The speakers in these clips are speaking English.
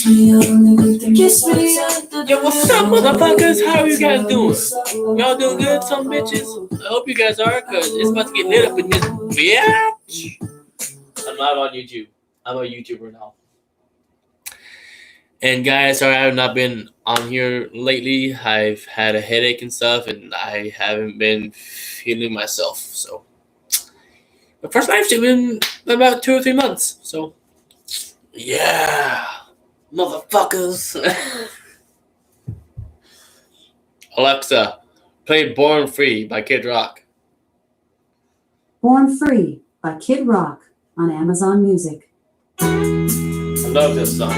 Kiss me. Yo, what's up, motherfuckers? How are you guys doing? Y'all doing good, some bitches? I hope you guys are, because it's about to get lit up in this bitch. I'm live on YouTube. I'm a YouTuber now. And guys, sorry I have not been on here lately. I've had a headache and stuff, and I haven't been feeling myself. So, the first live stream in about 2 or 3 months. So, yeah, motherfuckers. Alexa, play "Born Free" by Kid Rock. Born Free by Kid Rock on Amazon Music. I love this song.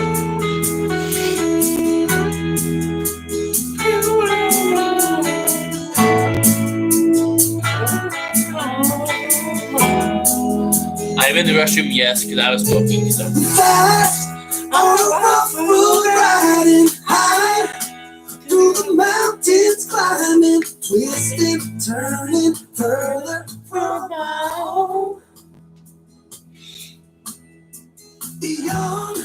I'm in the restroom, yes, because I was smoking. So. Fast on a rough road riding high through the mountains, climbing, twisting, turning further from home. Young,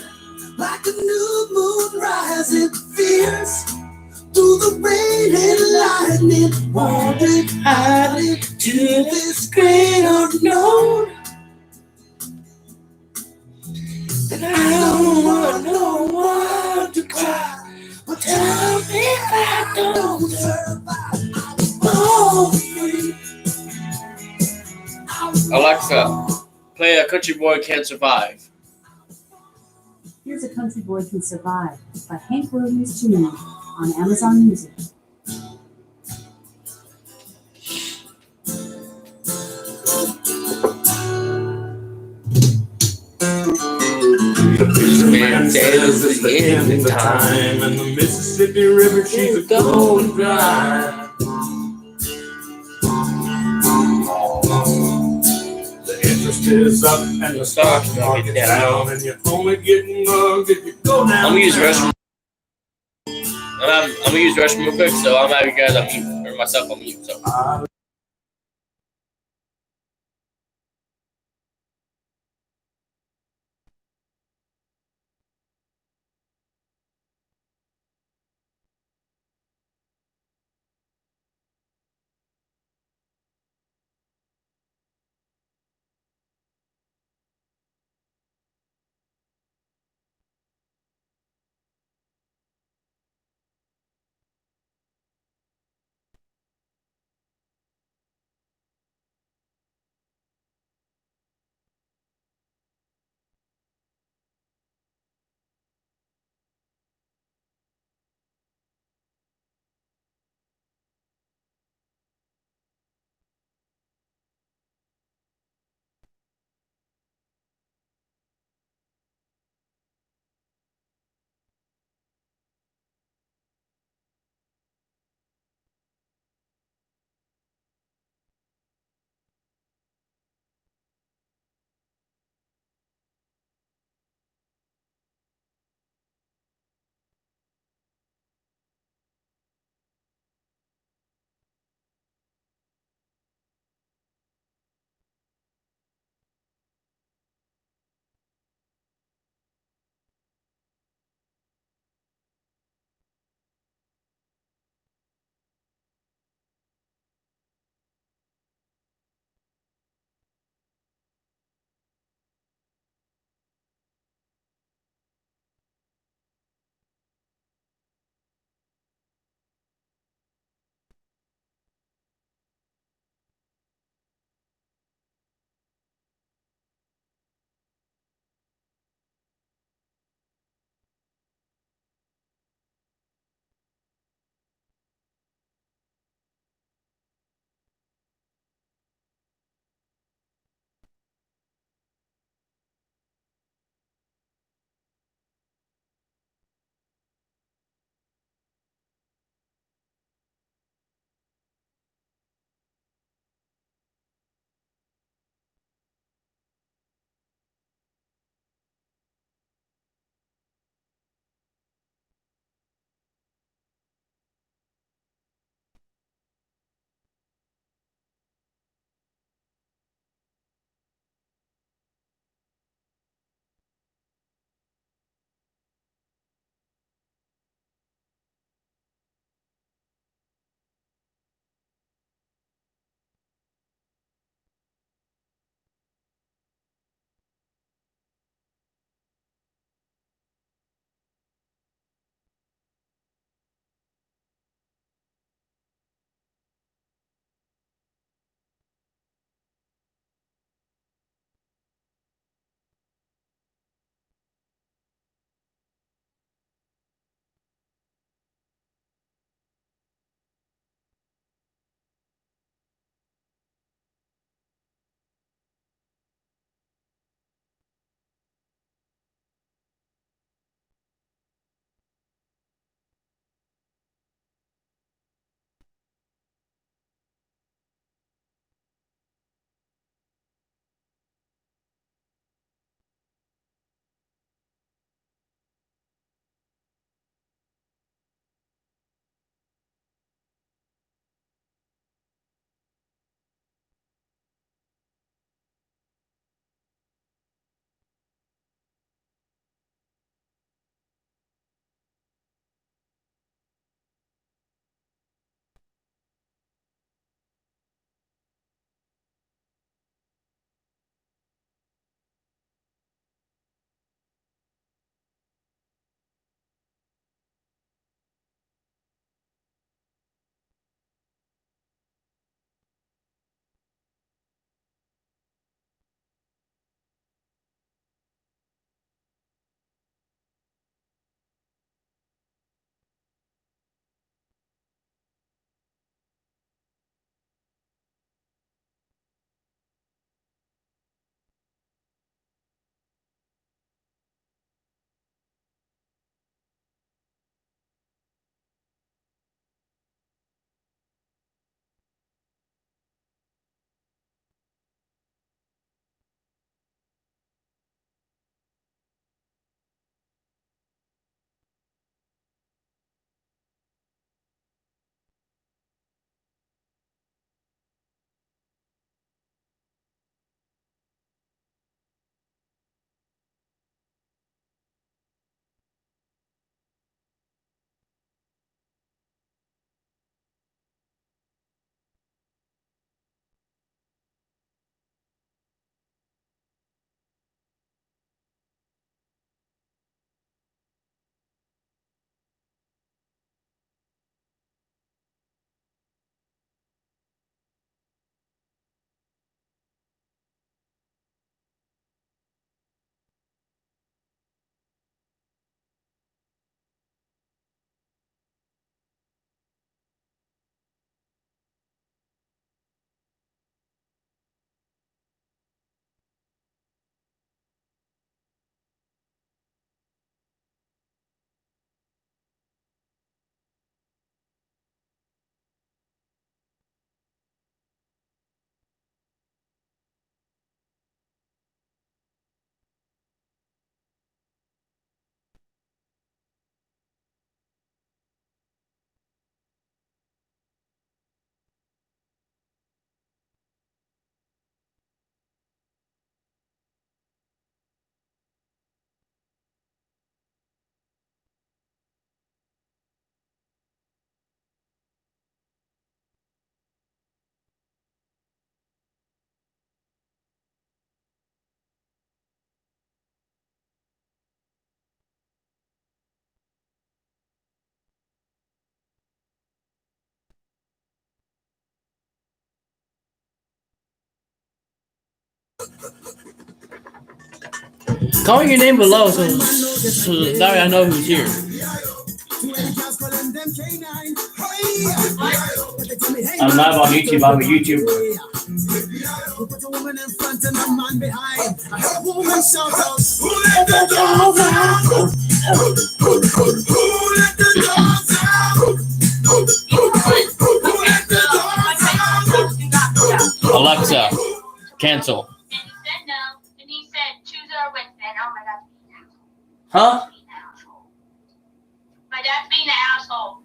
like a new moon rising, fierce through the rain and lightning, wandering, hiding to this great unknown. And I don't want no one to cry, but tell me if I don't survive. Oh, Alexa, play "A Country Boy Can't Survive." Here's A Country Boy Can Survive by Hank Williams Jr. on Amazon Music. the fisherman says it's the end of time, and the Mississippi River she's a going dry. The interest is up and the stock market down, and you're only getting mugged if you go down. I'm gonna use the restroom. I'm gonna use the restroom real quick, so I'm have you guys on mute, or myself on mute. So. Comment your name below so that way I know who's here. I'm live on YouTube. I'm a YouTuber. Put a woman in front and a man behind. I heard a woman shout out, "Who let the dogs out? Who let the dogs out? Who let the dogs out?" Alexa, cancel. And he said no, and he said choose our Wednesday. And oh my God, Huh? my dad's being an asshole.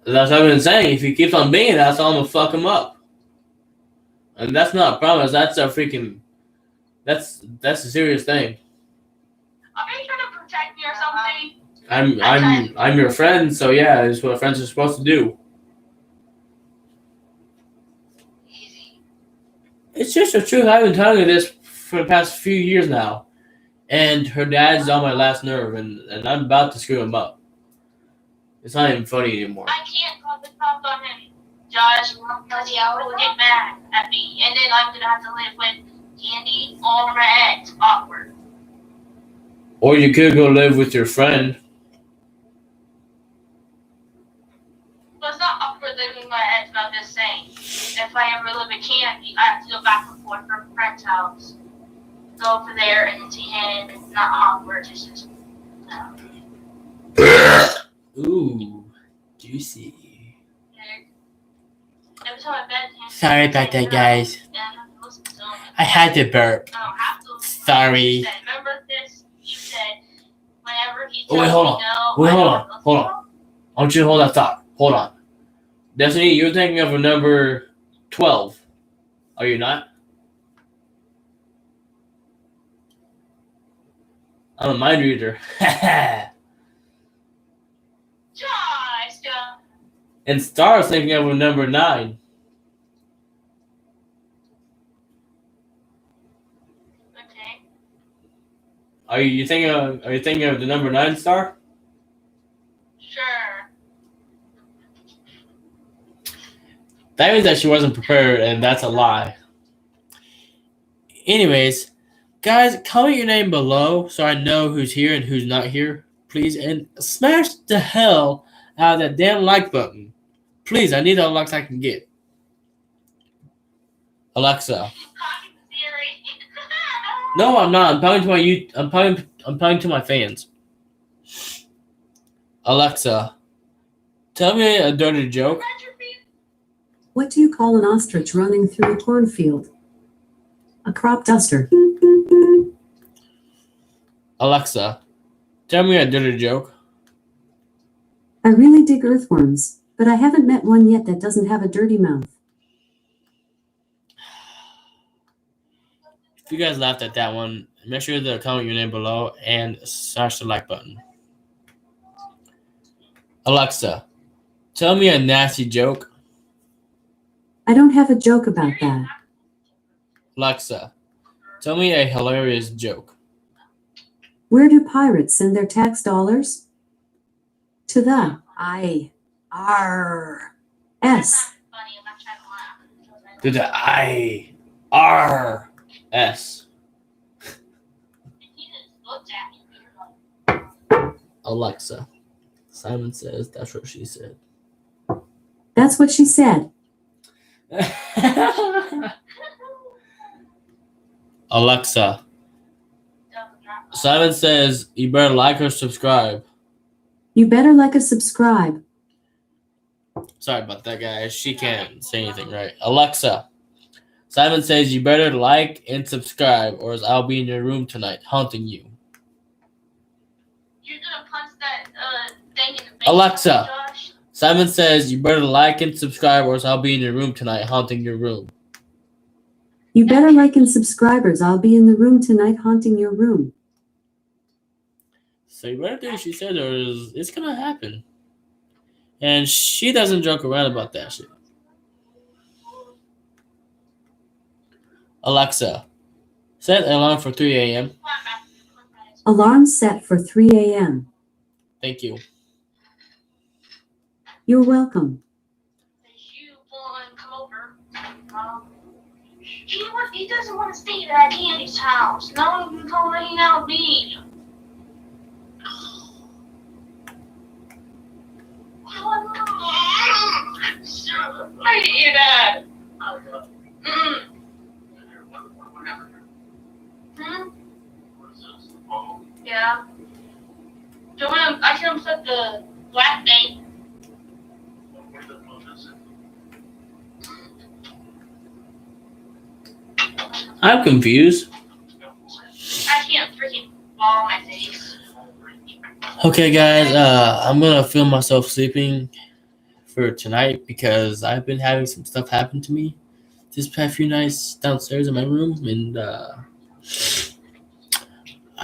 That's what I've been saying. If he keeps on being that, I'm gonna fuck him up. And that's not a promise. That's a freaking. That's a serious thing. Are you trying to protect me or something? I'm your friend, so yeah, it's what friends are supposed to do. Easy. It's just the truth. I've been telling you this for the past few years now. And her dad's on my last nerve, and I'm about to screw him up. It's not even funny anymore. I can't call the cops on him, Josh, because he will get mad at me, and then I'm gonna have to live with Candy or my ex. Awkward. Or you could go live with your friend. But it's not awkward living with my ex, but I'm just saying, if I ever live with Candy, I have to go back and forth from a friend's house. Go over there and see him. It's not awkward. It's just. Ooh, juicy. Every time I bed, Sorry about that, guys. I had to burp. Sorry. Remember this? You said whenever he Oh, wait, tells hold me on. no, Wait, I hold don't on. Hold on. I want you to hold that thought. Hold on. Destiny, you're thinking of a number 12. Are you not? I'm a mind reader. Josh, And Star's thinking of a number 9. okay. Are you thinking of the number 9, Star? Sure. That means that she wasn't prepared, and that's a lie. Anyways, guys, comment your name below so I know who's here and who's not here, please. And smash the hell out of that damn like button. Please, I need all the likes I can get. Alexa. Talking to Siri. No, I'm not. I'm talking to my I'm talking to my fans. Alexa, tell me a dirty joke. What do you call an ostrich running through a cornfield? A crop duster. Alexa, tell me a dirty joke. I really dig earthworms, but I haven't met one yet that doesn't have a dirty mouth. If you guys laughed at that one, make sure to comment your name below and smash the like button. Alexa, tell me a nasty joke. I don't have a joke about that. Alexa, tell me a hilarious joke. Where do pirates send their tax dollars? To the IRS. That's not funny. I'm not trying to laugh. To the IRS. He just looked at me. Alexa, Simon says that's what she said. That's what she said. Alexa, Simon says you better like or subscribe. You better like or subscribe. Sorry about that, guys. She can't say anything right. Alexa, Simon says you better like and subscribe, or else I'll be in your room tonight haunting you. You're gonna punch that thing in the face. Alexa. Josh. Simon says you better like and subscribe, or else I'll be in your room tonight haunting your room. You better like and subscribers. I'll be in the room tonight haunting your room. So you better do what she said, or it's gonna happen. And she doesn't joke around about that shit. Alexa, set an alarm for 3 a.m. Alarm set for 3 a.m. Thank you. You're welcome. You want to come over? He doesn't want to stay at Candy's house. Now he's going to hang out with me. I hate you, Dad. Mm. Hmm? Yeah. So I can put the black thing. I'm confused. I can't freaking ball my face. Okay, guys, I'm gonna film myself sleeping for tonight because I've been having some stuff happen to me this past few nights downstairs in my room, and I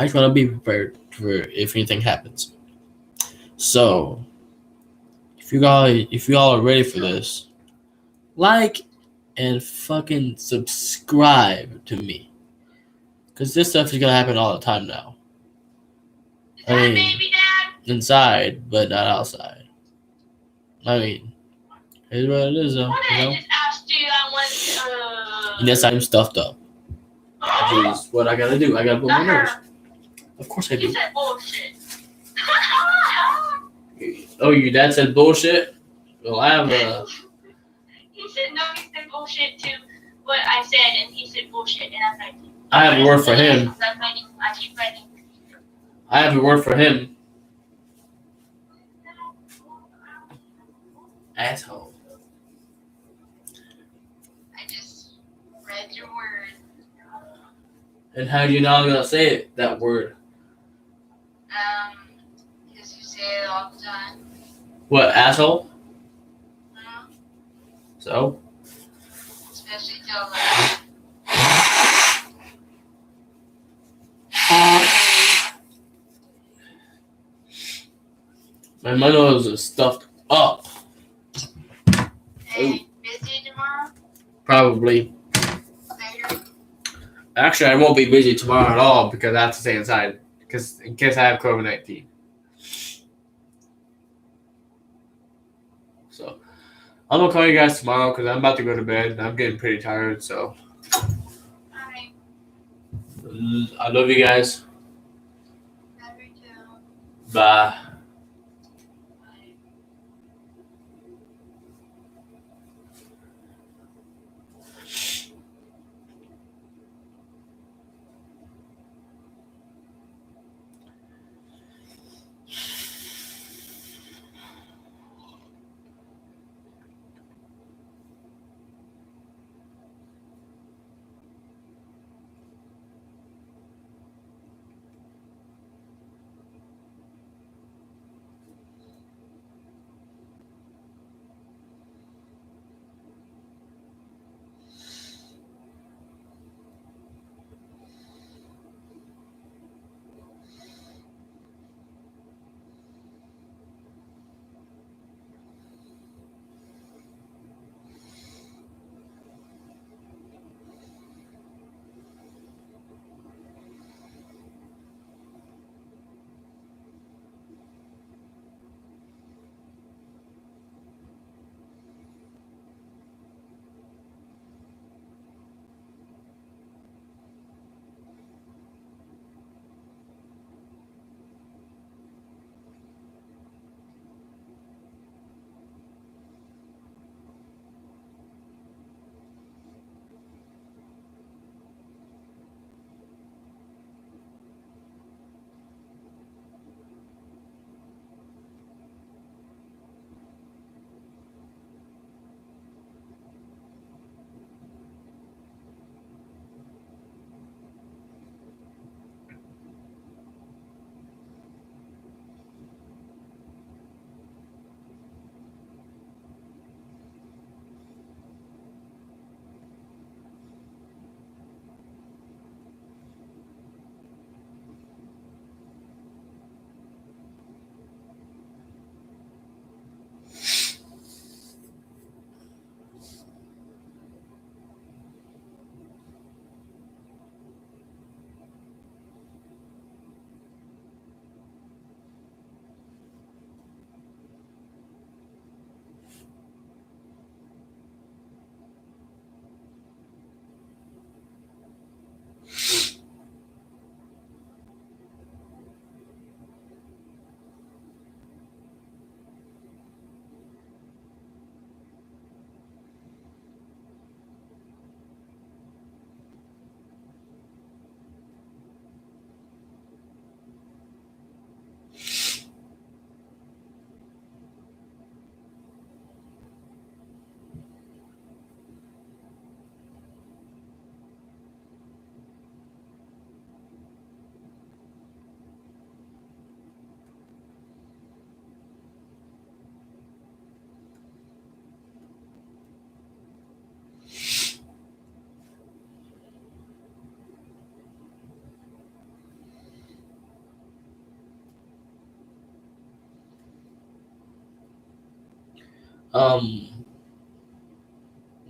just want to be prepared for if anything happens. So, if you all are ready for this, like and fucking subscribe to me, because this stuff is gonna happen all the time now. Is I that mean, baby, Dad? inside, but not outside. I mean, it's what it is, though. What You did I know. just ask you? I want. Yes, I'm stuffed up. Which is what I gotta do. I gotta blow my nose. Of course I You do. said bullshit. Oh, your dad said bullshit? Well, I have a. He said no. He said bullshit to what I said, and he said bullshit, and I'm like. I have a word for him. I keep writing. I have a word for him. Asshole. I just read your word. And how do you know I'm gonna say it? That word. Because you say it all the time. What, asshole? Hmm? So? Especially to like. My nose is stuffed up. Hey, busy tomorrow? Probably. Later. Actually, I won't be busy tomorrow at all because I have to stay inside. Because in case I have COVID-19. So, I'm gonna call you guys tomorrow because I'm about to go to bed. I'm getting pretty tired, so. Alright. I love you guys. Love you too. Bye.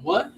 What?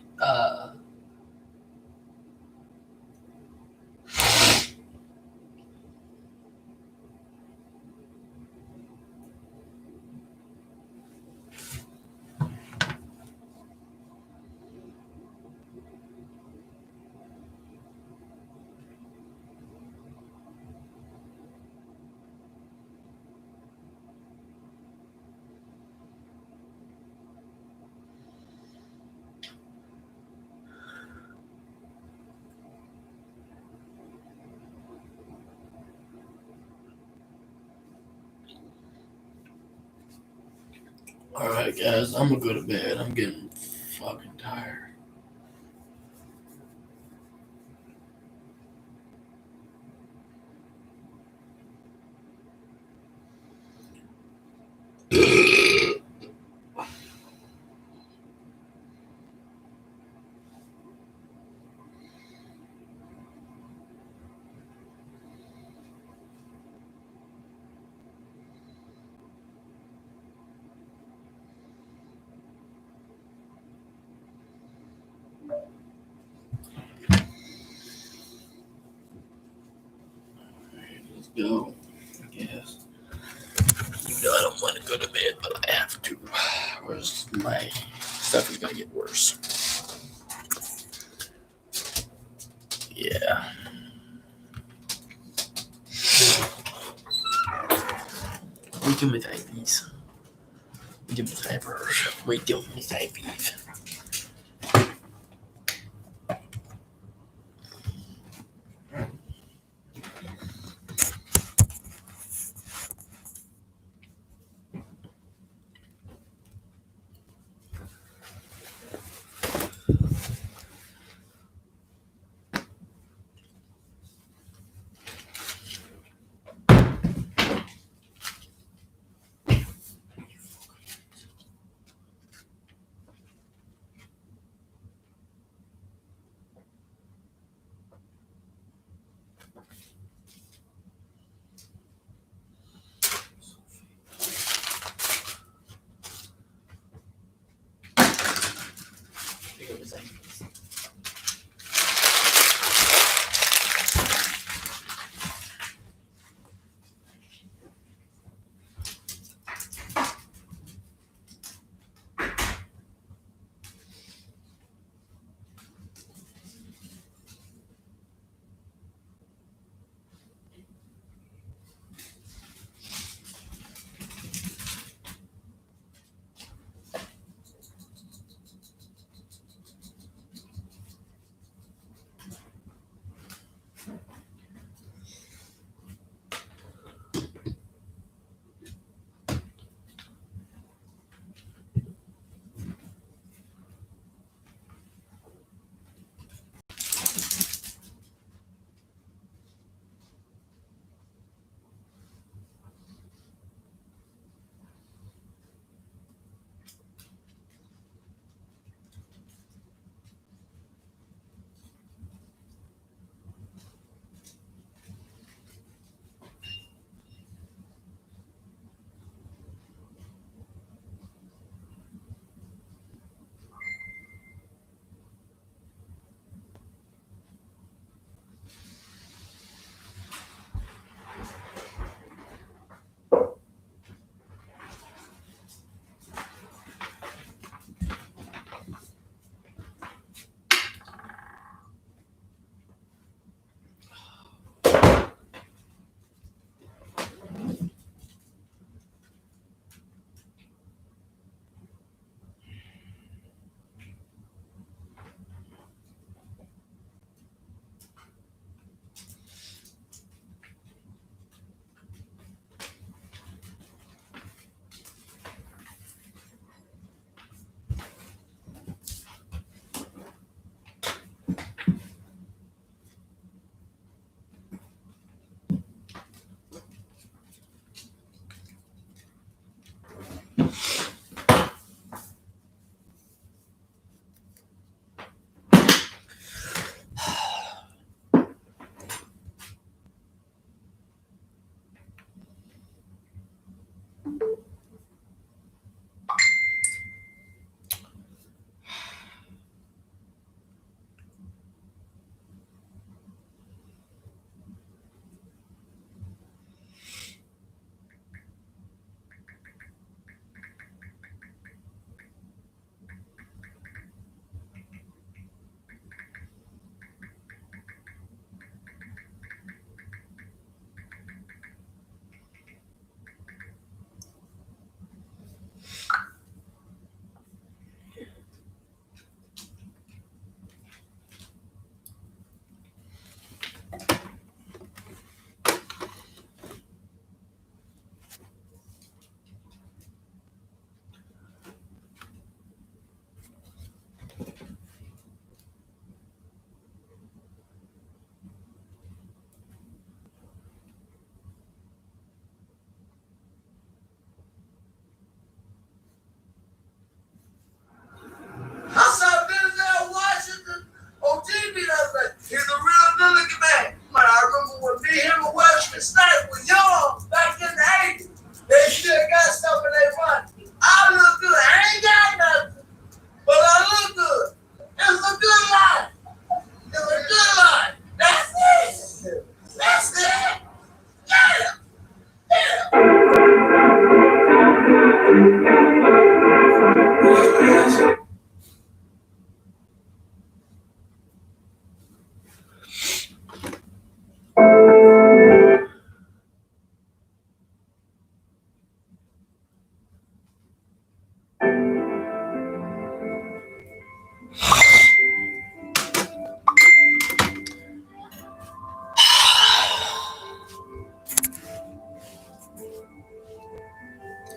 All right, guys, I'm gonna go to bed. I'm getting fucking tired. Let's go. I guess. You know I don't want to go to bed, but I have to. Or else my stuff is gonna get worse. Yeah. Wait mit IVs. Wait mit Hypers. Wait mit IVs.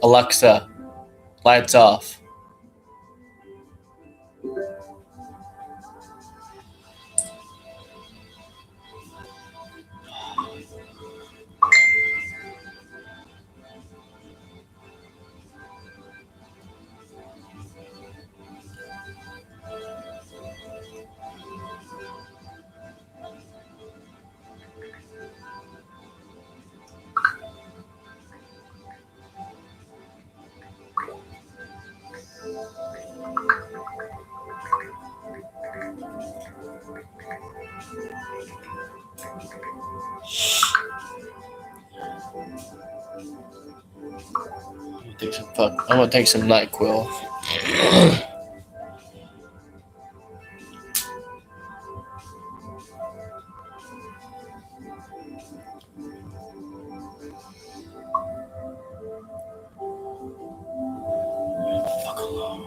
Alexa, lights off. I'm gonna take some NyQuil. Fuck alone.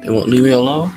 They won't leave me alone?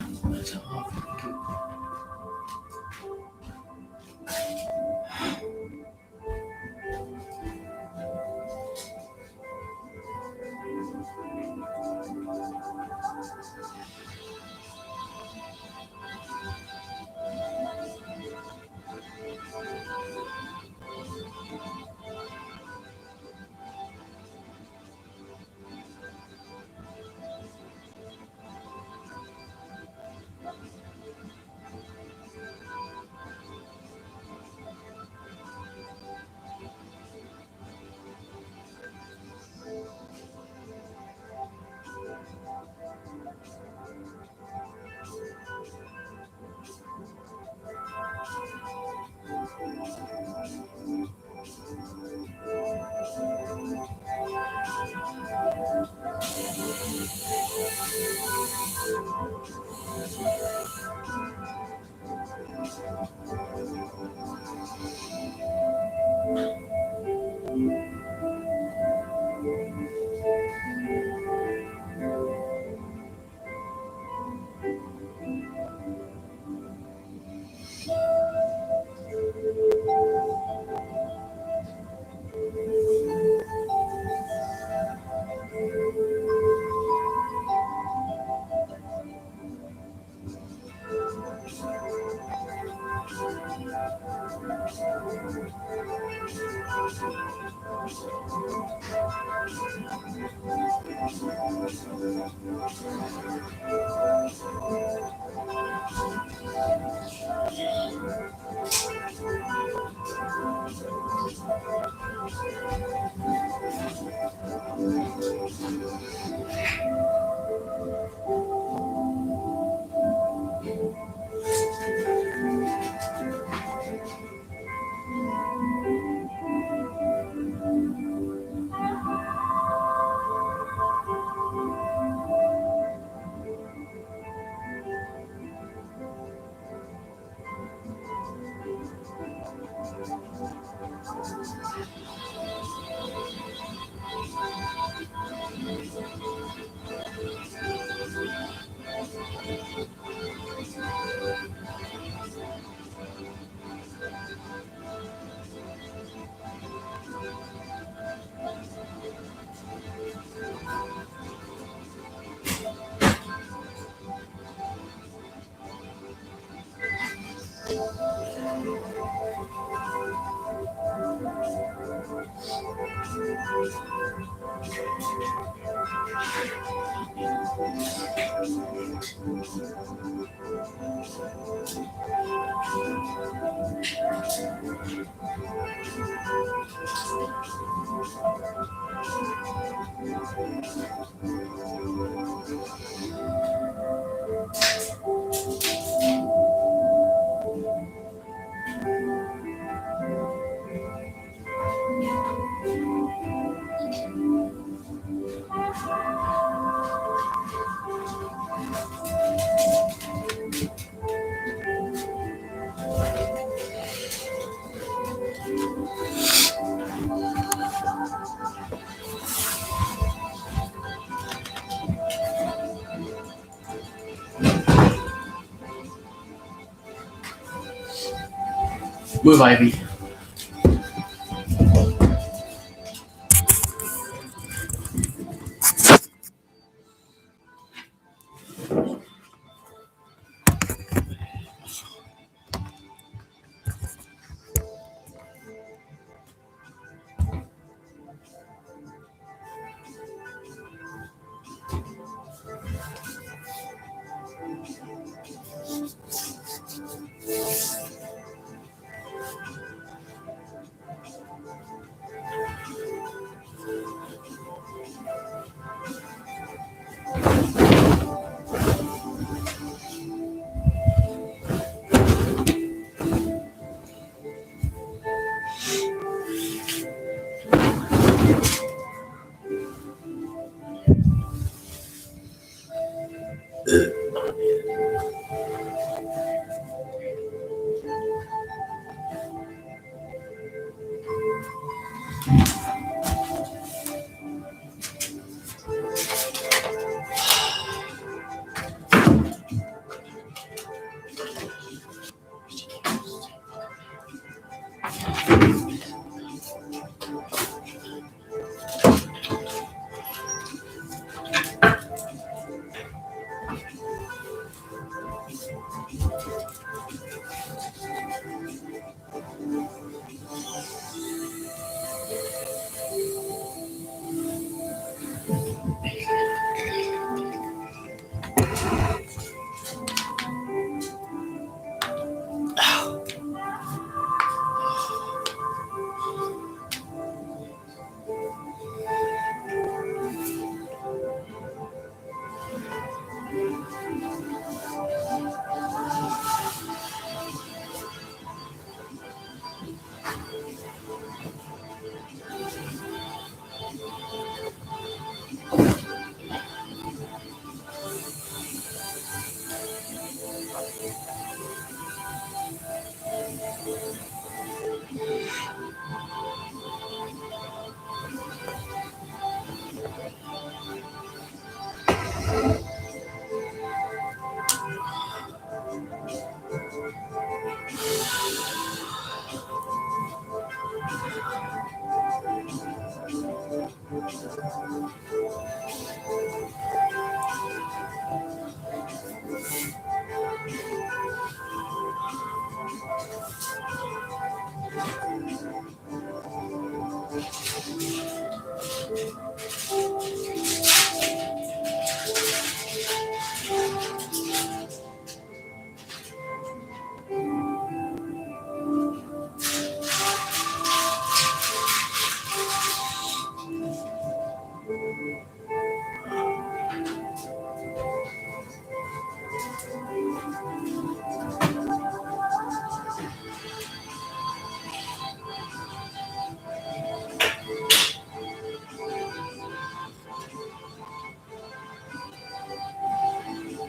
Move, Ivy.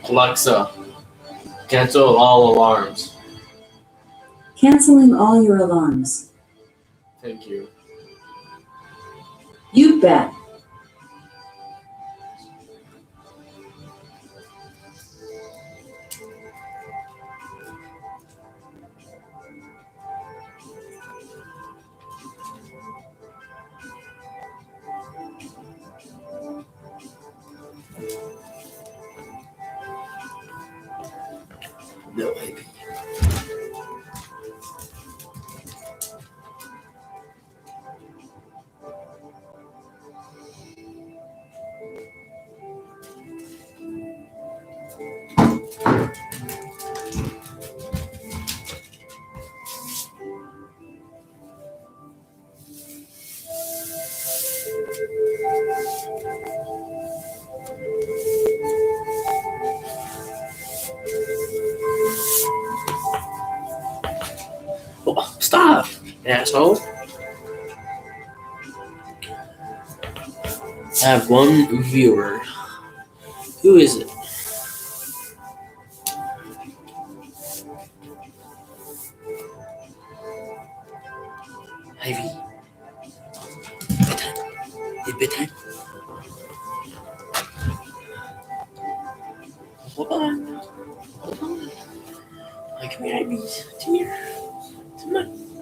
Alexa, cancel all alarms. Canceling all your alarms. Thank you. You bet. No, baby. Oh, stop, asshole. I have one viewer. Who is it? Ivy. Bedtime. It's bedtime. Hold on. Hold on. Like, come here, Ivy. Come here. Come on.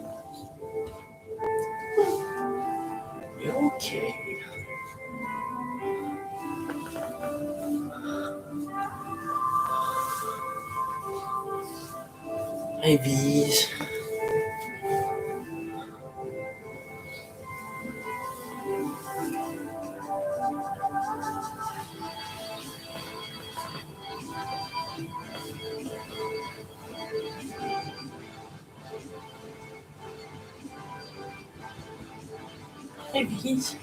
You're okay. Ivy's. Ivy's.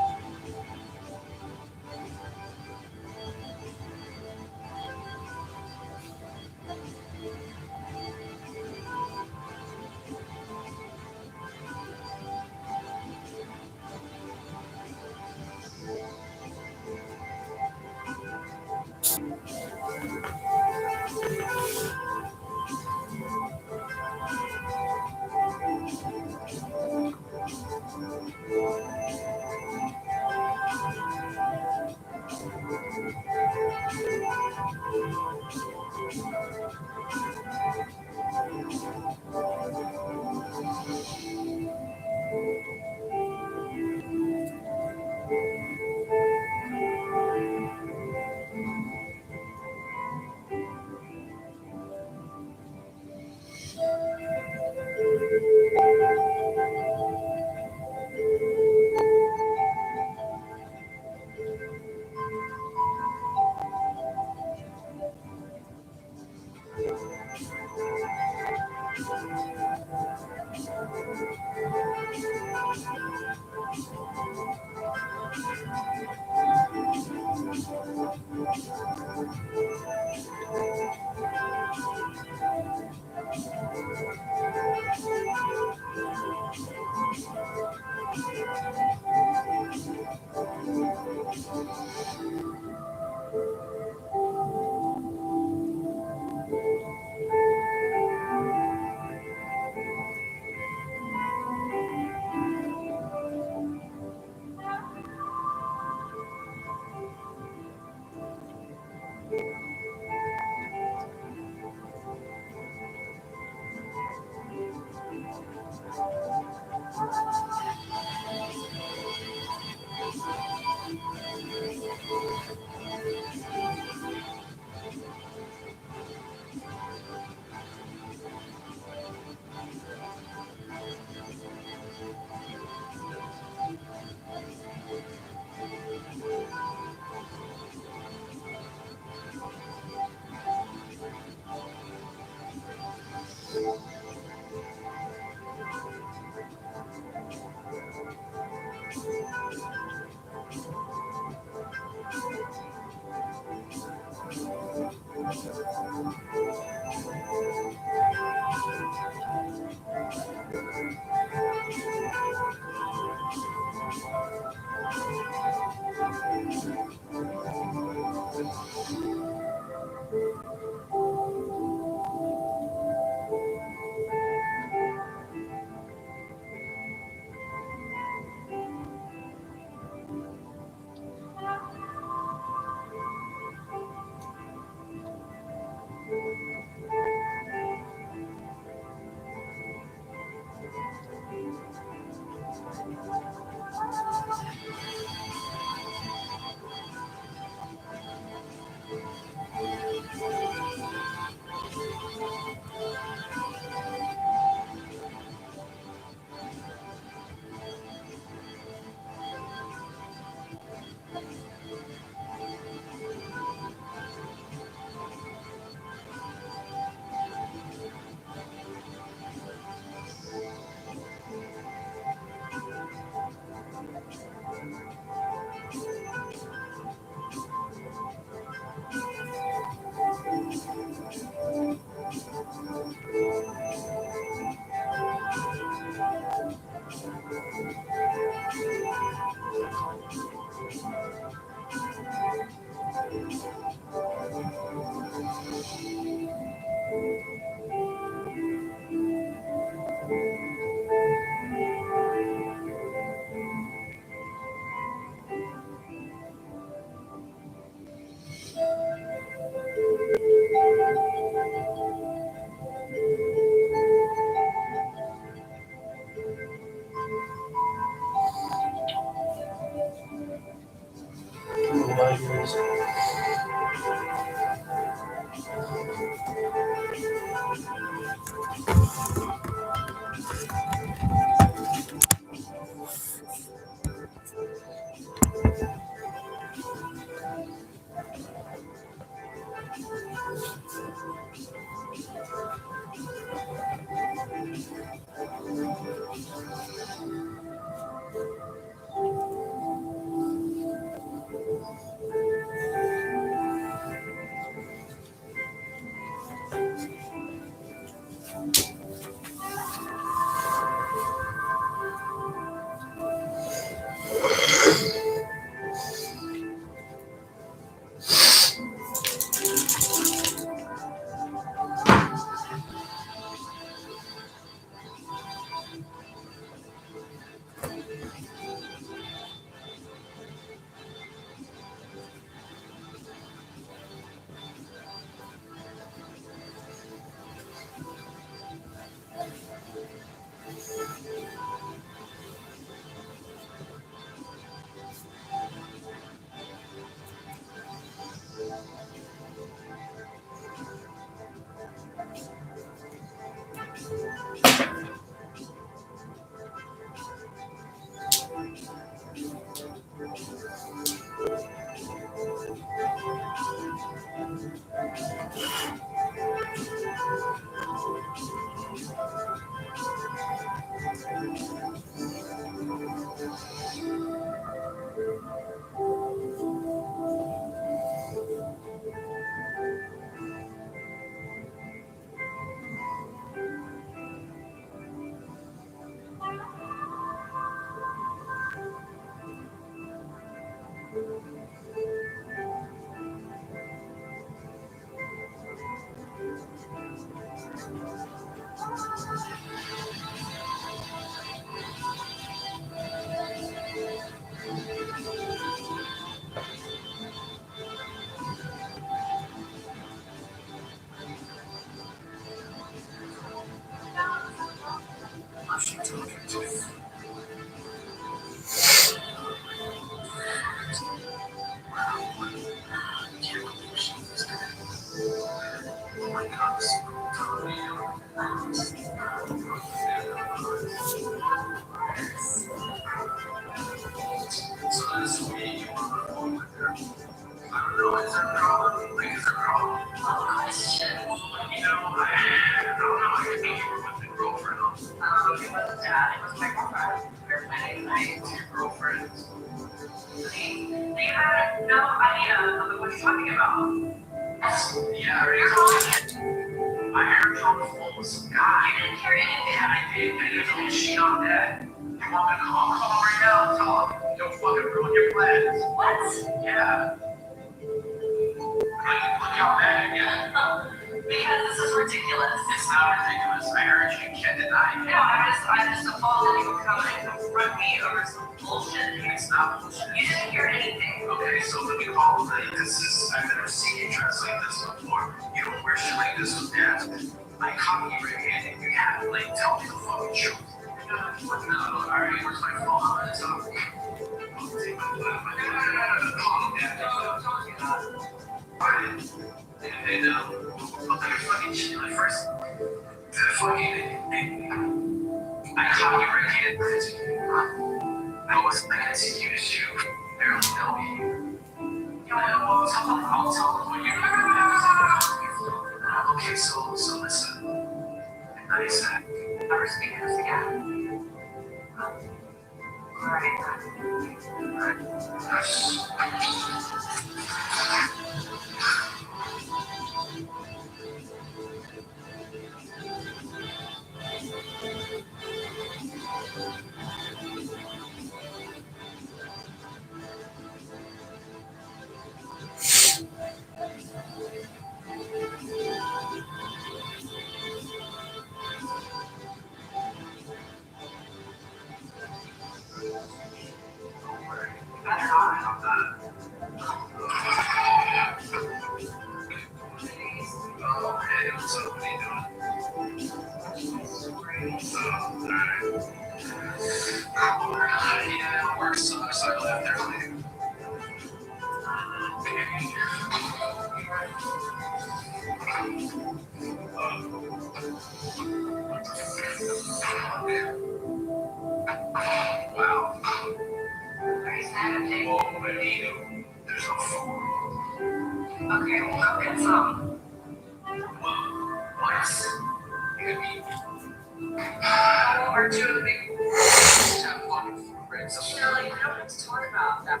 We're aren't you the big just have fun, right? So, like, we don't have to talk about that.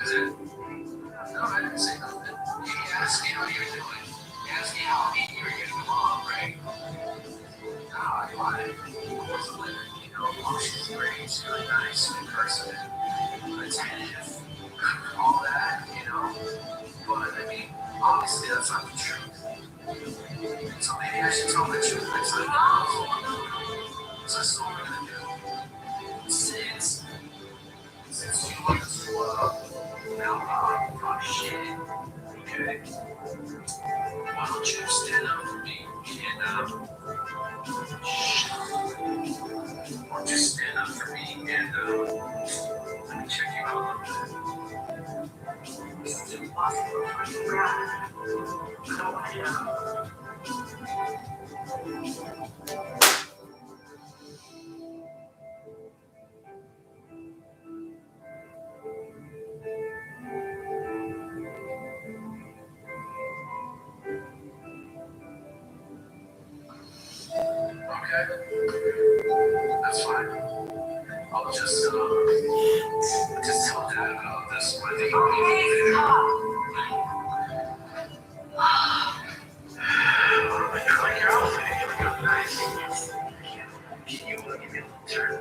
Is it? No, I didn't say nothing. You asked me how you were doing. You asked me how you were getting along, right? No, I lied. I wasn't like, oh, she's great, she's really nice, good person, attentive, all that, But, I mean, obviously that's not the truth. So maybe I should tell the truth next time. So that's what we're gonna do. Since you like to, talk shit, okay? Why don't you stand up for me and, or just stand up for me and, let me check you out. This is impossible. I don't want to know. Okay, that's fine. I'll just tell Dad about this when they okay, stop. I like your outfit. You look nice. Can you give me a little turn?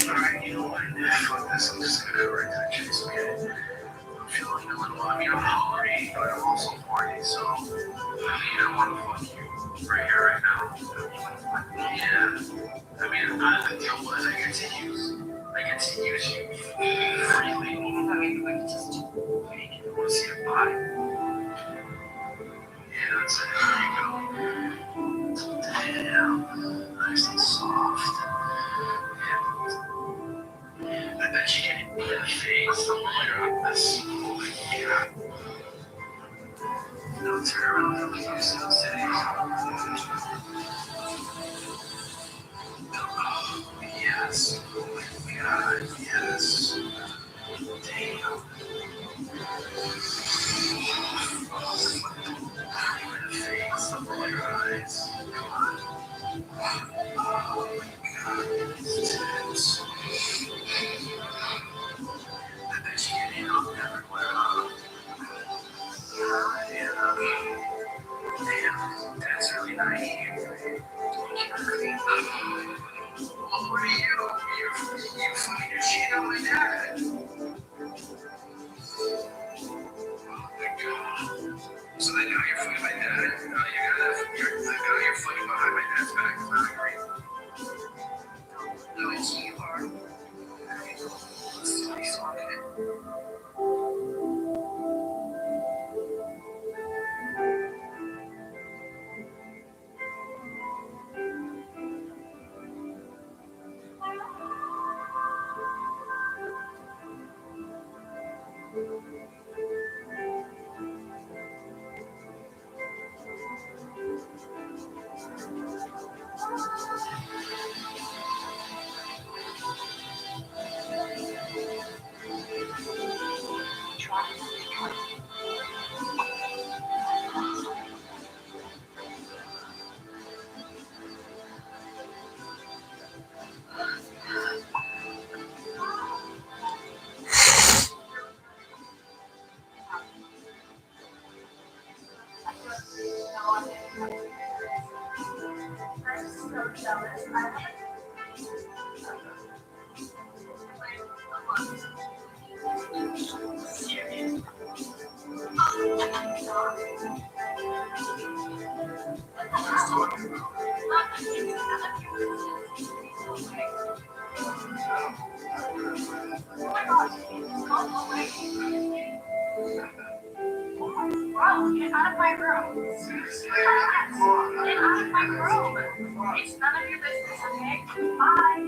Alright, you know what? Fuck this. I'm just gonna go right to the chase, okay? I'm feeling a little, I'm hungry, but I'm also horny, so I want to fuck you right here, right now. Yeah. I mean, the deal was I get to use you freely. I mean, like, just make you want to see your body. Yeah, that's it. There you go. Damn. Nice and soft. Yeah. I bet you get in your face. This. Oh my God. No, turn around and leave yourself today. Oh, yes. Oh my God, yes. Damn. Your face, open your eyes. Come on. Oh my God, it's intense. I bet you get in on everywhere. Damn, that's really naive. Well, what are you? You fucking cheating on my dad. Oh my God. So then now you're fucking my dad. Now you're fucking behind my dad's back. Is that right? No, it's you are. Let's see what he's talking. Bro, get out of my room. Get out of my room. It's none of your business, okay? Bye.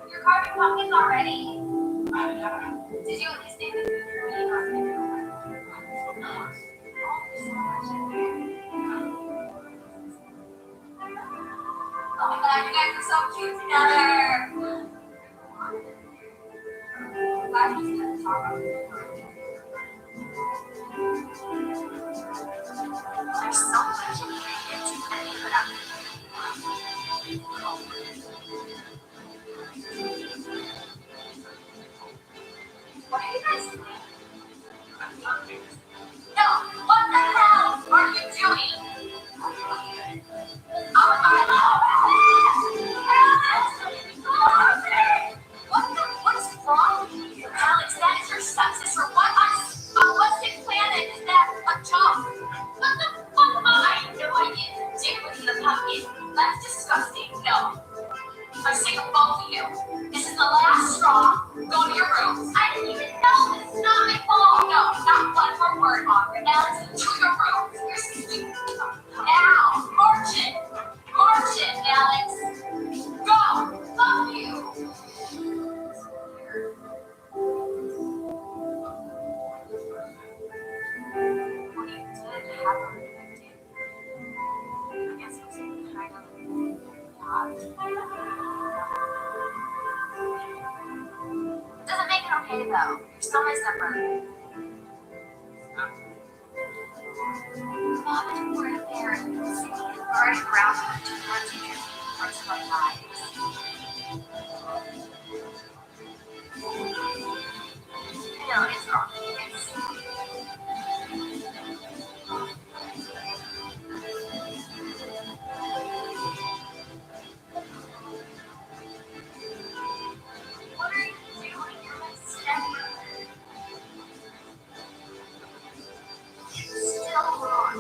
Your carving pumpkins already? Did you at least think that oh my god, you guys are so cute together. Glad you said talk. There's so much ingredients and put up. What are you guys doing? No, what the hell are you doing? Oh my god! What's wrong with you? Alex, that is your stepsister. What sick planet is that? A joke? What the fuck? I have no idea. Dick within the pumpkin. That's disgusting. No. I'm sick of both of you. This is the last straw. Go to your rooms. I didn't even know. This is not my fault. No, not one more word, Margaret. Alex, to your rooms. You're stupid. Now, march it. March it, Alex. Go. Fuck you. okay though. You're still my zipper. Mom and we're there singing and burning around with two more teachers in parts of our lives. No, it's not. What are you doing? You're my stepmother. Still wrong.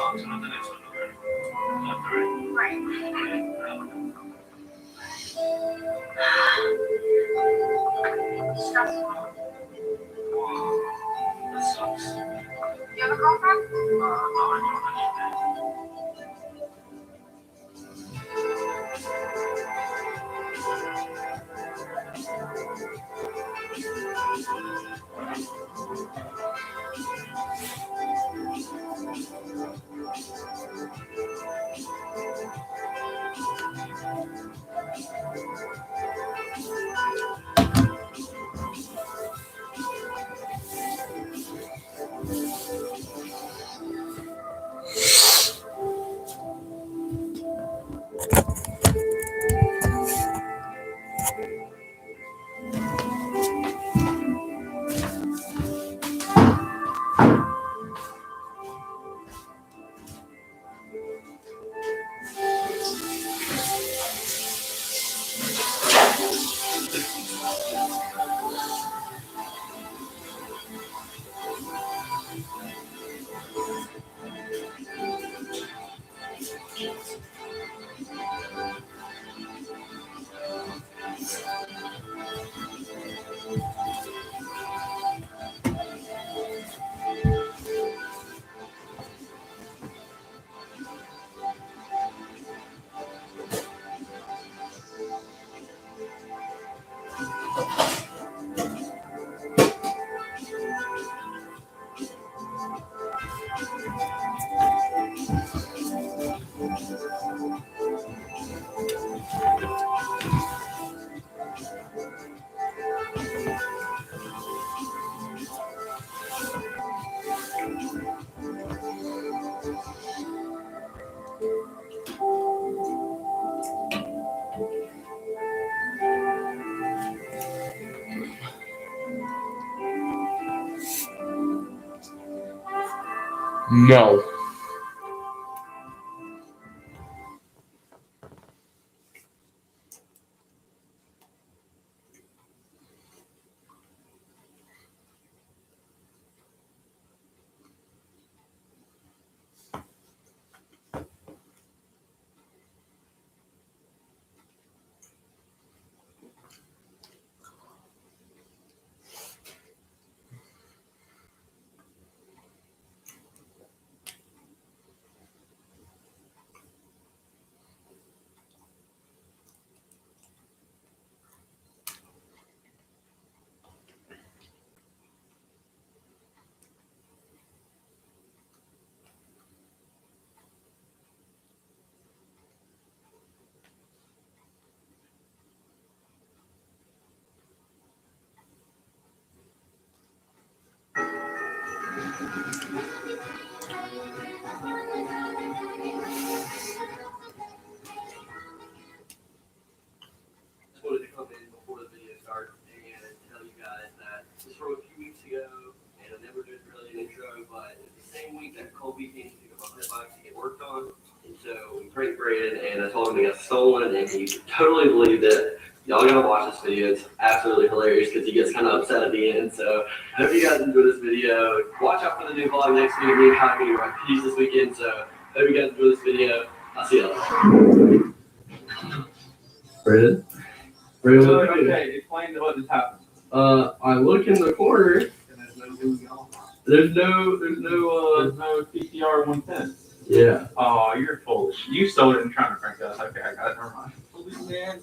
on to the next one. Okay. Is that right? Right. Stressful. Wow. That sucks. You have a girlfriend? No, I don't understand. No. Just wanted to come in before the video starts and tell you guys that this was from a few weeks ago, and I never did really an intro, but it's the same week that Colby came to pick up my bike to get worked on, and so we pranked Braden, and I told him it got stolen, and he totally believed it. Y'all gotta watch this video. It's absolutely hilarious because he gets kind of upset at the end. So I hope you guys enjoy this video. Watch out for the new vlog next week. Me and Kyle going to ride P's this weekend. So hope you guys enjoy this video. I'll see y'all. Braden? Braden, what do you do? Okay, explain what just happened. I look in the corner. And there's no doing all. There's no There's no TCR 110. yeah. Oh, you're full of shit. You sold it and trying to prank us. Okay, I got it. Never mind. Man,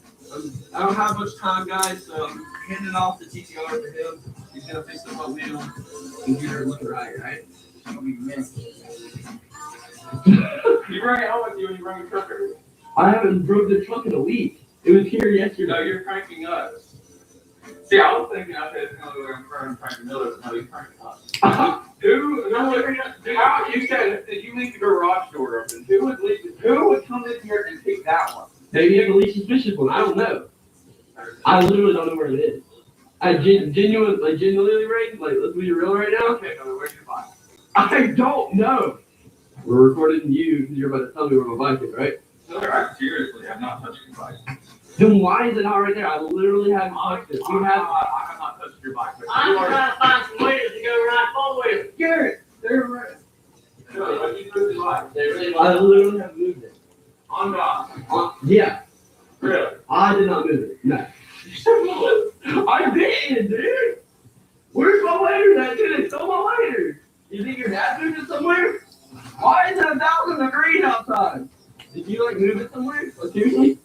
I don't have much time, guys, so I'm handing off the TCR to him. He's gonna fix the front wheel. Computer looking right? I'll be missed. You bring it home with you and you bring the truck every day. I haven't drove the truck in a week. It was here yesterday. No, you're pranking us. See, I was thinking out there, it's going to go around and prank Miller, but no, you're pranking us. Who? No, how you said that you leave the garage door open. Who would come in here and take that one? Maybe it's the least suspicious one. I don't know. I literally don't know where it is. I genuinely, Ray, like, let's be real right now. Okay, no, where's your bike? I don't know. We're recording you because you're about to tell me where my bike is, right? No, I seriously have not touched your bike. Then why is it not right there? I literally haven't touched it. You have. I have not touched your bike. But I'm you are. trying to find some ways to go ride four wheels. Garrett, they're right. No, Really, what you moved your life? They really I literally have moved it. On God. Yeah, Really? I did not move it. No. I did, dude. Where's my waders at, dude? They stole my waders. You think your dad moved it somewhere? Why is it 1,000 degrees outside? Did you like move it somewhere? Like, seriously?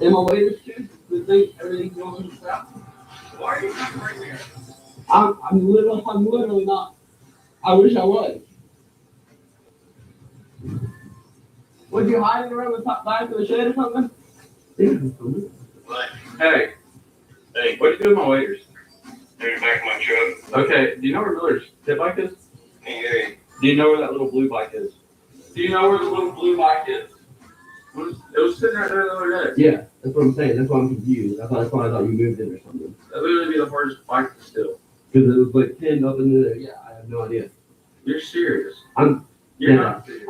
And my waders too? You think everything's going south? Why are you not right there? I'm literally not. I wish I was. Was you hiding around the top back of the shed or something? Hey. Hey. What you do with my waders? They're back in my truck. Okay, do you know where Miller's pit bike is? Hey, Do you know where that little blue bike is? Do you know where the little blue bike is? It was sitting right there the other day. Yeah, that's what I'm saying. That's why I'm confused. That's why I thought you moved it or something. That would literally be the hardest bike to steal. Because it was like pinned up into there. Yeah, I have no idea. You're serious. You're You're not serious.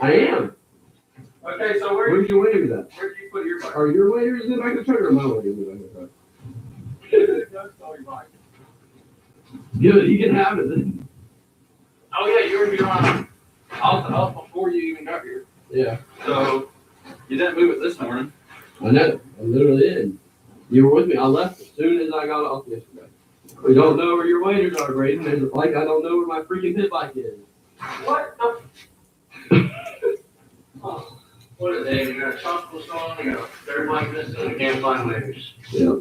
I am. Okay, so Where's your waders at? where'd you put your bike? Are your waders in the back of the truck or my waders in the back of the truck? Good, you can have it then. Oh yeah, you were here on. I was before you even got here. Yeah, So you didn't move it this morning. I know. I literally did. You were with me. I left as soon as I got off yesterday. We don't know where your waders are, Braden. It's like I don't know where my freaking pit bike is. What the? oh, what are they? We got a chocolate song, we got a dirt like this, and we can't find waders. Yeah.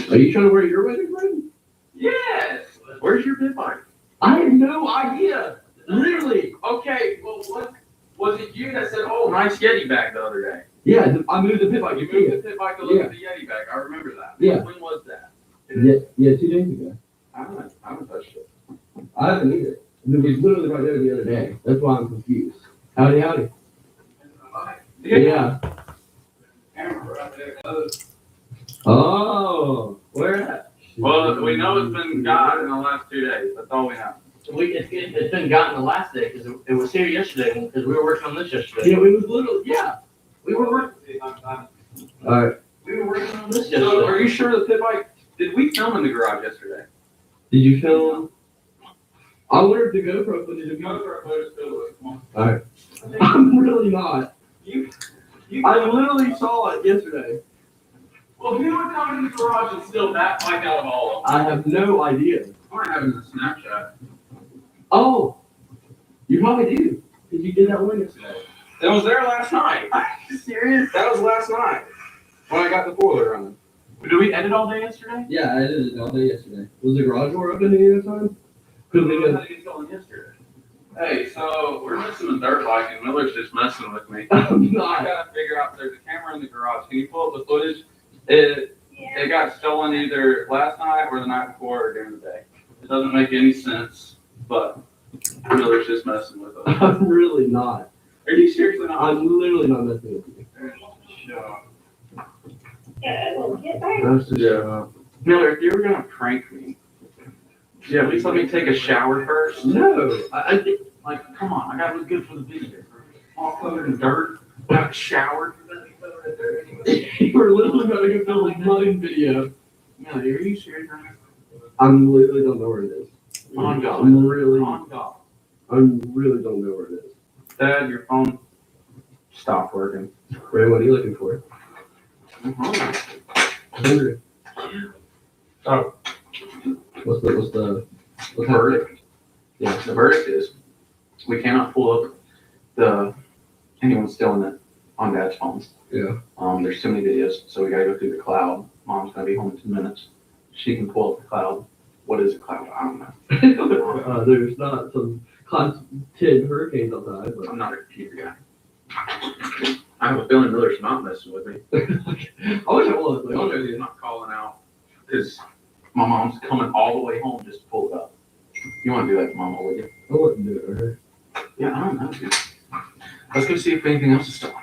Are you trying to wear your waders, Braden? Yes. Where's your pit bike? I have no idea. Literally. Okay, well, what was it you that said, "Oh, nice Yeti bag" the other day? Yeah, I moved the pit bike. You moved the pit bike to look at the Yeti bag. I remember that. Yeah. When was that? Yeah, 2 days ago. I haven't touched it. I haven't either. It was literally right there the other day. That's why I'm confused. Howdy, howdy. Yeah. Camera right there. Oh, where at? Well, we know it's been gone in the last 2 days. That's all we know. It's been gotten the last day because it was here yesterday because we were working on this yesterday. Yeah, we was literally, yeah. We were working. Alright. We were working on this So, yesterday. are you sure the pit bike? Did we film in the garage yesterday? Did you film? I wonder if the GoPro footage of Go you. for a photo still with. Come on. Alright. I'm really not. You I literally saw it yesterday. Well, who would come in the garage and steal that bike out of all of them? I have no idea. We're having a Snapchat. Oh, you probably do. Because you did that one yesterday. It was there last night. Are you serious? That was last night when I got the boiler running. Did we edit all day yesterday? Yeah, I did it all day yesterday. Was the garage door open any other time? Couldn't We leave had it. to get going yesterday. Hey, so we're missing the dirt bike and Miller's just messing with me. I'm I not. gotta figure out, there's a camera in the garage. Can you pull up the footage? It got stolen either last night or the night before or during the day. It doesn't make any sense, but Miller's just messing with us. I'm really not. Are you seriously not? I'm literally not messing with you. That's the joke. Miller, if you were gonna prank me, yeah, at least let me take a shower first. No, I think Like, come on, I gotta look good for the video. All covered in dirt, not showered. you were literally gonna go film a flooding video. Miller, are you serious? I'm literally don't know where it is. On God. I'm really On God. don't know where it is. Dad, your phone stopped working. Ray, what are you looking for? Hungry. Oh. What's The happening? verdict. Yeah. The verdict is, we cannot pull up anyone stealing it on Dad's phones. Yeah. There's too many videos, so we gotta go through the cloud. Mom's gonna be home in 2 minutes. She can pull up the cloud. What is a cloud? I don't know. There's not some class 10 hurricanes outside, but I'm not a computer guy. I have a feeling Miller's not messing with me. I wish I was. Like, Honestly, he's not calling out because my mom's coming all the way home just to pull it up. You want to do that to Mama, would you? I wouldn't do it to her. Yeah, I don't know, dude. Let's go see if anything else is stolen.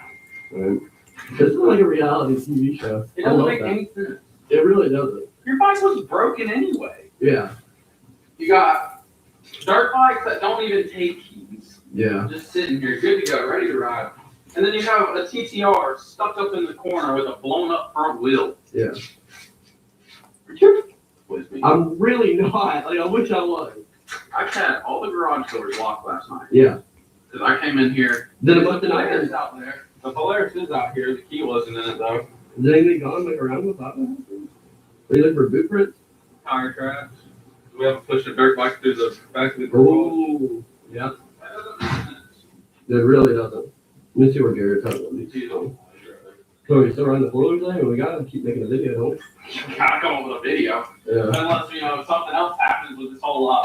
Right. This is like a reality TV show. It I doesn't love make that. any sense. It really doesn't. Your bike was broken anyway. Yeah. You got dirt bikes that don't even take keys, Yeah. just sitting here, good to go, ready to ride. And then you have a TTR stuck up in the corner with a blown up front wheel. Yeah. Are you with me? I'm really not. Like, I wish I was. I had all the garage doors locked last night. Yeah. Cause I came in here. Then it The must have not Polaris been. out there. The Polaris is out here. The key wasn't in it though. Is anything gone like around with that? Are you looking for boot prints? Tire tracks. We haven't pushed a dirt bike through the back of the garage. Oh, yeah. It really doesn't. Let me see where Garrett's at. Let me see. So we still running the floor today? We gotta keep making a video, don't we? Gotta come up with a video. Yeah. Unless, something else happens with this whole,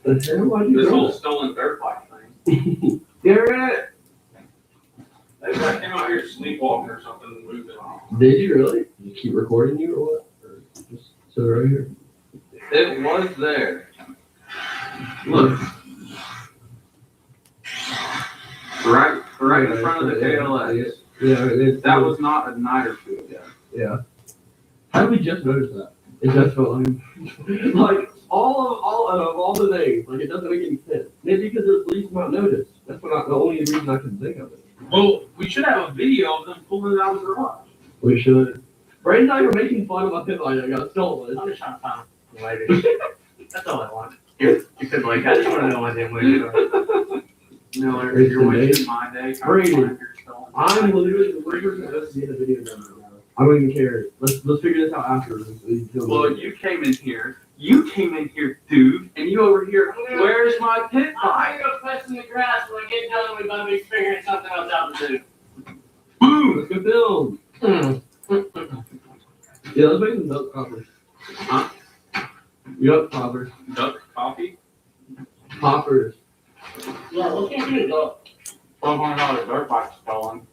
The hell? Why'd you this do whole that? stolen dirt bike thing. Garrett! I came out here sleepwalking or something and moved it on. Did you really? Did you keep recording you or what? Or just sit right here? It was there. Look. Right in front of the KLX. Yeah, That was not a night or two ago. Yeah. How did we just notice that? It just felt like all of all the things, like it doesn't make any sense. Maybe because there's least amount notice. That's the only reason I can think of it. Well, we should have a video of them pulling it out of the garage. We should. Brandon and I were making fun of my pit bike that got stolen. I'm just trying to find later. That's all I want. You could like, I just want to know when they went. Miller, It's you're amazing. wasting my day. Brady, I'm I'm literally let's get a video done right now. I don't even care. Let's figure this out after. Well, you came in here, dude, and you over here, where's my pit I'm bike? gonna go piss in the grass when I get done. We're gonna be figuring something else out to do. Boom! Let's go film. Yeah, let's make some duck poppers. Huh? Yup, poppers. Duck coffee? Poppers. Yeah, what can you do? $1,200 dirt bike stolen.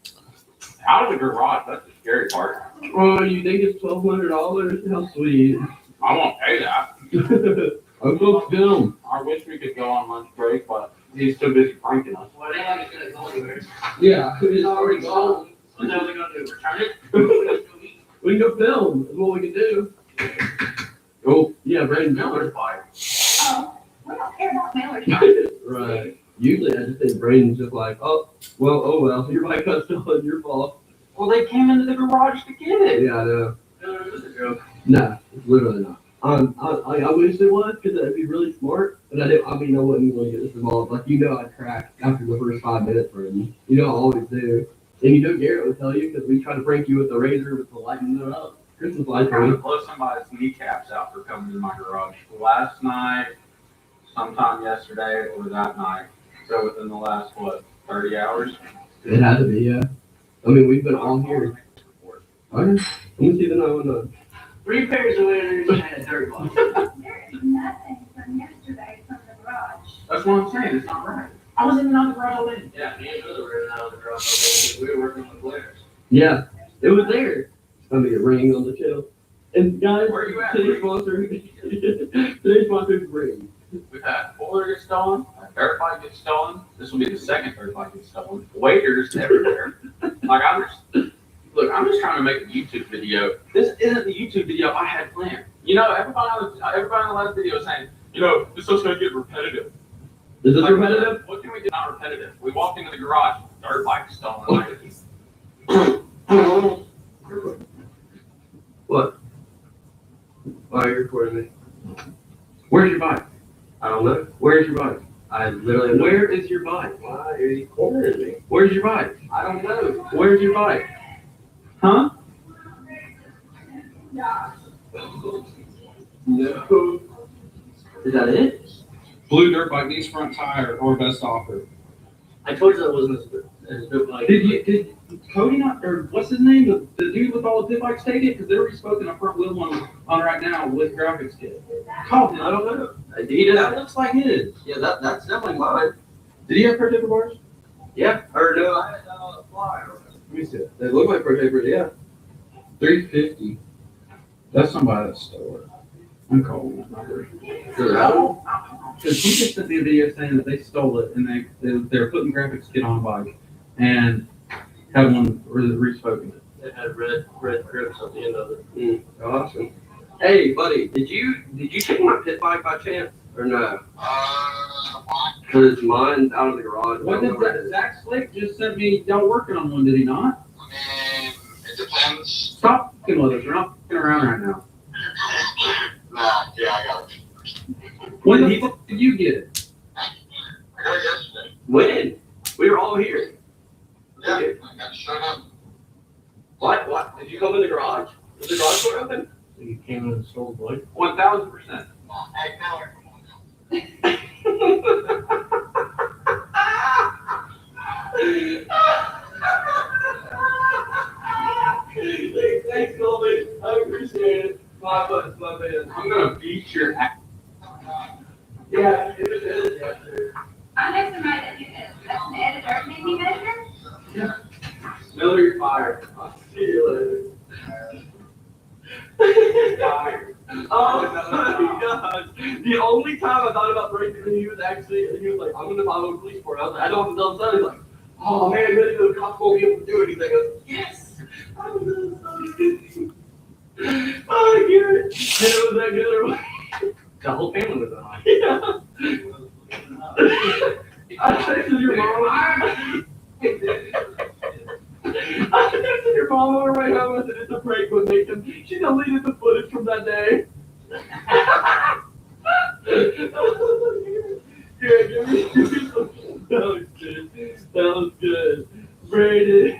Out of the garage, that's the scary part. Oh, you think it's $1,200? How sweet. I won't pay that. I'll go film. I wish we could go on lunch break, but he's too busy pranking us. Well, they haven't gonna go anywhere. Yeah, it's Already already gone. gone. So now we're gonna do return it. We can go film. That's what we can do. Oh, yeah, Brandon Miller's Miller. bike. Oh, we don't care about mailers. Right. Usually I just think Brandon's just like, oh well, your bike got stolen, your fault. Well, they came into the garage to get it. Yeah, I know. No, it was a joke. Nah, it's literally not. I wish it was because that'd be really smart, but I wouldn't really get this involved. Like, I'd crack after the first 5 minutes for him. I always do. And Garrett would tell you because we tried to prank you with the razor with the lighting it up. Christmas lights. I'm trying to blow somebody's kneecaps out for coming in my garage. Last night, sometime yesterday, or that night. So within the last, 30 hours? It had to be, yeah. I mean, we've been all here. Okay. Let me see the 911. 3 pairs of waders and a dirt bike. There is nothing from yesterday from the garage. That's what I'm saying, it's not right. I was in and out of the garage all day. Yeah, me and Brother were in and out of the garage all day. We were working with Blair's. Yeah, it was there. It's gonna be a ring on the channel. And guys, Where you at, today's Ring? sponsor, today's sponsor is Ring. We've had Fuller get stolen, a dirt bike get stolen. This will be the second dirt bike get stolen. Waiters everywhere. I'm just trying to make a YouTube video. This isn't the YouTube video I had planned. Everybody in the last video was saying, this is gonna get repetitive. Is this Like, repetitive? What can we do not repetitive? We walked into the garage, dirt bike stolen. What? Why are you recording me? Where's your bike? I don't know. Where's your bike? I literally. Where is your bike? Why are you cornering me? Where's your bike? I don't know. Where's your bike? Huh? No. Is that it? Blue dirt bike needs front tire or best offer. I told you that wasn't as good like. Did Cody not, or what's his name, the dude with all the pit bikes take it? Because they're respoken a front wheel one on right now with graphics kit. Call him. I don't know. That looks like his. Yeah, that's definitely mine. Did he have pro taper bars? Yeah. Or no, I had a flyer. Let me see it. They look like pro taper, yeah. 350. That's somebody that stole it. I'm calling that number. Because he just sent me a video saying that they stole it and they were putting graphics kit on a bike and had one respoken it. It had red grips at the end of it. Awesome. Hey, buddy, did you take my pit bike by chance or no? Because mine's out of the garage. What did Zach Slick just sent me? Y'all working on one, did he not? It depends. Stop fucking with us. We're not fucking around right now. Nah, yeah, I got it. When did you get it? I got it yesterday. When? We were all here. Yeah, I got shut up. What? Did you come in the garage? Was the garage door open? You came in and stole the light? 1000%. Hey, Miller. Thanks, Colby. I appreciate it. My man. I'm gonna beat your ass. Yeah, it is. Yeah. I'm next to my editor, maybe manager? Miller, you're fired. I'll see you later. Fired. Oh my gosh. The only time I thought about breaking in, he was like, I'm gonna file a police report. I was like, I don't know what to tell him. He's like, oh man, really, the cops won't be able to do it. He's like, yes. I was so good. Oh, I get it. And it was that good or what? The whole family was on. Yeah. I texted your mom. I texted your mom on her way home. I said it's a prank with Nathan. She deleted the footage from that day. Yeah, give me some. That was good. That was good. Brandon.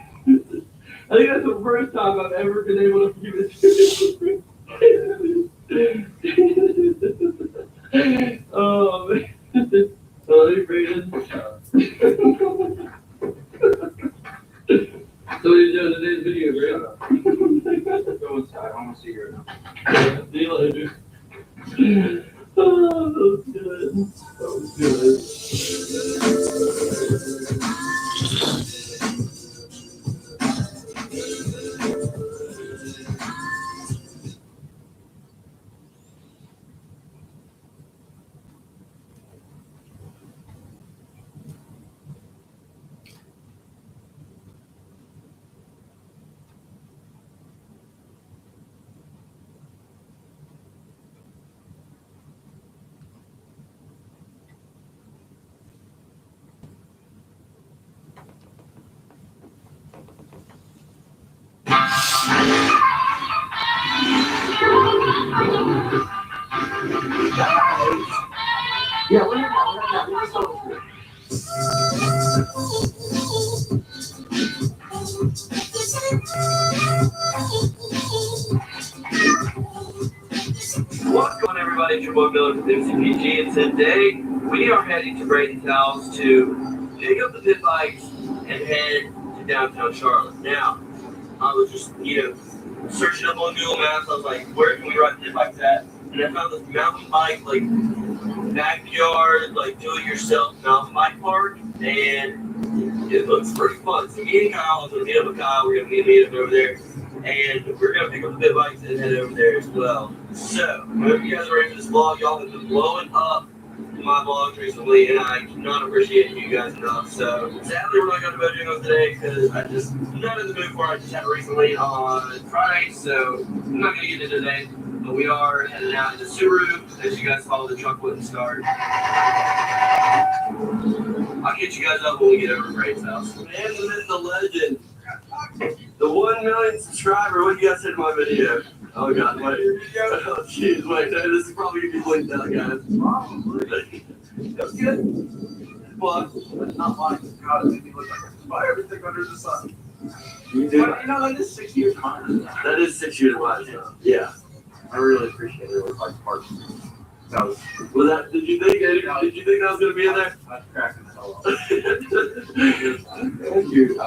I think that's the first time I've ever been able to give it to oh, man. Oh, hey, Brandon. So what are you doing today's video, Brandon? Go inside. I wanna see your now. See you later. Oh, that was good. That was good. Yeah, we're What's going on, everybody? It's your boy Miller with MCPG, and today we are heading to Braden's house to pick up the pit bikes and head to downtown Charlotte. Now, I was just, searching up on Google Maps. I was like, where can we ride the pit bikes at? And I found this mountain bike, backyard, do-it-yourself mountain bike park, and it looks pretty fun. So me and Kyle, I'm going to meet up with Kyle. We're going to meet up over there. And we're going to pick up the pit bikes and head over there as well. So, I hope you guys are ready for this vlog. Y'all have been blowing up my vlogs recently, and I cannot appreciate you guys enough. So, sadly, we're not going to Bojangles today because I'm not in the mood for it. I just had it recently on Friday, so I'm not going to get it today. But we are heading out to Subaru as you guys follow the truck wouldn't start. I'll get you guys up when we get over to Braden's house. Man, the myth, the legend. The 1 million subscriber. What do you guys say to my video? Oh god, wait. Oh jeez, wait. This is probably gonna be blinked out, guys. Probably. That was good. Well, it's not like God, it made me look like I buy everything under the sun. You do. But, that is 6 years of mine. That is 6 years of mine. Yeah. I really appreciate it. It was like parts. That was that. Did you think that was gonna be in there? I was cracking the hell up. Thank you. I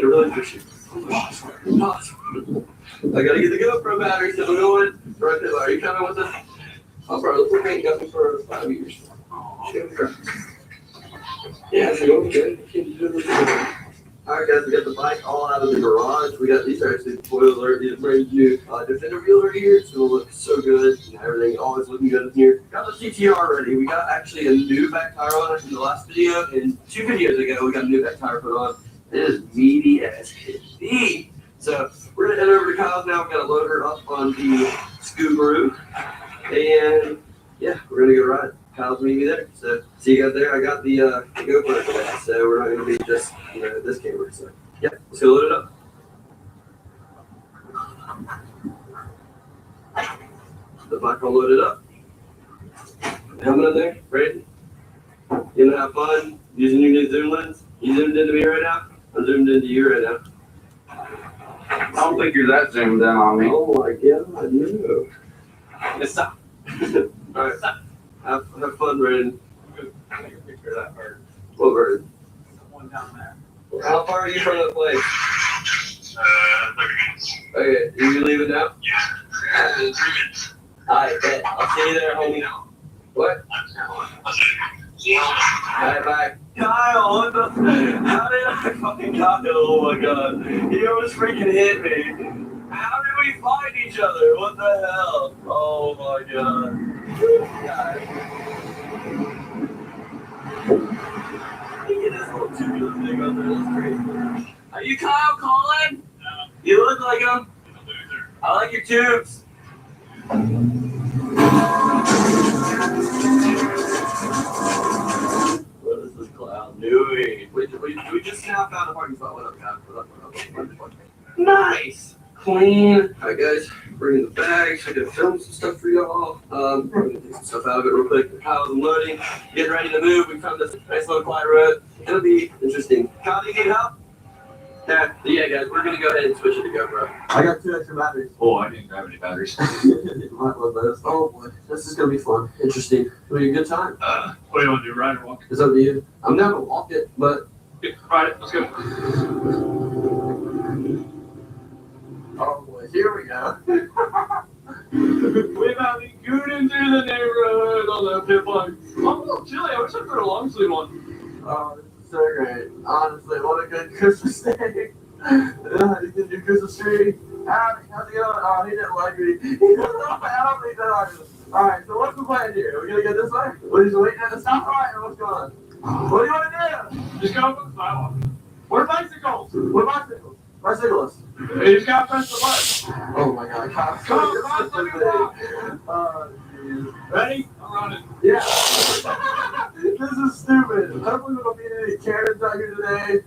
really appreciate it. I gotta get the GoPro battery, so I'm going right there. Are you coming with us? Oh, bro, we're making up for 5 years. Yeah, so going good. Alright guys, we got the bike all out of the garage. We got these are actually spoiler, these brand new Defender wheels right here. It's gonna look so good. Everything always looking good in here. Got the CTR ready. We got actually a new back tire on it in the last video, and 2 videos ago we got a new back tire put on. It is meaty as can be. So we're gonna head over to Kyle's now. We're gonna load her up on the Subaru, and yeah, we're gonna go ride. Kyle's meeting me there. So see you guys there. I got the GoPro today, so we're not gonna be just this camera. So yeah, let's go load it up. The bike all loaded up. Coming in there, Braden. You gonna have fun using your new zoom lens? You zoomed into me right now? I'm zoomed into you right now. I don't think you're that zoomed in on me. Oh my god, no. Yes, sir. Alright. Have fun, Braden. Take a picture of that bird. What bird? The one down there. How far are you from the place? 30 minutes. Okay, you leaving now? 3 minutes. Alright, bet. I'll see you there, homie. What? Alright, bye. Kyle, what the? How did I fucking Kyle? Oh my god. He almost freaking hit me. How did we find each other? What the hell? Oh my god. Look at this little tubular thing up there. That's crazy. Are you Kyle Colin? No. You look like him. He's a loser. I like your tubes. What is this clown doing? We just now found a parking spot. What up, guys? What up? Nice! Clean. Alright, guys, bringing the bags. I gotta film some stuff for y'all. We're gonna take some stuff out of it real quick. Kyle's unloading. Getting ready to move. We found this nice little quiet road. It'll be interesting. Kyle, do you need help? Yeah, guys, we're gonna go ahead and switch it to GoPro. I got 2 extra batteries. Oh, I didn't grab any batteries. Might love those. Oh boy, this is gonna be fun. Interesting. It'll be a good time. What do you want to do? Ride or walk? It's up to you. I'm not gonna walk it, but Ride it. Let's go. oh boy, here we go. We're about to be gooning through the neighborhood on the pit bike. I'm a little chilly. I wish I put a long sleeve on. Oh, this is so great. Honestly, what a good Christmas day. You can do Christmas tree. How's it going? Oh, he didn't like me. I don't think that I do. Alright, so what's the plan here? We're gonna go this way? We're just waiting at the stoplight or what's going on? What do you want to do? Just go up the sidewalk. What bicycles? What bicycles? Bicyclists. You just gotta press the button. Oh my god, Kyle. Come on, let me walk. Oh, jeez. Ready? I'm running. Yeah. This is stupid. Hopefully we don't meet any Karens out here today.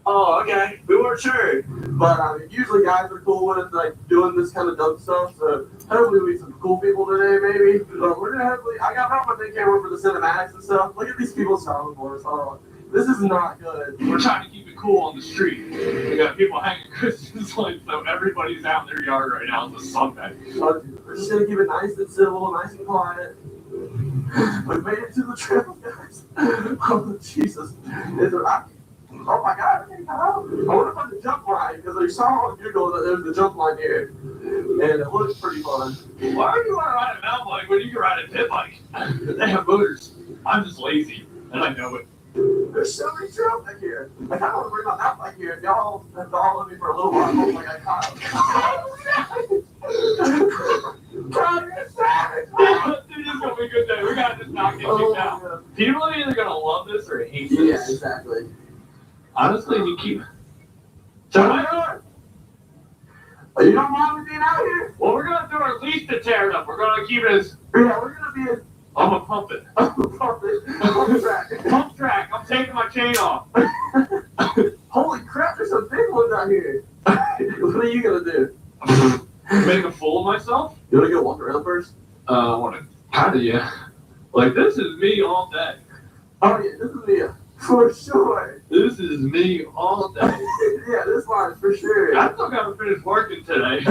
Oh, okay. We weren't sure. But I mean, usually guys are cool with like doing this kind of dumb stuff. So hopefully we meet some cool people today, maybe. But we're gonna hopefully. I got help with the camera for the cinematics and stuff. Look at these people styling for us. Oh, this is not good. We're trying to keep it cool on the street. We got people hanging Christmas lights, so everybody's out in their yard right now. It's a Sunday. We're just gonna keep it nice and civil, nice and quiet. We made it to the trail, guys. Oh Jesus! Is it? Oh my god, I wonder if I can jump line, because I saw on Google that there's the jump line here. And it looks pretty fun. Why do you want to ride a mountain bike when you can ride a pit bike? They have motors. I'm just lazy, and I know it. There's so many trails back here. I kind of want to bring my mountain bike here. If y'all have to follow me for a little while, hopefully I caught God, you're savage! Dude, this is gonna be a good day. We gotta just not get kicked out. People are either gonna love this or hate this. Yeah, exactly. Honestly, you keep. So my God. You don't mind me being out here? Well, we're gonna do our least to tear it up. We're gonna keep it as. Yeah, we're gonna be I'm gonna pump it. pump track. Pump track. I'm taking my chain off. Holy crap, there's some big ones out here. What are you gonna do? Make a fool of myself? You wanna go walk around first? I wanna. Kinda, yeah. Like, this is me all day. Oh yeah, this is me. For sure. This is me all day. Yeah, this line for sure. I still gotta finish working today.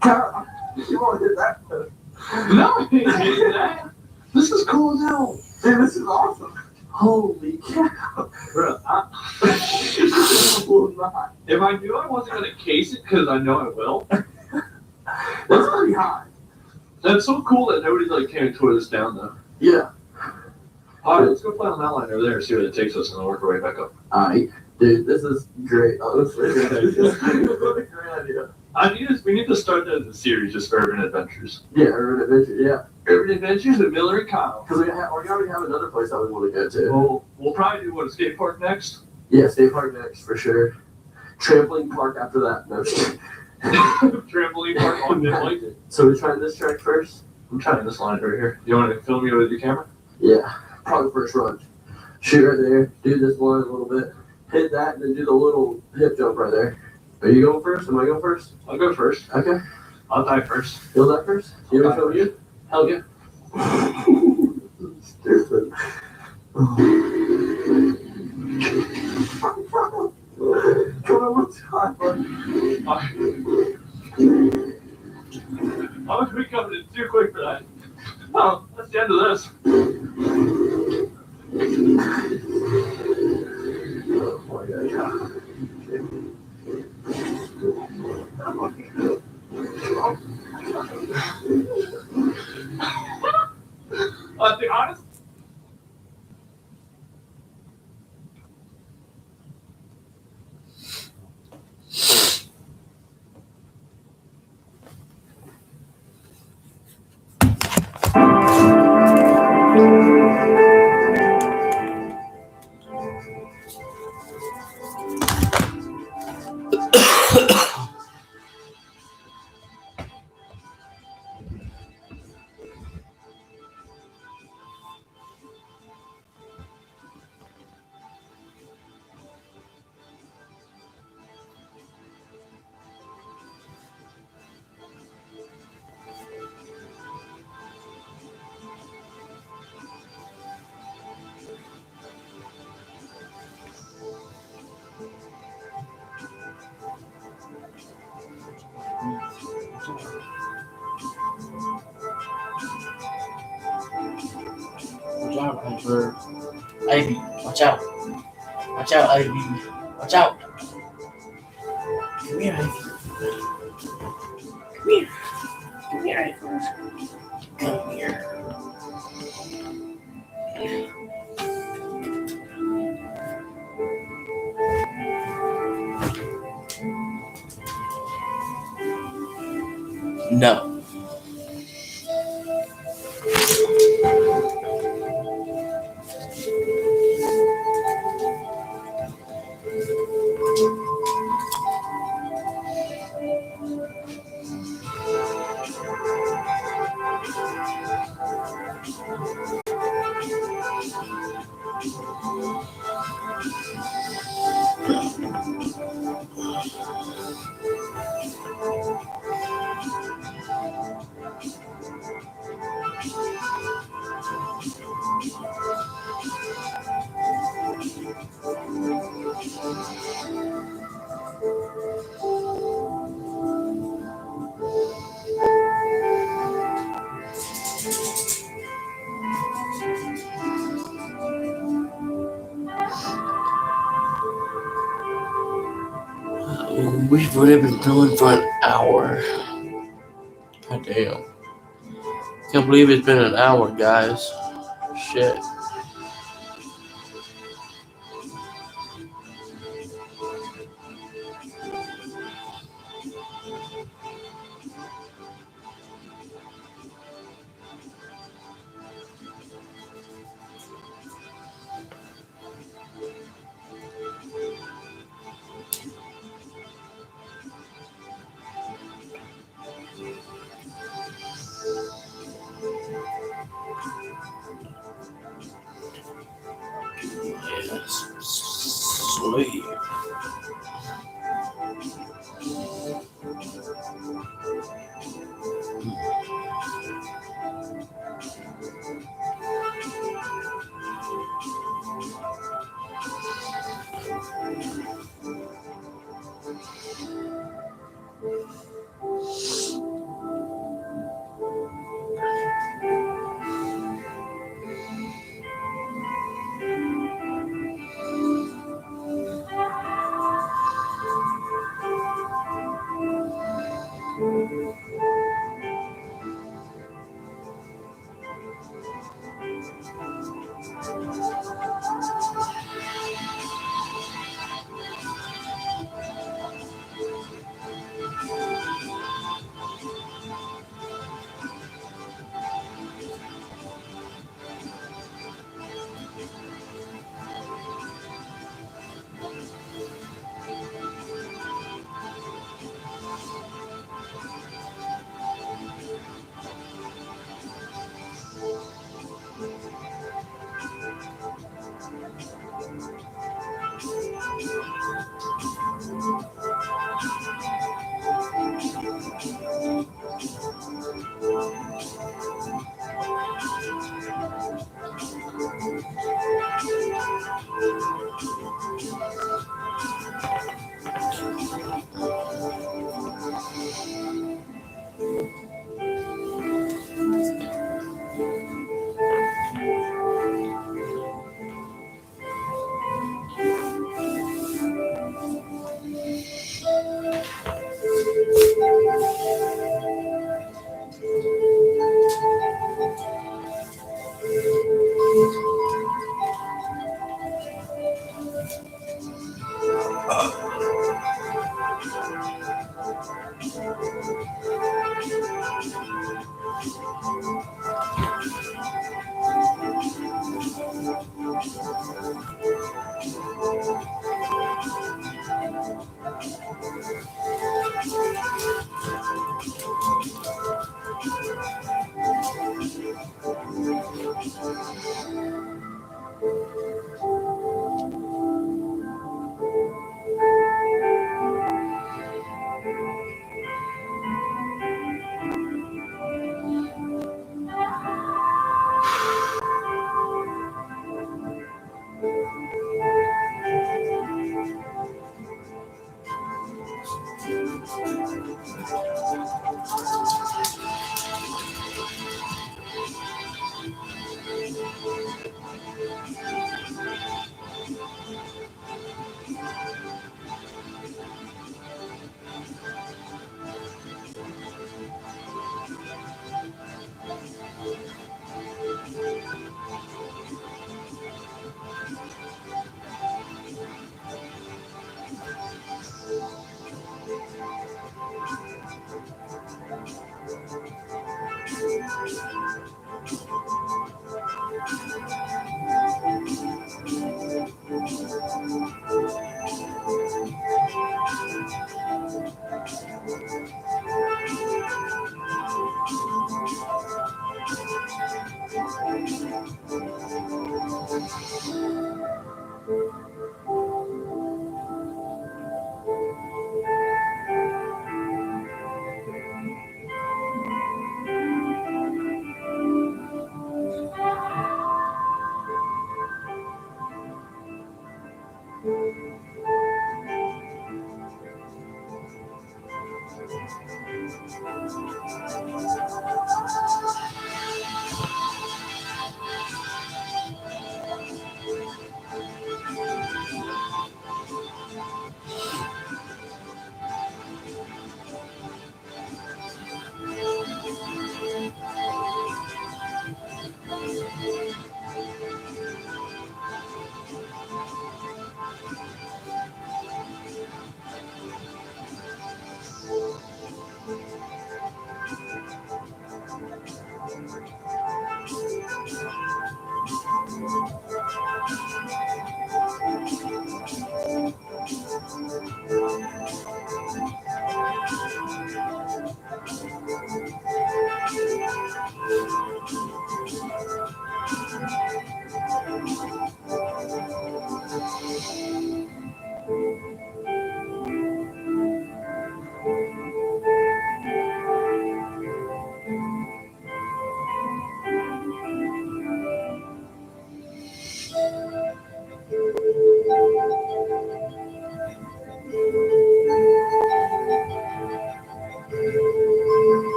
God, you wanna hit that? No, I ain't hitting that. This is cool as hell. Dude, this is awesome. Holy cow. Bro, Will not. if I knew I wasn't gonna case it, because I know I will, That's pretty high. that's so cool that nobody's like can't tore this down though. Yeah. Alright, let's go play on that line over there and see where it takes us and then work our way back up. Alright. Dude, this is great, honestly. This is a great idea. We need to start that as a series, just Urban Adventures. Yeah, Urban Adventure, yeah. Urban Adventures with Miller and Kyle. Because we already have another place that we want to go to. We'll probably do a skate park next. Yeah, state park next, for sure. Trampoline park after that. No. Trampoline park on Midway. So we're trying this track first? I'm trying this line right here. You want to film me with your camera? Yeah, probably first run. Shoot right there, do this one a little bit, hit that, and then do the little hip jump right there. Are you going first? Am I going first? I'll go first. Okay. I'll die first. You'll die first? You want to film you? Hell yeah. Stupid. Come on, what's hot, bud? I'm gonna be coming in too quick for that. Oh, that's the end of this. Oh my God. To be honest, Watch out, Piper. Ivy, watch out. Watch out, Ivy. Watch out. Come here, Ivy. Come here. Come here, Ivy. Come here. No. We've already been doing for an hour. God damn. Can't believe it's been an hour, guys. Shit.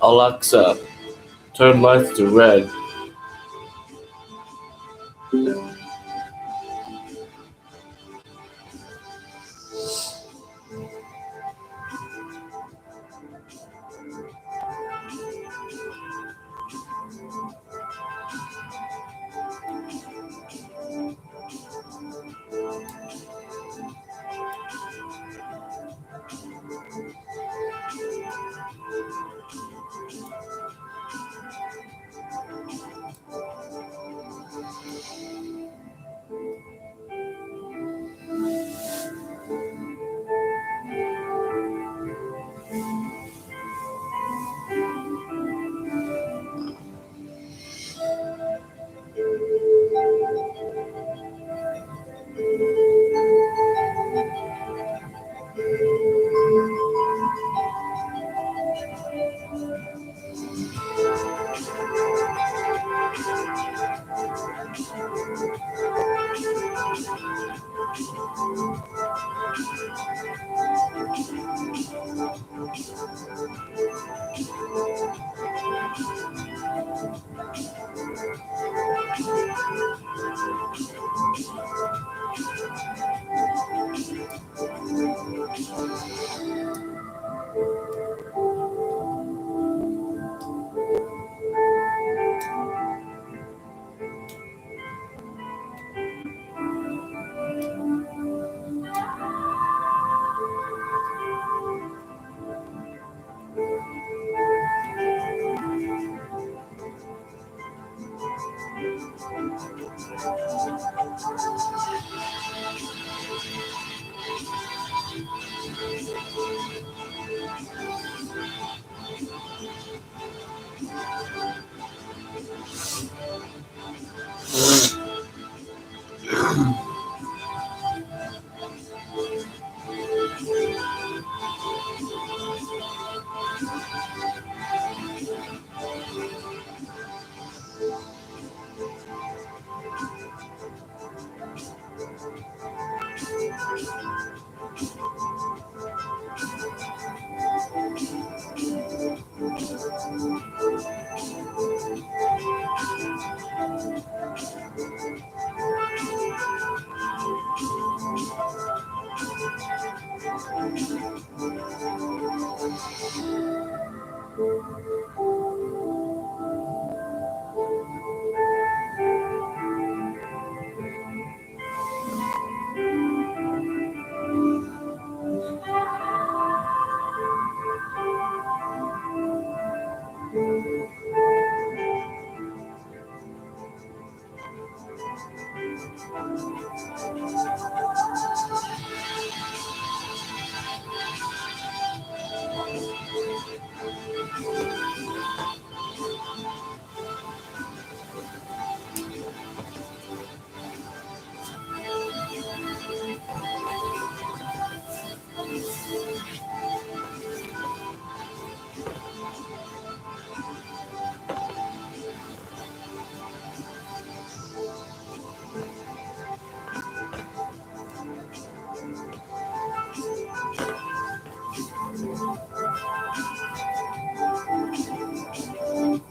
Alexa, turn lights to red.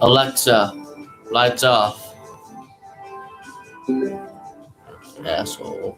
Alexa, lights off. Asshole.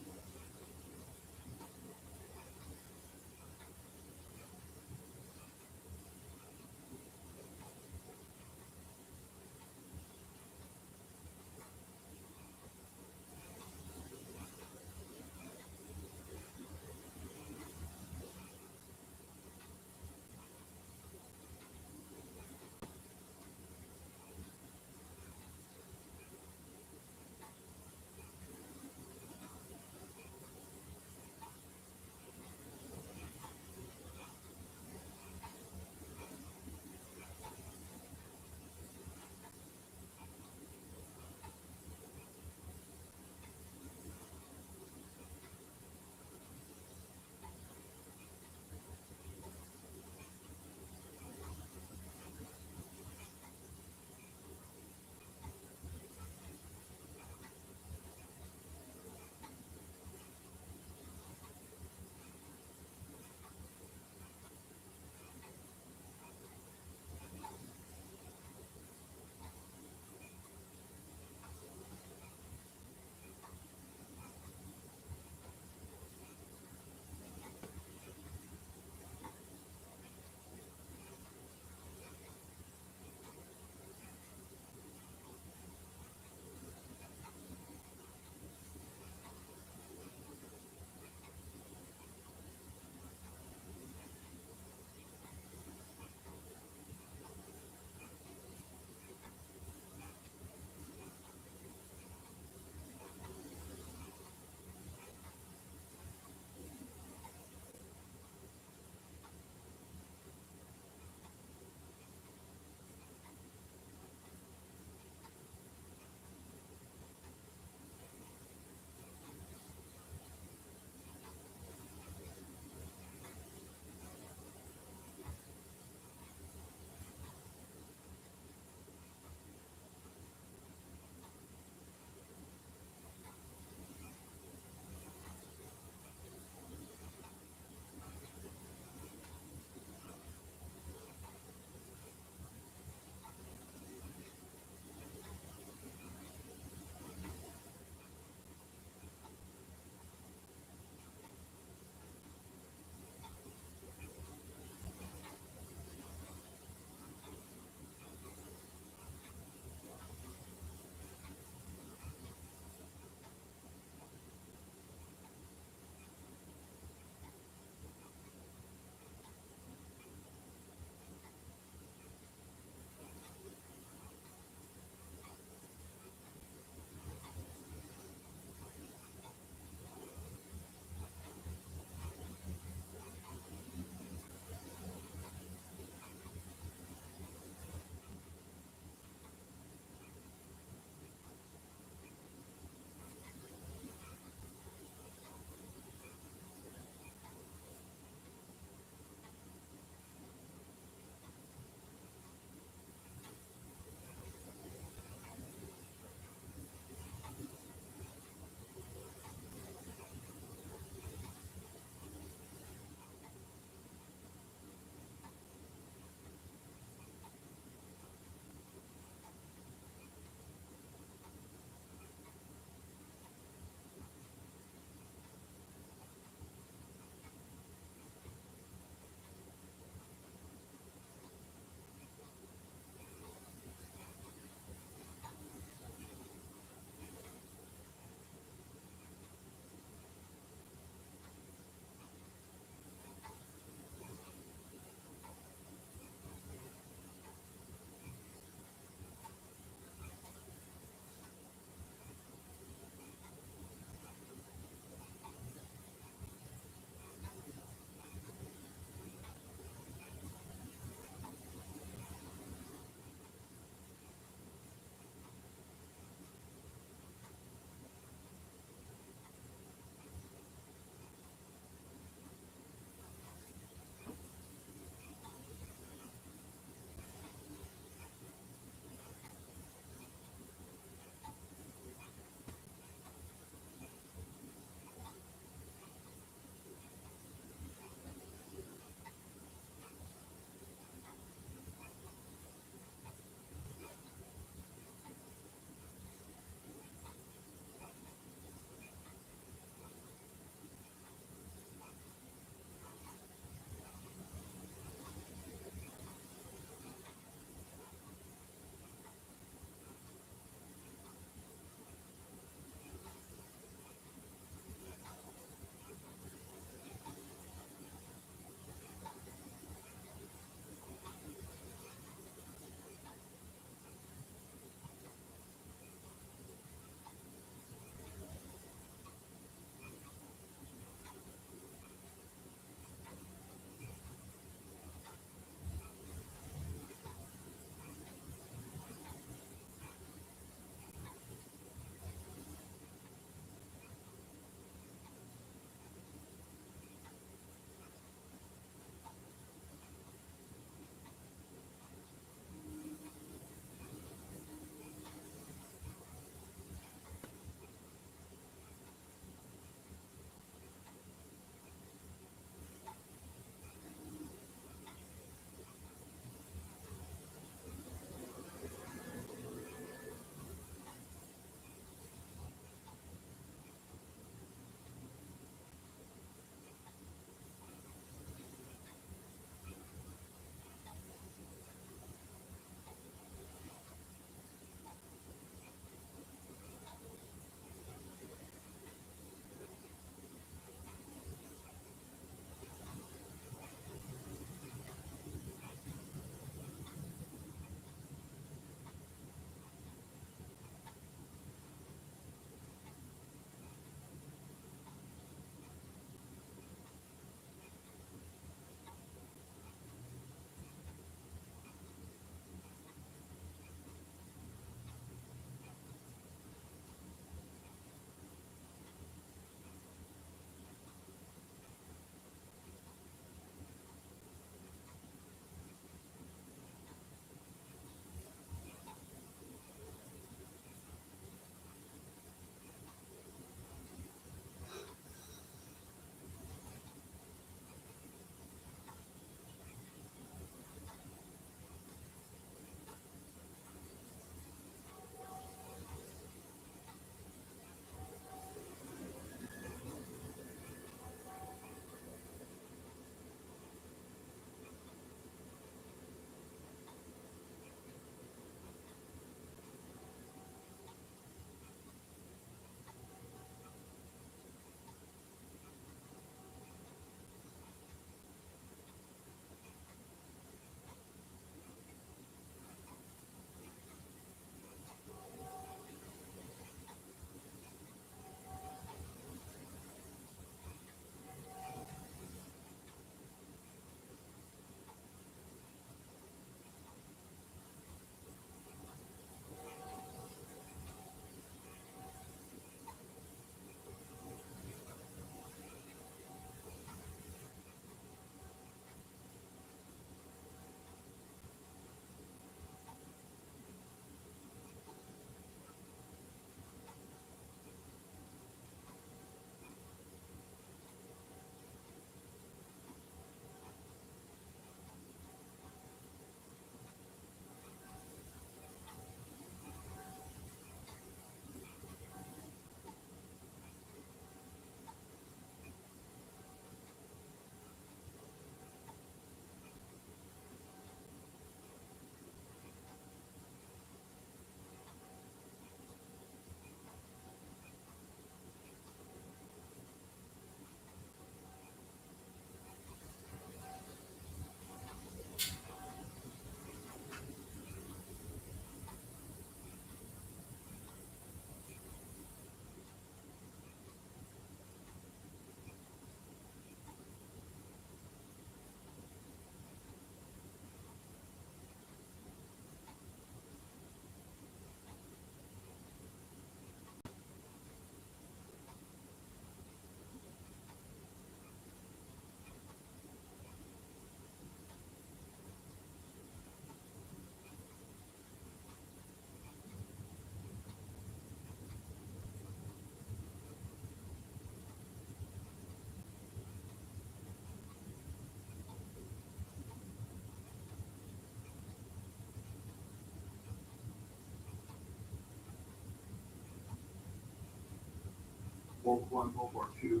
World War I, World War II,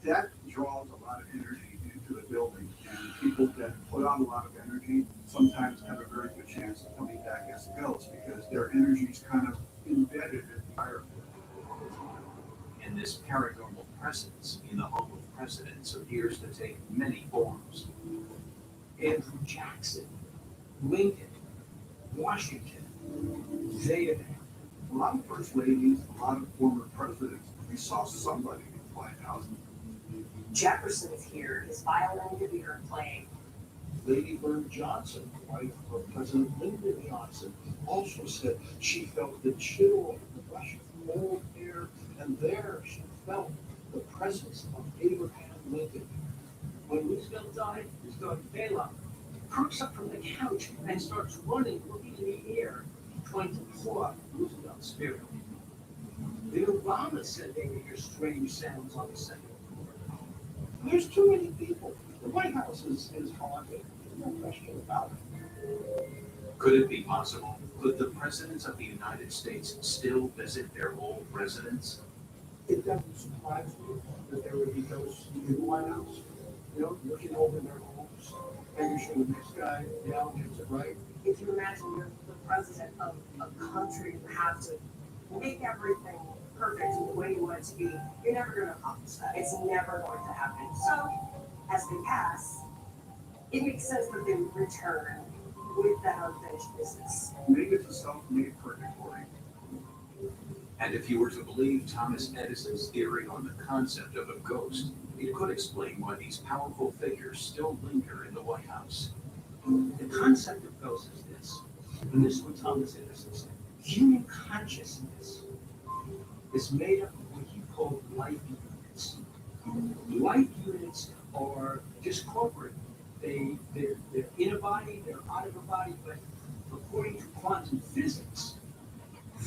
that draws a lot of energy into the building, and people that put out a lot of energy sometimes have a very good chance of coming back as ghosts because their energy is kind of embedded in the environment. And this paranormal presence in the home of presidents appears to take many forms. Andrew Jackson, Lincoln, Washington, Zayden. A lot of first ladies, a lot of former presidents, we saw somebody in the White House. Jefferson is here. His violin could be heard playing. Lady Bird Johnson, wife of President Lyndon Johnson, also said she felt the chill of the rush of cold air, and there she felt the presence of Abraham Lincoln. When Roosevelt died, his daughter Bela perks up from the couch and starts running, looking in the air, trying to pull up Roosevelt's spirit. The Obama said they would hear strange sounds on the second floor. There's too many people. The White House is haunted. No question about it. Could it be possible? Could the presidents of the United States still visit their old residence? It doesn't surprise me that there would be ghosts in the White House, looking over their homes, making sure the next guy down gets it right. If you imagine you're the president of a country, you have to make everything perfect in the way you want it to be. You're never going to accomplish that. It's never going to happen. So, as they pass, it makes sense that they would return with that unfinished business. Maybe it's a self-made purgatory. And if you were to believe Thomas Edison's theory on the concept of a ghost, it could explain why these powerful figures still linger in the White House. The concept of ghosts is this, and this is what Thomas Edison said. Human consciousness is made up of what he called life units. Life units are just corporate. They're in a body, they're out of a body, but according to quantum physics,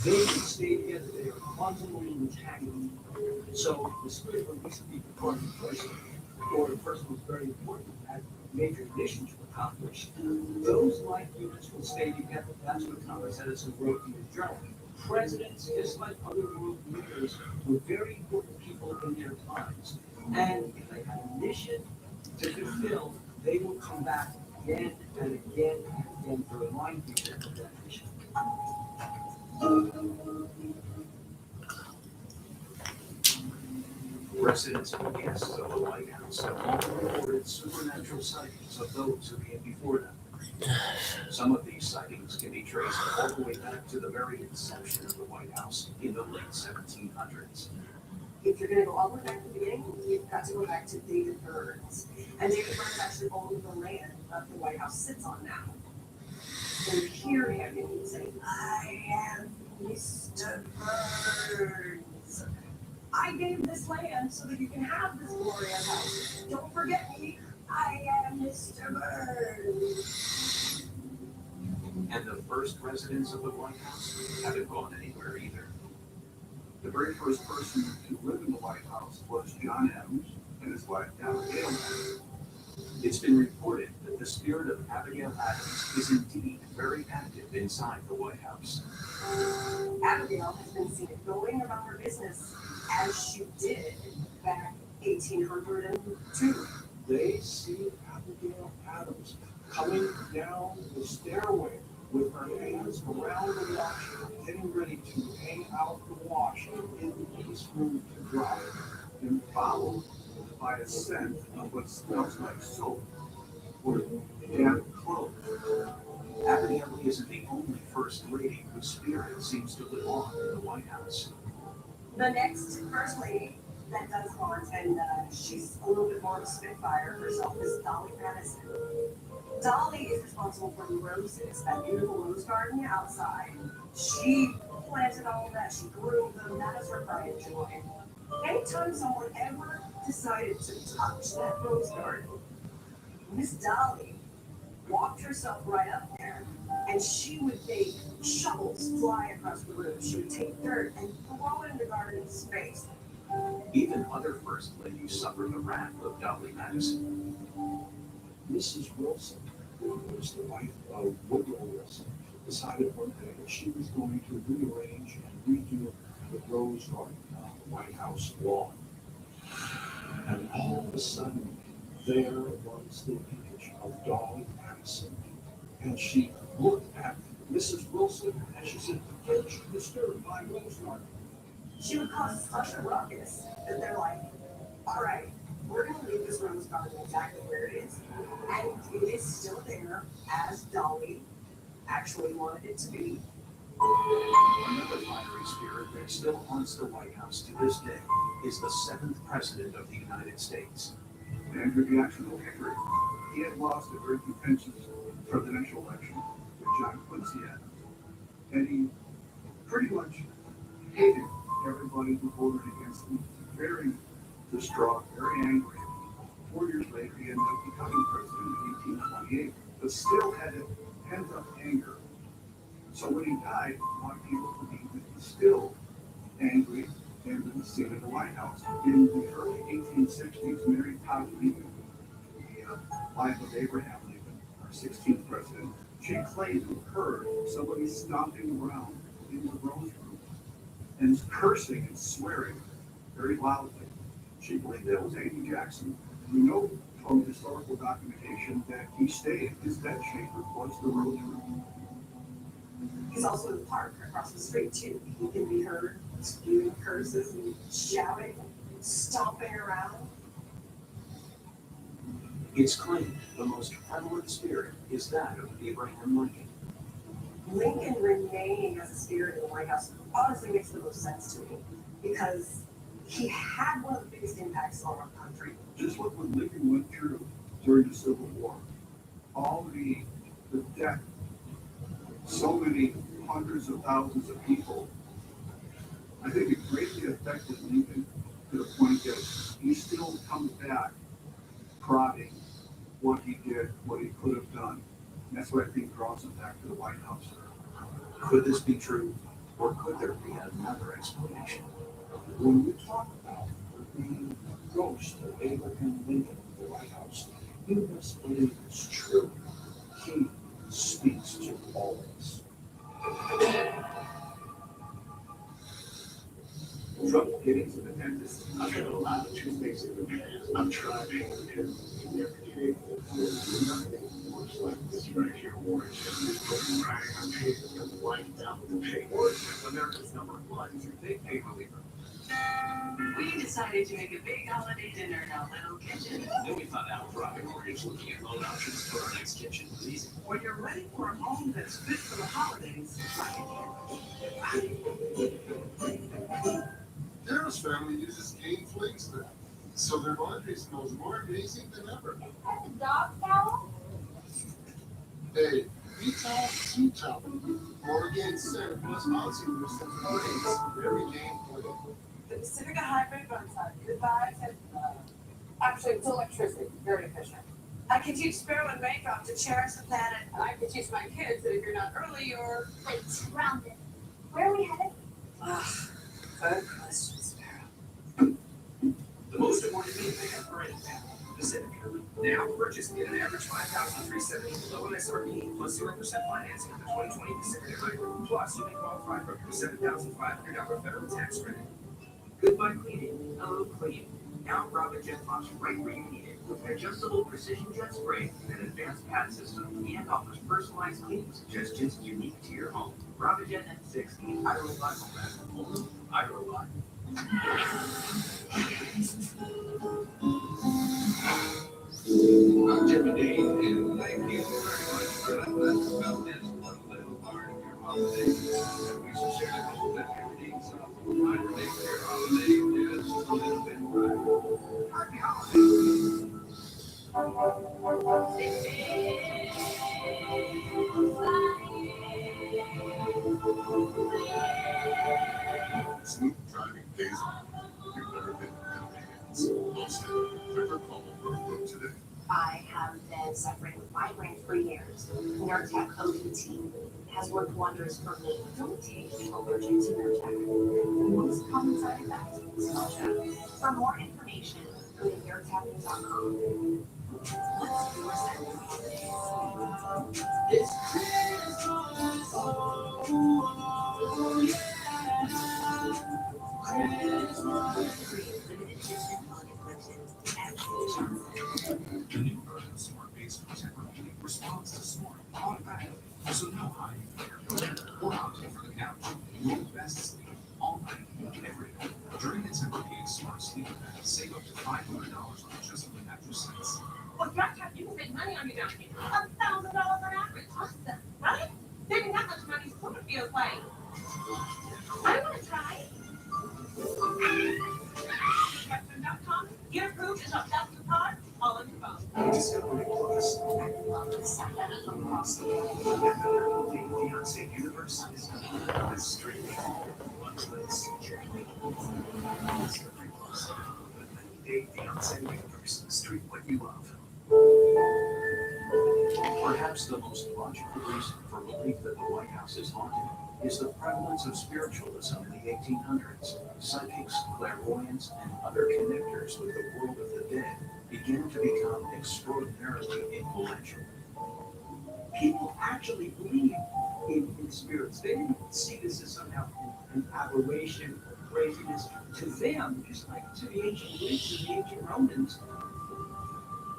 they can stay together. They are quantumly entangled. So the spirit would used to be part of the person, or the person was very important, had major mission to accomplish. Those life units will stay together. That's what Thomas Edison wrote in his journal. Presidents, just like other world leaders, were very important people in their times. And if they had a mission to fulfill, they will come back again and again and again to remind people of that mission. Residents and guests of the White House have often reported supernatural sightings of those who came before them. Some of these sightings can be traced all the way back to the very inception of the White House in the late 1700s. If you're going to go all the way back to the beginning, you've got to go back to David Burns. And David Burns actually owned the land that the White House sits on now. And you hear him and he'd say, "I am Mr. Burns. I gave this land so that you can have this glorious house. Don't forget me. I am Mr. Burns." And the first residents of the White House haven't gone anywhere either. The very first person to live in the White House was John Adams and his wife Abigail Adams. It's been reported that the spirit of Abigail Adams is indeed very active inside the White House. Abigail has been seen going about her business as she did back 1802. They see Abigail Adams coming down the stairway with her hands around the wash, getting ready to hang out the wash in the east room to dry, and followed by a scent of what smells like soap or damp clothes. Abigail isn't the only first lady whose spirit seems to live on in the White House. The next first lady that does haunt, and she's a little bit more of a spitfire herself, is Dolly Madison. Dolly is responsible for the roses, that beautiful rose garden outside. She planted all of that, she grew them, that is her pride and joy. Anytime someone ever decided to touch that rose garden, Miss Dolly walked herself right up there, and she would make shovels fly across the room. She would take dirt and throw it in the garden's face. Even other first ladies suffered the wrath of Dolly Madison. Mrs. Wilson, who was the wife of Woodrow Wilson, decided one day that she was going to rearrange and redo the rose garden. White House lawn. And all of a sudden, there was the image of Dolly Madison. And she looked at Mrs. Wilson and she said, "Don't disturb my rose garden." She would cause such a ruckus that they're like, all right, we're going to leave this rose garden exactly where it is. And it is still there as Dolly actually wanted it to be. Another fiery spirit that still haunts the White House to this day is the 7th President of the United States. Andrew Jackson O'Hickory. He had lost a very contentious presidential election with John Quincy Adams. And he pretty much hated everybody who voted against him. Very distraught, very angry. 4 years later, he ended up becoming president in 1828, but still had a pent-up anger. So when he died, a lot of people believe that he's still angry and in the seat of the White House. In the early 1860s, Mary Todd Lincoln, the wife of Abraham Lincoln, our 16th president, she claimed to have heard somebody stomping around in the Rose Room and cursing and swearing very loudly. She believed that was Andrew Jackson. We know from historical documentation that he stayed, his bedchamber was the Rose Room. He's also in the park across the street too. He can be heard spewing curses and shouting, stomping around. It's claimed the most prevalent spirit is that of Abraham Lincoln. Lincoln remaining as a spirit in the White House honestly makes the most sense to me because he had one of the biggest impacts on our country. Just look what Lincoln went through during the Civil War. All the death, so many hundreds of thousands of people. I think it greatly affected Lincoln to the point that he still comes back prodding what he did, what he could have done. And that's what I think draws him back to the White House. Could this be true, or could there be another explanation? When we talk about the ghost of Abraham Lincoln in the White House, you must believe it's true. He speaks to all of us. Trouble getting to the dentist. I've had a lot of toothaches in the past. I'm trying to never get able to do nothing. Much like this right here, Warren. I'm taking the wife down with the pain. America's #1 big pain reliever. We decided to make a big holiday dinner in our little kitchen. Then we found out Rocket Mortgage looking at loan options for our next kitchen was easy. When you're ready for a home that's fit for the holidays, Daryl's family uses Gain Flakes now, so their laundry smells more amazing than ever. Dog towel? Hey, we towel, two towel. More Gain scent plus bouncy for sensibilities. Very Gain Flake. the Pacifica Hybrid Burnside. Goodbye to Actually, it's electricity, very efficient. I can teach Sparrow and Maycroft to cherish the planet. I can teach my kids that if you're not early, you're Wait, grounded. Where are we headed? Good question, Sparrow. The most important thing they have for any family, Pacifica. Now purchase at an average $5,370 below MSRP plus 0% financing on the 2020 Pacifica Hybrid. Plus, you may qualify for a $7,500 federal tax credit. Goodbye cleaning. Hello clean. Now Robin Jet Plus right where you need it. With adjustable precision jet spray and an advanced pad system, and offers personalized cleaning suggestions unique to your home. Robin Jet N60 iRobot. iRobot. I'm Jimmy Dean, and thank you very much for letting us about this one little part of your holiday. And we sincerely hope that everything's trying to make your holiday just a little bit brighter. Happy holidays. Smooth driving pays off. You've never been in better hands. Also, click or call for a quote today. I have been suffering with migraine for years. Nurtec ODT has worked wonders for me. Don't take allergic to Nurtec. The most common side effect is nausea. For more information, go to nurtec.com. What's your side? This Christmas, oh yeah, Christmas. The new version of Smart Base technology responds to Smart automatically, so no hiding from your pillow or opting for the couch. Your best sleep all night, every night. During the Tempur-Pedic Smart Sleep Event, save up to $500 on adjustable mattress sets. Well, Jack, you can save money on your down payment. $1,000 on average. Awesome, right? Saving that much money is what it feels like. I want to try. Captain.com, get approved as a thousand card, all in your phone. Discovery Plus. Across the world. The Fiancé universe is another with streaming in one place. Discovery Plus. The 90-day Fiancé universe. Stream what you love. Perhaps the most logical reason for belief that the White House is haunted is the prevalence of spiritualism in the 1800s. Psychics, clairvoyants, and other connectors with the world of the dead began to become extraordinarily influential. People actually believe in spirits. They didn't see this as somehow an aberration or craziness. To them, just like to the ancient Greeks and the ancient Romans,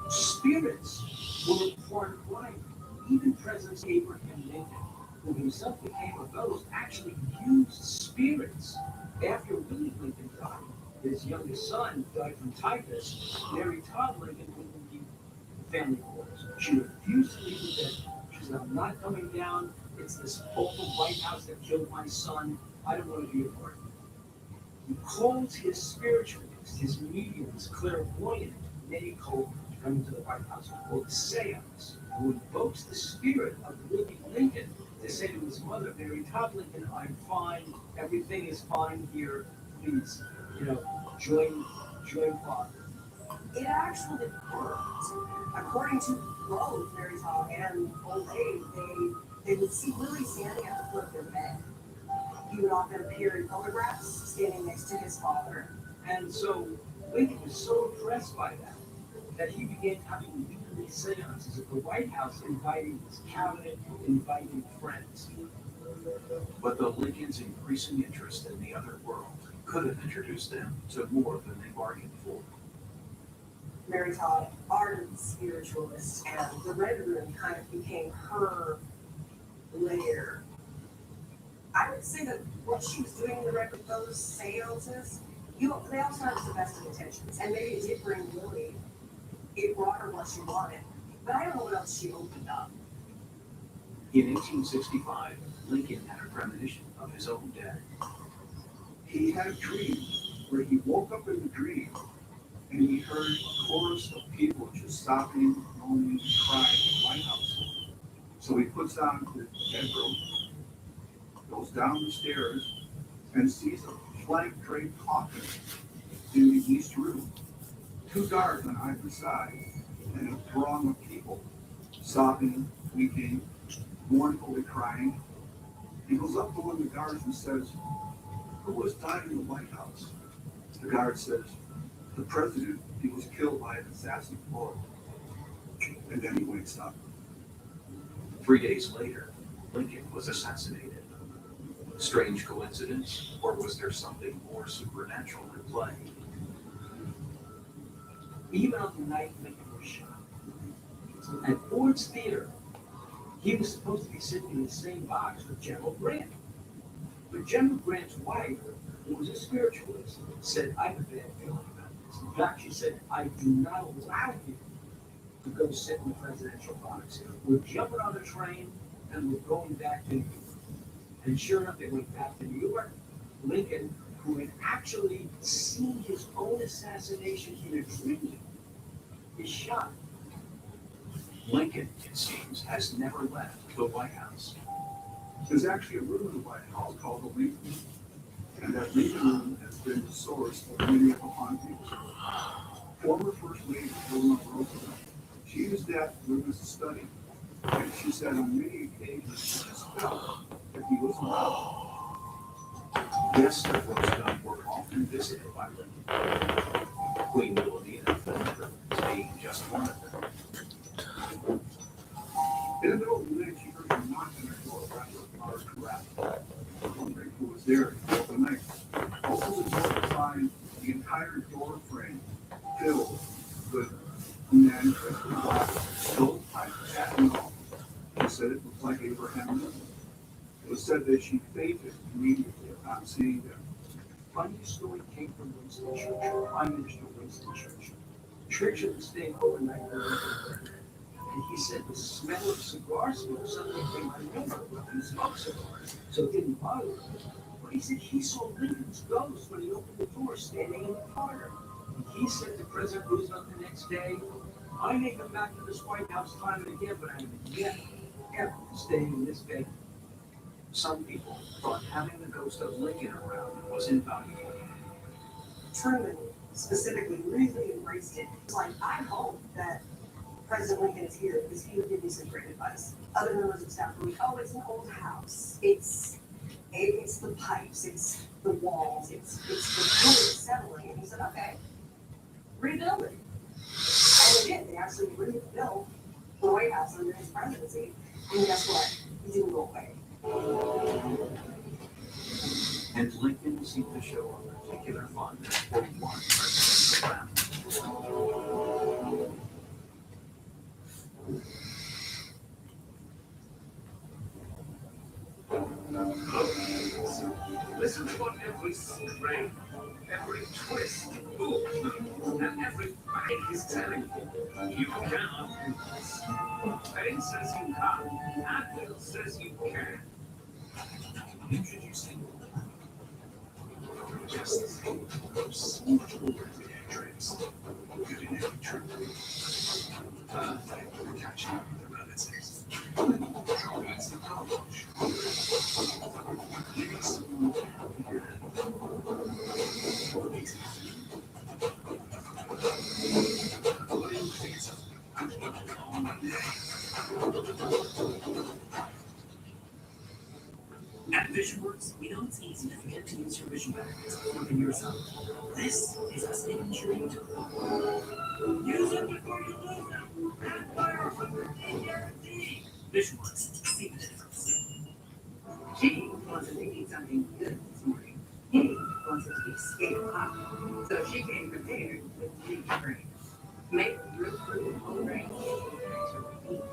spirits were a part of life. Even President Abraham Lincoln, who himself became a ghost, actually used spirits. After Willie Lincoln died, his youngest son died from typhus. Mary Todd Lincoln wouldn't leave the family quarters. She refused to leave the bed. She said, "I'm not coming down. It's this awful White House that killed my son. I don't want to be a part of it." He calls his spiritualists, his mediums, clairvoyant, many called coming to the White House, called a seance, who invokes the spirit of Willie Lincoln to say to his mother, Mary Todd Lincoln, "I'm fine. Everything is fine here. Please, join Father." It actually worked. According to both Mary Todd and Old Abe, they would see Willie standing at the foot of their bed. He would often appear in photographs standing next to his father. And so Lincoln was so impressed by that he began having weekly seances at the White House, inviting his cabinet, inviting friends. But the Lincolns' increasing interest in the other world could have introduced them to more than they bargained for. Mary Todd, ardent spiritualist, and the Red Room kind of became her lair. I would say that what she was doing in the Red Room, those seances, they also had the best of intentions. And maybe it did bring Willie, it brought her what she wanted. But I don't know what else she opened up. In 1865, Lincoln had a premonition of his own death. He had a dream where he woke up in the dream and he heard a chorus of people just sobbing, moaning, crying in the White House. So he puts on the bedroom, goes down the stairs, and sees a flag draped coffin in the east room. 2 guards on either side, and a throng of people sobbing, weeping, mournfully crying. He goes up to one of the guards and says, "Who was died in the White House?" The guard says, "The president. He was killed by an assassin bullet." And then he wakes up. 3 days later, Lincoln was assassinated. Strange coincidence, or was there something more supernatural at play? Even on the night Lincoln was shot, at Ford's Theater, he was supposed to be sitting in the same box with General Grant. But General Grant's wife, who was a spiritualist, said, "I have a bad feeling about this." In fact, she said, "I do not allow you to go sit in the presidential box. We're jumping on a train and we're going back to New York." And sure enough, they went back to New York. Lincoln, who had actually seen his own assassination in a dream, is shot. Lincoln, it seems, has never left the White House. There's actually a room in the White House called the Lincoln Room. And that Lincoln Room has been the source of many of the hauntings. Former First Lady Eleanor Roosevelt, she used that room as a study. And she said on many occasions she just felt that he was alive. Guests of Roosevelt were often visited by Lincoln. Queen Wilhelmina, the Netherlands, being just one of them. In the middle of the night, she heard a knock on her door after a large rap. Wondering who was there in the middle of the night. Opened the door to find the entire door frame filled with man dressed in black, gold pipe, hat and all. He said it looked like Abraham Lincoln. It was said that she fainted immediately upon seeing them. Funniest story came from Winston Churchill, Prime Minister Winston Churchill. Churchill was staying overnight in Lincoln, and he said the smell of cigar smoke suddenly came my neighbor and smoked cigars, so it didn't bother him. But he said he saw Lincoln's ghost when he opened the door standing in the parlor. And he said to President Roosevelt the next day, I may come back to this White House time and again, but I am yet ever staying in this bed. Some people thought having the ghost of Lincoln around was invaluable. Truman specifically really embraced it. It's like, I hope that President Lincoln is here because he would give me some great advice. Other members of staff were like, oh, it's an old house. It's the pipes, it's the walls, it's the really settling. And he said, okay, rebuild it. And they did. They actually rebuilt the White House under his presidency. And guess what? It didn't go away. And Lincoln seemed to show a particular fondness for one presidential family. Listen to what every strain, every twist, move, and every bite is telling you. You cannot do this. Pain says you can't. Advil says you can. Introducing just so much more than drinks. Good in every trip. Perfect for catching up with the relatives. It's the car wash. Give it some more hand. At VisionWorks, we know it's easy to forget to use your vision benefits before the year's up. This is a skin injury tool. Use it before you lose them. And fire 100-day guarantee. VisionWorks, see the difference. She wanted to eat something good this morning. He wanted to escape hot. So she came prepared with Leafy Greens. Make real fruit whole grain to repeat.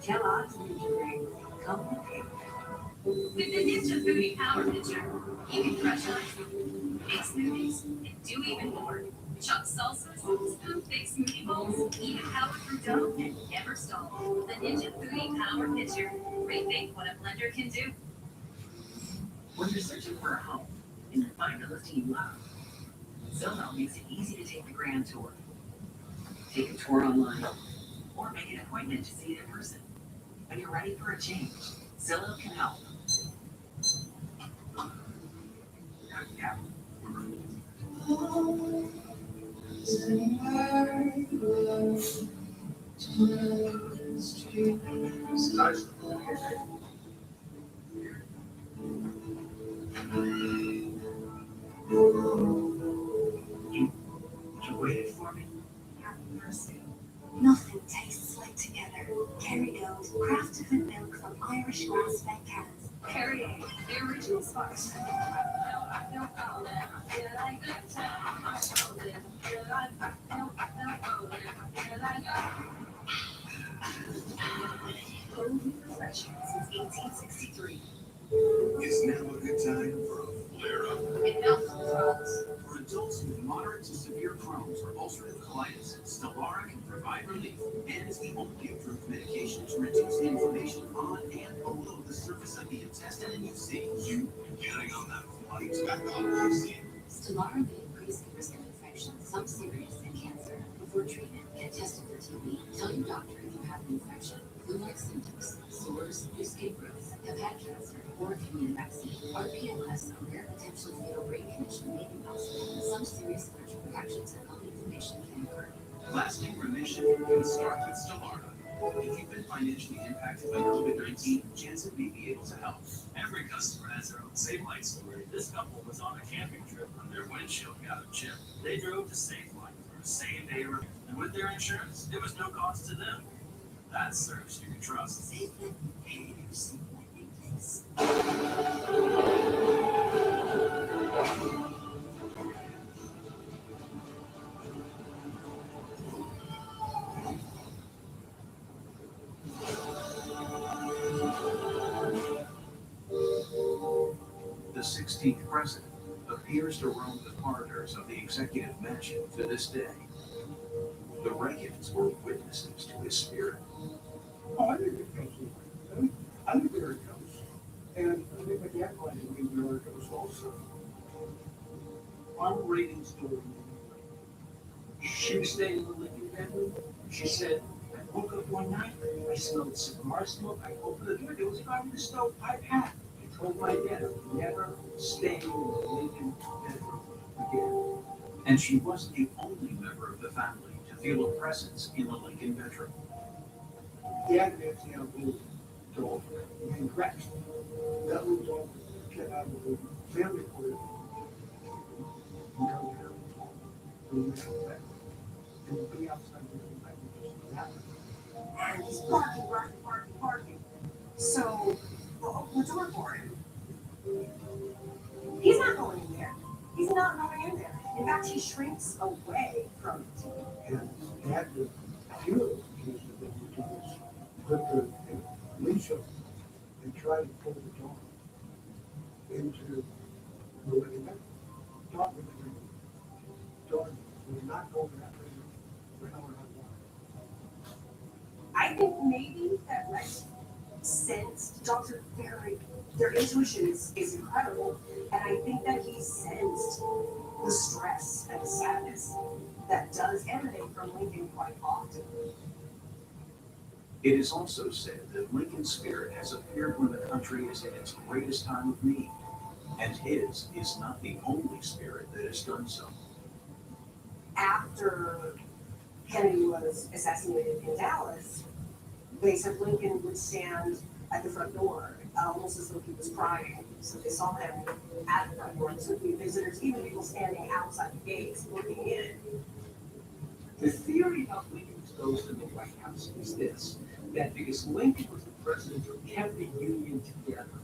Kellogg's Leafy Greens come prepared. With the Ninja Foodie Power Pitcher, you can crush ice, make smoothies, and do even more. Chop salsas, spoon thick smoothie bowls, even power through dough, and never stall. The Ninja Foodie Power Pitcher. Rethink what a blender can do. When you're searching for a home and you find a listing you love, Zillow makes it easy to take the grand tour. Take a tour online or make an appointment to see it in person. When you're ready for a change, Zillow can help. Yeah. You waited for me? Have mercy. Nothing tastes like together. Kerrygold, crafted with milk from Irish grass-fed cows. Perrier, the original spice. Golden refreshing since 1863. Is now a good time for a flare-up? It melts the frogs. For adults with moderate to severe Crohn's or ulcerative colitis, Stelara can provide relief and is the only approved medication to reduce inflammation on and below the surface of the intestine and UC. You getting on that flight back on UC? Stelara may increase the risk of infection, some serious, and cancer. Before treatment, get tested for TB. Tell your doctor if you have an infection, flu-like symptoms, sores, new skin growth, have had cancer, or if you need a vaccine. RPLS, a rare potentially fatal brain condition, may be possible. Some serious allergic reactions and other inflammation can occur. Lasting remission can start with Stelara. If you've been financially impacted by COVID-19, Janssen may be able to help. Every customer has their own Save Light story. This couple was on a camping trip when their windshield got a chip. They drove to Save Light for a same-day repair, and with their insurance, it was no cost to them. That's service you can trust. Save Light repairs in place. 16th president, appears to roam the corridors of the executive mansion to this day. The Reagans were witnesses to his spirit. Oh, I think it goes away. I think there it goes. And I think with the acolyte, I think there it goes also. I'm reading story. She was staying in the living bedroom. She said, I woke up one night, I smelled cigar smoke, I opened the door, there was a guy with the stovepipe hat. I told my dad, never stay in the Lincoln bedroom again. And she wasn't the only member of the family to feel a presence in the Lincoln bedroom. Dad actually had a little dog named Rex. That little dog came out of the family court. And would be outside the night and just happen. And he's barking. So, we'll open the door for him. He's not going in there. He's not going in there. In fact, he shrinks away from it. And Dad did a few of those cases that we do this. Put the leash up and try to pull the dog into the living room. Dog would agree. Dog would not go to that living room for an hour and a half. I think maybe that Rex sensed, dogs are their intuition is incredible. And I think that he sensed the stress and the sadness that does emanate from Lincoln quite often. It is also said that Lincoln's spirit has appeared when the country is in its greatest time of need, and his is not the only spirit that has done so. After Kennedy was assassinated in Dallas, they said Lincoln would stand at the front door, almost as though he was crying. So they saw him at the front door, and so the visitors, even people standing outside the gates looking in. The theory of Lincoln's ghost in the White House is this, that because Lincoln was the president who kept the Union together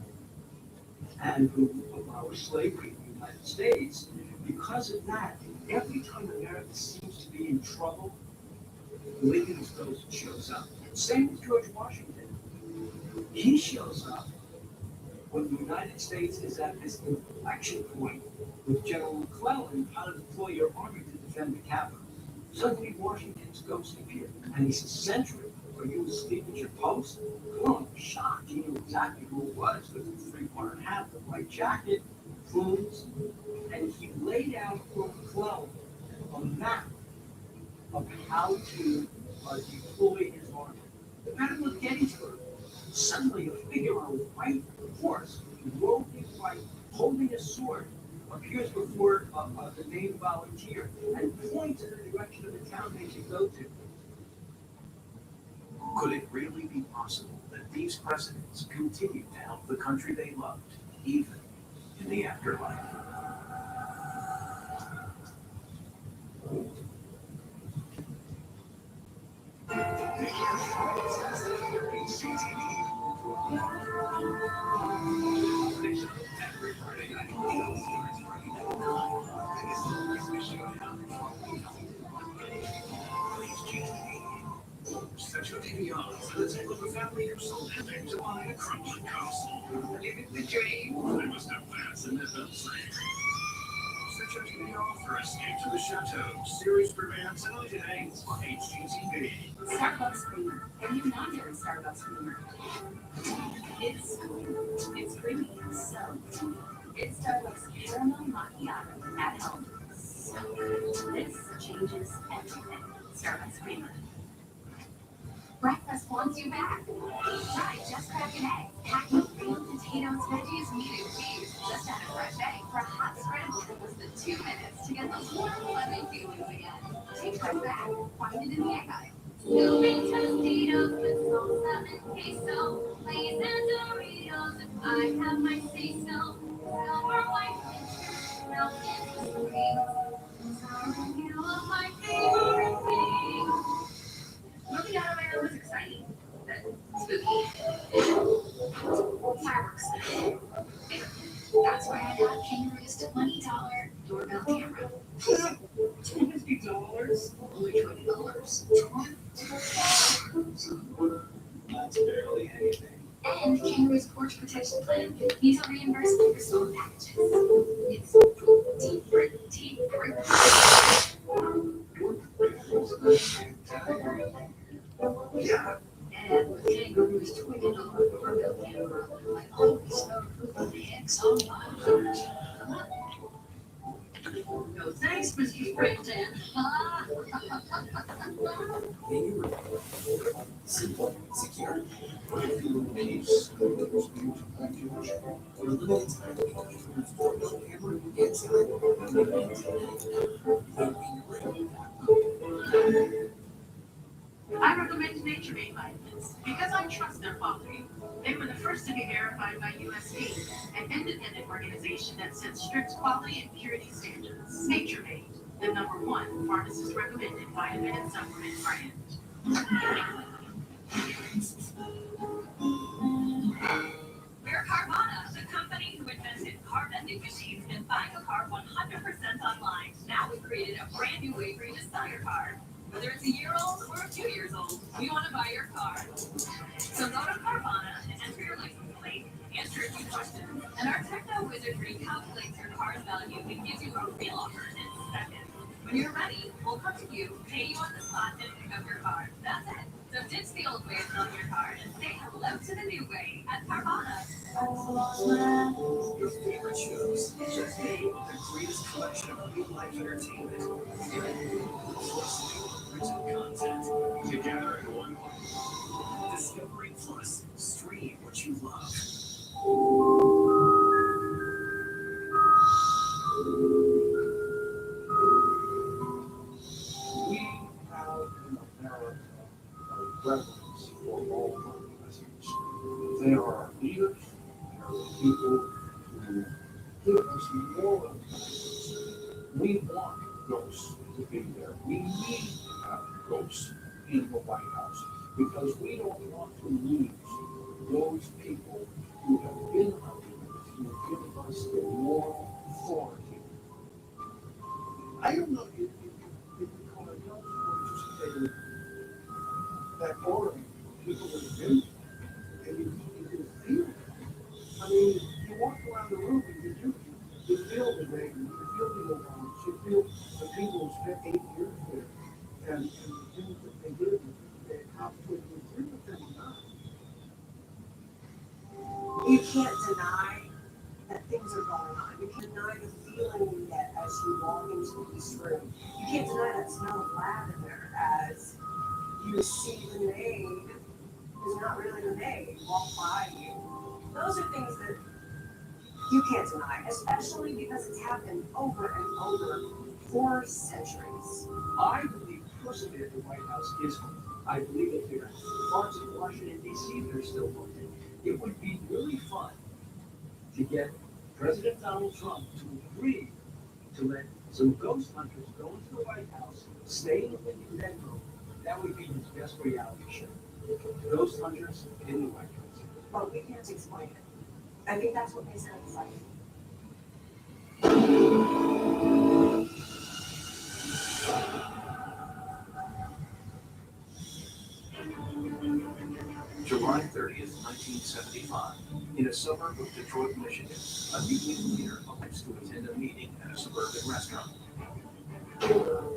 and who abolished slavery in the United States, because of that, every time America seems to be in trouble, Lincoln's ghost shows up. Same with George Washington. He shows up when the United States is at this inflection point with General McClellan how to deploy your army to defend the capital. Suddenly Washington's ghost appeared, and he said, "Sentry, are you asleep at your post?" McClellan was shocked. He knew exactly who it was with the three-corner hat, the white jacket, plumes, and he laid out for McClellan a map of how to deploy his army. The Battle of Gettysburg. Suddenly, a figure on a white horse, robed in white, holding a sword, appears before the named volunteer and points in the direction of the town they should go to. Could it really be possible that these presidents continued to help the country they loved, even in the afterlife? Set your TV on for the tale of a family who sold everything to buy a crumbling castle. Living the dream. They must have plans in their belts. Set your TV on for Escape to the Chateau. Series premiere tonight at 8 on HGTV. Starbucks creamer. Have you not heard Starbucks creamer? It's creamy. So it's Starbucks caramel macchiato at home. So this changes everything. Starbucks creamer. Breakfast wants you back. Try Just Crack an Egg. Packed with green potatoes, veggies, meat, and cheese. Just add a fresh egg for a hot scramble in less than 2 minutes to get those warm, fuzzy feelings again. Take one back. Find it in the egg aisle. Scooping Tostitos with salsa and queso. Lay's and Doritos if I have my say-so. Silver white milk and cream. Telling you of my favorite things. Moving out of my room was exciting, but spooky. Fireworks. That's why I got Kangaroo's $20 doorbell camera. $20? Only $20. That's barely anything. And Kangaroo's porch protection plan. Use a reimbursement for stolen packages. Yeah. And with kangaroos twigging on our doorbell camera, I always know who the heck's on my heart. No thanks, Mr. Springton. Simple, secure, brand-new peace. For a limited time, we can use doorbell camera inside I recommend Nature Made vitamins because I trust their quality. They were the first to be verified by USD, an independent organization that sets strict quality and purity standards. Nature Made, the #1 pharmacist recommended vitamin and supplement brand. We're Carvana, the company who invented car vending machines and buying a car 100% online. Now we've created a brand new way for you to sell your car. Whether it's a year old or a few years old, we want to buy your car. So go to Carvana and enter your license plate, answer a few questions, and our techno wizardry calculates your car's value and gives you a real offer in seconds. When you're ready, we'll come to you, pay you on the spot, and pick up your car. That's it. So ditch the old way of selling your car and say hello to the new way at Carvana. Your favorite shows, just name the greatest collection of real-life entertainment. Plus new original content together in one place. Discovery Plus, stream what you love. We have in America a reverence for all organizations. They are our leaders, they are the people who give us moral guidance. We want ghosts to be there. We need to have ghosts in the White House because we don't want to lose those people who have been our leaders, who have given us the moral authority. I don't know if you call it ghosts or just that aura people would have been, and you can feel it. I mean, you walk around the room and you feel the rain, you feel the alarms, you feel the people who spent 8 years there, and the things that they did, they accomplished, you agree with them or not. You can't deny that things are going on. You can't deny the feeling you get as you walk into this room. You can't deny that smell of lavender as you see the maid who's not really the maid walk by you. Those are things that you can't deny, especially because it's happened over and over for centuries. I believe personally that the White House is haunted. I believe that there are parts of Washington, D.C. that are still haunted. It would be really fun to get President Donald Trump to agree to let some ghost hunters go into the White House, stay in the Lincoln bedroom. That would be his best reality show. Ghost hunters in the White House. But we can't explain it. I think that's what makes it exciting. July 30th, 1975, in a suburb of Detroit, Michigan, a union leader elects to attend a meeting at a suburban restaurant.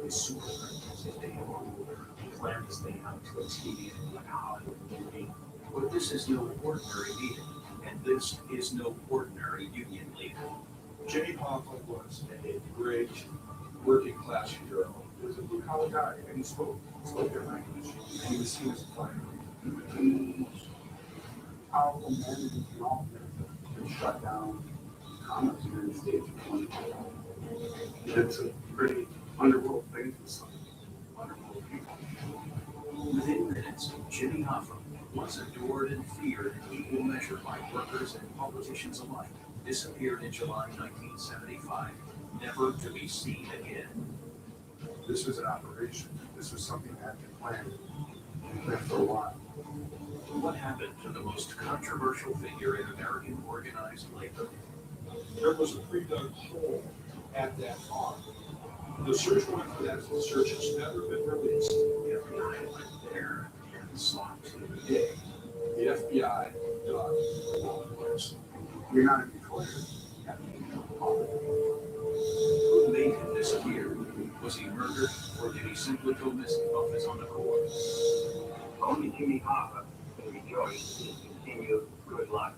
It's super his day long. He planned his day out to a TV like a Hollywood movie. But this is no ordinary meeting, and this is no ordinary union leader. Jimmy Hoffa was a great working class hero. He was a blue collar guy, and he spoke their language, and he was fine. He was a powerful man, and he can all been shut down comments in the United States. It's a pretty underworld thing for some underworld people. Within minutes, Jimmy Hoffa was adored and feared in equal measure by workers and politicians alike, disappeared in July 1975, never to be seen again. This was an operation. This was something that had been planned for a while. What happened to the most controversial figure in American organized labor? There was a pre-dug hole at that farm. The search warrant for that search has never been released. The FBI went there and sought to dig. The FBI dug the wall. You're not even clear. Who made him disappear? Was he murdered, or did he simply go missing of his own accord? Only Jimmy Hoffa can rejoice in his continued good luck.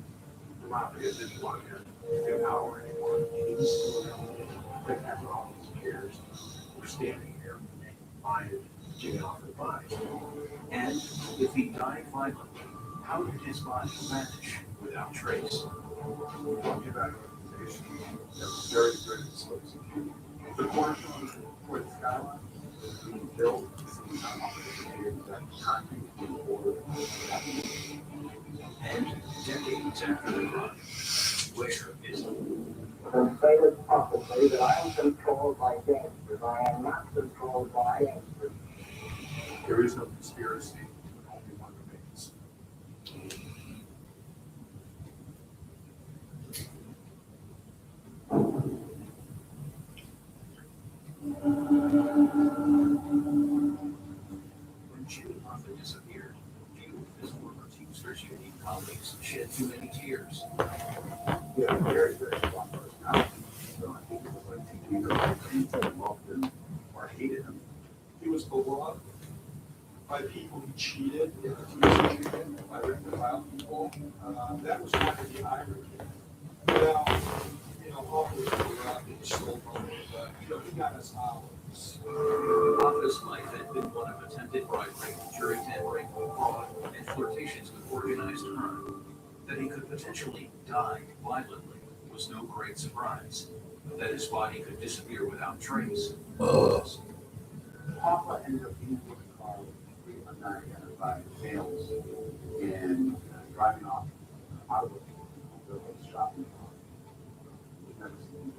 The Mafia didn't want him an hour anymore. He's still around. But after all these years, we're standing here, buying Jimmy Hoffa body. And if he died violently, how did his body vanish without trace? We're talking about an organization that was very good at explosive. The cornerstone for the skyline was being built in that concrete before. And decades after the crime, where is he? The famous prophecy that I am controlled by gangsters, I am not controlled by gangsters. There is no conspiracy, only one remains. When Jimmy Hoffa disappeared, few of his former Teamsters Union colleagues shed too many tears. Yeah, very, very strong personality. So I think it was like teaching the things that loved him or hated him. He was beloved by people who cheated in the Teamsters Union, by rank and file people. That was kind of the irony. Now, Hoffa was beloved and stole money, but he got us hours. Hoffa's life had been one of attempted bribery, jury tampering, fraud, and flirtations with organized crime. That he could potentially die violently was no great surprise. That his body could disappear without trace was. Hoffa ended up being in the car with three unidentified males and driving off out of the shopping car. We've never seen him.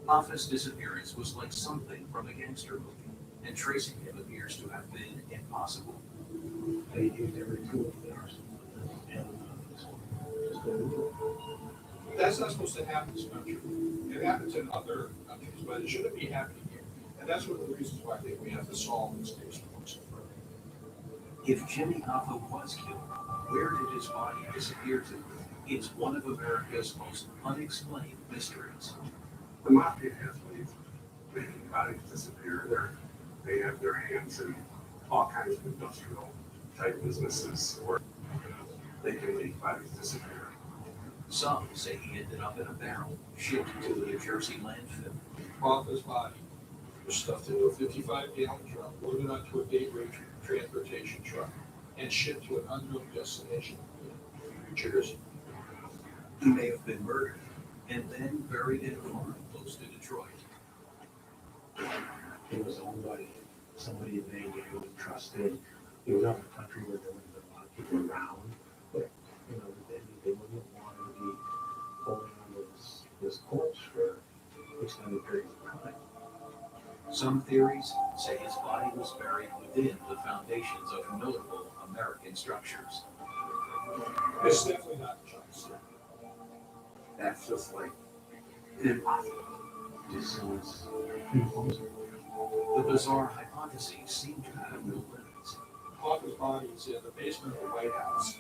Hoffa's disappearance was like something from a gangster movie, and tracing him appears to have been impossible. They used every tool in their arsenal. That's not supposed to happen in this country. It happens in other countries, but it shouldn't be happening here. And that's one of the reasons why I think we have to solve this case once and for all. If Jimmy Hoffa was killed, where did his body disappear to? It's one of America's most unexplained mysteries. The Mafia has ways of making bodies disappear. They have their hands in all kinds of industrial type businesses where they can make bodies disappear. Some say he ended up in a barrel, shipped to the New Jersey landfill. Hoffa's body was stuffed into a 55-gallon drum, loaded onto a gateway transportation truck, and shipped to an unknown destination in New Jersey. He may have been murdered and then buried in a farm close to Detroit. He was owned by somebody they knew and trusted. He was out in the country where there wasn't a lot of people around, but they wouldn't want to be holding on to this corpse for extended periods of time. Some theories say his body was buried within the foundations of notable American structures. It's definitely not just. That's just like impossible. This is impossible. The bizarre hypotheses seem to have no limits. Hoffa's body is in the basement of the White House.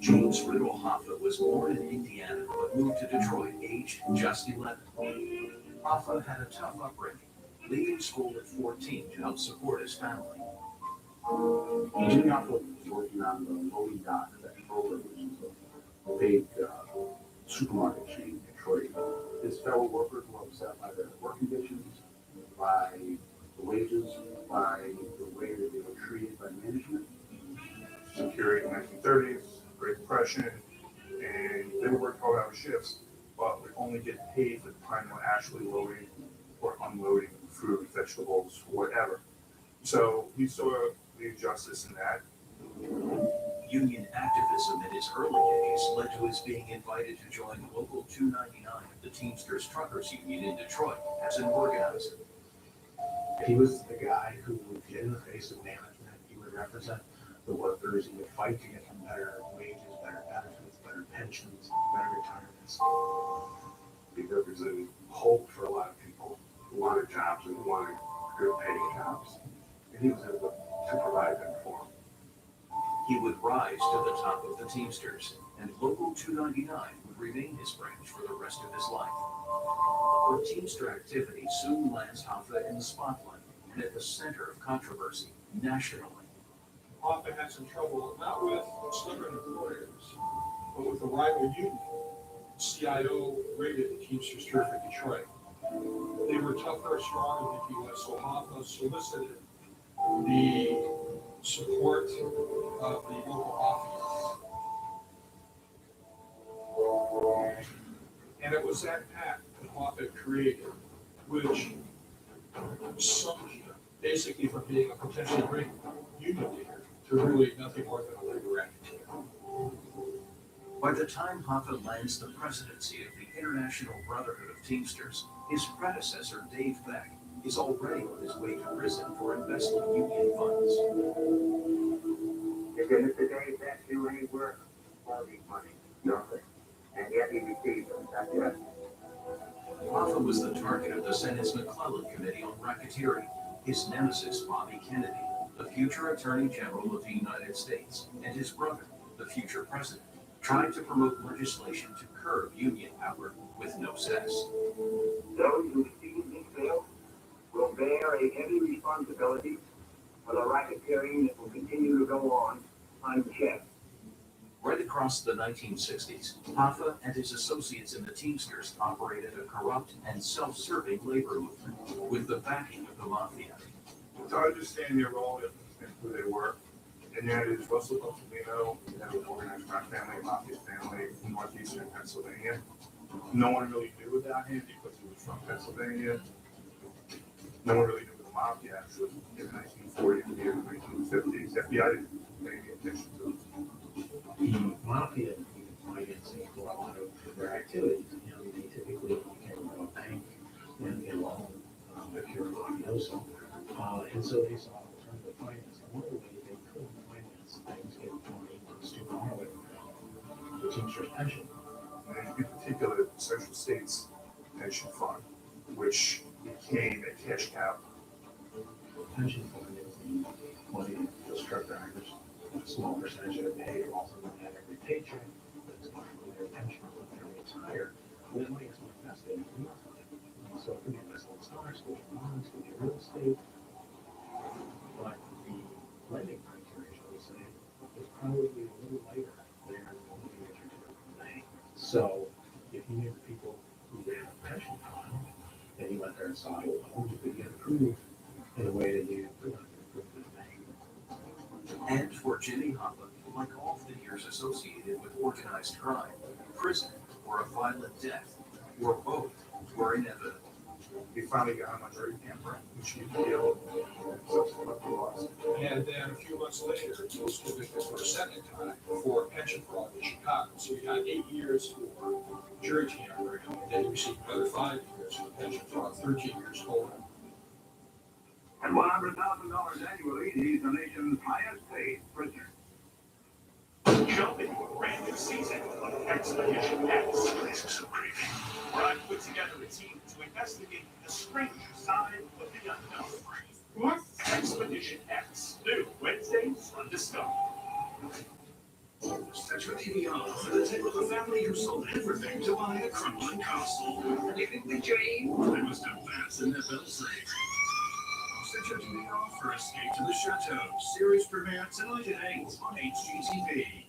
James Riddle Hoffa was born in Indiana but moved to Detroit aged just 11. Hoffa had a tough upbringing, leaving school at 14 to help support his family. Jimmy Hoffa was working on the loading dock at Kroger, which is a big supermarket chain in Detroit. His fellow workers were upset by their work conditions, by the wages, by the way that they were treated by management. Some period in the 1930s, Great Depression, and they would work 12-hour shifts, but would only get paid for the time when actually loading or unloading fruit, vegetables, whatever. So we saw the injustice in that. Union activism in his early days led to his being invited to join Local 299, the Teamsters Truckers Union in Detroit, as an organizer. He was the guy who would get in the face of management. He would represent the workers. He would fight to get them better wages, better benefits, better pensions, better retirements. He represented hope for a lot of people who wanted jobs and who wanted good paying jobs. And he was able to provide them for them. He would rise to the top of the Teamsters, and Local 299 would would remain his branch for the rest of his life. Her Teamster activity soon lands Hoffa in the spotlight and at the center of controversy nationally. Hoffa had some trouble, not with stubborn employers, but with the rival union. CIO raided the Teamsters Turf in Detroit. They were tougher, stronger than he was, so Hoffa solicited the support of the local mafia. And it was that pact that Hoffa created, which sunk him basically from being a potentially great union leader to really nothing more than a labor agitator. By the time Hoffa lands the presidency of the International Brotherhood of Teamsters, his predecessor, Dave Beck, is already on his way to prison for embezzling union funds. If Mr. Dave Beck do any work for the money, nothing. And yet he received them. That's it. Hoffa was the target of the Senate's McClellan Committee on Racketeering. His nemesis, Bobby Kennedy, the future Attorney General of the United States, and his brother, the future president, tried to promote legislation to curb union power with no success. Those who see this bill will bear a heavy responsibility for the racketeering that will continue to go on unchecked. Right across the 1960s, Hoffa and his associates in the Teamsters operated a corrupt and self-serving labor movement with the backing of the mafia. To understand their role and who they were, and that is Russell Boccolino, that was organized crime family, mafia family in northeastern Pennsylvania. No one really knew about him because he was from Pennsylvania. No one really knew the mafia actually in the 1940s and the 1950s. FBI didn't pay any attention to it. The mafia needed financing for a lot of their activities. You know, they typically came from a bank and get a loan if you're a mafioso. And so they saw alternative finance. And one of the ways they could finance things, get money, was to borrow the Teamsters pension. And in particular, the Central States Pension Fund, which became a cash cow. The pension fund is the money that truck drivers, a small percentage of it paid, also at every paycheck, that's part of their pension when they retire. And that money is not invested in real estate. So it can be invested in stocks, it could be bonds, it could be real estate. But the lending criteria, shall we say, is probably a little lighter than what you get your typical bank. So if you knew the people who ran a pension fund and you let their side alone, you could get approved in a way that you could not get approved in a bank. And for Jimmy Hoffa, like all figures associated with organized crime, prison or a violent death, or both, were inevitable. He finally got him under camera, which he killed and subsequently lost. And then a few months later, he was convicted for a second time for pension fraud in Chicago. So he got 8 years for jury tampering, and then he received another 5 years for pension fraud, 13 years total. And $100,000 annually, he's the nation's highest paid prisoner. Jump into a brand new season of Expedition X. This is so creepy. Where I put together a team to investigate the stranger side of the unknown. Yes. Expedition X. New Wednesdays on Discovery. Set your TV on for the tale of a family who sold everything to buy a crumbling castle. Living the dream. They must have bats in their bells. Set your TV off for Escape to the Chateau. Series premiere tonight at 8 on HGTV.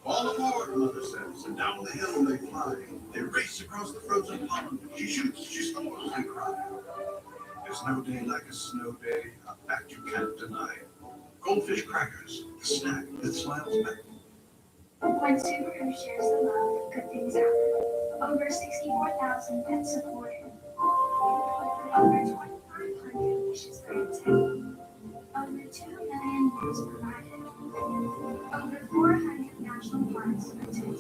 All aboard, Mother says, and down the hill they fly. They race across the frozen pond. She shoots, she scores, they cry. There's no day like a snow day, a fact you can't deny. Goldfish crackers, the snack that smiles back. When Subaru shares the love, good things happen. Over 64,000 pets supported. Over 2,500 wishes granted. Over 2 million meals provided. Over 400 national parks protected.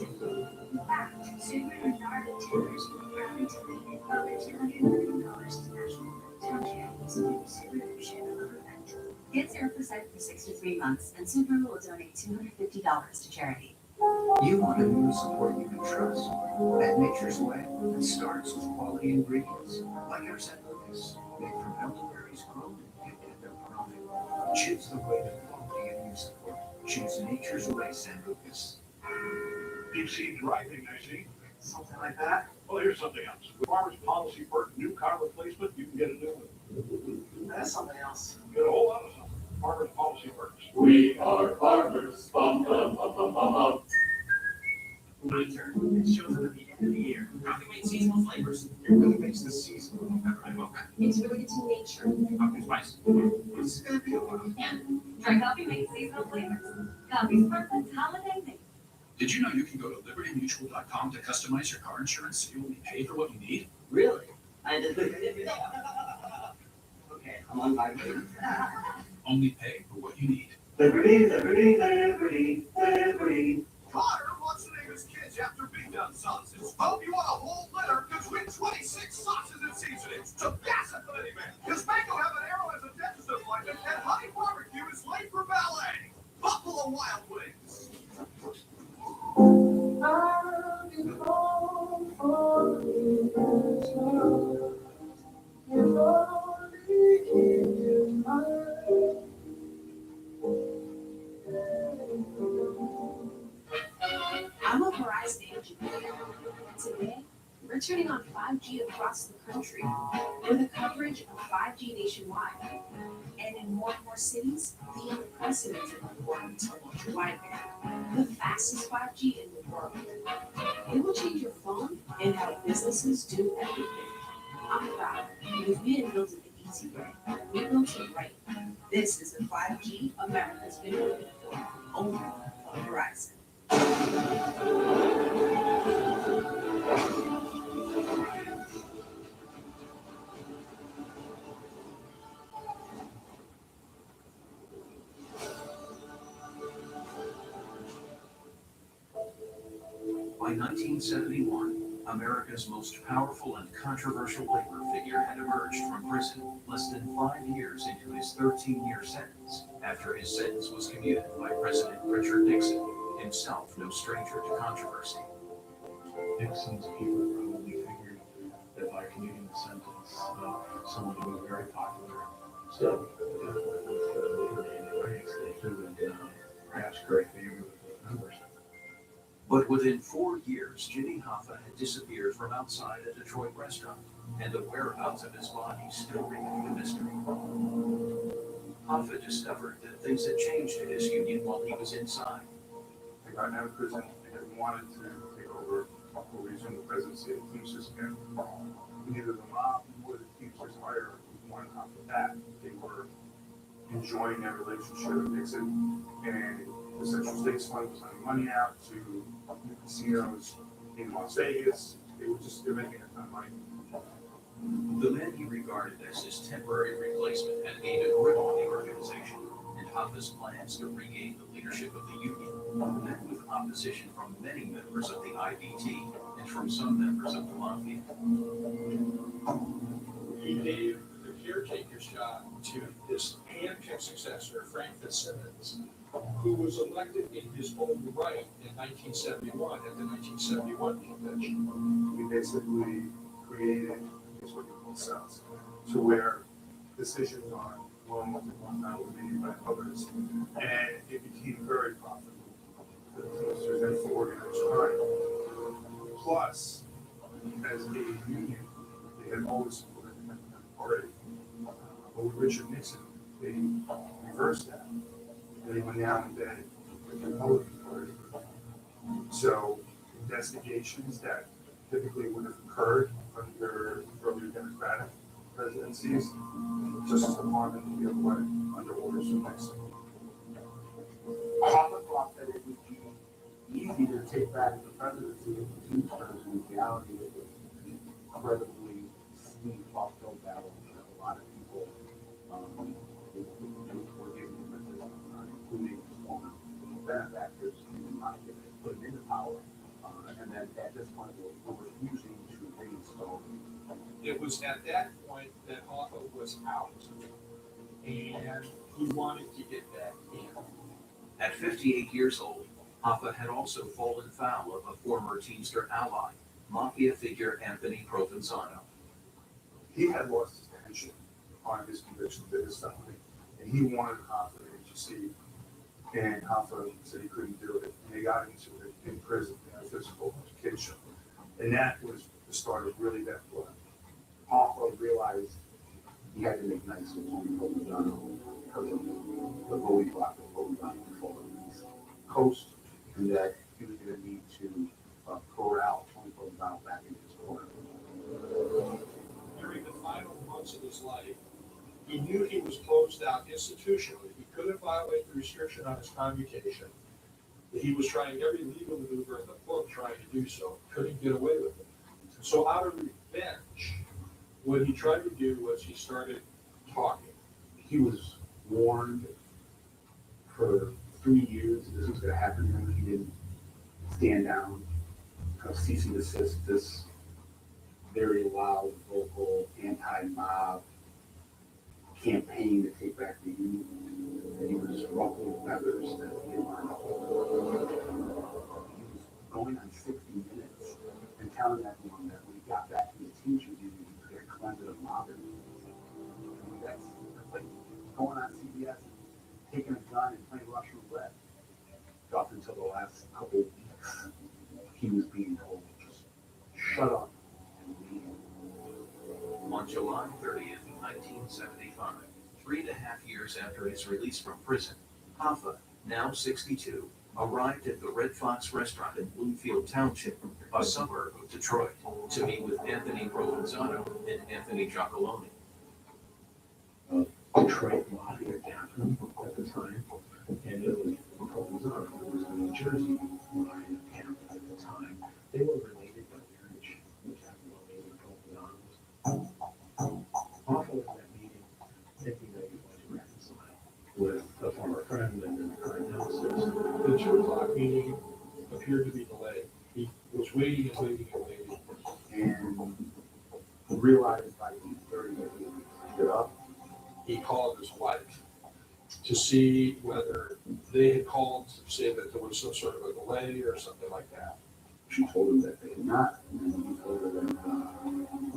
In fact, Subaru and our retailers proudly donated over $200 million to national hometown charities through the Subaru Share the Love event. Get 0% for 63 months, and Subaru will donate $250 to charity. You want immune support you can trust. At Nature's Way, it starts with quality ingredients like our St. Lucas, made from elderberries grown and picked at their profit. Choose the way to quality immune support. Choose Nature's Way, St. Lucas. Deep sea driving, I see. Something like that. Well, here's something else. With Farmers Policy for new car replacement, you can get a new one. That's something else. Get a whole lot of something. Farmers Policy Works. We are farmers. Bum, bum, bum, bum, bum, bum. Winter, it shows up at the end of the year. Coffee made seasonal flavors. It really makes the season look better. I mocha. It's related to nature. Pumpkin spice. This is gonna be a while. Dry coffee makes seasonal flavors. Coffee's perfect holiday mix. Did you know you can go to libertymutual.com to customize your car insurance so you only pay for what you need? Really? I did. Okay, I'm on my way. Only pay for what you need. Liberty, liberty, liberty, liberty. Potter wants to name his kids after being done sauces. Oh, you want a whole litter? Because win 26 sauces and seasonings to pass it for any man. Because Mango have an arrow as a dentist appointment, and Honey Barbecue is late for ballet. Buffalo Wild Wings. I'll be home for Christmas. If only keep in mind. I'm a Verizon engineer. Today, we're turning on 5G across the country with a coverage of 5G nationwide. And in more and more cities, the unprecedented performance of ultra wideband, the fastest 5G in the world. It will change your phone and how businesses do everything. I'm proud because we didn't build it the easy way. We built it right. This is the 5G America's been waiting for, only on Verizon. By 1971, America's most powerful and controversial labor figure had emerged from prison less than 5 years into his 13-year sentence, after his sentence was commuted by President Richard Nixon, himself no stranger to controversy. Nixon's people probably figured that by commuting the sentence, someone who was very popular still with the ranks, they could perhaps great favor with the members. But within 4 years, Jimmy Hoffa had disappeared from outside a Detroit restaurant, and the whereabouts of his body still remained a mystery. Hoffa discovered that things had changed in his union while he was inside. I got out of prison and wanted to take over or resume the presidency of the Teamsters again. Neither the mob nor the Teamsters hire one after that. They were enjoying their relationship with Nixon, and the Central States Fund was sending money out to new casinos in Las Vegas. They're making a ton of money. The men he regarded as his temporary replacement had gained a grip on the organization, and Hoffa's plans to regain the leadership of the union met with opposition from many members of the IBT and from some members of the Mafia. He gave the caretaker's job to his handpicked successor, Frank Fitzsimmons, who was elected in his own right in 1971 at the 1971 convention. We basically created what you call cells, to where decisions on loans and whatnot were made by others, and it became very profitable for the Teamsters and for organized crime. Plus, as a union, they had always supported the Democratic Party. But with Richard Nixon, they reversed that. They went down and bed with the Republican Party. So investigations that typically would have occurred under earlier Democratic presidencies, Justice Department would be away under orders from Nixon. Hoffa thought that it would be easy to take back the presidency of the Teamsters. In reality, it was an incredibly steep uphill battle. A lot of people were given resistance, including former benefactors who might have put him into power. And then at this point, we're refusing to reinstall him. It was at that point that Hoffa was out, and he wanted to get back in. At 58 years old, Hoffa had also fallen foul of a former Teamster ally, mafia figure Anthony Provenzano. He had lost his pension on his conviction to his felony, and he wanted Hoffa to intercede. And Hoffa said he couldn't do it, and they got into it in prison in a physical altercation. And that was the start of really that blood. Hoffa realized he had to make nice with Tony Provenzano because of the bully block of Provenzano before the East Coast, and that he was going to need to corral Tony Provenzano back into his corner. During the final months of his life, he knew he was closed out institutionally. He couldn't violate the restriction on his commutation. He was trying every legal maneuver in the book trying to do so, couldn't get away with it. So out of revenge, what he tried to do was he started talking. He was warned for 3 years this was going to happen to him. He didn't stand down, cease and desist this very loud, vocal, anti-mob campaign to take back the youth. And he was ruffling feathers that he didn't want to hold. He was going on 60 Minutes and telling everyone that when he got back to the teachers union, he was going to cleanse it of mob. I mean, that's like going on CBS and taking a gun and playing Russian roulette. Up until the last couple of weeks, he was being told, just shut up and leave. On July 30th, 1975, 3.5 years after his release from prison, Hoffa, now 62, arrived at the Red Fox restaurant in Bloomfield Township, a suburb of Detroit, to meet with Anthony Provenzano and Anthony Giacolone. Detroit Mafia captain at the time, and it was Provenzano, who was the New Jersey Mafia captain at the time. They were related by marriage, Giacolone and Provenzano. Hoffa was at that meeting thinking that he was to reconcile with a former friend and then the current nemesis. The 2 o'clock meeting appeared to be delayed. He was waiting and waiting and waiting. And realized by 8:30 that he would get up. He called his wife to see whether they had called to say that there was some sort of a delay or something like that. She told him that they had not, and then he told her that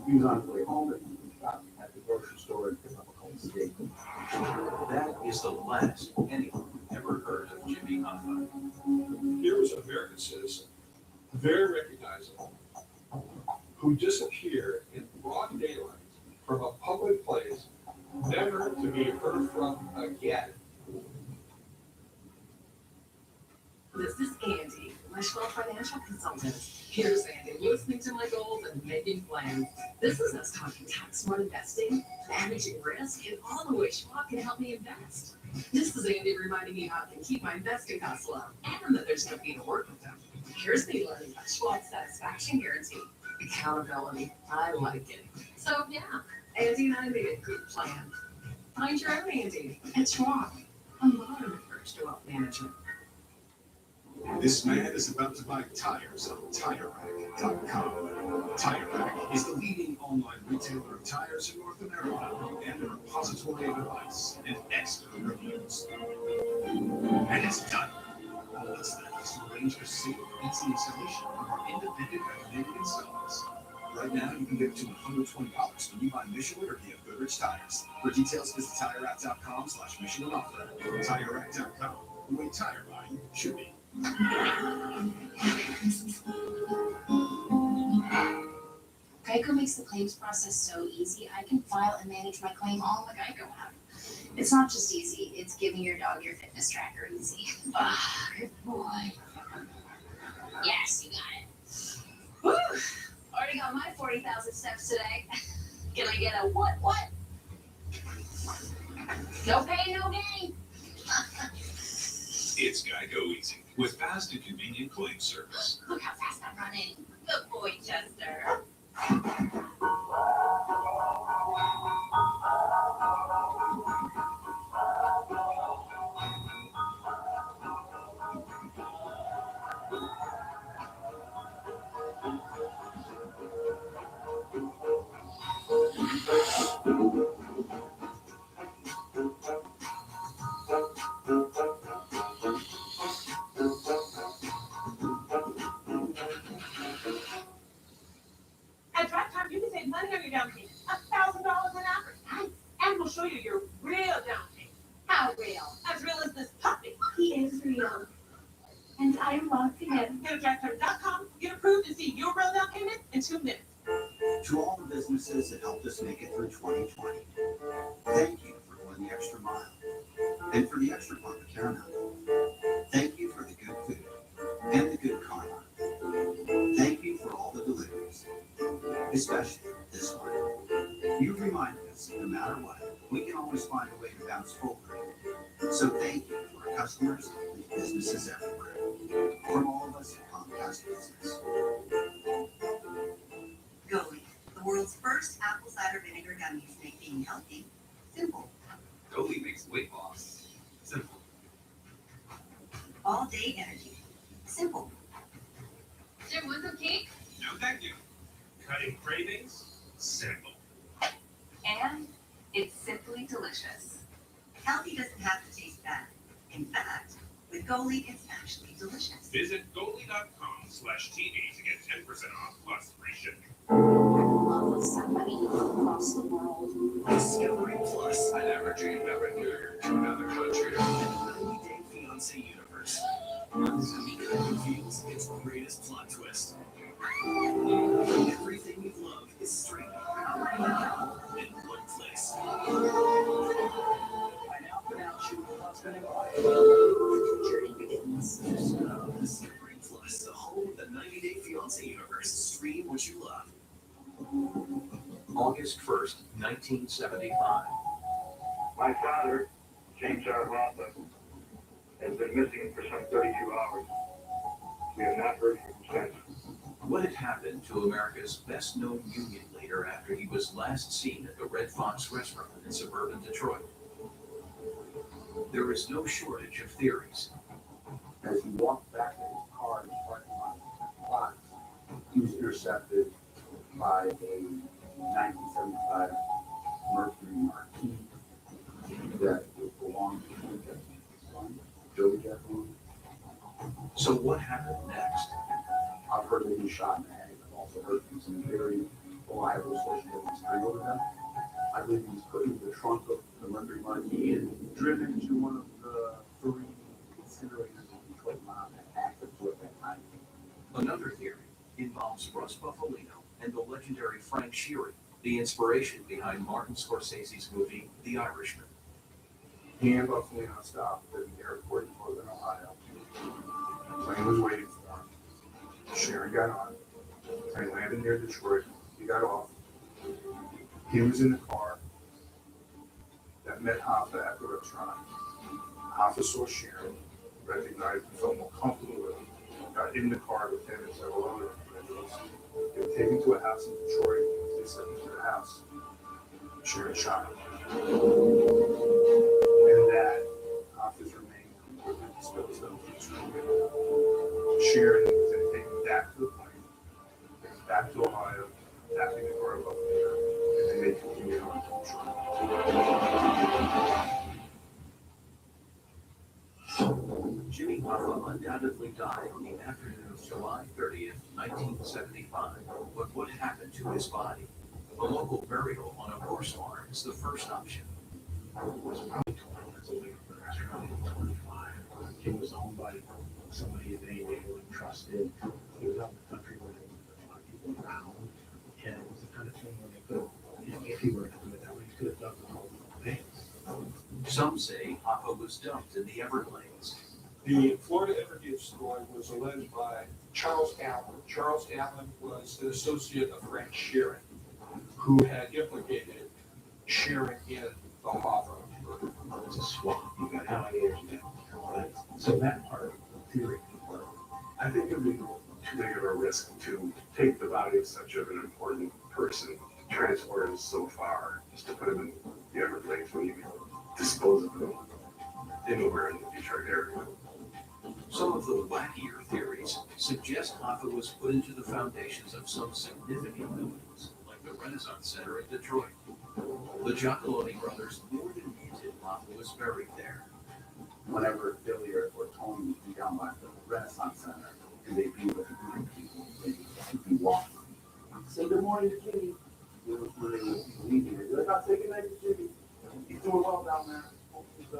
he was on his way home and he stopped at the grocery store and picked up a cold steak. That is the last anyone ever heard of Jimmy Hoffa. Here was an American citizen, very recognizable, who disappeared in broad daylight from a public place, never to be heard from again. This is Andy, Wishwell Financial Consultant. Here's Andy, listening to my goals and making plans. This is us talking tax-smart investing, managing risk, and all the ways Schwab can help me invest. This is Andy reminding me how I can keep my investing costs low and that there's no fee to work with them. Here's me learning about Schwab's satisfaction guarantee. Accountability, I like it. So yeah, Andy and I made a good plan. Find your own Andy at Schwab, a modern approach to wealth management. This man is about to buy tires on TireRack.com. TireRack is the leading online retailer of tires in North America and a repository of advice and expert reviews. And it's done. All that's left is to arrange for safe, easy installation from our independent recommended installers. Right now, you can get to $120 when you buy Michelin or Give Goodrich tires. For details, visit TireRack.com/Michelin offer. TireRack.com, the way tire buying should be. Geico makes the claims process so easy. I can file and manage my claim all in the Geico app. It's not just easy, it's giving your dog your fitness tracker easy. Ah, good boy. Yes, you got it. Woo! Already got my 40,000 steps today. Can I get a what? No pain, no gain. It's Geico Easy with fast and convenient claim service. Look how fast I'm running. Good boy, Chester. As real as this puppy. He is real. And I love him. Go to jackpot.com. Get approved to see your real down payment in 2 minutes. To all the businesses that helped us make it through 2020, thank you for going the extra mile. And for the extra part of Caramel, thank you for the good food and the good karma. Thank you for all the deliveries, especially this one. You've reminded us that no matter what, we can always find a way to bounce forward. So thank you to our customers and businesses everywhere. From all of us at Comcast Business. Goli, the world's first apple cider vinegar gummies, make being healthy simple. Goli makes weight loss simple. All day energy simple. Jim, want some cake? No thank you. Cutting cravings simple. And it's simply delicious. Healthy doesn't have to taste bad. In fact, with Goli, it's actually delicious. Visit Goli.com/TV to get 10% off plus free shipping. Love with somebody across the world. Discovery Plus. I never dreamed I would move to another country. 90-Day Fiancé universe. Zamika reveals its greatest plot twist. Everything you love is streaming now in one place. I now pronounce you a husband and wife. The journey begins. Discovery Plus, the home of the 90-Day Fiancé universe. Stream what you love. August 1st, 1975. My father, James R. Rothman, has been missing for some 32 hours. We have not heard from him since. What had happened to America's best-known union leader after he was last seen at the Red Fox restaurant in suburban Detroit? There is no shortage of theories. As he walked back to his car in the parking lot, he was intercepted by a 1975 Mercury Marquis that belonged to his son, Joey Jacqueline. So what happened next? I've heard that he was shot in the head. I've also heard from some very reliable sources that he strangled to death. I believe he was put into the trunk of the Mercury Marquis and driven to one of the 3 incinerators in Detroit Mine that acted to at that time. Another theory involves Russ Buffalino and the legendary Frank Sheeran, the inspiration behind Martin Scorsese's movie The Irishman. He and Buffalino stopped at the airport in Northern Ohio. The plane was waiting for him. Sharon got on. They landed near Detroit. He got off. He was in the car that met Hoffa at the restaurant. Hoffa saw Sharon, recognized and felt more comfortable with him, got in the car with him and several other individuals. They were taken to a house in Detroit. They sent him to the house. Sharon shot him. And that Hoffa's remains were disposed of. Sharon was then taken back to the plane, taken back to Ohio, tapping the car above there, and then they continued on to Detroit. Jimmy Hoffa undoubtedly died on the afternoon of July 30th, 1975. But what happened to his body? A local burial on a horse farm is the first option. It was probably 20 minutes away from the restaurant in 25. It was owned by somebody they knew and trusted. He was out in the country where there was a lot of people around. And it was the kind of thing where they could, if he were to do it that way, he could have done the whole thing. Some say Hoffa was dumped in the Everglades. The Florida Everglades story was alleged by Charles Allen. Charles Allen was an associate of Frank Sheeran, who had implicated Sheeran in the Hoffa murder. It's a swamp. You got alligators down there, right? So that part of the theory could work. I think it would be too big of a risk to take the body of such of an important person, transport him so far, just to put him in the Everglades when you can dispose of him anywhere in the Detroit area. Some of the wackier theories suggest Hoffa was put into the foundations of some significant buildings, like the Renaissance Center in Detroit. The Giacalone brothers more than hinted Hoffa was buried there. Whenever Billy or Tony would be down by the Renaissance Center and they'd be with a group of people, they'd be walking. Say good morning to Jimmy. When they would be leaving, they'd be like, I'll take a night to Jimmy. He's doing well down there. Hope he's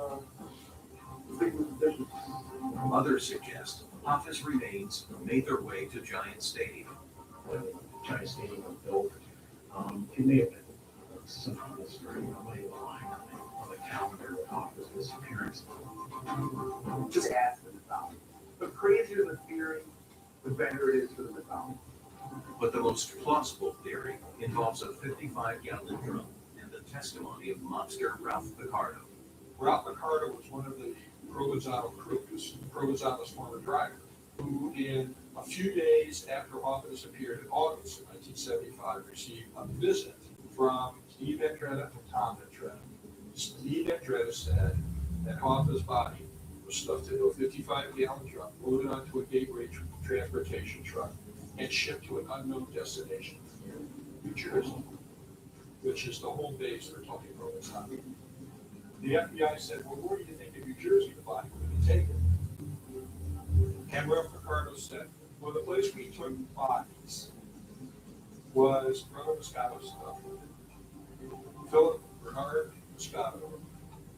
Others suggest Hoffa's remains made their way to Giant Stadium. When Giant Stadium was built, it may have been somehow mystery, nobody aligned on the calendar of Hoffa's disappearance. Just ask the mythology. The crazier the theory, the better it is for the mythology. But the most plausible theory involves a 55-gallon drum and the testimony of mobster Ralph Picardo. Ralph Picardo was one of the Provenzano crews, Provenzano's former driver, who in a few days after Hoffa disappeared in August of 1975 received a visit from Steve Andretta and Tom Andretta. Steve Andretta said that Hoffa's body was stuffed into a 55-gallon drum, loaded onto a gateway transportation truck, and shipped to an unknown destination near New Jersey, which is the home base for Tony Provenzano. The FBI said, well, where do you think in New Jersey the body would be taken? And Ralph Picardo said, well, the place we took bodies was Brother Moscato's stuff. Philip Bernard Moscato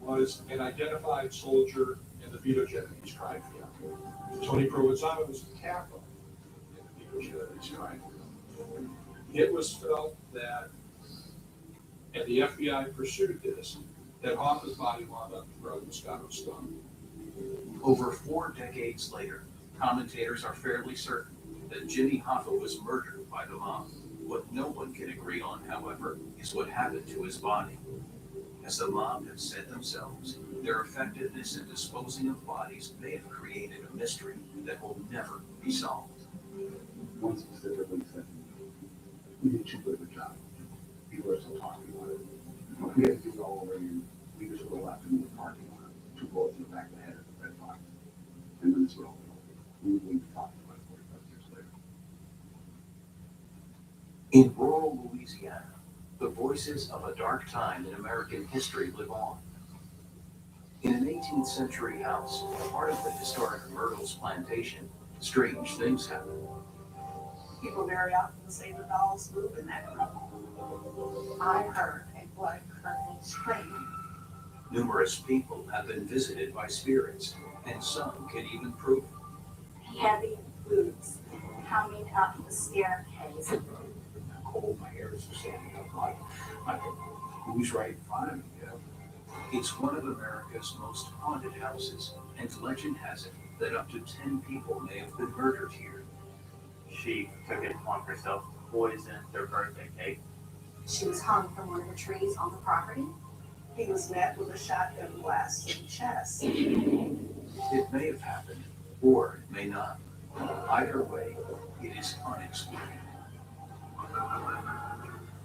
was an identified soldier in the Vito Genovese crime family. Tony Provenzano was the captain in the Vito Genovese crime family. It was felt that, and the FBI pursued this, that Hoffa's body wound up in Brother Moscato's stuff. Over 4 decades later, commentators are fairly certain that Jimmy Hoffa was murdered by the mob. What no one can agree on, however, is what happened to his body. As the mob have said themselves, their effectiveness in disposing of bodies may have created a mystery that will never be solved. One specifically said, we did too good of a job. People are still talking about it. We had to do it all over again. We just go out in the parking lot, 2 bullets in the back of the head of the red box. And then this would all be over. We wouldn't be talking about it 45 years later. In rural Louisiana, the voices of a dark time in American history live on. In an 18th century house, part of the historic Myrtles plantation, strange things happen. People very often say the dolls move in that room. I heard a blood curdling scream. Numerous people have been visited by spirits, and some can even prove it. Heavy boots coming up the staircase. Cold, my hair is standing up. Who's right in front of me? It's one of America's most haunted houses, and legend has it that up to 10 people may have been murdered here. She took it upon herself to poison their birthday cake. She was hung from one of the trees on the property. He was met with a shotgun blast in the chest. It may have happened, or it may not. Either way, it is unexplained.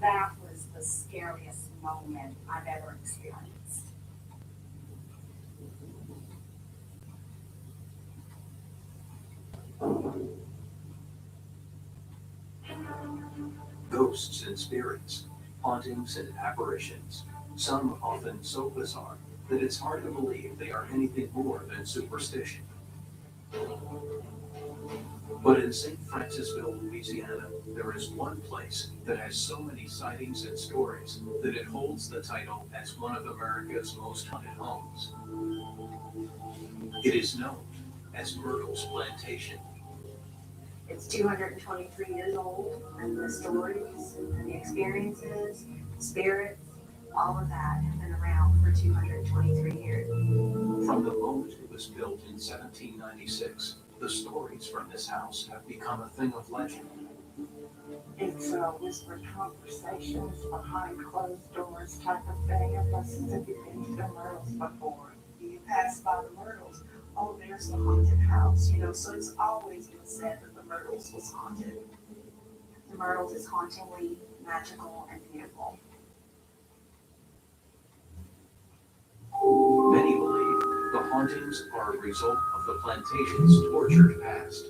That was the scariest moment I've ever experienced. Ghosts and spirits, hauntings and apparitions, some often so bizarre that it's hard to believe they are anything more than superstition. But in St. Francisville, Louisiana, there is one place that has so many sightings and stories that it holds the title as one of America's most haunted homes. It is known as Myrtles Plantation. It's 223 years old, and the stories and the experiences, spirits, all of that have been around for 223 years. From the moment it was built in 1796, the stories from this house have become a thing of legend. It's whispered conversations behind closed doors type of thing, unless if you've been to the Myrtles before. You pass by the Myrtles, oh, there's the haunted house, so it's always been said that the Myrtles was haunted. The Myrtles is hauntingly magical and beautiful. Many believe the hauntings are a result of the plantation's tortured past.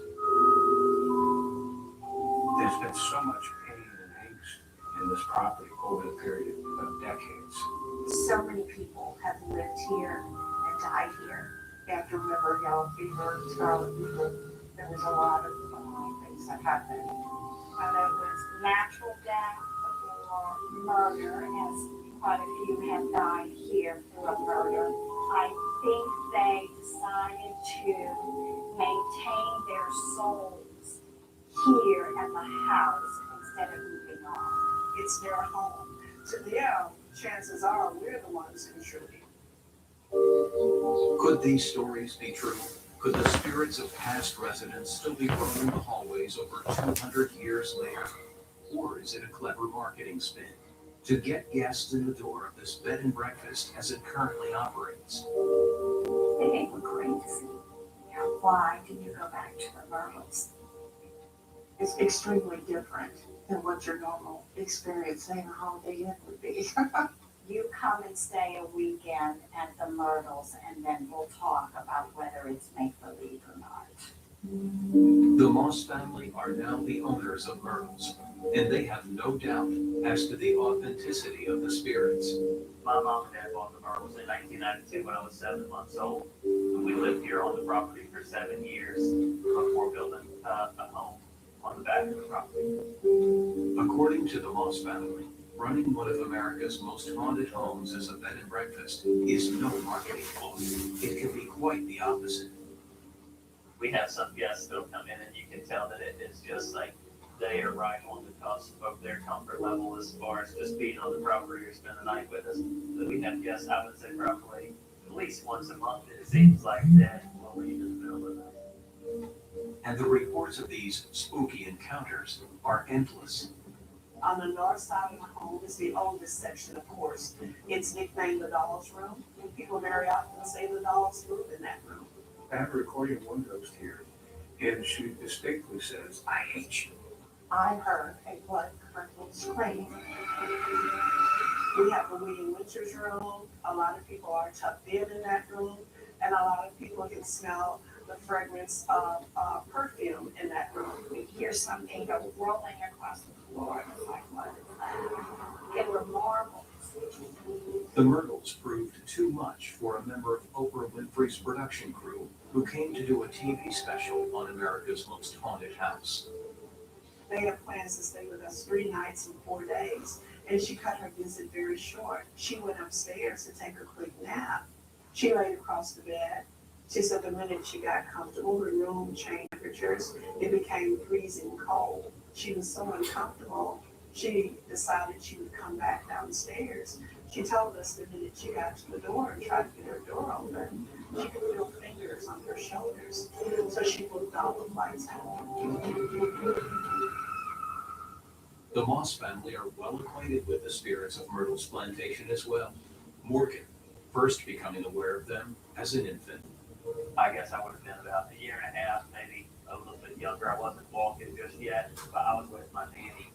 There's been so much pain and angst in this property over the period of decades. So many people have lived here and died here. You have to remember yellow fever, scarlet fever. There was a lot of things that happened. Whether it was natural death or murder, as quite a few have died here through a murder. I think they house instead of moving on. It's their home. To them, chances are we're the ones contributing. Could these stories be true? Could the spirits of past residents still be roaming the hallways over 200 years later? Or is it a clever marketing spin to get guests in the door of this bed and breakfast as it currently operates? They were great to see. Now, why did you go back to the Myrtles? It's extremely different than what your normal experience saying a Holiday Inn would be. You come and stay a weekend at the Myrtles, and then we'll talk about whether it's make-believe or not. The Moss family are now the owners of Myrtles, and they have no doubt as to the authenticity of the spirits. My mom and dad bought the Myrtles in 1992 when I was 7 months old. We lived here on the property for 7 years before building a home on the back of the property. According to the Moss family, running one of America's most haunted homes as a bed and breakfast is no marketing ploy. It can be quite the opposite. We have some guests that'll come in and you can tell that it is just like they are right on the cusp of their comfort level as far as just being on the property or spend the night with us. But we have guests, I would say probably at least once a month, it seems like that will leave in the middle of the night. And the reports of these spooky encounters are endless. On the north side of the home is the oldest section, of course. It's nicknamed the doll's room, and people very often say the dolls move in that room. I have a recording of one ghost here, and she distinctly says, "I hate you." I heard a blood curdling scream. We have the William Winters room. A lot of people are tucked in that room, and a lot of people can smell the fragrance of perfume in that room. We hear something go rolling across the floor. It's like, what is that? It were marbles. The Myrtles proved too much for a member of Oprah Winfrey's production crew who came to do a TV special on America's Most Haunted House. They had plans to stay with us 3 nights and 4 days, and she cut her visit very short. She went upstairs to take a quick nap. She laid across the bed. She said the minute she got comfortable, her room changed temperatures. It became freezing cold. She was so uncomfortable, she decided she would come back downstairs. She told us the minute she got to the door and tried to get her door open, she could feel fingers on her shoulders. So she moved all the lights out. The Moss family are well acquainted with the spirits of Myrtle's plantation as well. Morgan first becoming aware of them as an infant. I guess I would have been about a year and a half, maybe a little bit younger. I wasn't walking just yet, but I was with my nanny.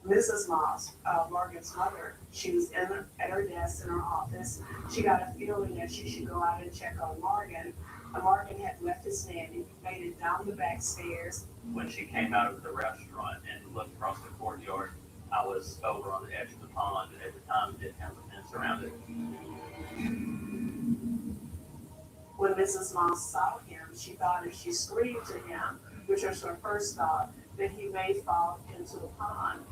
Mrs. Moss, Morgan's mother, she was at her desk in her office. She got a feeling that she should go out and check on Morgan. Morgan had left his nanny, made it down the back stairs. When she came out of the restaurant and looked across the courtyard, I was over on the edge of the pond, and at the time it didn't have a fence around it. When Mrs. Moss saw him, she thought if she screamed to him, which was her first thought, that he may fall into the pond.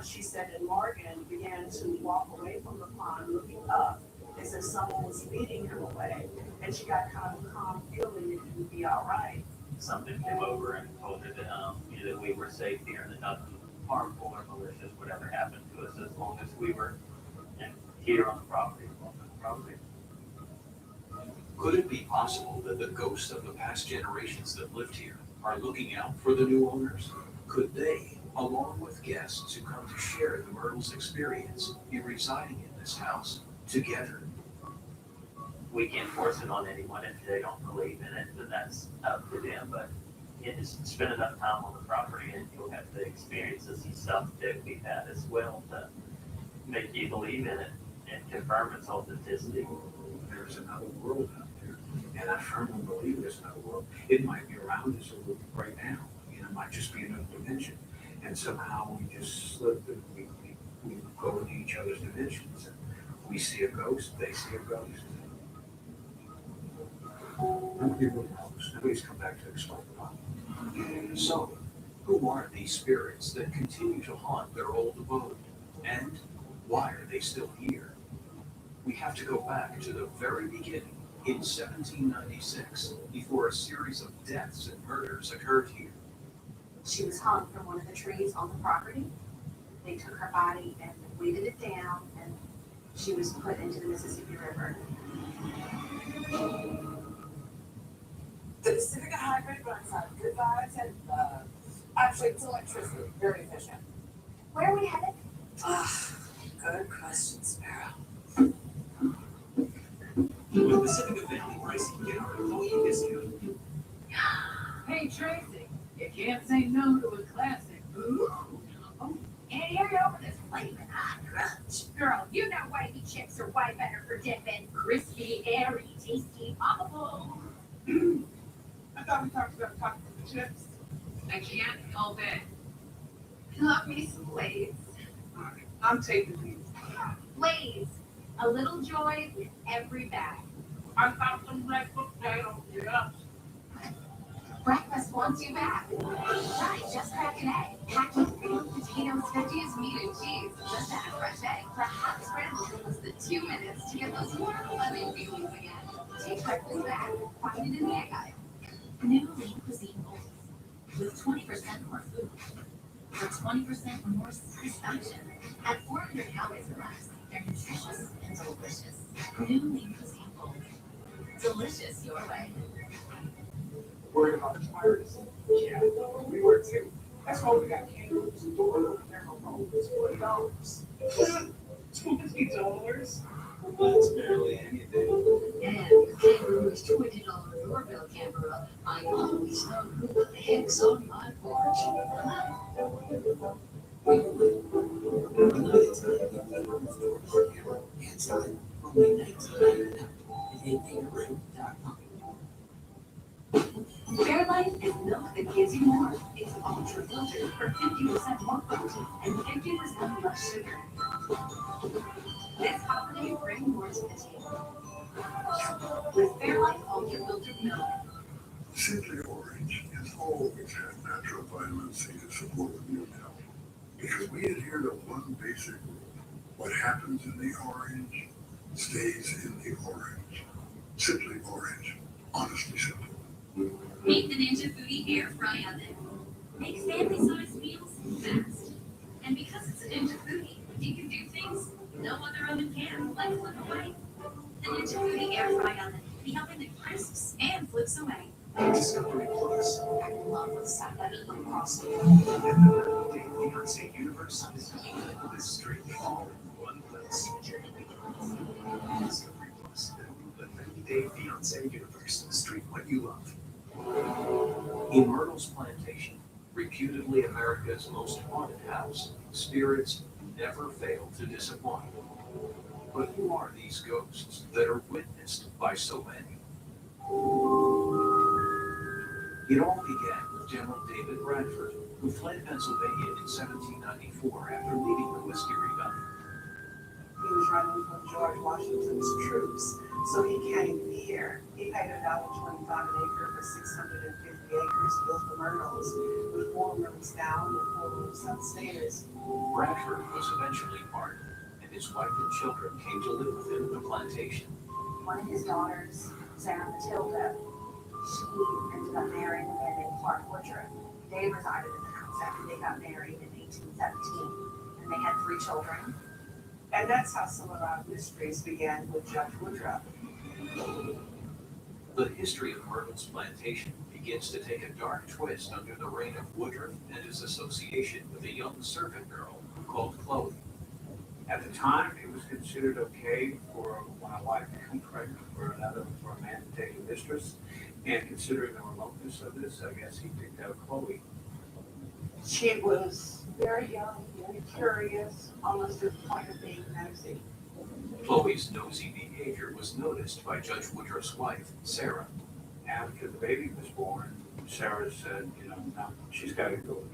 She said that Morgan began to walk away from the pond, looking up, as if someone was leading him away. And she got kind of a calm feeling that he would be all right. Something came over and told her that, that we were safe here and that nothing harmful or malicious would ever happen to us as long as we were here on the property. Could it be possible that the ghosts of the past generations that lived here are looking out for the new owners? Could they, along with guests who come to share the Myrtles experience, be residing in this house together? We can't force it on anyone if they don't believe in it, then that's up to them. But just spend enough time on the property and you'll have the experiences and stuff that we've had as well to make you believe in it and confirm its authenticity. There's another world out there, and I firmly believe there's another world. It might be around us right now, it might just be another dimension. And somehow we just slip and we go into each other's dimensions, and we see a ghost, they see a ghost. Nobody really knows. Nobody's come back to explain it. So, who are these spirits that continue to haunt their old abode? And why are they still here? We have to go back to the very beginning, in 1796, before a series of deaths and murders occurred here. She was hung from one of the trees on the property. They took her body and weighted it down, and she was put into the Mississippi River. The Pacifica Hybrid runs on good vibes and actually it's electricity, very efficient. Where are we headed? Good question, Sparrow. With Pacifica Family Pricing, get our employee discount. Hey Tracy, you can't say no to a classic. Ooh. And here you over this flaming hot crunch. Girl, you know whitey chips are way better for dipping. Crispy, airy, tasty, poppable. I thought we talked about talking to the chips. I can't help it. Love me some Lay's. Alright, I'm taking these. Lay's, a little joy in every bag. I found some red potato chips. Breakfast wants you back. Right, just crack an egg. Packed with green potatoes, veggies, meat, and cheese. Just add a fresh egg for a hot scramble in less than 2 minutes to get those warm, fuzzy feelings again. Take breakfast back. Find it in the egg aisle. New Lean Cuisine bowls with 20% more food for 20% more satisfaction at 400 calories or less. They're nutritious and delicious. New Lean Cuisine bowls. Delicious your way. Worried about the pirates? Yeah, we were too. That's why we got kangaroos and doors over there. It's $40. $20? That's barely anything. And the kangaroo's $20 doorbell camera, I always know who the heck's on my porch. Fairlife is milk that gives you more. It's ultra filtered for 50% more protein and 50% less sugar. This holiday, bring more to the table. With Fairlife ultra filtered milk. Simply Orange has always had natural vitamin C to support immune health. Because we adhere to one basic rule. What happens in the orange stays in the orange. Simply Orange. Honestly simple. Meet the Ninja Foodie Air Fry Oven. Makes family-sized meals fast. And because it's a Ninja Foodie, you can do things no other oven can, like flip away. The Ninja Foodie Air Fry Oven. The oven that crisps and flips away. Discovery Plus. I love the sound of it across the And the 30-day fiancé universe is complete with this street all in one place. Discovery Plus. The 30-day fiancé universe. Street what you love. In Myrtle's Plantation, reputedly America's most haunted house, spirits never fail to disappoint. But who are these ghosts that are witnessed by so many? It all began with General David Bradford, who fled Pennsylvania in 1794 after leading the Whiskey Rebellion. He was running from George Washington's troops, so he came here. He paid $1.25 an acre for 650 acres built for Myrtles, with 4 rooms down and 4 rooms upstairs. Bradford was eventually pardoned, and his wife and children came to live with him in the plantation. One of his daughters, Sarah Matilda, she ended up marrying a man named Clark Woodruff. They resided in the house after they got married in 1817, and they had 3 children. And that's how some of our mysteries began with Judge Woodruff. The history of Myrtle's Plantation begins to take a dark twist under the reign of Woodruff and his association with a young servant girl called Chloe. At the time, it was considered okay for when a wife became pregnant for a man to take a mistress. And considering the remoteness of this, I guess he picked out Chloe. She was very young, very curious, almost to the point of being nosy. Chloe's nosy behavior was noticed by Judge Woodruff's wife, Sarah. After the baby was born, Sarah said, no, she's got to go,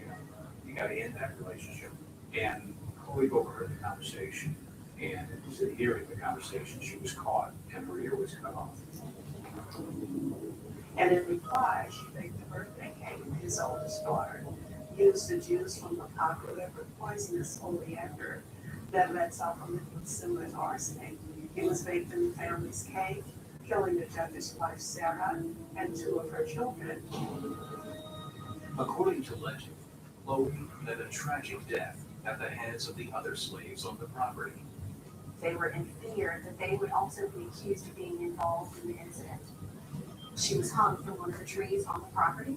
you got to end that relationship. And Chloe overheard the conversation, and instead of hearing the conversation, she was caught, and her ear was cut off. And in reply, she baked a birthday cake with his oldest daughter, used the juice from the popular but poisonous oleander that lets off a liquid similar to arsenic. It was baked in the family's cake, killing the judge's wife, Sarah, and 2 of her children. According to legend, Chloe met a tragic death at the hands of the other slaves on the property. They were in fear that they would also be accused of being involved in the incident. She was hung from one of the trees on the property.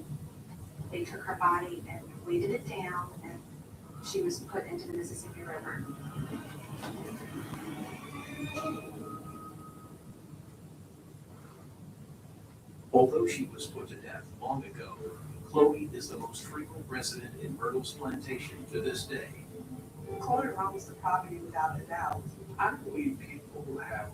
They took her body and weighted it down, and she was put into the Mississippi River. Although she was put to death long ago, Chloe is the most frequent resident in Myrtle's plantation to this day. Chloe roams the property without a doubt. I believe people who have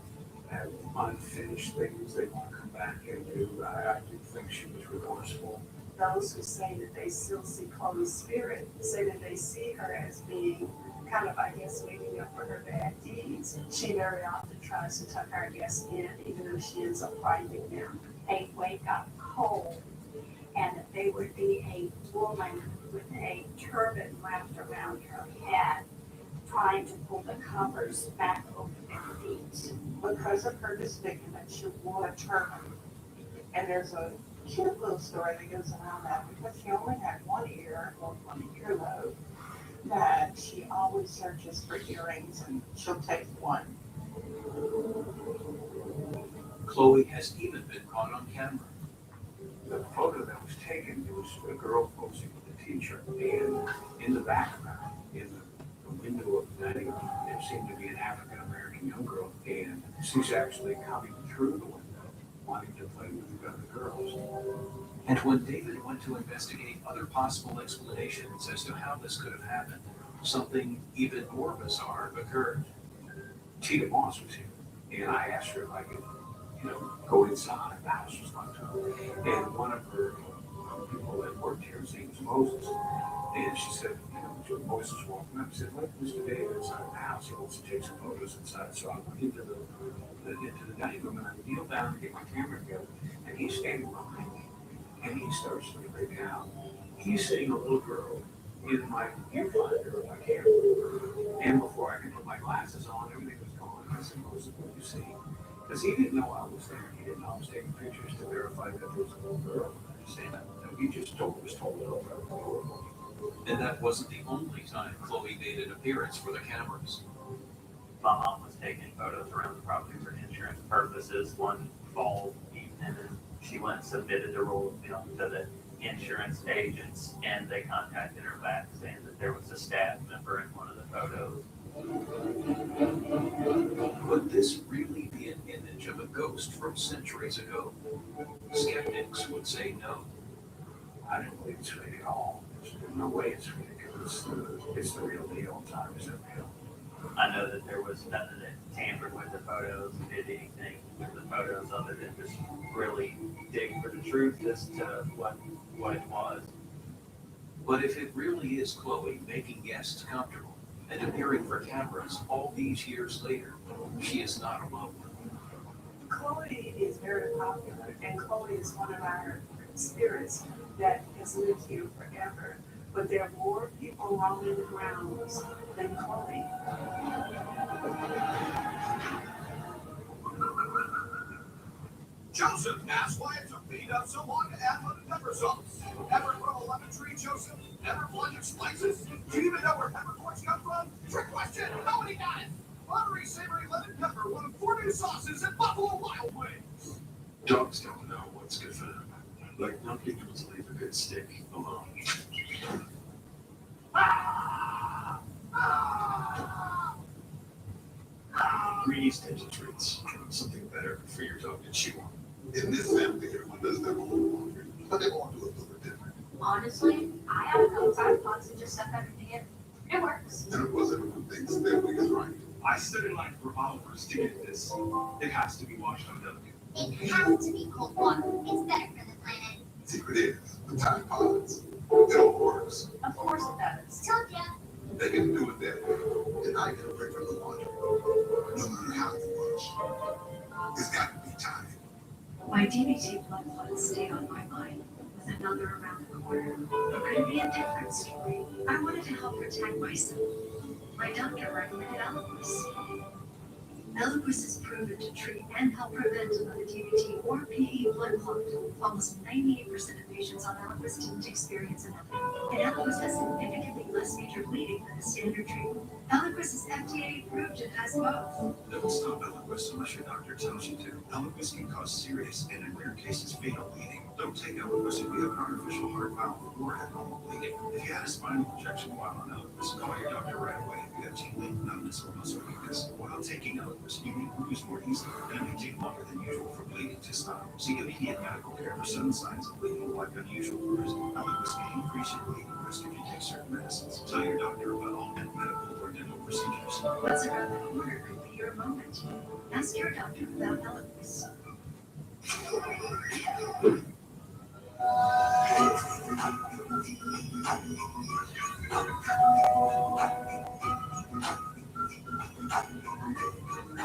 unfinished things they want to come back and do. I do think she was remorseful. Those who say that they still see Chloe's spirit say that they see her as being kind of, I guess, making up for her bad deeds. She very often tries to tuck our guests in, even though she ends up fighting them. They wake up cold, and they would be a woman with a turban wrapped around her head, trying to pull the covers back over their feet. Because of her disfigurement, she wore a turban. And there's a cute little story that goes around that, because she only had one ear, or one earlobe, that she always searches for earrings, and she'll take one. Chloe has even been caught on camera. The photo that was taken, there was a girl posing with a teacher, and in the background, in the window of the dining room, there seemed to be an African-American young girl, and she's actually coming through the window, wanting to play with the other girls. And when David went to investigate other possible explanations as to how this could have happened, something even more bizarre occurred. Tina Moss was here, and I asked her if I could, go inside. The house was locked up. And one of her people that worked here, his name was Moses, and she said, Moses walking up, said, let Mr. David inside the house. He wants to take some photos inside. So I went into the dining room, and I kneeled down to get my camera together, and he's standing behind me, and he starts to break out. He's seeing a little girl in my viewfinder of my camera, and before I could put my glasses on, everything was gone. I said, Moses, what do you see? Because he didn't know I was there. He didn't know I was taking pictures to verify that there was a little girl. He just was told over. And that wasn't the only time Chloe made an appearance for the cameras. My mom was taking photos around the property for insurance purposes one fall evening, and she went and submitted the roll of film to the insurance agents, and they contacted her back saying that there was a staff member in one of the photos. Could this really be an image of a ghost from centuries ago? Skeptics would say no. I don't believe it's fake at all. There's no way it's fake. It's the real deal. Time is real. I know that there was nothing that tampered with the photos, did anything with the photos other than just really dig for the truth as to what it was. But if it really is Chloe making guests comfortable and appearing for cameras all these years later, she is not alone. Chloe is very popular, and Chloe is one of our spirits that has lived here forever. But there are more people roaming the grounds than Chloe. Joseph asked why it took me so long to add lemon pepper sauce. Ever grow a lemon tree, Joseph? Ever blended spices? Do you even know where peppercorns come from? Trick question, nobody got it. Buttery savory lemon pepper, one of 4 new sauces at Buffalo Wild Wings. Dogs don't know what's good for them. Like nobody knows to leave a good steak alone. Grease tangent treats. Something better for your dog to chew on. In this family, everyone does their own laundry, but they all do it a little different. Honestly, I have a couple of pots and just stuff everything in. It works. And of course, everyone thinks their way is right. I stood in line for hours to get this. It has to be washed on delicate. It has to be cold water. It's better for the planet. Secret is, the Tide Pods, it all works. Of course it does. Told ya. They can do it their way, and I get a break from the laundry. No matter how much, it's got to be Tide. My DBT blood clots stayed on my mind with another around the corner. It could be a different story. I wanted to help protect myself. My doctor recommended Alamos. Eliquis is proven to treat and help prevent a DVT or PE blood clot. Almost 98% of patients on Eliquis didn't experience an epidural, and Eliquis has significantly less major bleeding than the standard treatment. Eliquis is FDA approved and has both. Don't stop Eliquis unless your doctor tells you to. Eliquis can cause serious and, in rare cases, fatal bleeding. Don't take Eliquis if you have an artificial heart valve or have normal bleeding. If you had a spinal injection while on Eliquis, call your doctor right away if you have tingling, numbness, or muscle weakness. While taking Eliquis, you may bruise more easily, and it may take longer than usual for bleeding to stop. Seek immediate medical care for sudden signs of bleeding like unusual bruising. Eliquis can increase your bleeding risk if you take certain medicines. Tell your doctor about all medical or dental procedures. What's around the corner could be your moment. Ask your doctor about Eliquis.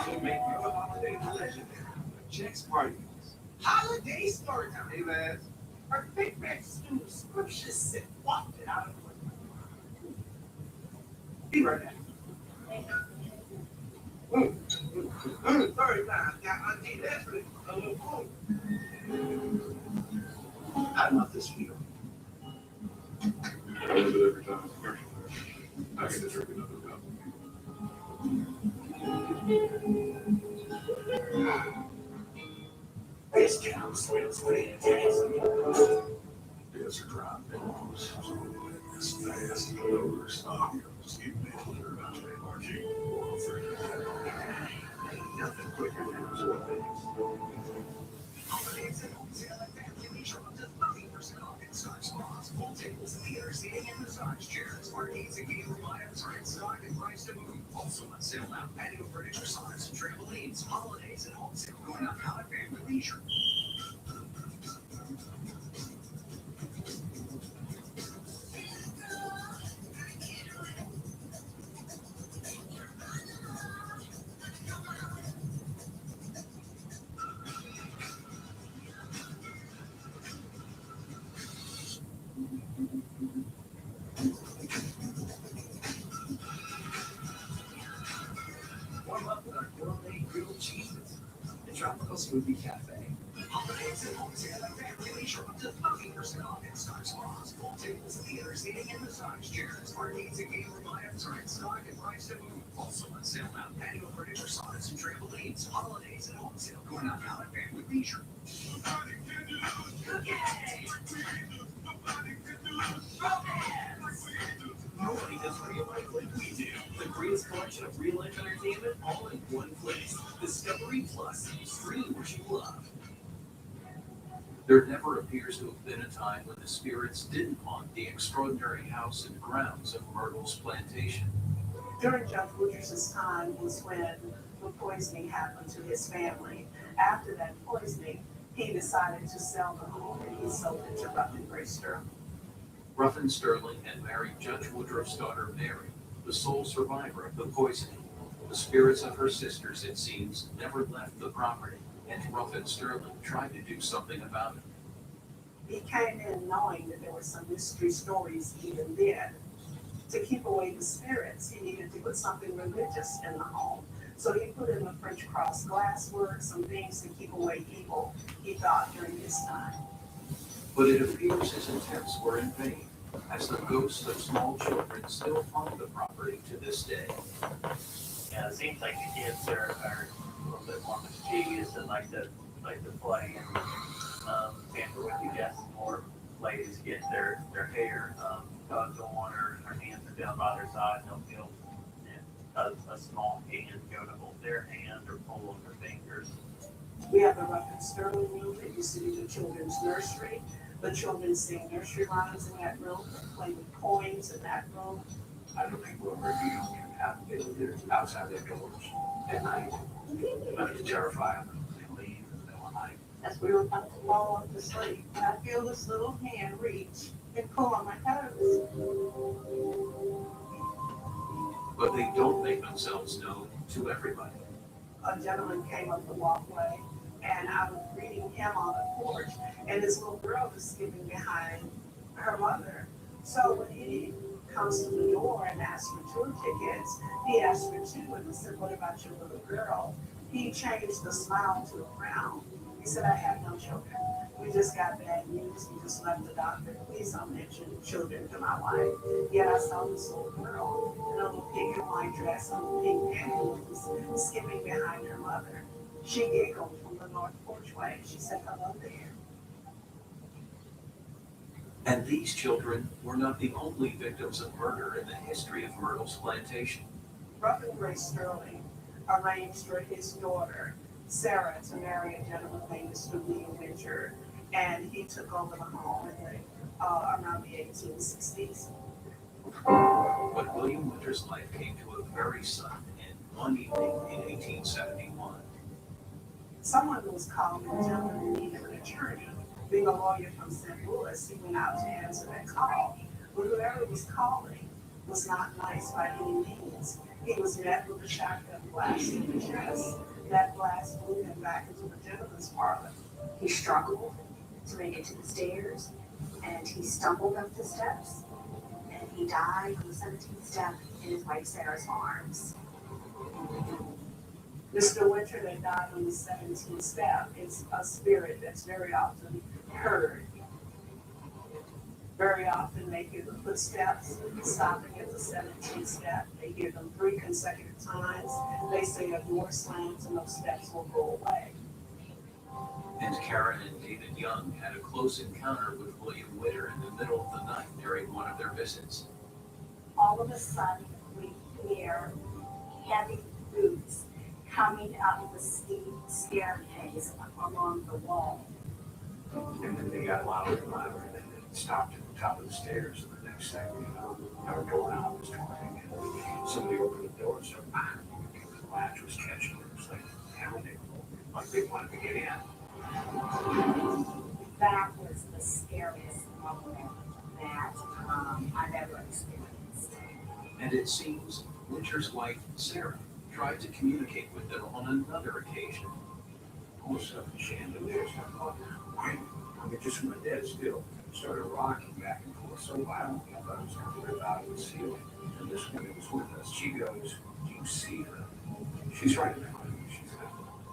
To make your holiday legendary, Jack's Party Meals. Holiday story time. Hey, lads. Our Big Mac stew scrumptious sit wafted out of the window. Be right back. Sorry, man. Yeah, I need that for a little food. I love this meal. I love it every time it's commercial. I can just drink another cup. Discounts, great days. There's a drop in this fast lower stock. You may hear about JRG or nothing quicker than absorb things. Holidays at Home Sale at Family Leisure up to 30% off in stock spas, pool tables, theater seating, and massage chairs. Arcades and game room items are in stock and priced to move. Also on sale now, patio furniture, sonnets, and trampolines. Holidays at Home Sale going up now at Family Leisure. Warm up with our gourmet grilled cheeses. The Tropical Smoothie Cafe. Holidays at Home Sale at Family Leisure up to 30% off in stock spas, pool tables, theater seating, and massage chairs. Arcades and game room items are in stock and priced to move. Also on sale now, patio furniture, sonnets, and trampolines. Holidays at Home Sale going up now at Family Leisure. Nobody does real life like we do. The greatest collection of real life entertainment all in one place. Discovery Plus. Stream what you love. There never appears to have been a time when the spirits didn't haunt the extraordinary house and grounds of Myrtle's plantation. During Judge Woodruff's time was when the poisoning happened to his family. After that poisoning, he decided to sell the home and he sold it to Ruffin Gray Sterling. Ruffin Sterling had married Judge Woodruff's daughter Mary, the sole survivor of the poisoning. The spirits of her sisters, it seems, never left the property, and Ruffin Sterling tried to do something about it. He came in knowing that there were some mystery stories even then. To keep away the spirits, he needed to put something religious in the home. So he put in the French cross glasswork, some things to keep away evil, he thought, during his time. But it appears his attempts were in vain, as the ghosts of small children still haunt the property to this day. Yeah, it seems like the kids are a little bit more mischievous and like to play and tamper with the guests. More ladies get their hair tugged on or their hands are down by their side. They'll feel a small hand go to hold their hand or pull on their fingers. We have the Ruffin Sterling room that used to be the children's nursery. The children sing nursery rhymes in that room, play with coins in that room. I don't think we'll ever be able to have visitors outside their doors at night. About to terrify them. They leave in the middle of the night. As we were about to fall off to sleep, I feel this little hand reach and pull on my toes. But they don't make themselves known to everybody. A gentleman came up the walkway and I was greeting him on the porch and this little girl was skipping behind her mother. So when he comes to the door and asks for tour tickets. He asked for two and I said, what about your little girl? He changed the smile to a frown. He said, I have no children. We just got bad news. We just left the doctor. Please don't mention children to my wife. Yet I saw this little girl in a little pink and white dress and pink panties skipping behind her mother. She giggled from the north porchway. She said, hello there. And these children were not the only victims of murder in the history of Myrtle's plantation. Reverend Grace Sterling arranged for his daughter, Sarah, to marry a gentleman named Mr. William Winter, and he took over the home in around the 1860s. But William Winter's life came to a very sudden end one evening in 1871. Someone was calling and telling him he needed an attorney. Being a lawyer from St. Louis, he went out to answer that call. But whoever was calling was not nice by any means. He was met with a shotgun blast in the chest. That blast blew him back into the gentleman's parlor. He struggled to make it to the stairs, and he stumbled up the steps, and he died on the 17th step in his wife Sarah's arms. Mr. Winter that died on the 17th step is a spirit that's very often heard. Very often they hear the footsteps stopping at the 17th step. They hear them 3 consecutive times. They say a door slams and those steps will go away. And Karen and David Young had a close encounter with William Winter in the middle of the night during one of their visits. All of a sudden, we hear heavy boots coming up the steep staircase along the wall. And then they got louder and louder, and then it stopped at the top of the stairs, and the next thing you know, our doorknob was turning, and somebody opened the door and started bang, the latch was catching, it was like pounding, like they wanted to get in. That was the scariest moment that I've ever experienced. And it seems Winter's wife, Sarah, tried to communicate with them on another occasion. All of a sudden, chandelier started going, I mean, just went dead still. It started rocking back and forth so violently, I thought it was going to rip out of the ceiling. And this woman was with us. She goes, do you see her? She's right in front of me.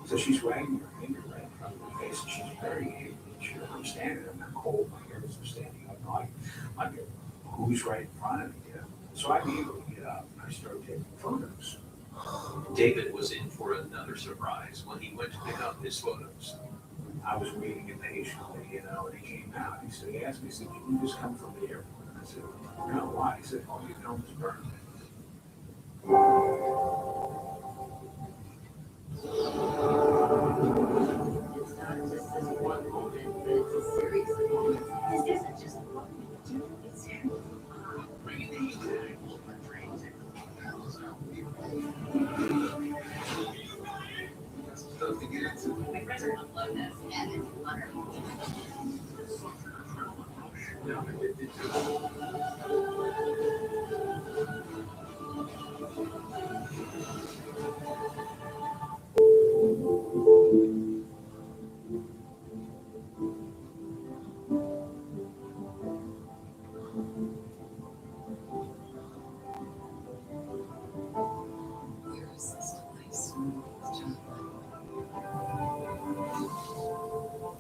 So she's wagging her finger right in front of her face, and she's very angry. Sure, I'm standing there, I'm cold, my hairs are standing up. I'm who's right in front of me? Yeah. So I immediately get up and I start taking photos. David was in for another surprise when he went to pick up his photos. I was waiting impatiently, you know, and he came out. He said, he asked me, he said, did you just come from the airport? And I said, no, why? He said, oh, your film is burned. It's not just this one moment, but it's a series of moments. This isn't just what we do, it's who we are. Bringing these back over dreams and how's our stuff to get into. My friends are upload this and it's under. Yeah, it's Where is this place?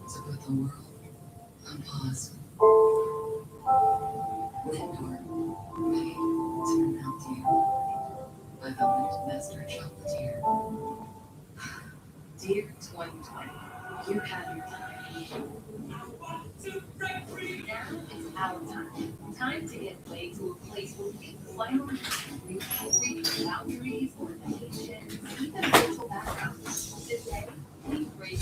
To put the world on pause. Lindor, made to melt you by the wind master chocolatier. Dear 2020, you have your time. Now it's our time. Time to get away to a place where we can finally reach boundaries, limitations, even mental backgrounds. Today, we break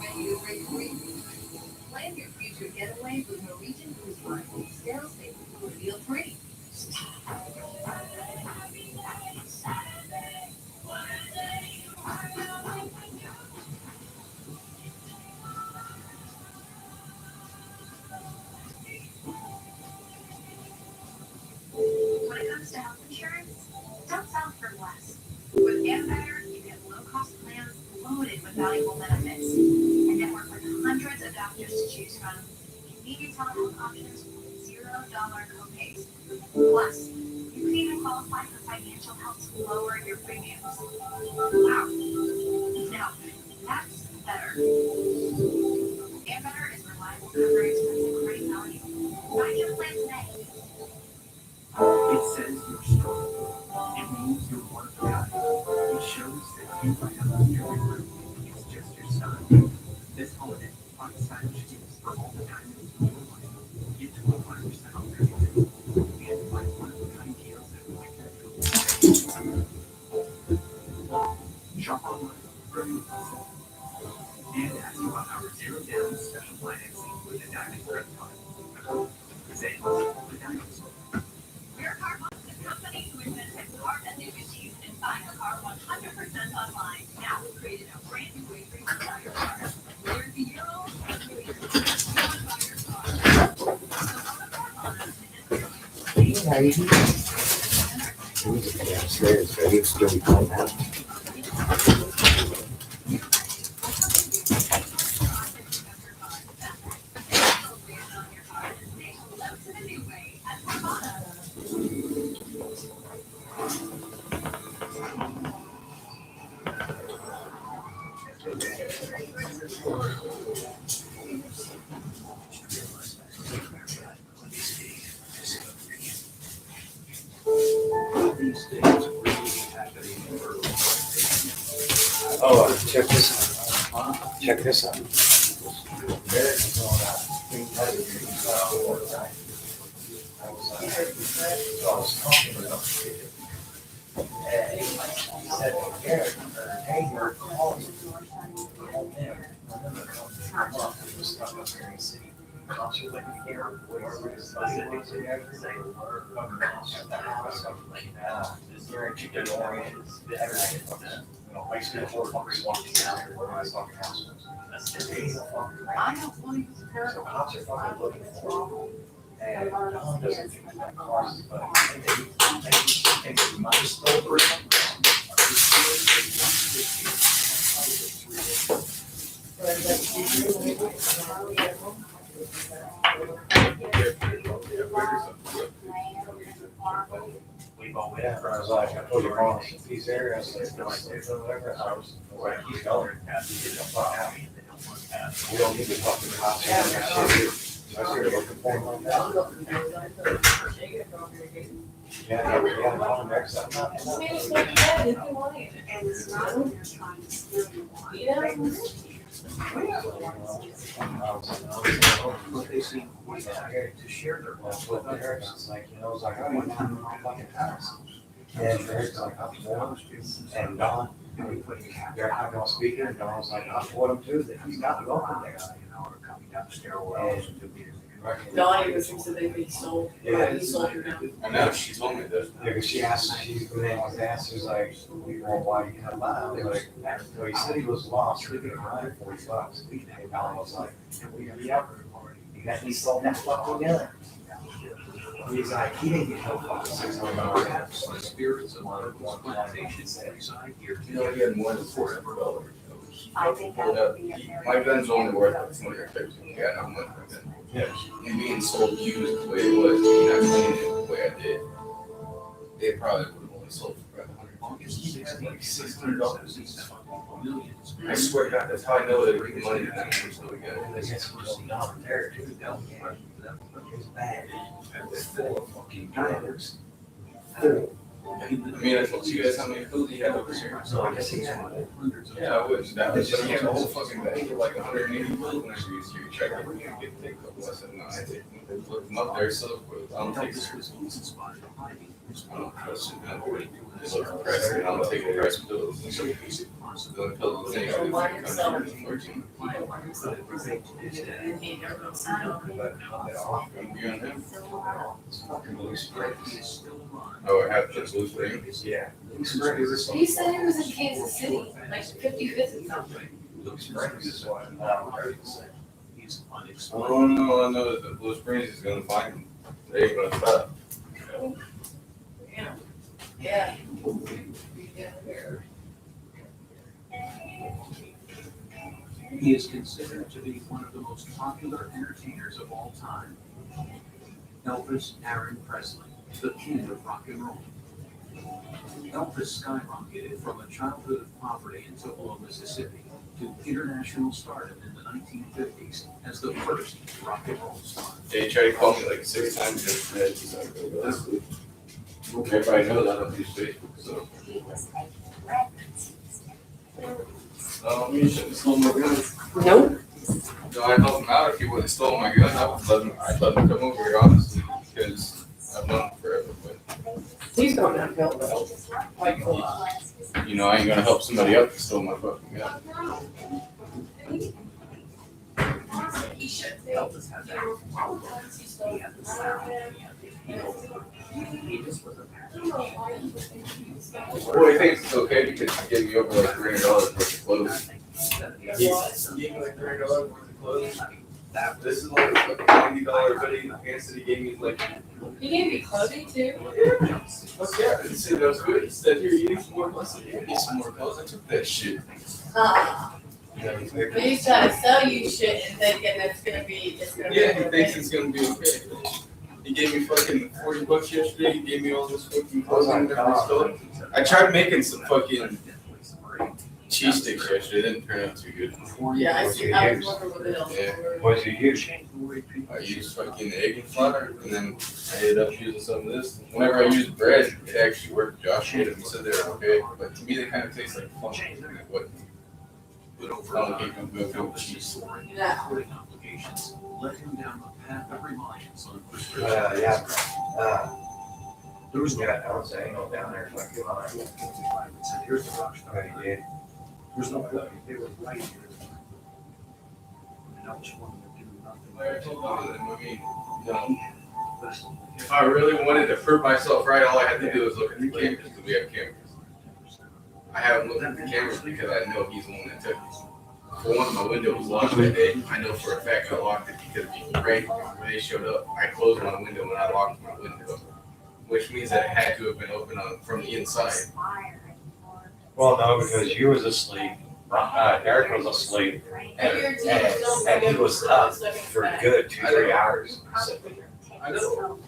Ready to break free? Plan your future getaway with Norwegian Cruise Line. Sail safe, feel free. When it comes to health insurance, don't settle for less. With Anthem convenient telehealth options with $0 copays. Plus, you can even qualify for financial help to lower your premiums. Wow. Now, that's better. And better is reliable coverage that's increasing value. Find your plan today. It says you're strong. It means you're one of a kind. It shows that you might have every room. It's just your son. This holiday, find stylish gifts for all the diamonds in your life. Get 25% off everything. And find one-of-a-kind deals that like that. Shop online, Brilliant. And ask about our zero down special financing with a diamond credit card. Say hello to diamonds. Your car wants a company who invents car annuities and buying a car 100% online. Now we've created a brand new way for you to buy your car. Whether it's a year old or 2 years old, you want to buy your car. So go to Carvana and enter your We just go downstairs, baby. It's still going out. Oh, check this out. Check this out. I don't want to use a pair of concert fucking looking for. And Dawn doesn't think that cars, but they might still bring yeah, I was like, I told you wrong, these areas, there's whatever house, where he's going. We don't need to talk to the cops. I was here looking for him on that. Yeah, on next time. And it's not when you're trying to steal you. What they see, to share their wealth with others. It's like, you know, it's like, I went down to my fucking house. And Eric's like, I'm for him. And Don, they're not gonna speak it, and Don was like, I'm for him too, that he's not welcome there. Donnie was said they'd be sold. Yeah. He sold her down. I know, she told me this. Yeah, because she asked, when they was asked, she was like, well, why you can't buy it? I was like, well, he said he was lost, he could buy $40. And Don was like, yep, he sold that fucking gun. He's like, he didn't get no fucking $600. The spirits of local plantations reside here. You know, he had more than $400. I think that would be a very. My gun's only worth $250. Yeah, I'm not my gun. Yeah. And being sold used the way it was, not cleaning it the way I did, they probably would have only sold for about $600. I swear to God, that's how I know they bring the money to them. It's really good. They get some dollar there too, don't they? It's bad. It's full of fucking diamonds. Full. I mean, I told you guys how many food he had over here. So I guess he had hundreds of. Yeah, I would. That was just, he had a whole fucking bag of like 180 food when I used to check it. You get take a couple. I said, no, I take them up there, so I don't take this. I don't trust him. I don't really look for price. I don't take the price pills. The pills thing. I do come here 14. You on him? Oh, I have just blue springs? Yeah. He said he was in Kansas City, like 55th and something. Oh, no, I know that the Blue Springs is gonna find him. They ain't gonna stop. Yeah. Yeah. He is considered to be one of the most popular entertainers of all time. Elvis Aaron Presley, the king of rock and roll. Elvis skyrocketed from a childhood of poverty in Tupelo, Mississippi, to international stardom in the 1950s as the first rock and roll star. They tried to call me like 6 times yesterday. He's like, "Go to sleep." Everybody knows I don't use Facebook, so. You shouldn't have stolen my gun. Nope. No, I'd help him out if he would have stolen my gun. I'd let him come over here, honestly, because I've known him forever. But He's going downhill though. Like a lot. you know, I ain't gonna help somebody else that stole my fucking gun. He should. Elvis had that. He had the sound. He just was a Well, he thinks it's okay because he gave me over like $300 worth of clothes. He gave me like $300 worth of clothes. This is like a $90 hoodie. The pants that he gave me is like. He gave me clothing too? Fuck yeah, I didn't say that was good. He said, "Here, you need some more clothes." I said, "Here, get some more clothes." I took that shit. But he's trying to sell you shit and thinking it's gonna be Yeah, he thinks it's gonna be okay. He gave me fucking $40 yesterday. He gave me all this fucking clothes and everything. I tried making some fucking cheese sticks yesterday. It didn't turn out too good. Yeah, I see. I was wondering what else. Yeah. What did you use? I used fucking egg and flour, and then I ended up using some of this. Whenever I used bread, it actually worked. Josh ate it and said they were okay, but to me they kind of taste like funk. What? But over I don't time, think I'm good with Elvis' cheese. soaring and coding obligations led him down the path of reliance on prescription. Yeah. There was no Yeah, I was saying, go down there, like, come on. Here's the rock star. Oh, you did? There's no way, they were right here. And I just wanted to do nothing. Like I told them, I mean, you know, if I really wanted to prove myself right, all I had to do was look at the cameras because we have cameras. I haven't looked at the cameras because I know he's the one that took it. For one, my window was locked that day. I know for a fact I locked it because right when they showed up, I closed my window and I locked my window, which means that it had to have been open from the inside. Well, no, because you was asleep, Eric was asleep, and he was up for a good 2-3 hours. I know.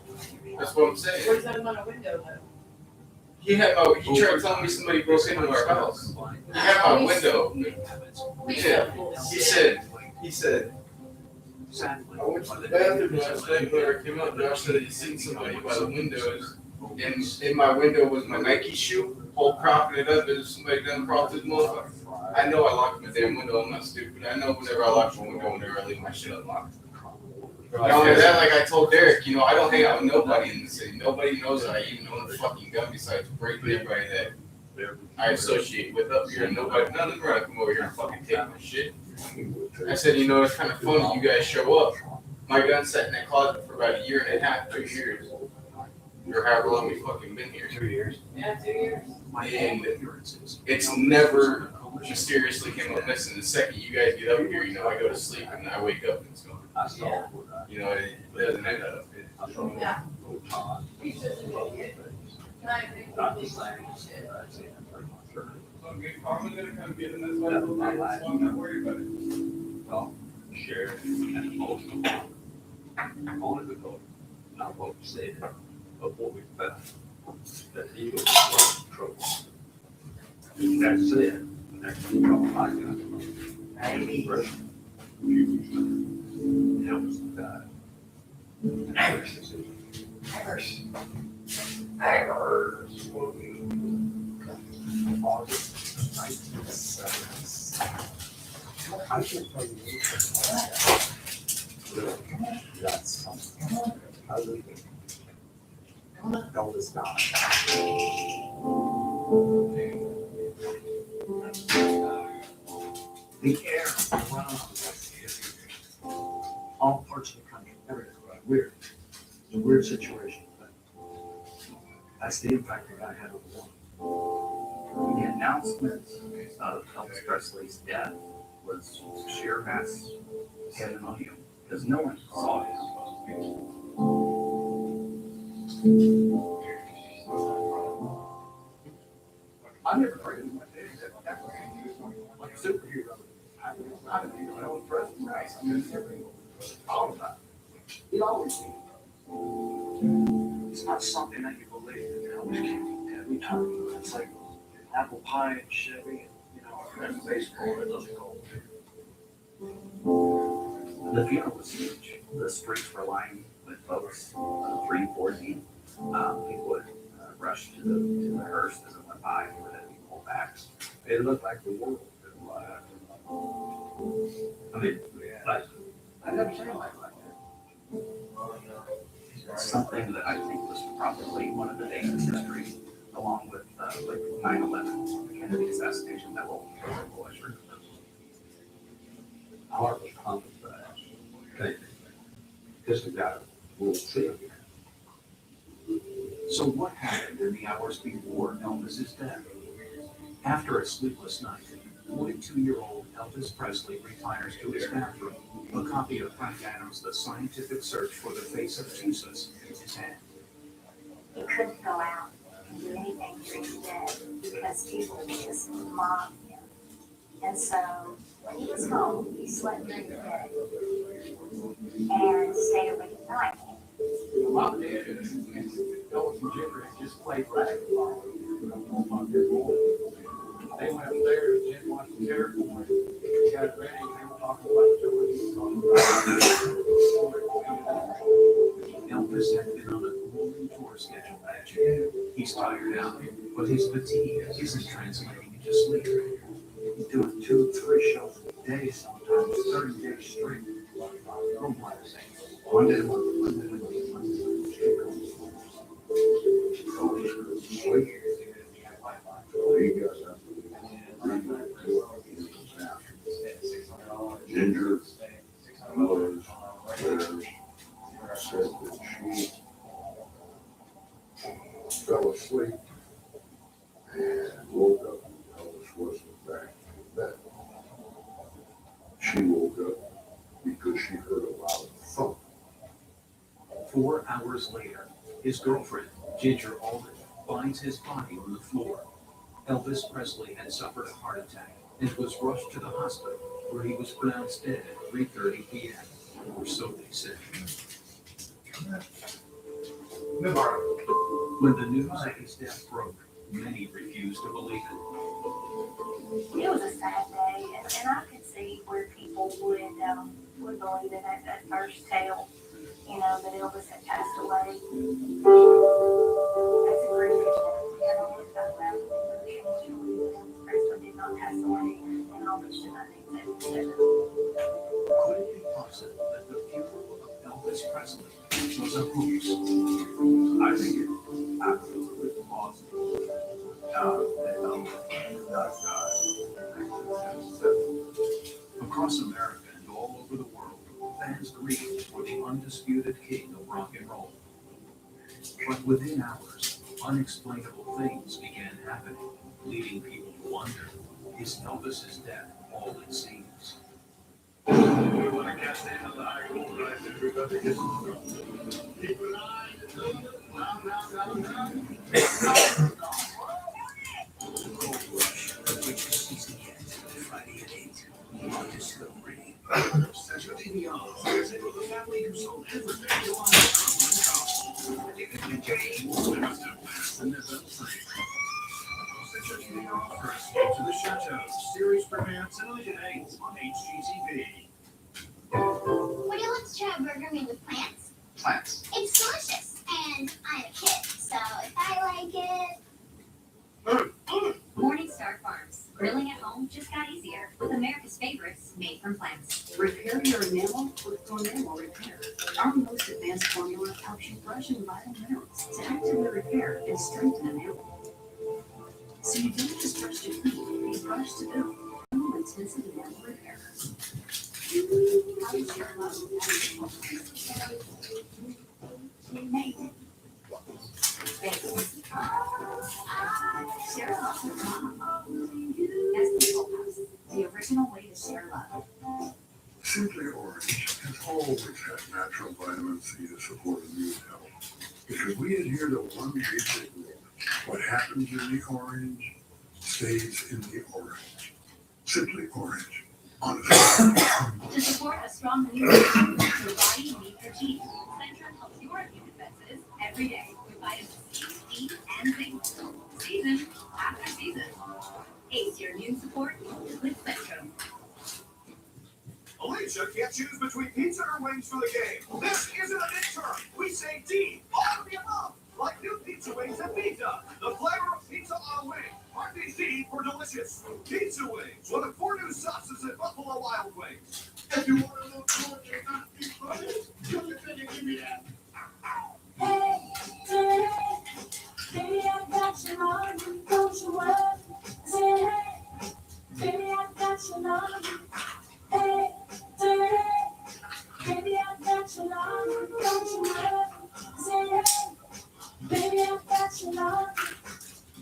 That's what I'm saying. Where's that on a window though? He tried telling me somebody broke into our house. He had my window. Yeah. He said, I went to the bathroom last night, but I came out, Josh said he seen somebody by the windows. And in my window was my Nike shoe, whole propping it up as somebody done propped his motherfucker. I know I locked my damn window, I'm not stupid. I know whenever I lock my window, whenever I leave my shit unlocked. Not only that, like I told Derek, you know, I don't hang out with nobody in the city. Nobody knows that I even own a fucking gun besides breaking everybody that I associate with up here. None of them are gonna come over here and fucking take my shit. I said, you know, it's kind of funny you guys show up. My gun sat in that closet for about 1.5 years, 2 years. Or however long we fucking been here. 2 years. Yeah, 2 years. And it's never mysteriously came up missing. The second you guys get up here, you know, I go to sleep and I wake up and it's gone. Yeah. You know, it doesn't end up. Yeah. He's just an idiot. I think he's like shit. Okay, I'm gonna kind of get in this one a little bit, so I'm not worried about it. Well, sheriff and most of them, only because, not what we said, but what we found, that he was in trouble. That's it. Next thing you know, I got helps died. August 1970. I can't tell you. That's something. I live in. Elvis died. The air around us is all parts of the country, everywhere. Weird. It's a weird situation, but that's the impact that I had on the world. The announcement of Elvis Presley's death was sheer mass pandemonium because no one saw him. I never heard anyone say that like a superhero. I don't know, I was President Rice, I mean, everything, all the time. It always be. It's not something that you believe, you know, which can't be every time. It's like apple pie and Chevy, and baseball, it doesn't go. The funeral was huge. The streets were lined with folks, 3, 4 deep. People would rush to the hearse as it went by, and then people back. It looked like the world. I mean, I've never seen a life like that. Something that I think was probably one of the days in history, along with like 9/11, the Kennedy assassination, that will always remember. Heart was pumping fast. Because we got a little trip. So what happened in the hours before Elvis's death? After a sleepless night, 42-year-old Elvis Presley retires to his bathroom, a copy of Frank Adams' The Scientific Search for the Face of Jesus in his hand. He couldn't go out and do anything during the day because people would just mob him. And so when he was home, he slept during the day and stayed awake at night. Mom did, and Elvis and Jimmy just played basketball. They went upstairs, Jim watched the terrible one. He got ready, and they were talking about Elvis had been on a grueling tour schedule that year. He's tired out, but his fatigue isn't translating into sleep. He's doing 2, 3 shows a day, sometimes 30 days straight. Oh, my God. Monday to Monday to Ginger was there, said that she fell asleep and woke up and Elvis wasn't back in bed. She woke up because she heard a loud thump. 4 hours later, his girlfriend, Ginger Alden, finds his body on the floor. Elvis Presley had suffered a heart attack and was rushed to the hospital, where he was pronounced dead at 3:30 p.m., or so they said. When the news of his death broke, many refused to believe it. It was a sad day, and I could see where people would believe it at that first tale, that Elvis had passed away. That's a great Presley did not pass away in August of 1977. Could it be possible that the funeral of Elvis Presley was a hoax? I think it's absolutely possible that Elvis does die in 1977. Across America and all over the world, fans grieved for the undisputed king of rock and roll. But within hours, unexplainable things began happening, leading people to wonder, is Elvis's death all it seems? Friday at 8 on Discovery. Central TV is able to family who sold everything to online. David and Jay must have passed the Neville frame. Central TV offers to the Chateau series premiere tonight at 8 on HGTV. Would you like to try a burger made with plants? Plants. It's delicious, and I'm a kid, so if I like it. Morningstar Farms. Grilling at home just got easier with America's favorites made from plants. Repair your enamel with Tornado Repair. Our most advanced formula helps you brush in vital minerals to actively repair and strengthen enamel. So you don't just brush to clean, you brush to build. No intensive enamel repair. How is your love? Nathan. Thanks. Share love with Mama. That's the Whole House, the original way to share love. Simply Orange has always had natural vitamin C to support immune health. Because we adhere to one basic rule. What happens in the orange stays in the orange. Simply Orange. Honestly, To support a strong immune system, your body needs your teeth. Centrum helps your immune defenses every day with vitamins C, D, and zinc. Season after season. Ace your immune support with Centrum. Alicia can't choose between pizza or wings for the game. This isn't a midterm. We say D, all of the above. Like new pizza wings and pizza. The flavor of pizza on a wing. RPC for delicious. Pizza wings, one of 4 new sauces at Buffalo Wild Wings. If you want a little more and not be funny, you can give me that. Hey, baby, I got your love, don't you worry. Say hey, baby, I got your love. Hey, baby, I got your love, don't you worry. Say hey, baby, I got your love.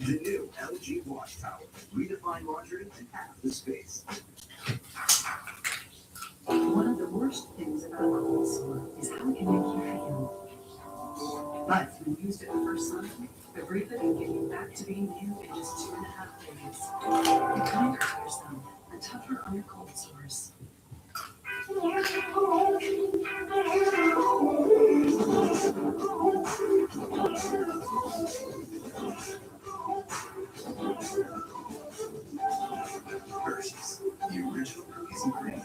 The new LG Wash Tower. Redefine laundry in half the space. One of the worst things about a cold sore is how it can make you feel. But when used at first sign, Abriva can get you back to being you in just 2.5 days. Be kinder to yourself and tougher on your cold sores. Hershey's, the original cookies and cream.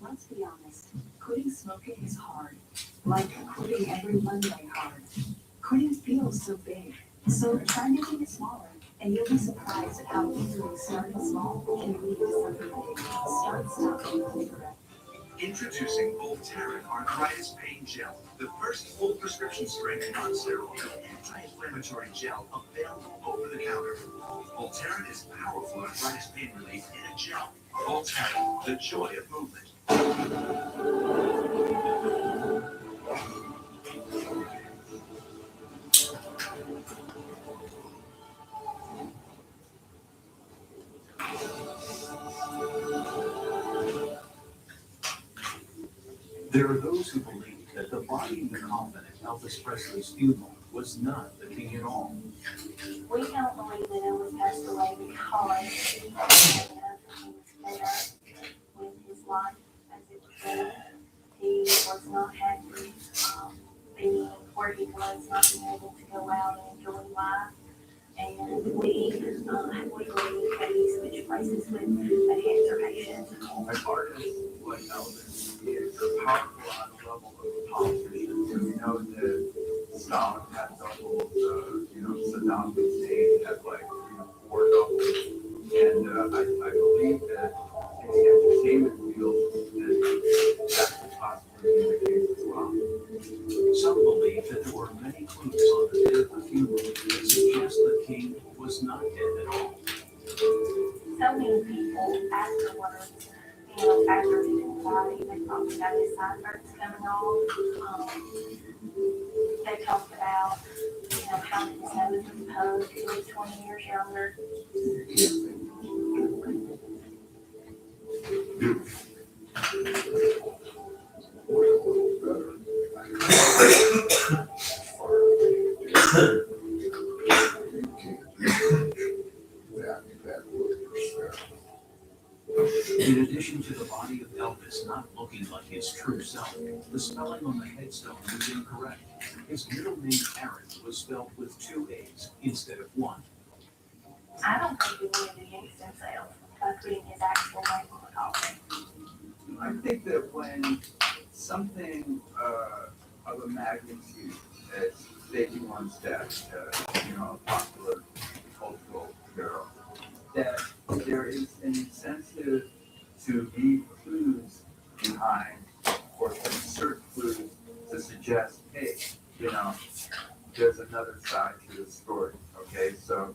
Let's be honest, quitting smoking is hard. Like quitting every Monday hard. Quitting feels so big. So try making it smaller, and you'll be surprised at how easily starting small can lead to something big. Start stopping cigarettes. Introducing Voltaren Arthritis Pain Gel, the first full prescription strength non-steroidal anti-inflammatory gel available over the counter. Voltaren is powerful arthritis pain relief in a gel. Voltaren, the joy of movement. There are those who believe that the body in the coffin at Elvis Presley's funeral was not the king at all. We don't believe that Elvis passed away because he was fed up with his life as it was done. He was not happy being where he was, not being able to go out and enjoy life. And we believe that he switched places with a cancer patient. An artist like Elvis is powerful on the level of a politician. We know that Stalin had doubles, Saddam Hussein had 4 doubles. And I believe that in the entertainment field, that could possibly be the case as well. Some believe that there were many clues on the day of the funeral that suggest the king was not dead at all. So many people afterwards, after his body, they talked about his sideburns coming off. They talked about, how his nose was puffed, he was 20 years younger. In addition to the body of Elvis not looking like his true self, the spelling on the headstone was incorrect. His middle name, Aaron, was spelled with 2 A's instead of 1. I don't think he wanted to jinx himself by putting his actual name on the coffin. I think that when something of a magnitude as Stacey one's death, a popular cultural hero, that there is an incentive to leave clues behind or to insert clues to suggest, hey, there's another side to the story. Okay, so,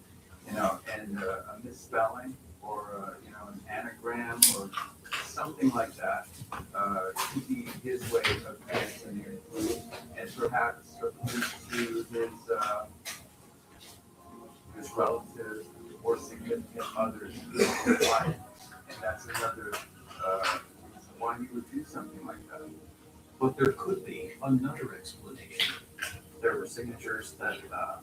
and a misspelling or, an anagram or something like that could be his way of answering it, and perhaps to his relatives or significant others in his life, and that's another reason why he would do something like that. But there could be another explanation. There were signatures that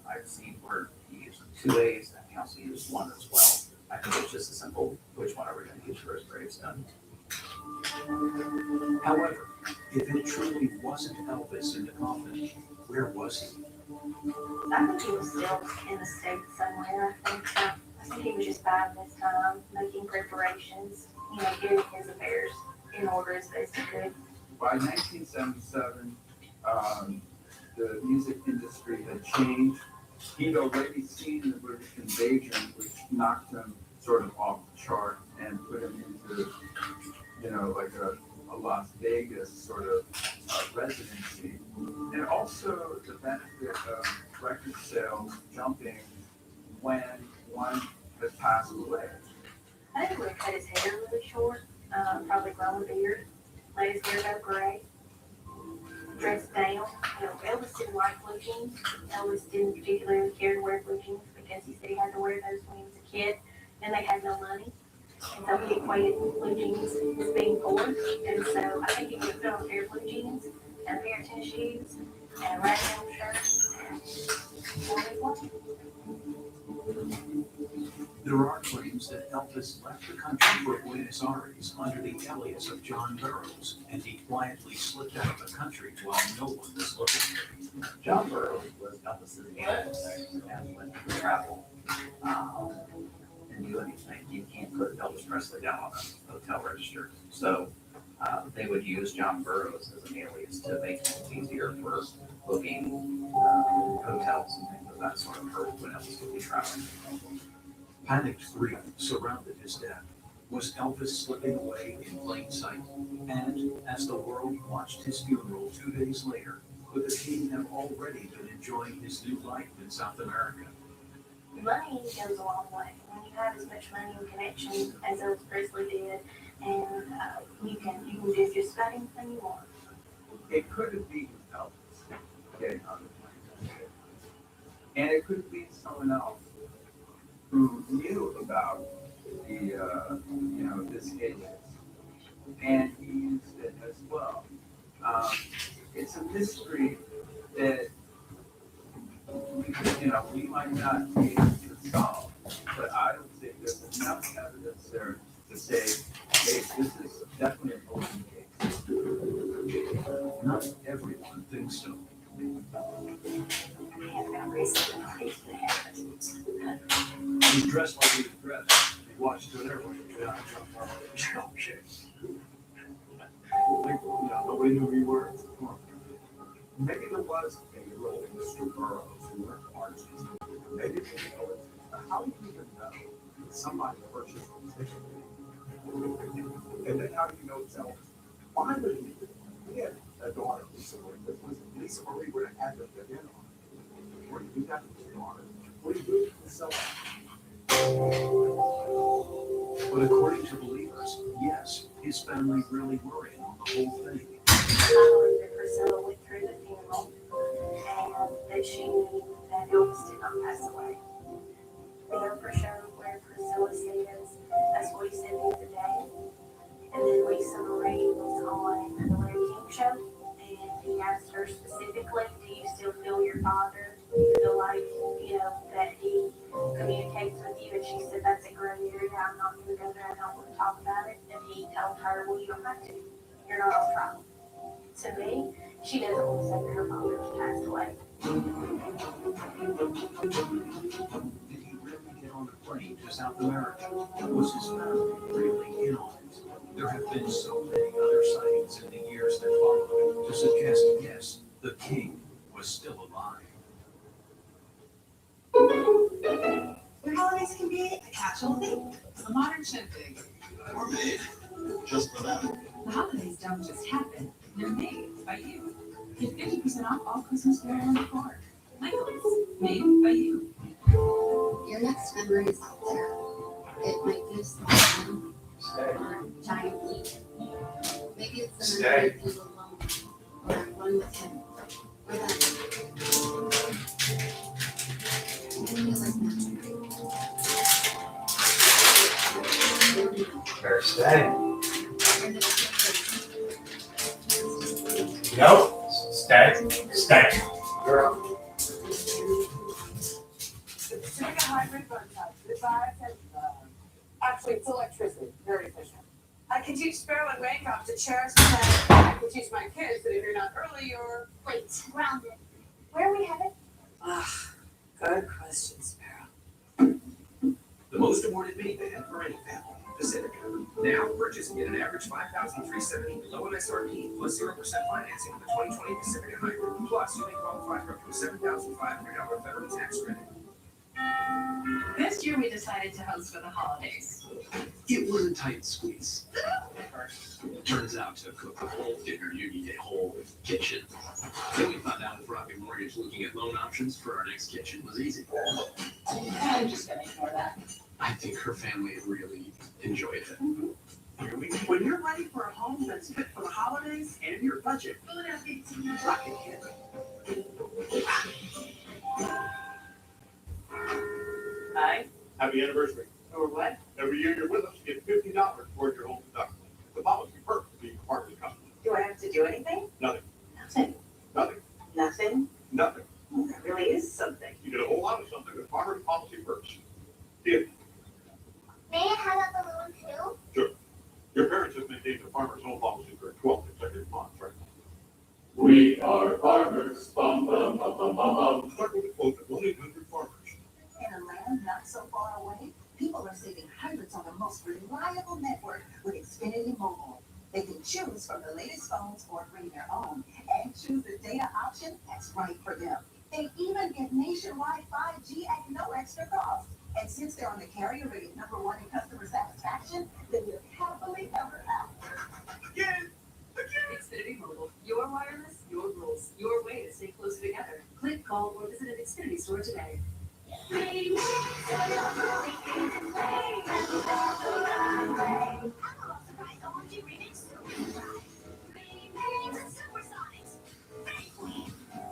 I've seen where he used 2 A's and he also used 1 as well. I think it's just a simple, which one are we going to use for his gravestone? However, if it truly wasn't Elvis in the coffin, where was he? I think he was still in the States somewhere, I think so. I think he was just biding his time, making preparations, getting his affairs in order as best he could. By 1977, the music industry had changed. He'd already seen the British invasion, which knocked him sort of off the chart and put him into, like a Las Vegas sort of residency. And also the benefit of record sales jumping when one had passed away. I think he would have cut his hair really short, probably grown a beard, let his hair go gray, dressed down. Elvis didn't like blue jeans. Elvis didn't particularly care to wear blue jeans because he said he had to wear those when he was a kid and they had no money. And so he equated blue jeans as being poor. And so I think he would put on a pair of blue jeans and a pair of tennis shoes and a ragdown shirt and on his way. There are claims that Elvis left the country for Buenos Aires under the alias of John Burroughs, and he quietly slipped out of the country while no one was looking. John Burroughs was Elvis's manager and when he traveled and do anything, you can't put Elvis Presley down on a hotel register. So they would use John Burroughs as an alias to make things easier for booking hotels and things of that sort of for when Elvis would be traveling. Panicked grief surrounded his death. Was Elvis slipping away in plain sight? And as the world watched his funeral 2 days later, could the king have already been enjoying his new life in South America? Money goes a long way. When you have as much money and connection as Elvis Presley did, and you can do just about anything you want. It could have been Elvis getting on the plane. And it could be someone else who knew about the, this alias, and he used it as well. It's a mystery that, we might not be able to solve, but I don't think there's enough evidence there to say, hey, this is definitely an open case. Not everyone thinks so. He's dressed like he was dressed. He watched it everywhere. Okay. Nobody knew who you were. Maybe there was a role in Mr. Burroughs who were artists. Maybe they know it. How do you even know that somebody purchased a ticket? And then how do you know it's Elvis? Why would he? We had a daughter, Lisa Marie. Lisa Marie would have had to get in on it. Where do you have his daughter? What do you do to sell it? But according to believers, yes, his family really were in on the whole thing. I believe that Priscilla went through the funeral and that she knew that Elvis did not pass away. We know for sure where Priscilla says that's what he said the other day. And then Lisa Marie was on the Larry King show, and he asked her specifically, do you still feel your father? Do you feel like, that he communicates with you? And she said, that's a gray area. I'm not going to go there. I don't want to talk about it. And he told her, well, you don't have to. You're not on trial. To me, she doesn't want to say that her father has passed away. Did he really get on a plane to South America? Was his family really in on it? There have been so many other sightings in the years that followed to suggest, yes, the king was still alive. Your holidays can be a casual thing, a modern shindig, or made just for them. The holidays don't just happen, they're made by you. Get 50% off all Christmas wear on the card. Michael's, made by you. Your next memory is out there. It might be a small or a giant leap. Maybe it's the memory of you alone, or one with him, or that. Maybe it's like magic. Better stay. Nope. Stay. Girl. It's like a hybrid bun type. Actually, it's electricity, very efficient. I can teach Sparrow and Raindrop to cherish the day. I can teach my kids that if you're not early, you're Wait, grounded. Where are we headed? good question, Sparrow. The most awarded minivan for any family, Pacifica. Now purchase and get an average $5,370 below MSRP plus 0% financing on the 2020 Pacifica Hybrid. Plus, you may qualify for up to a $7,500 federal tax credit. This year we decided to host for the holidays. It was a tight squeeze. Turns out to cook a whole dinner, you need a whole kitchen. Then we found out with Rocket Mortgage looking at loan options for our next kitchen was easy. I'm just gonna ignore that. I think her family really enjoyed it. When you're ready for a home that's fit for the holidays and your budget, Rocket Kit. Hi. Happy anniversary. Or what? Every year you're with us, you get $50 towards your home deductible. The policy perk of being part of the company. Do I have to do anything? Nothing. Nothing. Nothing. Nothing? Nothing. Well, that really is something. You get a whole lot of something with Farmers Policy Perks. Here, May I have a balloon too? sure. Your parents have maintained the Farmers Home Policy for 12 consecutive months, right? We are farmers, bum, bum, bum, bum, bum, bum. Start with a quote of 1-800-FARMERS. In a land not so far away, people are saving hundreds on the most reliable network with Xfinity Mobile. They can choose from the latest phones or bring their own and choose the data option that's right for them. They even get nationwide 5G at no extra cost. And since they're on the carrier rated #1 in customer satisfaction, they live happily ever after. Again! Xfinity Mobile, your wireless, your rules, your way to stay closer together. Click, call, or visit an Xfinity store today.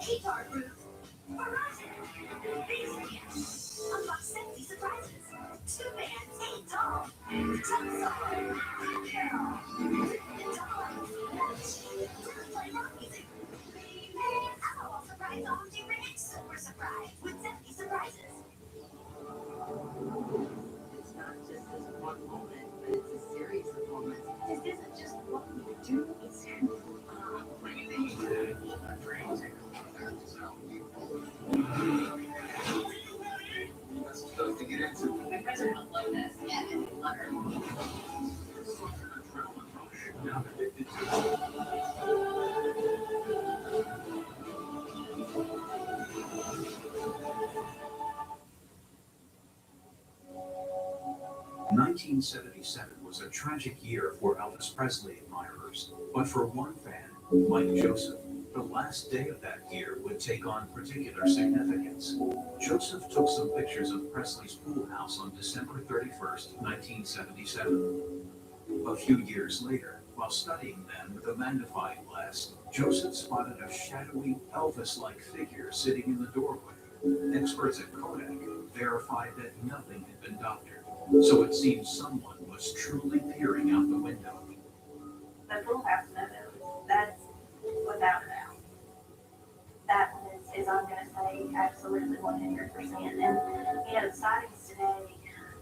Guitar Group, Verizon, unlock sexy surprises. 2 bands, 8 dolls. Play rock music. Surprise OMG Remix, super surprise with sexy surprises. It's not just this one moment, but it's a series of moments. This isn't just what we do, it's who we are. Stuff to get into. My president will love this. Yeah, and I love her. Now addicted to 1977 was a tragic year for Elvis Presley admirers, but for one fan, Mike Joseph, the last day of that year would take on particular significance. Joseph took some pictures of Presley's pool house on December 31st, 1977. A few years later, while studying them with a magnifying glass, Joseph spotted a shadowy Elvis-like figure sitting in the doorway. Experts at Kodak verified that nothing had been doctored, so it seemed someone was truly peering out the window. The pool house photo, that's without a doubt. That one is I'm gonna say absolutely 100%. And, the sightings today,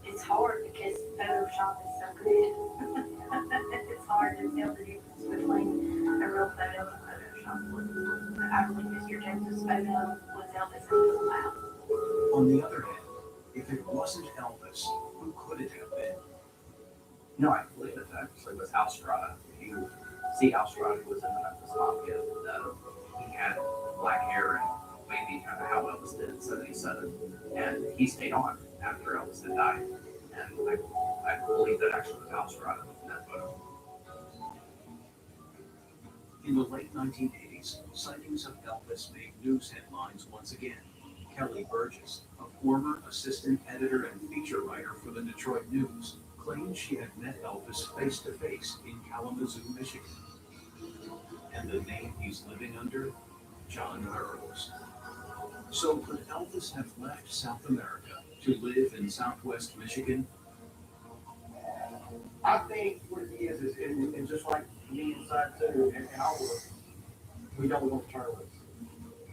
it's hard because Photoshop is so good. It's hard to tell the difference between a real photo and a Photoshop one. I believe Mr. Joseph's photo was Elvis in the pool house. On the other hand, if it wasn't Elvis, who could it have been? No, I believe it actually was Al Strada. You see Al Strada was in the Memphis Mafia. He had black hair and maybe kind of how Elvis did in 77. And he stayed on after Elvis had died. And I believe that actually was Al Strada in that photo. In the late 1980s, sightings of Elvis made news headlines once again. Kelly Burgess, a former assistant editor and feature writer for the Detroit News, claimed she had met Elvis face-to-face in Kalamazoo, Michigan. And the name he's living under? John Burroughs. So could Elvis have left South America to live in Southwest Michigan? I think what it is and just like me inside too, and our work, we don't want to turn loose.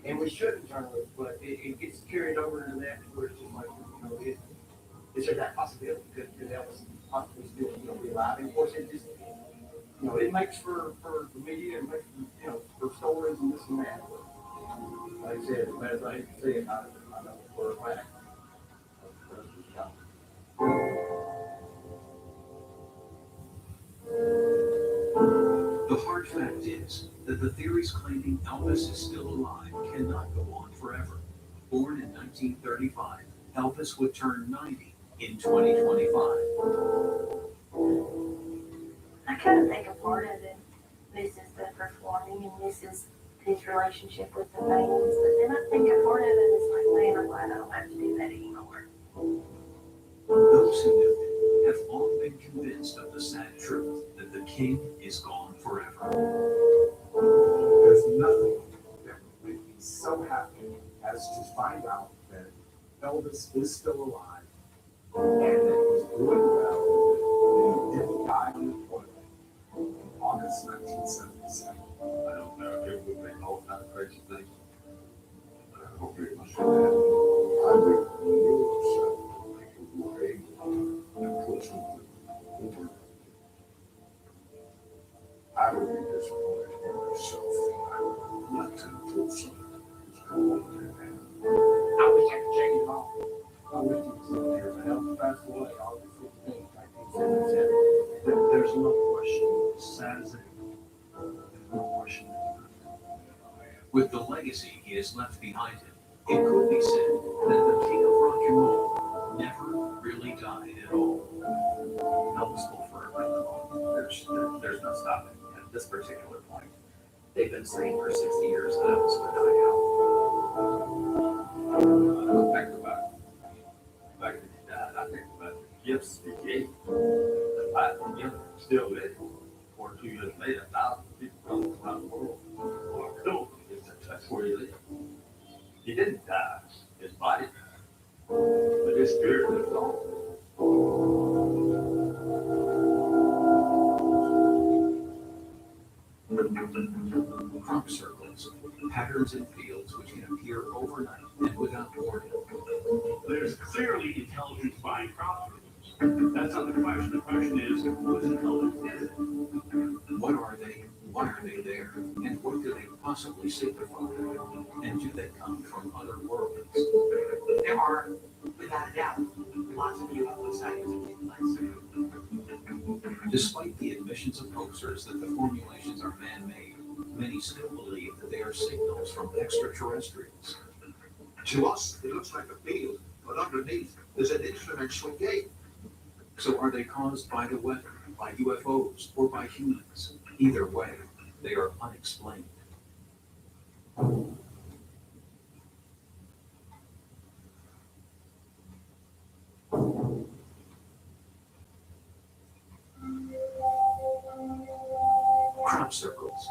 And we shouldn't turn loose, but it gets carried over into that where it's just like, is there that possibility? Could Elvis possibly still be alive? And of course, it just you know, it makes for the media, it makes, you know, for stories and this and that. Like I said, as I hate to say it, I know for a fact. The hard fact is that the theories claiming Elvis is still alive cannot go on forever. Born in 1935, Elvis would turn 90 in 2025. I kind of think a part of it, this is the performing and this is his relationship with the fans. But then I think a part of it is like, man, I'm glad I don't have to do that anymore. Those who knew him have long been convinced of the sad truth that the king is gone forever. There's nothing that would make me so happy as to find out that Elvis is still alive and that he's doing well and he didn't die in the toilet in August 1977. I don't know, people would make all kinds of crazy things. But I hope it must have happened. I think you yourself, people who are able to put something over. I would be disappointed in myself. I would like to put something that's going on in there. I wish I could change it all. I wish he was still here, but Elvis passed away August 15, 1977. There's no question, as sad as it is, there's no question. With the legacy he has left behind him, it could be said that the king of rock and roll never really died at all. Elvis will forever live on. There's no stopping at this particular point. They've been saying for 60 years that Elvis would die out. I think about like he died. I think about the gifts he gave. The fact that he still living. 42 years later, 1,000 people come around the world. Well, cool. That's where he lived. He didn't die. His body died. But his spirit lives on. Crop circles, patterns in fields which can appear overnight and without warning. There's clearly intelligence behind crop circles. That's not the question. The question is, whose intelligence is it? What are they? Why are they there? And what do they possibly signify? And do they come from other worlds? There are, without a doubt, lots of UFO sightings taking place. Despite the admissions of hoaxers that the formulations are man-made, many still believe that they are signals from extraterrestrials. To us, it looks like a field, but underneath there's an instrumental gate. So are they caused by the weather, by UFOs, or by humans? Either way, they are unexplained. Crop circles.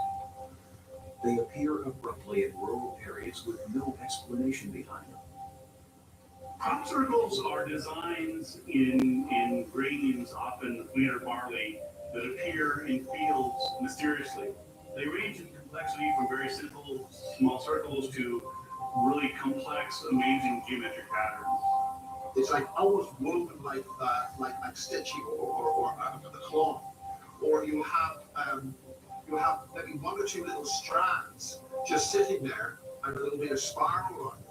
They appear abruptly in rural areas with no explanation behind them. Crop circles are designs in grains, often wheat or barley, that appear in fields mysteriously. They range in complexity from very simple small circles to really complex, amazing geometric patterns. It's like almost woven like stitching or the cloth. Or you have maybe one or two little strands just sitting there and a little bit of sparkle on them.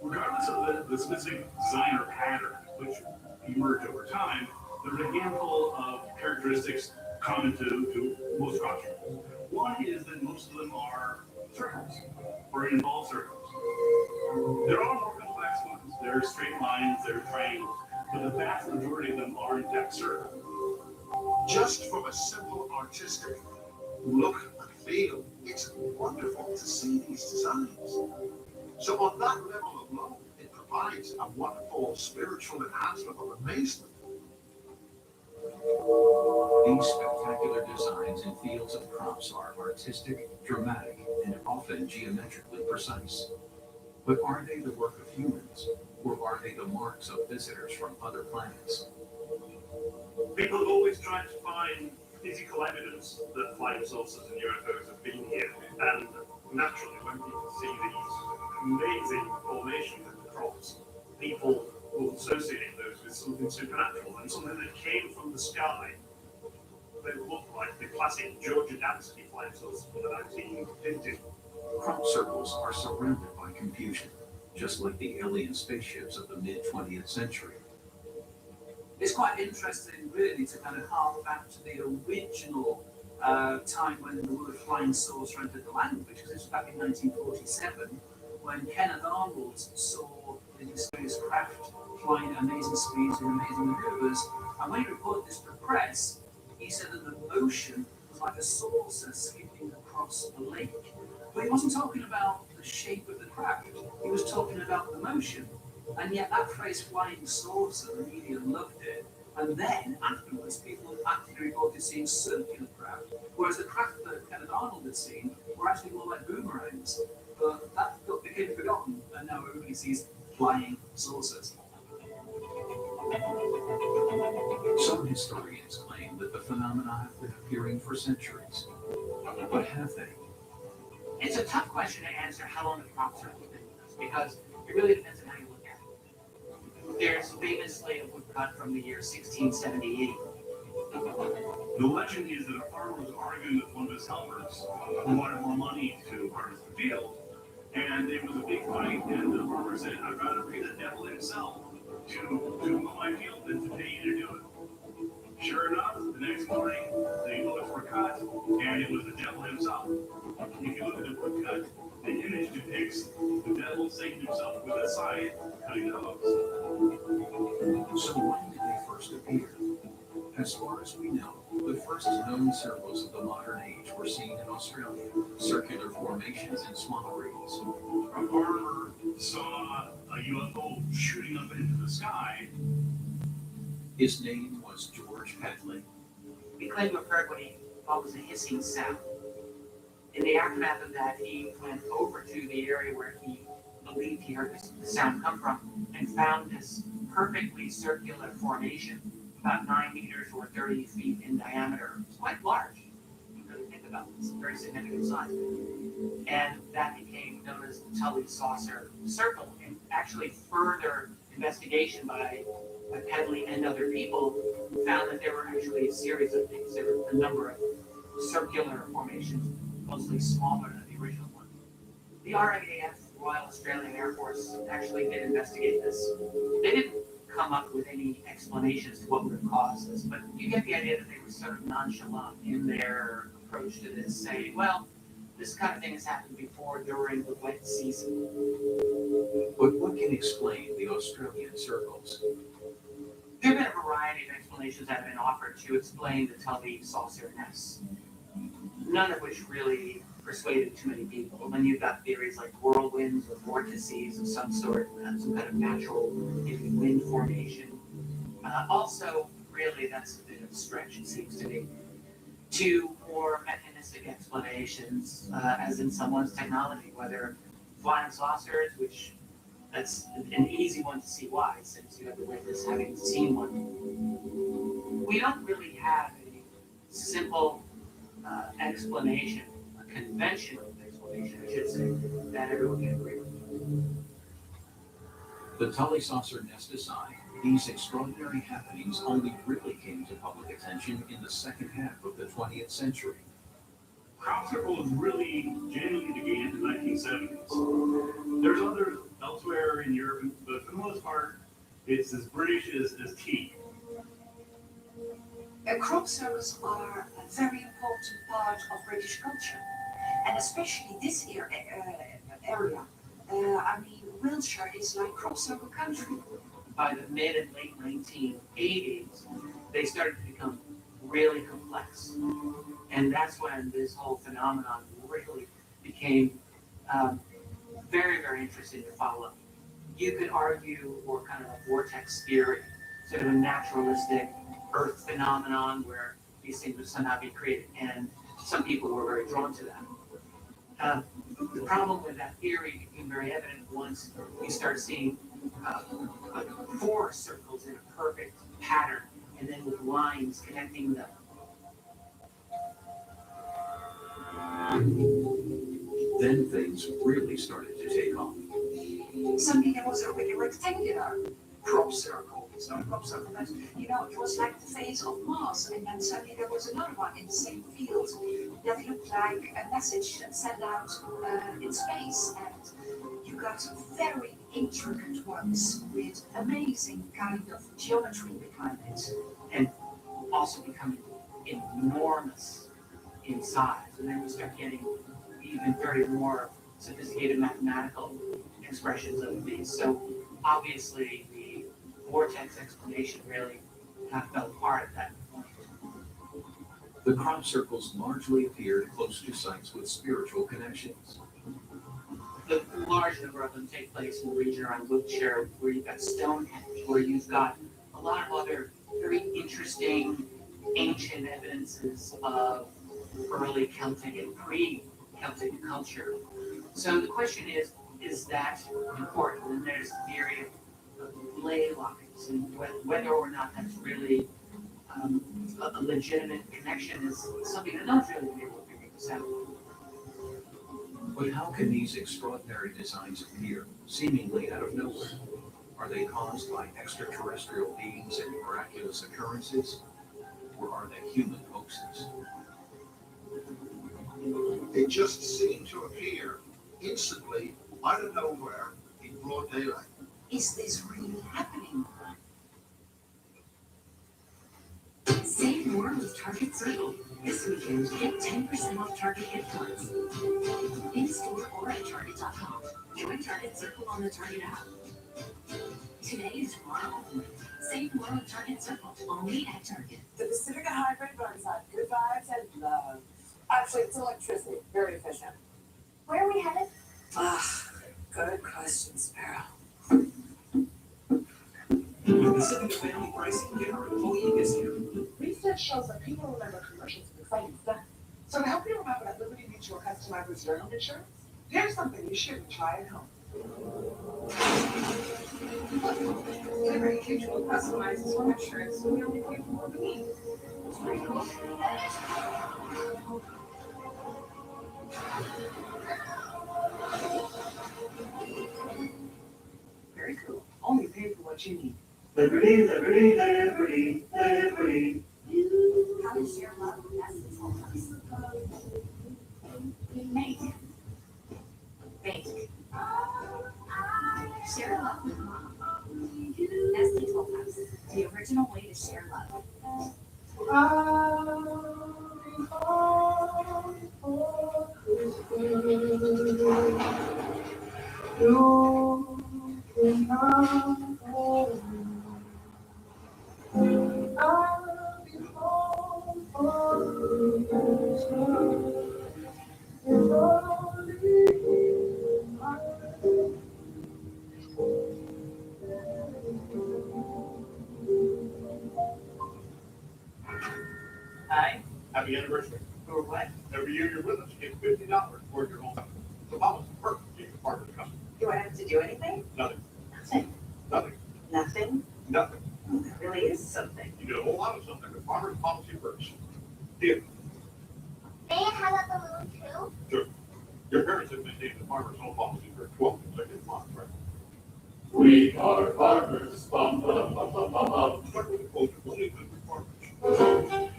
Regardless of the specific design or pattern, which emerge over time, there's a handful of characteristics common to most crop circles. One is that most of them are circles, or involve circles. There are more complex ones. There are straight lines, there are triangles, but the vast majority of them are in fact circles. Just from a simple artistic look and feel, it's wonderful to see these designs. So on that level alone, it provides a wonderful spiritual enhancement of amazement. These spectacular designs in fields of crops are artistic, dramatic, and often geometrically precise. But are they the work of humans, or are they the marks of visitors from other planets? People have always tried to find physical evidence that flying saucers and UFOs have been here, and naturally, when people see these amazing formations in the crops, people will associate those with something supernatural and something that came from the sky. they look like the classic Georgia dynasty flying saucers from the 1950s. Crop circles are surrounded by confusion, just like the alien spaceships of the mid-20th century. It's quite interesting, really, to kind of hark back to the original time when the word flying saucer entered the language, because it was back in 1947, when Kenneth Arnold saw the mysterious craft flying at amazing speeds and amazing maneuvers. And when he reported this to the press, he said that the motion was like a saucer skipping across the lake. But he wasn't talking about the shape of the craft, he was talking about the motion. And yet that phrase flying saucer, the media loved it. And then afterwards, people actually reported seeing circular craft, whereas the craft that Kenneth Arnold had seen were actually more like boomerangs. But that became forgotten, and now everybody sees flying saucers. Some historians claim that the phenomena have been appearing for centuries. But have they? It's a tough question to answer how long the crop circle has been with us, because it really depends on how you look at it. There's famously a woodcut from the year 1678. The legend is that a farmer was arguing with one of his helpers who wanted more money to harvest the field. And it was a big fight, and the farmer said, I'd rather pay the devil himself to mow my field than to pay you to do it. Sure enough, the next morning, the bullets were cut, and it was the devil himself. If you look at the woodcut, the image depicts the devil, Satan himself, with a scythe cutting the hooves. So when did they first appear? As far as we know, the first known circles of the modern age were seen in Australia, circular formations in swamp reeds. A farmer saw a UFO shooting up into the sky. His name was George Pedley. We claim to have heard what he thought was a hissing sound. In the aftermath of that, he went over to the area where he believed he heard the sound come from and found this perfectly circular formation, about 9 meters or 30 feet in diameter. It's quite large. You really think about it. It's a very significant size. And that became known as the Tully Saucer Circle. And actually further investigation by Pedley and other people found that there were actually a series of things. There were a number of circular formations, mostly smaller than the original one. The RAAF, Royal Australian Air Force, actually did investigate this. They didn't come up with any explanations to what would have caused this, but you get the idea that they were sort of nonchalant in their approach to this, saying, well, this kind of thing has happened before during the wet season. But what can explain the Australian circles? There have been a variety of explanations that have been offered to explain the Tully Saucer nests, none of which really persuaded too many people. And then you've got theories like whirlwinds or vortices of some sort, some kind of natural maybe wind formation. Also, really, that's a bit of a stretch, it seems to me. To more mechanistic explanations, as in someone's technology, whether flying saucers, which that's an easy one to see why, since you have the witness having seen one. We don't really have a simple explanation, a conventional explanation, I should say, that everyone can agree with. The Tully Saucer nest aside, these extraordinary happenings only really came to public attention in the second half of the 20th century. Crop circles really genuinely began in the 1970s. There's others elsewhere in Europe, but for the most part, it's as British as tea. Crop circles are a very important part of British culture, and especially this area. I mean, Wiltshire is like crop circle country. By the mid and late 1980s, they started to become really complex. And that's when this whole phenomenon really became very, very interesting to follow. You could argue for kind of a vortex theory, sort of a naturalistic Earth phenomenon where these things would somehow be created, and some people were very drawn to that. The problem with that theory became very evident once you start seeing like 4 circles in a perfect pattern, and then with lines connecting them. Then things really started to take off. Something that was a really rectangular crop circle. It's not crop supplements. You know, it was like the face of Mars, and then suddenly there was another one in the same field that looked like a message sent out in space, and you got very intricate ones with amazing kind of geometry behind it. And also becoming enormous in size, and then you start getting even very more sophisticated mathematical expressions of these. So obviously the vortex explanation really kind of fell apart at that point. The crop circles largely appeared close to sites with spiritual connections. The large number of them take place in the region around Wiltshire, where you've got Stonehenge, where you've got a lot of other very interesting ancient evidences of early Celtic and pre-Celtic culture. So the question is that important? And there's the area of ley lines, and whether or not that's really a legitimate connection is something that no one's really been able to figure this out. But how can these extraordinary designs appear, seemingly out of nowhere? Are they caused by extraterrestrial beings and miraculous occurrences? Or are they human hoaxes? They just seem to appear instantly out of nowhere in broad daylight. Is this really happening? Save more with Target Circle. This weekend, get 10% off Target gift cards. In-store or at Target.com. Join Target Circle on the Target app. Today is tomorrow. Save more with Target Circle, only at Target. The Pacifica Hybrid runs on good vibes and love. Actually, it's electricity, very efficient. Where are we headed? Good question, Sparrow. With Pacifica family pricing, get our employee discount. Research shows that people remember commercials with exciting stuff. So to help you remember that Liberty Mutual customizes your home insurance, here's something you shouldn't try at home. Liberty Mutual customizes home insurance so we only pay for what we need. It's pretty cool. Very cool. Only pay for what you need. Liberty, liberty, liberty, liberty. How does your love essence hold us? Make. Bake. Share love with mom. Nestle Toll House, the original way to share love. Hi, Happy anniversary. or what? Every year you're with us, you get $50 toward your home. So Mama's perfect being a part of the customer. Do I have to do anything? Nothing. Nothing. Nothing. Nothing? Nothing. Well, that really is something. You get a whole lot of something with Farmers Policy First. Here, May I have a balloon too? sure. Your parents have maintained the Farmers Home Policy for 12 consecutive months, right? We are farmers. Bum, bum, bum, bum, bum, bum. Start with the quote, only good for farmers.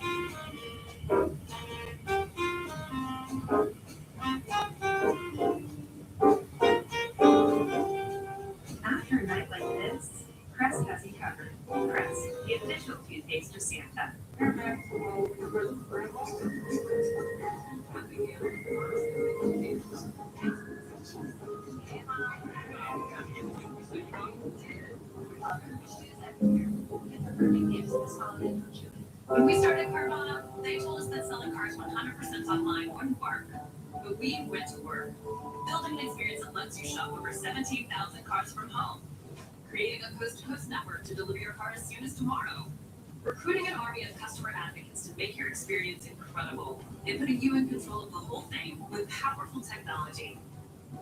After a night like this, Crest has you covered. Crest, the official toothpaste of Santa. When we started Carvana, they told us that selling cars 100% online wouldn't work. But we went to work, building an experience that lets you shop over 17,000 cars from home, creating a coast-to-coast network to deliver your car as soon as tomorrow, recruiting an army of customer advocates to make your experience incredible, and putting you in control of the whole thing with powerful technology.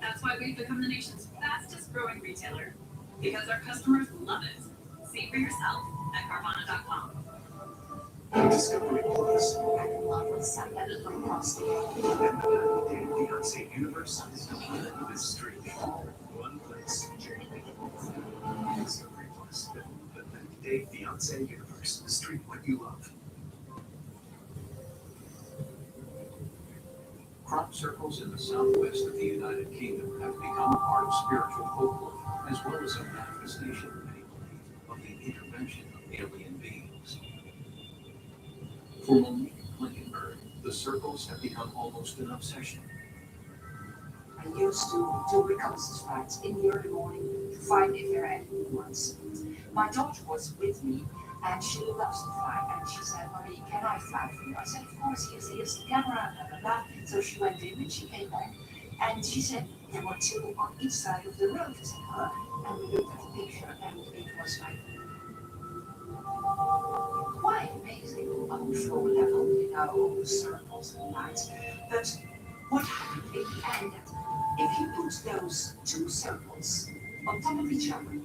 That's why we've become the nation's fastest growing retailer, because our customers love it. See for yourself at Carvana.com. Discovery Plus. I'm in love with somebody from across the world. And the Beyonce universe is good this stream. One place. Discovery Plus. The Dave Fiance Universe. Stream what you love. Crop circles in the southwest of the United Kingdom have become a part of spiritual folklore, as well as a manifestation, many believe, of the intervention of alien beings. For Monique Blinkenberg, the circles have become almost an obsession. I used to do reconstruct in the early morning to find if there are any new ones. My daughter was with me and she loves to fly, and she said, "Mommy, can I fly for you?" I said, "Of course, here's the camera, blah, blah, blah." So she went in and she came back and she said, "There were two on each side of the road." I said, "Huh?" And we looked at the picture and it was like, quite amazing on the floor level, all the circles and lights. But what happened in the end, if you put those two circles on top of each other,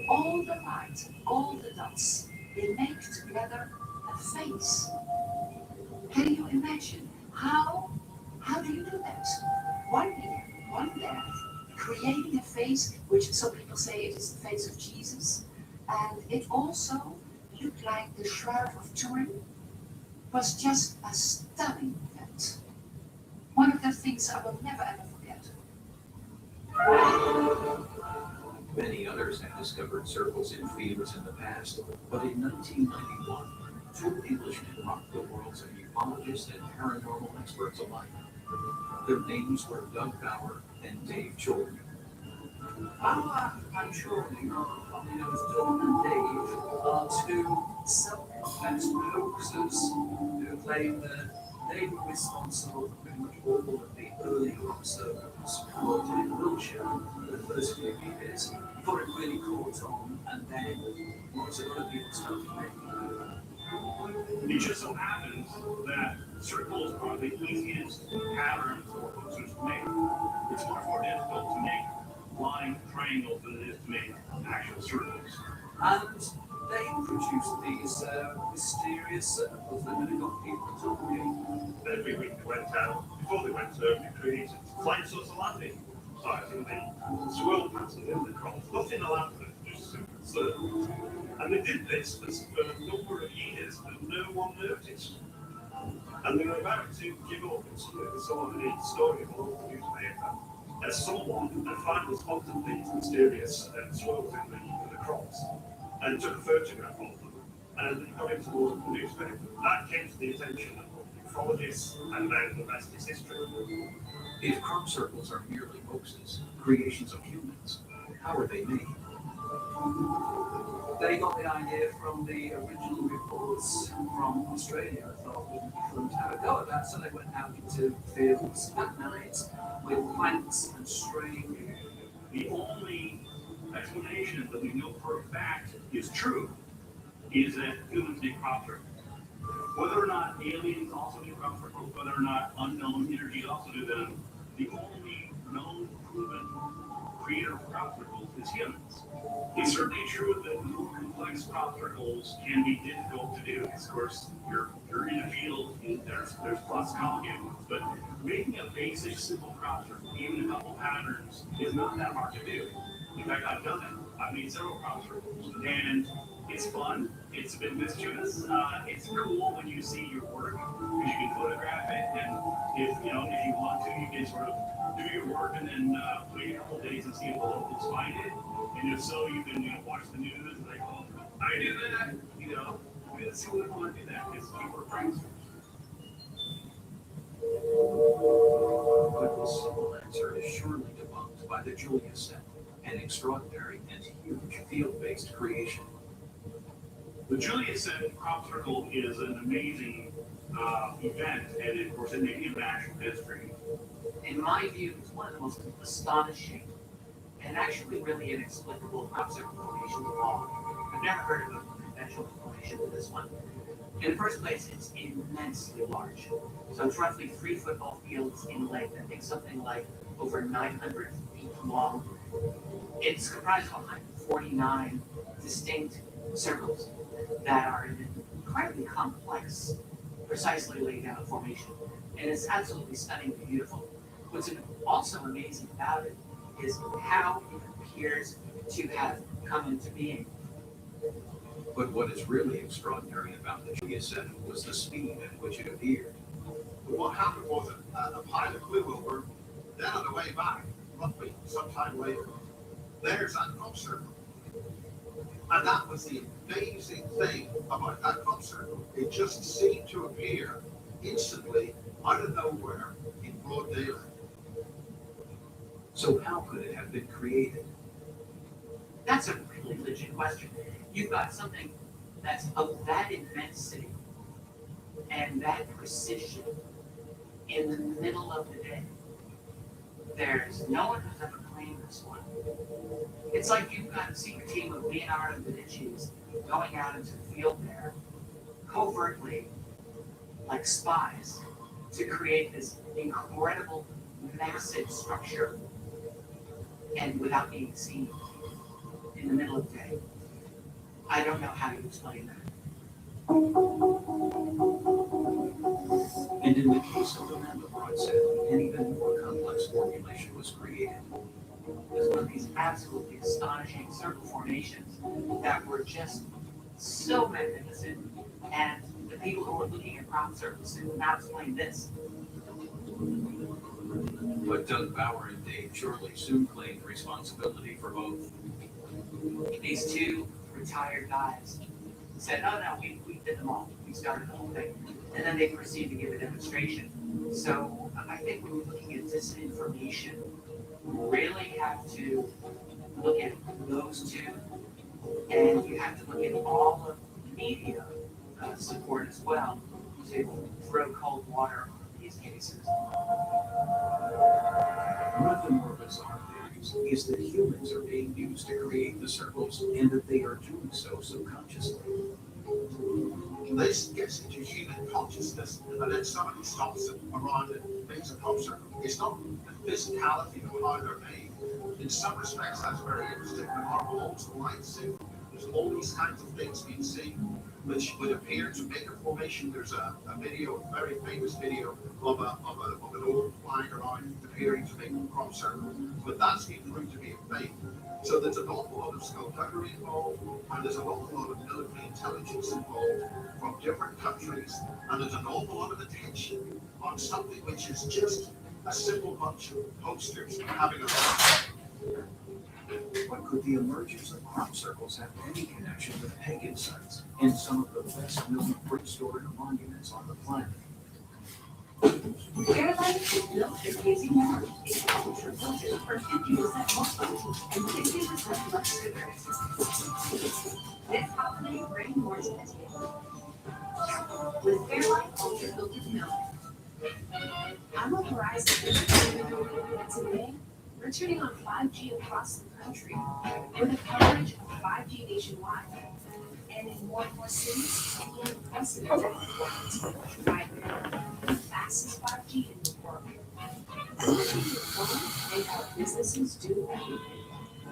all the light, all the dots, they make together a face. Can you imagine how do you do that? One here, one there, creating a face, which some people say it is the face of Jesus, and it also looked like the Shroud of Turin. Was just a stunning event. One of the things I will never ever forget. Many others have discovered circles in fields in the past, but in 1991, two Englishmen rocked the worlds of ufologists and paranormal experts alike. Their names were Doug Bauer and Dave Jordan. I'm sure you know, Doug and Dave are two self-confessed hoaxers who claim that they were responsible for pretty much all of the early crop circles reported in Wiltshire for the first few years before it really caught on, and then lots of other people started making it. It just so happens that circles are the easiest patterns for hoaxers to make. It's much more difficult to make line triangles than it is to make actual circles. And they produced these mysterious circles that really got people talking. Every week they went out, before they went to they created flight sociology, starting the swirl pattern in the cross, not in a lab, just simple circles. And they did this for a number of years, and no one noticed. And they were about to give up and some of the story of all the newspaper. As someone had finally spotted these mysterious swirls in the cross and took a photograph of them and got it towards the newspaper. That came to the attention of ufologists, and then the rest is history. If crop circles are merely hoaxes, creations of humans, how are they made? They got the idea from the original reports from Australia. I thought wouldn't be fun to have a go at that, so they went out into fields at night with planks and string. The only explanation that we know for a fact is true is that humans make crop circles. Whether or not aliens also do crop circles, whether or not unknown energies also do them, the only known proven creator of crop circles is humans. It's certainly true that more complex crop circles can be difficult to do. Of course, you're in a field, there's lots of complicated ones, but making a basic simple crop circle, even a couple patterns, is not that hard to do. In fact, I've done it. I've made several crop circles, and it's fun. It's a bit mischievous. It's cool when you see your work because you can photograph it, and if you want to, you can sort of do your work and then wait a couple of days and see if the locals find it. And if so, you can watch the news and like, oh, I did that. Let's see what want to do that because people are pranksters. But the simple answer is surely debunked by the Julia set, an extraordinary and huge field-based creation. The Julia set crop circle is an amazing event, and of course, it made international history. In my view, it's one of the most astonishing and actually really inexplicable crop circle formations of all. I've never heard of a conventional formation to this one. In the first place, it's immensely large. So it's roughly 3 football fields in length. I think something like over 900 feet long. It's comprised of 149 distinct circles that are in an incredibly complex, precisely laid out formation. And it's absolutely stunningly beautiful. What's also amazing about it is how it appears to have come into being. But what is really extraordinary about the GSM was the speed at which it appeared. What happened was a pilot flew over, then on the way back, roughly sometime later, there's that crop circle. And that was the amazing thing about that crop circle. It just seemed to appear instantly out of nowhere in broad daylight. So how could it have been created? That's a really legit question. You've got something that's of that immensity and that precision in the middle of the day. There's no one who's ever claimed this one. It's like you've got a secret team of Leonardo da Vinci's going out into the field there, covertly, like spies, to create this incredible, massive structure, and without being seen in the middle of the day. I don't know how to explain that. And in the case of the Mandelbrot set, an even more complex formulation was created. It was one of these absolutely astonishing circle formations that were just so magnificent, and the people who were looking at crop circles could not explain this. But Doug Bauer and Dave Shorley soon claimed responsibility for both. These two retired guys said, "Oh no, we did them all. We started the whole thing," and then they proceeded to give a demonstration. So I think when we're looking at disinformation, you really have to look at those two, and you have to look at all of the media support as well to throw cold water on these cases. One of the more bizarre theories is that humans are being used to create the circles and that they are doing so subconsciously. This gets into human consciousness, and then somebody stops it around and makes a crop circle. It's not the physicality of how they're made. In some respects, that's very interesting. When our homes light see, there's all these kinds of things being seen, which would appear to make a formation. There's a video, a very famous video of an old flying around appearing to make a crop circle, but that's been proved to be a fake. So there's an awful lot of skullduggery involved, and there's an awful lot of military intelligence involved from different countries, and there's an awful lot of attention on something which is just a simple bunch of posters having a But could the emergence of crop circles have any connection with pagan sites and some of the best known prehistoric monuments on the planet? Fairlight is built using memory. Its culture filters for 50% more protein and 60% less sugar. This holiday, bring more to the table. With Fairlight Ultra Filtered Milk. I'm on Verizon. Today, we're turning on 5G across the country with a coverage of 5G nationwide. And in more and more cities, the unprecedented performance right now. The fastest 5G in the world. Make our businesses do better.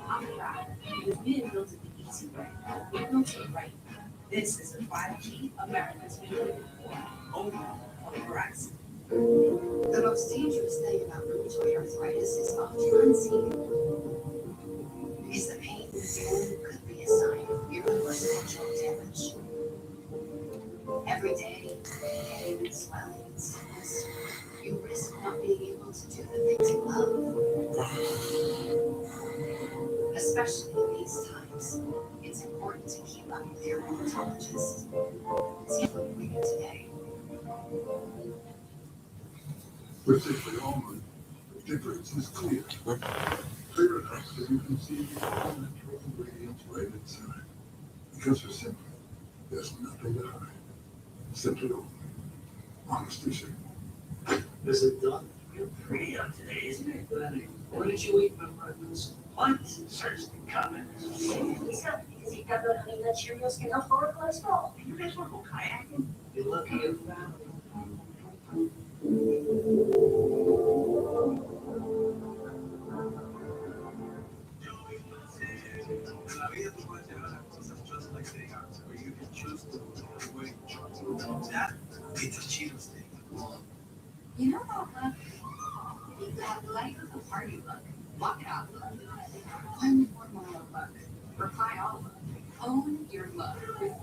I'm proud because we didn't build it the easy way. We built it right. This is the 5G America's been waiting for. Only on Verizon. The most dangerous thing about rheumatoid arthritis is often unseen. Because the pain in the joint could be a sign of irreversible joint damage. Every day, pain, swelling, and sickness, you risk not being able to do the things you love. Especially in these times, it's important to keep up with your rheumatologist. See what we do today. Particularly almond, the difference is clear. Clear enough so you can see the natural ingredients right inside. Because for Simply, there's nothing to hide. Simply almond. Honestly simple. Is it done? You're pretty up today, isn't it, Glennie? What did you eat for breakfast? What? Search the comments. He's healthy because he got honey nut Cheerios can help lower cholesterol. You guys want to go kayaking? You're lucky you found it. You know that look? That life of the party look. Walk out look. One more mile look. Reply all look. Own your look with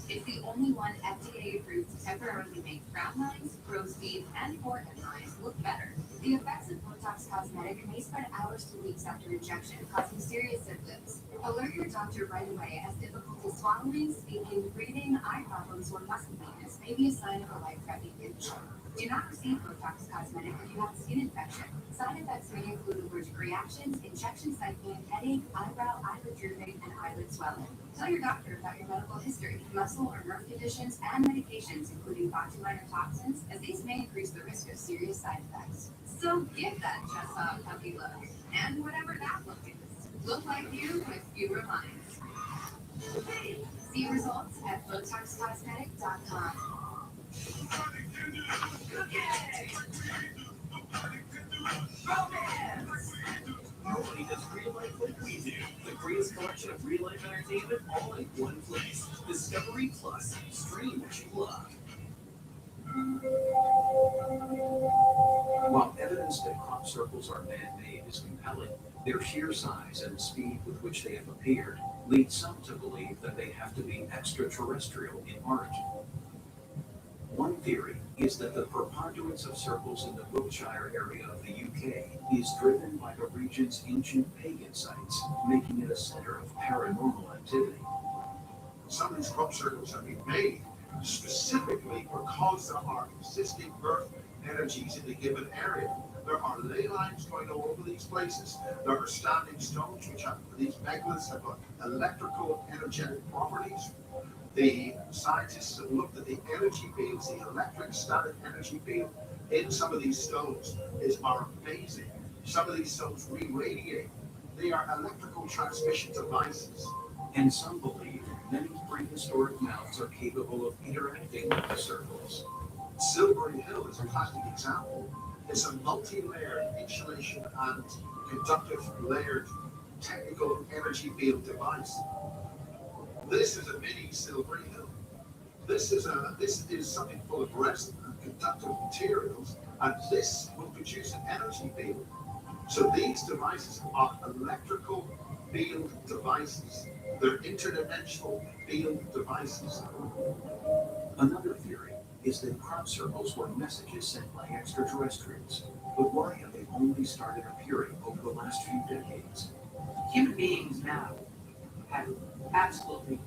It's the only one FDA approved to temporarily make frown lines, crow's feet, and forehead lines look better. The effects of Botox Cosmetic may spread hours to weeks after injection, causing serious symptoms. Alert your doctor right away, as difficulty swallowing, speaking, breathing, eye problems, or muscle weakness may be a sign of a life-threatening condition. Do not receive Botox Cosmetic if you have a skin infection. Side effects may include allergic reactions, injection site pain, headache, eyebrow, eyelid drooping, and eyelid swelling. Tell your doctor about your medical history, muscle or nerve conditions, and medications, including botulinum toxins, as these may increase the risk of serious side effects. So give that chest off puppy look, and whatever that look is. Look like you with fewer lines. See results at BotoxCosmetic.com. Nobody does real life like we do. The greatest collection of real life entertainment all in one place. Discovery Plus. Stream what you love. While evidence that crop circles are man-made is compelling, their sheer size and the speed with which they have appeared lead some to believe that they have to be extraterrestrial in origin. One theory is that the preponderance of circles in the Wiltshire area of the UK is driven by the region's ancient pagan sites, making it a center of paranormal activity. Some of these crop circles have been made specifically because there are existing earth energies in the given area. There are ley lines going all over these places. There are standing stones, which have these megaliths have got electrical energetic properties. The scientists have looked at the energy fields, the electric static energy field in some of these stones are amazing. Some of these stones re-radiate. They are electrical transmission devices. And some believe many prehistoric mounds are capable of interacting with the circles. Silbury Hill is a classic example. It's a multi-layered insulation and conductive layered technical energy field device. This is a mini Silbury Hill. This is something full of resin and conductive materials, and this will produce an energy field. So these devices are electrical field devices. They're interdimensional field devices. Another theory is that crop circles were messages sent by extraterrestrials. But why have they only started appearing over the last few decades? Human beings now have absolutely,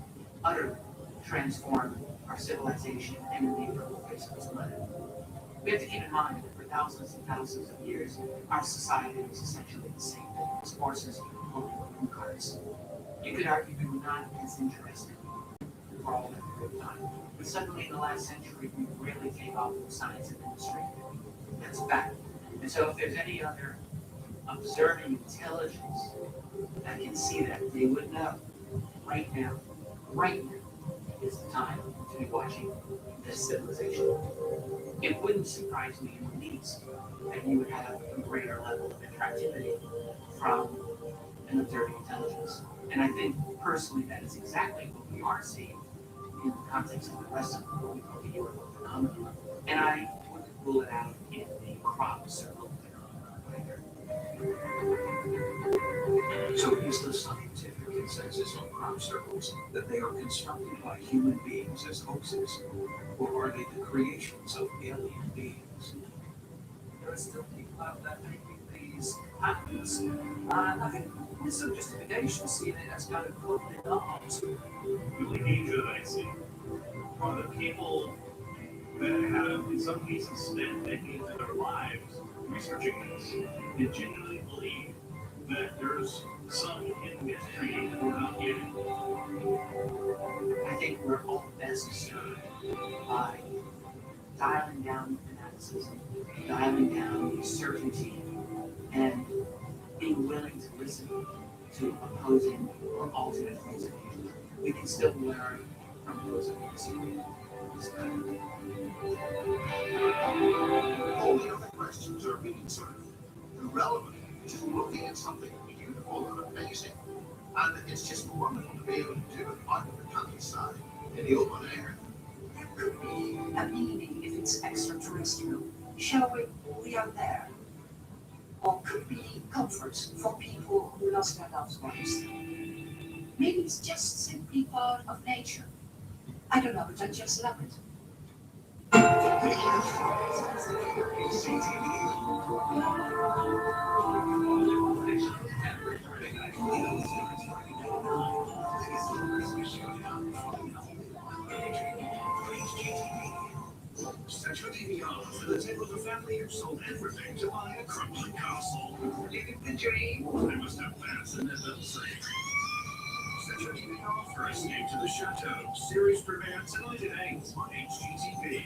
utterly transformed our civilization and the neighborhood face of this planet. We have to keep in mind that for thousands and thousands of years, our society was essentially the same thing as horses, pulling and carts. You could argue we were not as interested for all that good time. But suddenly in the last century, we really take off in the science and industry. That's a fact. And so if there's any other observing intelligence that can see that, they would know right now is the time to be watching this civilization. It wouldn't surprise me in the least that you would have a greater level of attractivity from an observing intelligence. And I think personally that is exactly what we are seeing in the context of the rest of what we call the UFO phenomenon. And I wouldn't rule it out in the crop circle phenomenon either. So is the scientific consensus on crop circles that they are constructed by human beings as hoaxes, or are they the creations of alien beings? There are still people out there making these patterns, and I think there's some justification seeing it as kind of cuddling art. The danger that I see are the people that have, in some cases, spent decades of their lives researching this and genuinely believe that there's some hidden mystery that we're not getting. I think we're all best served by dialing down fanaticism, dialing down certainty, and being willing to listen to opposing or alternate points of view. We can still learn from those of us who disagree. All the other questions are really sort of irrelevant. Just looking at something beautiful and amazing. And it's just wonderful to be able to do it out of the countryside in the open air. There could be a meaning if it's extraterrestrial. Shall we are there? Or could be comfort for people who lost their loved ones. Maybe it's just simply part of nature. I don't know, but I just love it. Set your TV on for the tale of a family who sold everything to buy a crumbling castle. Living the dream. They must have bats in their little safe. Set your TV off for Escape to the Chateau. Series premiere tonight at 8 on HGTV.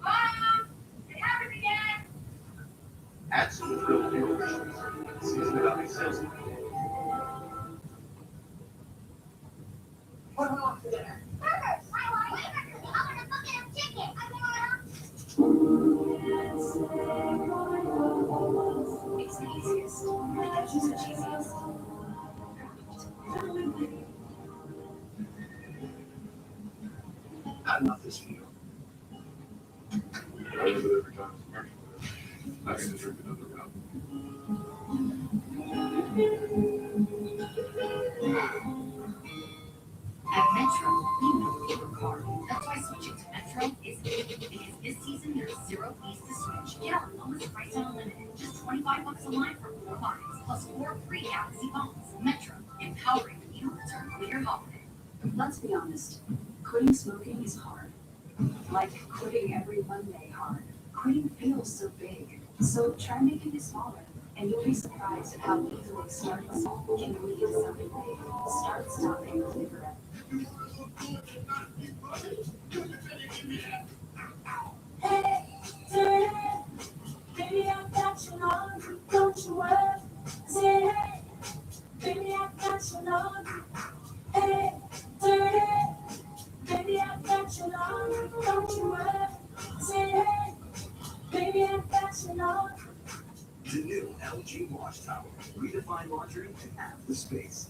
Mom! It happened again! Add some grilled deliciousness. Season it up and sales it. What do we want for dinner? Burgers! I want a hamburger! I want a bucket of chicken! I want It's the easiest. Because it's the cheesiest. Not enough this meal. I love it every time it's commercial. I can drink another cup. At Metro, we know your car. That's why switching to Metro is big. Because this season there's 0 fees to switch. Get our lowest price on unlimited. Just $25 a line for 4 lines, plus 4 free Galaxy phones. Metro, empowering you to turn clear holiday. Let's be honest. Quitting smoking is hard. Like quitting every Monday hard. Quitting feels so big. So try making it smaller. And you'll be surprised at how easily starting small can lead to something big. Start stopping cigarettes. Hey, dirty, baby, I got you on, don't you worry. Say hey, baby, I got you on. Hey, dirty, baby, I got you on, don't you worry. Say hey, baby, I got you on. The new LG Wash Tower. Redefine laundry in half the space.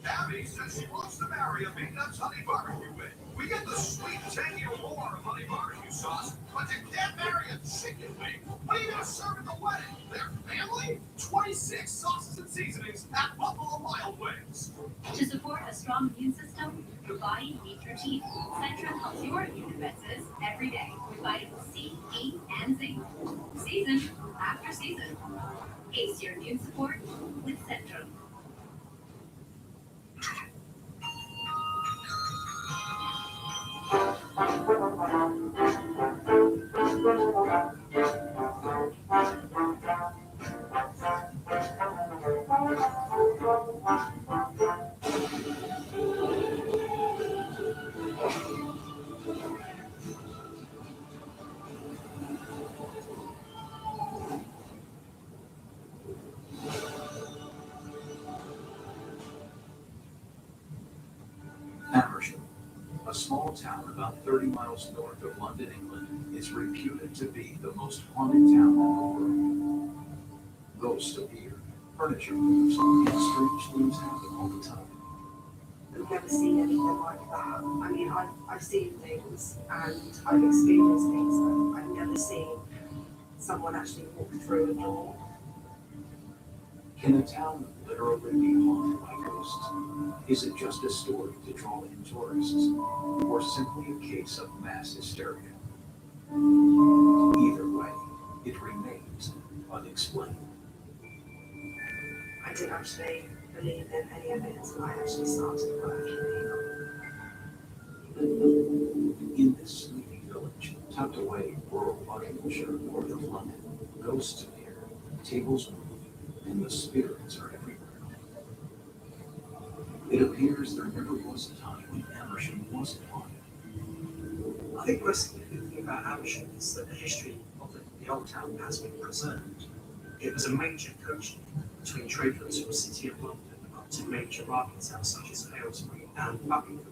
Abby says she wants to marry a Peanuts honey barbecue with. We get the sweet 10-year war of honey barbecue sauce, but you can't marry a chicken wing. What are you gonna serve at the wedding? Their family? 26 sauces and seasonings at Buffalo Wild Wings. To support a strong immune system, your body needs your teeth. Centrum helps your immune defenses every day with vitamins C, E, and zinc. Season after season. Ace your immune support with Centrum. Amersham, a small town about 30 miles north of London, England, is reputed to be the most haunted town in the world. Ghosts appear, furniture moves, and strange things happen all the time. I've never seen anything like that. I mean, I've seen things and I've experienced things, but I've never seen someone actually walk through a door. Can a town literally be haunted by ghosts? Is it just a story to draw in tourists, or simply a case of mass hysteria? Either way, it remains unexplained. I didn't actually believe in any of it until I actually started working here. In this sleepy village, tucked away in rural Buckinghamshire north of London, ghosts appear, tables move, and the spirits are everywhere. It appears there never was a time when Amersham wasn't haunted. I think the most significant thing about Amersham is that the history of the old town has been preserved. It was a major coach between traders from the City of London up to major market towns such as Aylesbury and Buckingham.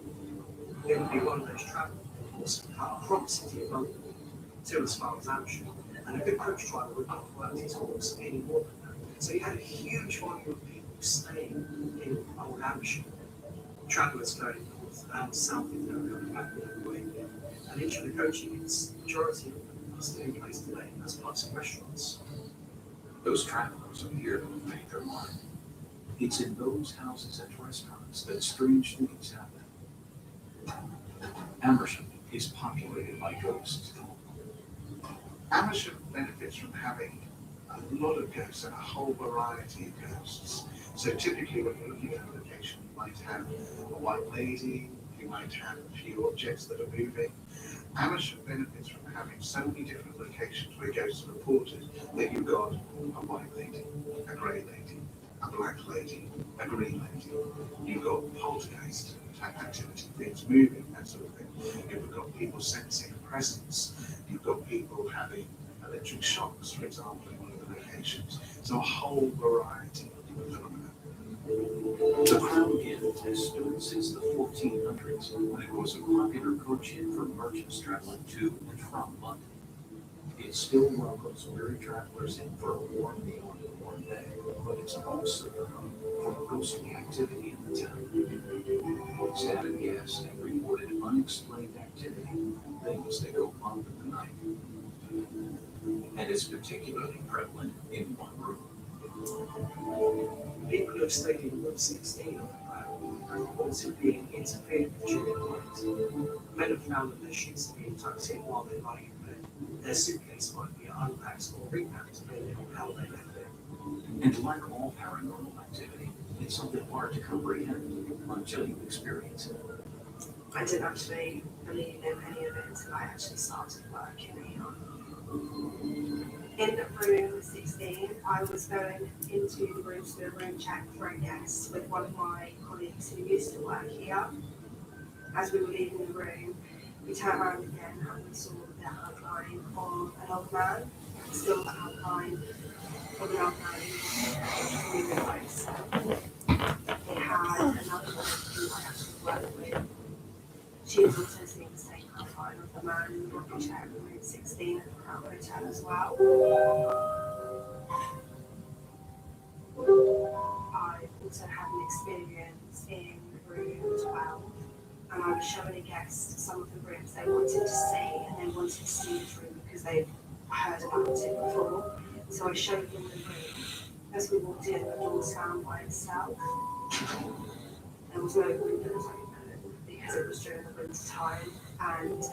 It would be one of those travel horse and cart from the City of London to as far as Amersham, and a good coach driver would not have worked his horse any more than that. So you had a huge volume of people staying in Old Amersham. Travellers going north and south if they were coming back the other way. And each of the coaching units, majority of them are still in place today as parts of restaurants. Those travelers are here to make their mark. It's in those houses and restaurants that strange things happen. Amersham is populated by ghosts. Amersham benefits from having a lot of ghosts and a whole variety of ghosts. So typically when you're looking at a location, you might have a white lady, you might have a few objects that are moving. Amersham benefits from having so many different locations where ghosts are reported that you've got a white lady, a grey lady, a black lady, a green lady. You've got poltergeist type activity, things moving, that sort of thing. You've got people sensing a presence. You've got people having electric shocks, for example, in one of the locations. So a whole variety of phenomena. The Crown Inn has stood since the 1400s when it was a popular coach inn for merchants traveling to and from London. It still welcomes weary travelers in for a warm meal and a warm day, but it's also the home for ghostly activity in the town. Staff and guests have reported unexplained activity, things that go bump in the night. And it's particularly prevalent in one room. People who have stayed in room 16 on the ground reported being interfered with during the night. Men have found that their sheets have been tucked in while they're lying in bed. Their suitcase might be unpacked or repacked depending on how they left it. And like all paranormal activity, it's something hard to comprehend until you experience it. I didn't actually believe in any of it until I actually started working here. In room 16, I was going into the room to do a room check for a guest with one of my colleagues who used to work here. As we were leaving the room, we turned around again and we saw the outline of an old man, still the outline of an old man moving close. They had another woman who I actually worked with. She was also seeing the same outline of the man in the rocking chair in room 16 at the Crown Hotel as well. I also had an experience in room 12, and I was showing a guest some of the rooms they wanted to see, and they wanted to see this room because they've heard about it before. So I showed them the room. As we walked in, the door slammed by itself. There was no windows open because it was during the winter time, and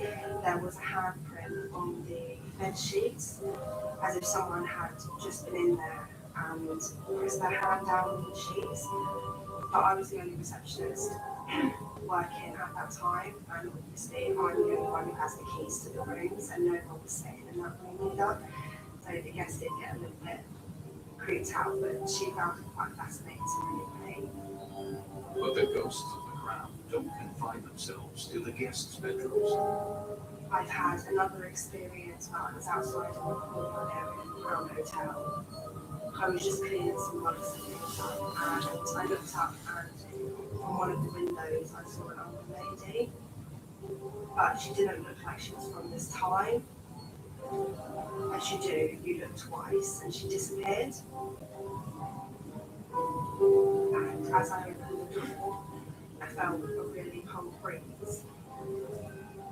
there was a handprint on the bed sheets, as if someone had just been in there and pressed their hand down on the sheets. But I was the only receptionist working at that time, and obviously I'm the only one who has the keys to the rooms, and no one was staying in that room either. So the guest did get a little bit creeped out, but she found it quite fascinating anyway. But the ghosts of the Crown don't confine themselves to the guests' bedrooms. I've had another experience where I was outside of the corner area in the Crown Hotel. I was just cleaning some rugs and things up, and I looked up, and from one of the windows I saw an old lady, but she didn't look like she was from this time. As you do, you look twice, and she disappeared. And as I opened the door, I felt a really cold breeze.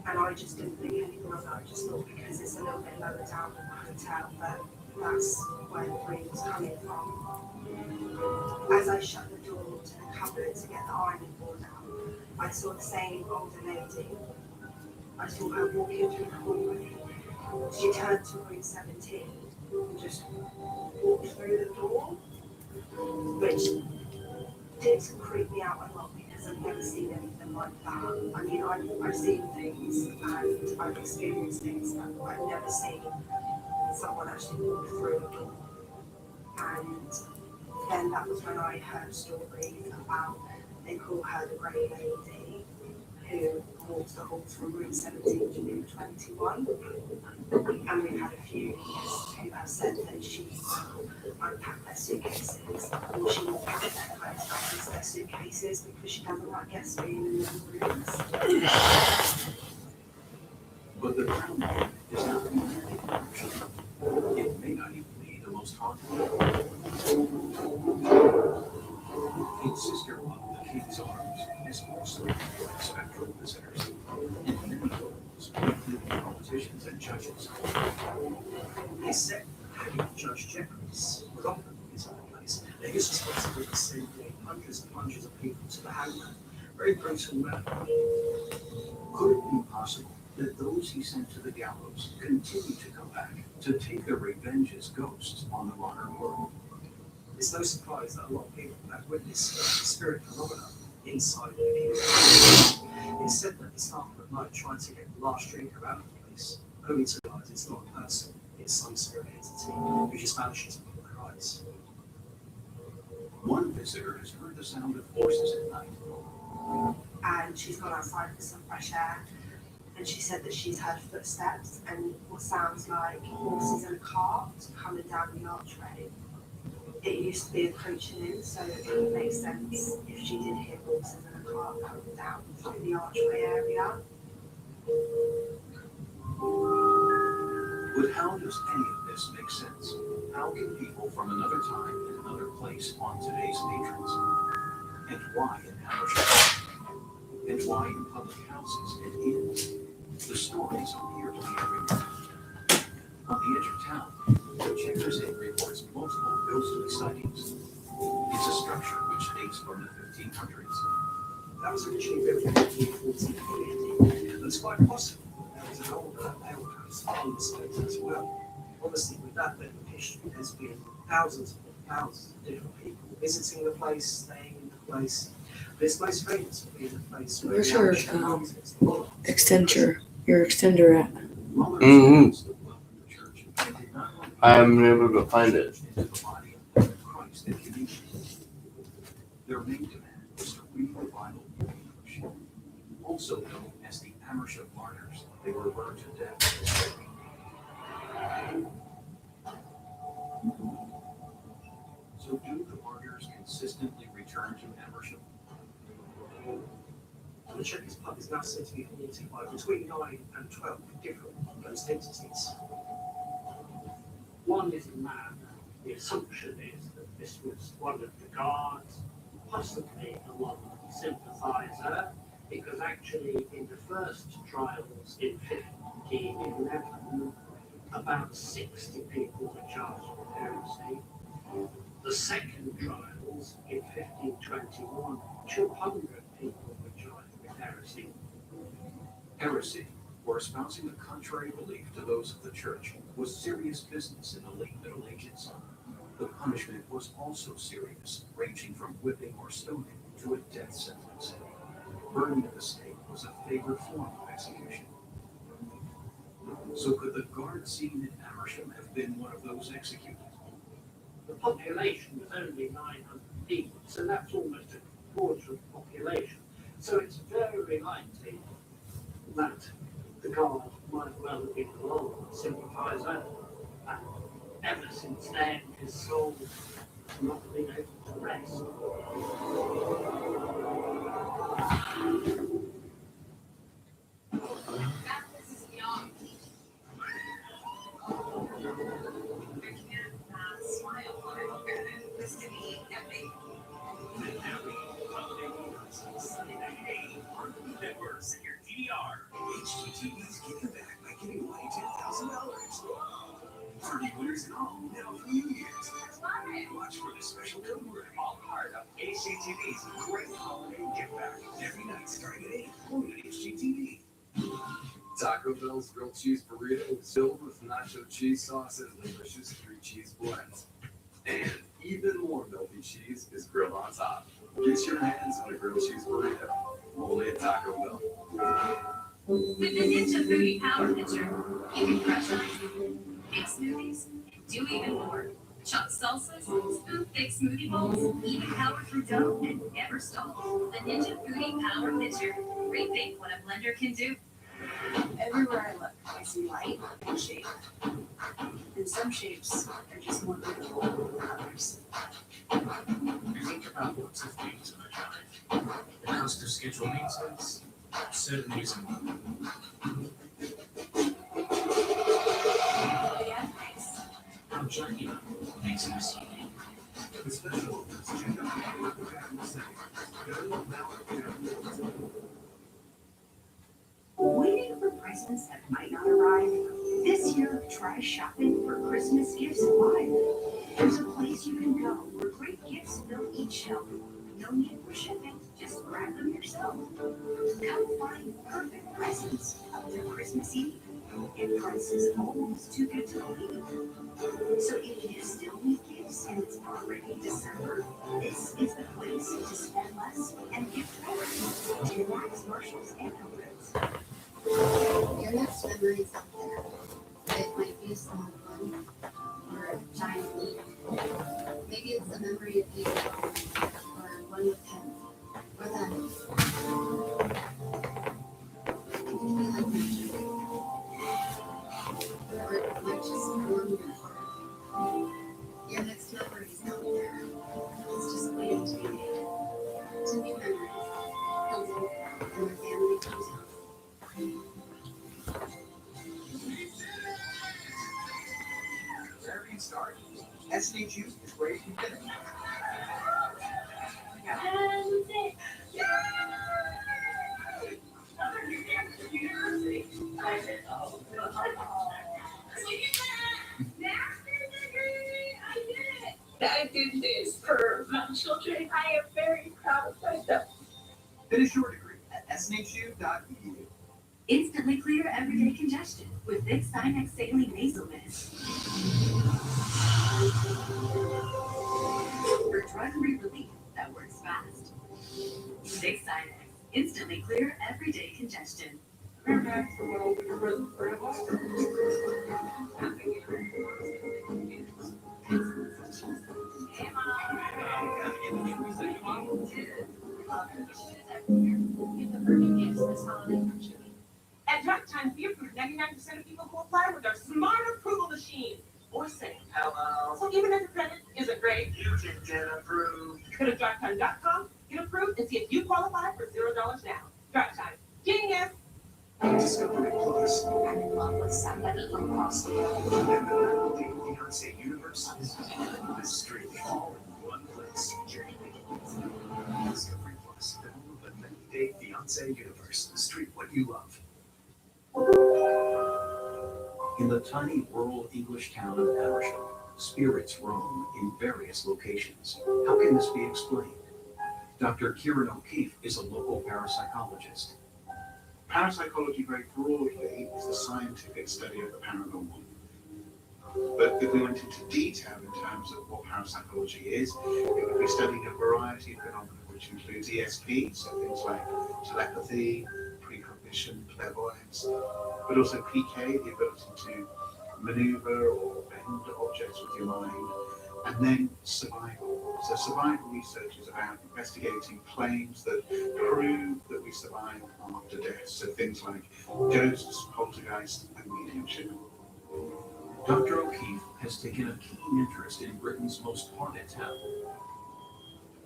And I just didn't think anything of it. I just thought because it's a little bit lower down in the hotel, that that's where the breeze was coming from. As I shut the door to the cupboard to get the ironing board out, I saw the same older lady. I saw her walking through the hallway. She turned to room 17 and just walked through the door, which did creep me out a lot because I've never seen anything like that. I mean, I've seen things and I've experienced things, but I've never seen someone actually walk through a door. And then that was when I heard stories about, they call her the Grey Lady, who walks the halls from room 17 to room 21. And we've had a few guests who have said that she unpacked their suitcases, or she will pack their clothes back into their suitcases because she doesn't like guests being in their rooms. But the Crown is not the only option. It may not even be the most most haunted? Its sister one, the King's Arms, is mostly for spectral visitors, and many locals, including politicians and judges. They said having Judge Jeffries was often his own place. They used responsibility for sending hundreds and hundreds of people to the hangman. Very brutal man. Could it be possible that those he sent to the gallows continue to come back to take their revenge as ghosts on the modern world? It's no surprise that a lot of people have witnessed spirit phenomena inside the accused. It's said that the staff at night trying to get the last drinker out of the place, only to realize it's not a person, it's some spirit entity who just vanishes before their eyes. One visitor has heard the sound of horses at night. And she's gone outside for some fresh air, and she said that she's heard footsteps and what sounds like horses in a cart coming down the archway. It used to be approaching in, so it would make sense if she did hear horses in a cart coming down through the archway area. But how does any of this make sense? How can people from another time and another place haunt today's patrons? And why in Haversham? And why in public houses and inns? The stories appear to be everywhere. On the edge of town, the Checkers Inn reports multiple ghostly sightings. It's a structure which dates from the 1500s. That was originally built in 1840, and it's quite possible there was an older alehouse on the site as well. Obviously, with that bit of history, there's been thousands of different people visiting the place, staying in the place. But it's most famous for being the place where Where's the your extender at? Mm-hmm. I'm able to find it. Their main demand was to read the Bible in English. Also known as the Amersham Martyrs, they were burned to death this way. So do the martyrs consistently return to Amersham? The Checkers Pub is now said to be haunted by between 9 and 12 different ghost entities. One is a man. The assumption is that this was one of the guards, possibly a one sympathizer, because actually in the first trials in 1511, about 60 people were charged with heresy. The second trials in 1521, 200 people were charged with heresy. Heresy, or espousing a contrary belief to those of the church, was serious business in the late Middle Ages. The punishment was also serious, ranging from whipping or stoning to a death sentence. Burning at the stake was a favored form of execution. So could the guard seen in Amersham have been one of those executed? The population was only 900 people, so that's almost a quarter of the population. So it's very likely that the guard might well have been a long sympathizer. And ever since then, his soul has not been able to rest. Networks in your DVR. HGTV's giving back by giving away $10,000. 30 winners in all, now for New Year's. Watch for the special code word, all part of HGTV's great holiday gift back. Every night starting at 8, only on HGTV. Taco Bell's grilled cheese burrito is filled with nacho cheese sauce and delicious 3-cheese blends. And even more melty cheese is grilled on top. Get your hands on a grilled cheese burrito, only at Taco Bell. With the Ninja Foodie Power Pitcher, you can crush ice, make smoothies, and do even more. Chop salsas, spoon thick smoothie bowls, even power through dough, and never stall. The Ninja Foodie Power Pitcher. Rethink what a blender can do. Everywhere I look, I see light and shape. And some shapes are just more beautiful than others. Think about lots of things in a drive. The cost of scheduled maintenance, certain reason. Yeah, nice. I'm Jackie. special offers check out family savings. Go now and Waiting for presents that might not arrive? This year, try shopping for Christmas gifts live. There's a place you can go where great gifts fill each shelf. No need for shipping, just grab them yourself. Come find perfect presents up to Christmas Eve at prices almost too good to believe. So if you still need gifts and it's already December, this is the place to spend less and gift better. Relax Marshalls and Home Goods. Your next memory is out there. It might be a small one or a giant leap. Maybe it's a memory of you or one with him or them. It could be like magic. Or it might just warm your heart. Your next memory is out there. It's just waiting to be made. To new memories, Hilton and their family comes out. Wherever you start, SNHU is where you can finish. I did this for my children. I am very proud of myself. Finish your degree at snhu.edu. Instantly clear everyday congestion with Vicks Sinex Saline Nasal Mist. For drug-free relief that works fast. Vicks Sinex, instantly clear everyday congestion. At Drug Time, we approve 99% of people who apply with our smart approval machine. Or say hello. So even if the credit isn't great, you can get approved. Go to drugtime.com, get approved, and see if you qualify for $0 now. Drug Time. Genius! Discovery Plus. I'm in love with somebody across the world. The Beyonce universe is this street all in one place. Discovery Plus, the home of the 90-day Beyonce universe. Street what you love. In the tiny rural English town of Amersham, spirits roam in various locations. How can this be explained? Dr. Kieran O'Keefe is a local parapsychologist. Parapsychology, very broadly, is the scientific study of the paranormal. But if we went into detail in terms of what parapsychology is, it would be studying a variety of phenomena, which includes ESP, so things like telepathy, precognition, clairvoyance, but also PK, the ability to maneuver or bend objects with your mind, and then survival. So survival research is about investigating claims that prove that we survive after death. So things like ghosts, poltergeists, and mediumship. Dr. O'Keefe has taken a keen interest in Britain's most haunted town.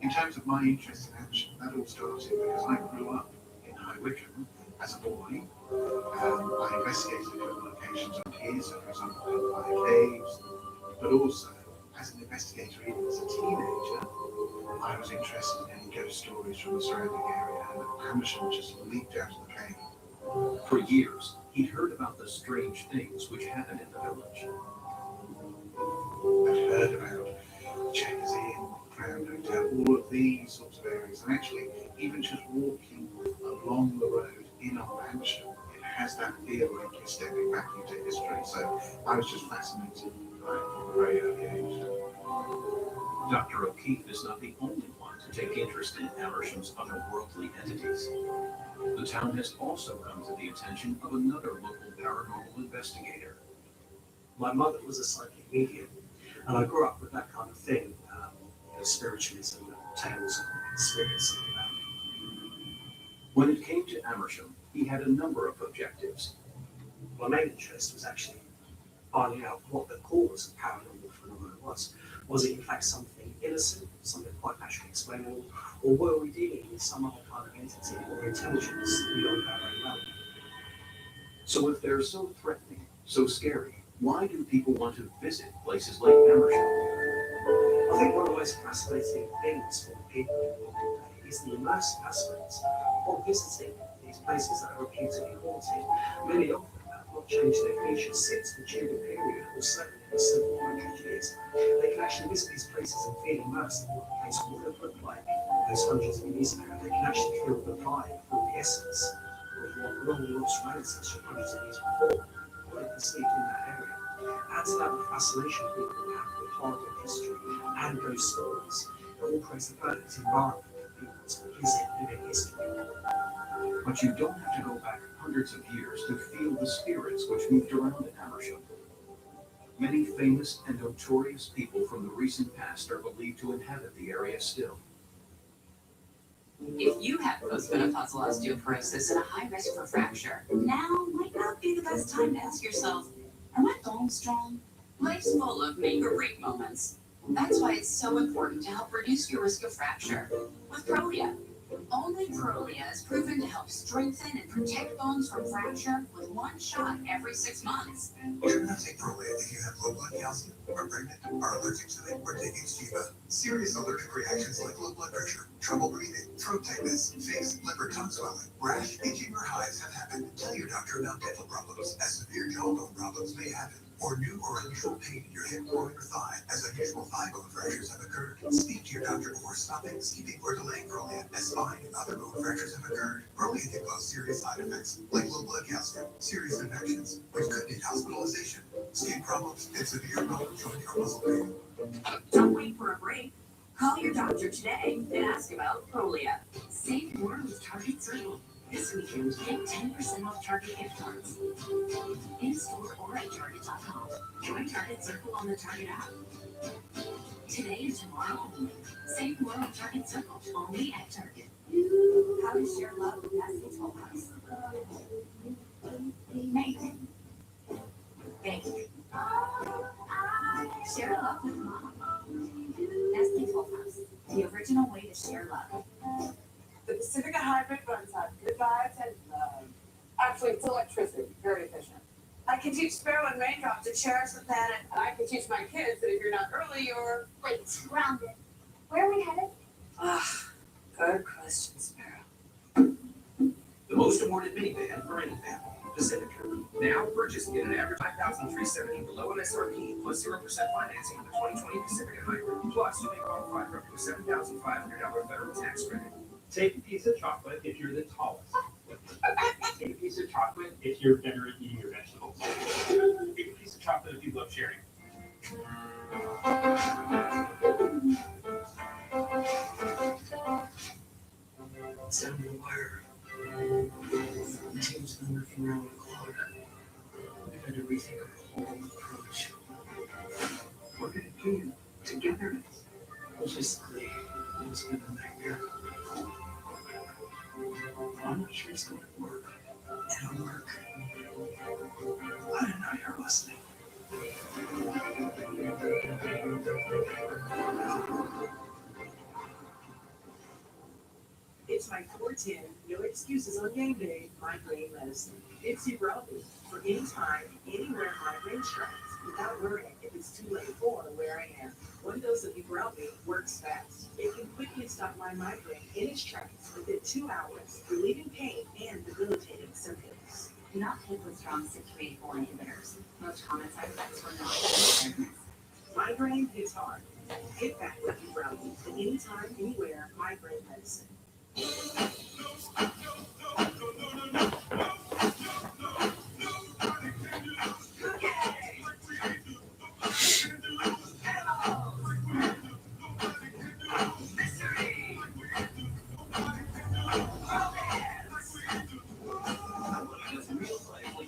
In terms of my interest in Amersham, that all started because I grew up in High Wycombe as a boy. I investigated a couple of locations on here, so for example, Hellfire Caves, but also as an investigator, even as a teenager, I was interested in ghost stories from the surrounding area, and Amersham just leaped out of the page. For years, he'd heard about the strange things which happened in the village. I'd heard about Checkers Inn, Crown Hotel, all of these sorts of areas, and actually, even just walking along the road in Old Amersham, it has that feel like you're stepping back into history. So I was just fascinated by it from a very early age. Dr. O'Keefe is not the only one to take interest in Amersham's otherworldly entities. The town has also come to the attention of another local paranormal investigator. My mother was a psychic medium, and I grew up with that kind of thing, spiritualism, tales of spirits. When it came to Amersham, he had a number of objectives. My main interest was actually finding out what the cause of paranormal phenomena was. Was it in fact something innocent, something quite naturally explainable, or were we dealing with some other kind of entity or intelligence beyond our own realm? So if they're so threatening, so scary, why do people want to visit places like Amersham? I think one of the most fascinating things for people in modern day is the immersive aspects of visiting these places that are reputedly haunted. Many of them have not changed their features since the Tudor period, or certainly in the 700 years. They can actually visit these places and feel immersed in what the place would have looked like those hundreds of years ago. They can actually feel the vibe or the essence of what long-lost relatives from hundreds of years before would have perceived in that area. Add to that the fascination people have with hardware history and those stories. It all creates the perfect environment for people to visit living history. But you don't have to go back hundreds of years to feel the spirits which moved around in Amersham. Many famous and notorious people from the recent past are believed to inhabit the area still. If you have postmenopausal osteoporosis and a high risk for fracture, now might not be the best time to ask yourself, are my bones strong? Life's full of make or break moments. That's why it's so important to help reduce your risk of fracture with Prolia. Only Prolia is proven to help strengthen and protect bones from fracture with one shot every 6 months. Do not take Prolia if you have low blood calcium, are pregnant, are allergic to it, or take Xgeva. Serious allergic reactions like low blood pressure, trouble breathing, throat tightness, face, lip, or tongue swelling, rash, itching, or hives have happened. Tell your doctor about dental problems, as severe jawbone problems may happen, or new or unusual pain in your hip, groin, or thigh, as unusual thigh bone fractures have occurred. Speak to your doctor before stopping, skipping, or delaying Prolia, as spine and other bone fractures have occurred. Prolia can cause serious side effects, like low blood calcium, serious infections, which could need hospitalization, skin problems, and severe bone, joint, or muscle pain. Don't wait for a break. Call your doctor today and ask about Prolia. Save more with Target Circle. This weekend, get 10% off Target gift cards. In store or at Target.com. Join Target Circle on the Target app. Today and tomorrow only. Save more on Target Circle, only at Target. How to share love with Nestle Toll House. Amazing. Thank you. Share love with Mom. Nestle Toll House, the original way to share love. The Pacifica Hybrid runs on good vibes and love. Actually, it's electricity, very efficient. I can teach Sparrow and Raindrop to cherish the planet, and I can teach my kids that if you're not early, you're Late, grounded. Where are we headed? good question, Sparrow. The most awarded minivan for any family, Pacifica. Now purchase and get an average $5,370 below MSRP plus 0% financing on the 2020 Pacifica Hybrid. Plus, you may qualify for up to a $7,500 federal tax credit. Take a piece of chocolate if you're the tallest. Take a piece of chocolate if you're better at eating your vegetables. Take a piece of chocolate if you love sharing. Sound the wire. The team's been working around the clock. We've had to rethink our whole approach. We're gonna do together. Logistically, it's been a nightmare. I'm not sure it's going to work. It'll work. I didn't know you were listening. It's my 410, no excuses on game day, migraine medicine. It's Ubrelvy for any time, anywhere migraine strikes, without worrying if it's too late or where I am. One dose of Ubrelvy works fast. It can quickly stop my migraine in its tracks within 2 hours, relieving pain and debilitating symptoms. Do not take with strong CYP3A4 inhibitors. Most common side effects were nausea. Migraine hits hard. Get back with Ubrelvy at any time, anywhere, migraine medicine.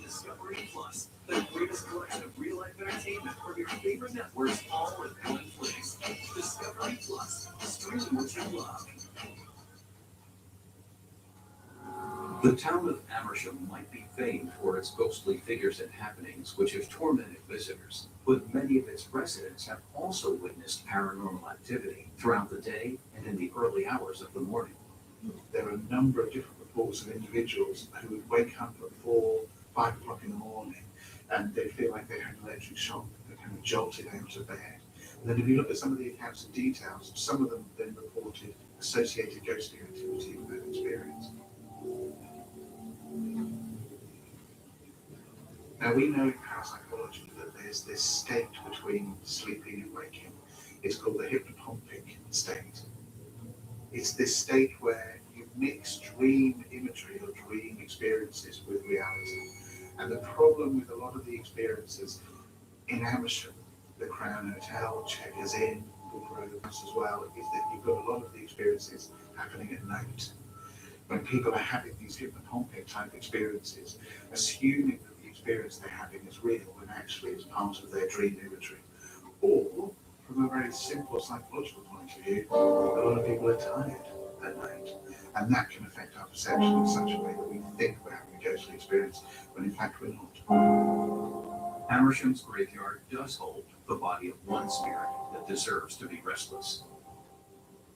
Discovery Plus, the greatest collection of real-life entertainment from your favorite networks, all in one place. Discovery Plus, stream what you love. The town of Amersham might be famed for its ghostly figures and happenings which have tormented visitors, but many of its residents have also witnessed paranormal activity throughout the day and in the early hours of the morning. There are a number of different reports of individuals who would wake up at 4, 5 o'clock in the morning and they feel like they had an electric shock that kind of jolted out of bed. And then if you look at some of the accounts and details, some of them then reported associated ghostly activity with their experience. Now we know in parapsychology that there's this state between sleeping and waking. It's called the hypnopompic state. It's this state where you mix dream imagery or dream experiences with reality. And the problem with a lot of the experiences in Amersham, the Crown Hotel, Checkers Inn, Woodrows as well, is that you've got a lot of the experiences happening at night. When people are having these hypnopompic type experiences, assuming that the experience they're having is real when actually it's part of their dream imagery. Or, from a very simple psychological point of view, a lot of people are tired at night. And that can affect our perception in such a way that we think we're having a ghostly experience, when in fact we're not. Amersham's graveyard does hold the body of one spirit that deserves to be restless.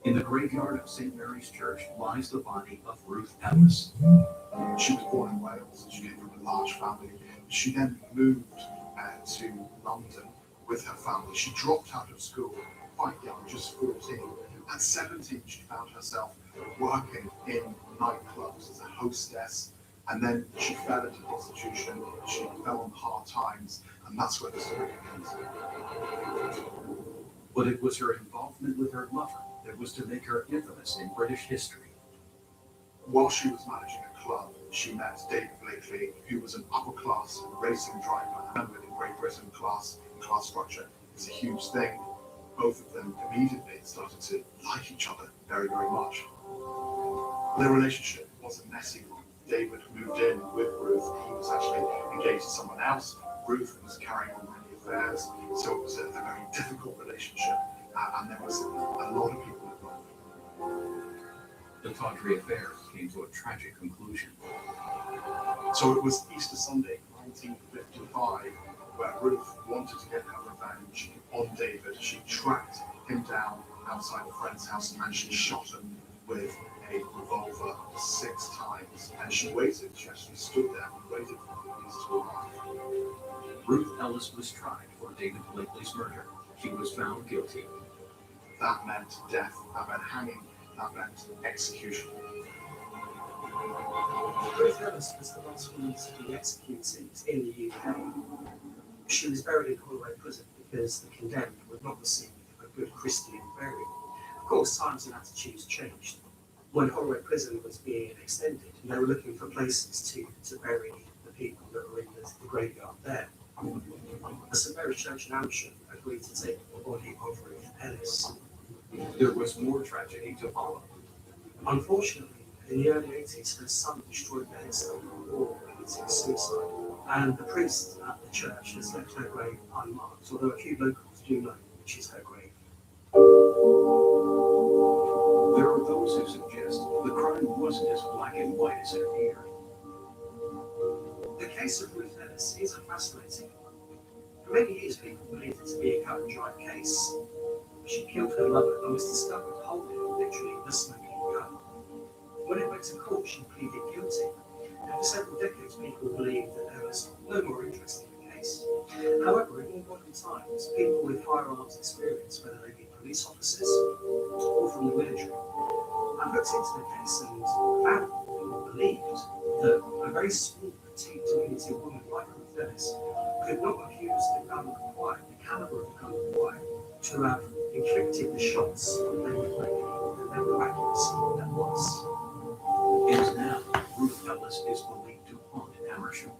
In the graveyard of St. Mary's Church lies the body of Ruth Ellis. She was born in Wales and she came from a large family. She then moved to London with her family. She dropped out of school quite young, just 14. At 17, she found herself working in nightclubs as a hostess, and then she fell into prostitution. She fell on hard times, and that's where the story begins. But it was her involvement with her lover that was to make her infamous in British history. While she was managing a club, she met David Blakely, who was an upper-class racing driver. And in Great Britain, class structure is a huge thing. Both of them immediately started to like each other very, very much. Their relationship was a messy one. David moved in with Ruth. He was actually engaged to someone else. Ruth was carrying on many affairs, so it was a very difficult relationship, and there was a lot of people involved. The tawdry affair came to a tragic conclusion. So it was Easter Sunday, 1955, where Ruth wanted to get her revenge on David. She tracked him down outside a friend's house and she shot him with a revolver 6 times. And she waited. She actually stood there and waited for the police to arrive. Ruth Ellis was tried for David Blakely's murder. She was found guilty. That meant death. That meant hanging. That meant execution. Ruth Ellis was the last woman to be executed in the UK. She was buried in Holloway Prison because the condemned would not receive a good Christian burial. Of course, times and attitudes changed. When Holloway Prison was being extended, they were looking for places to bury the people that were in the graveyard there. The St. Mary's Church in Amersham agreed to take the body of Ruth Ellis. There was more tragedy to follow. Unfortunately, in the early 80s, her son destroyed the headstone or committed suicide, and the priest at the church has left her grave unmarked, although a few locals do know which is her grave. There are those who suggest the crime wasn't as black and white as it appeared. The case of Ruth Ellis is a fascinating one. For many years, people believed it to be a cut and dry case. She killed her lover and was discovered holding literally the smoking gun. When it went to court, she pleaded guilty. And for several decades, people believed that there was no more interest in the case. However, in more modern times, people with firearms experience, whether they be police officers or from the military, have looked into the case and found or believed that a very small, petite, diminutive woman like Ruth Ellis could not have used the gun required, the caliber of the gun required, to have inflicted the shots on David Blakely with the level of accuracy that was. And now, Ruth Ellis is believed to haunt Amersham.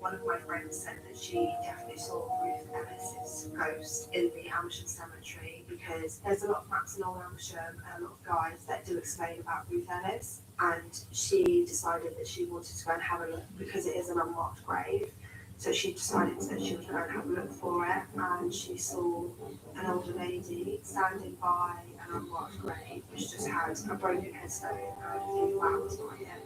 One of my friends said that she definitely saw Ruth Ellis's ghost in the Amersham cemetery because there's a lot of maps in Old Amersham and a lot of guides that do explain about Ruth Ellis, and she decided that she wanted to go and have a look because it is an unmarked grave. So she decided that she would go and have a look for it, and she saw an older lady standing by an unmarked grave which just had a broken headstone and a few flowers by it.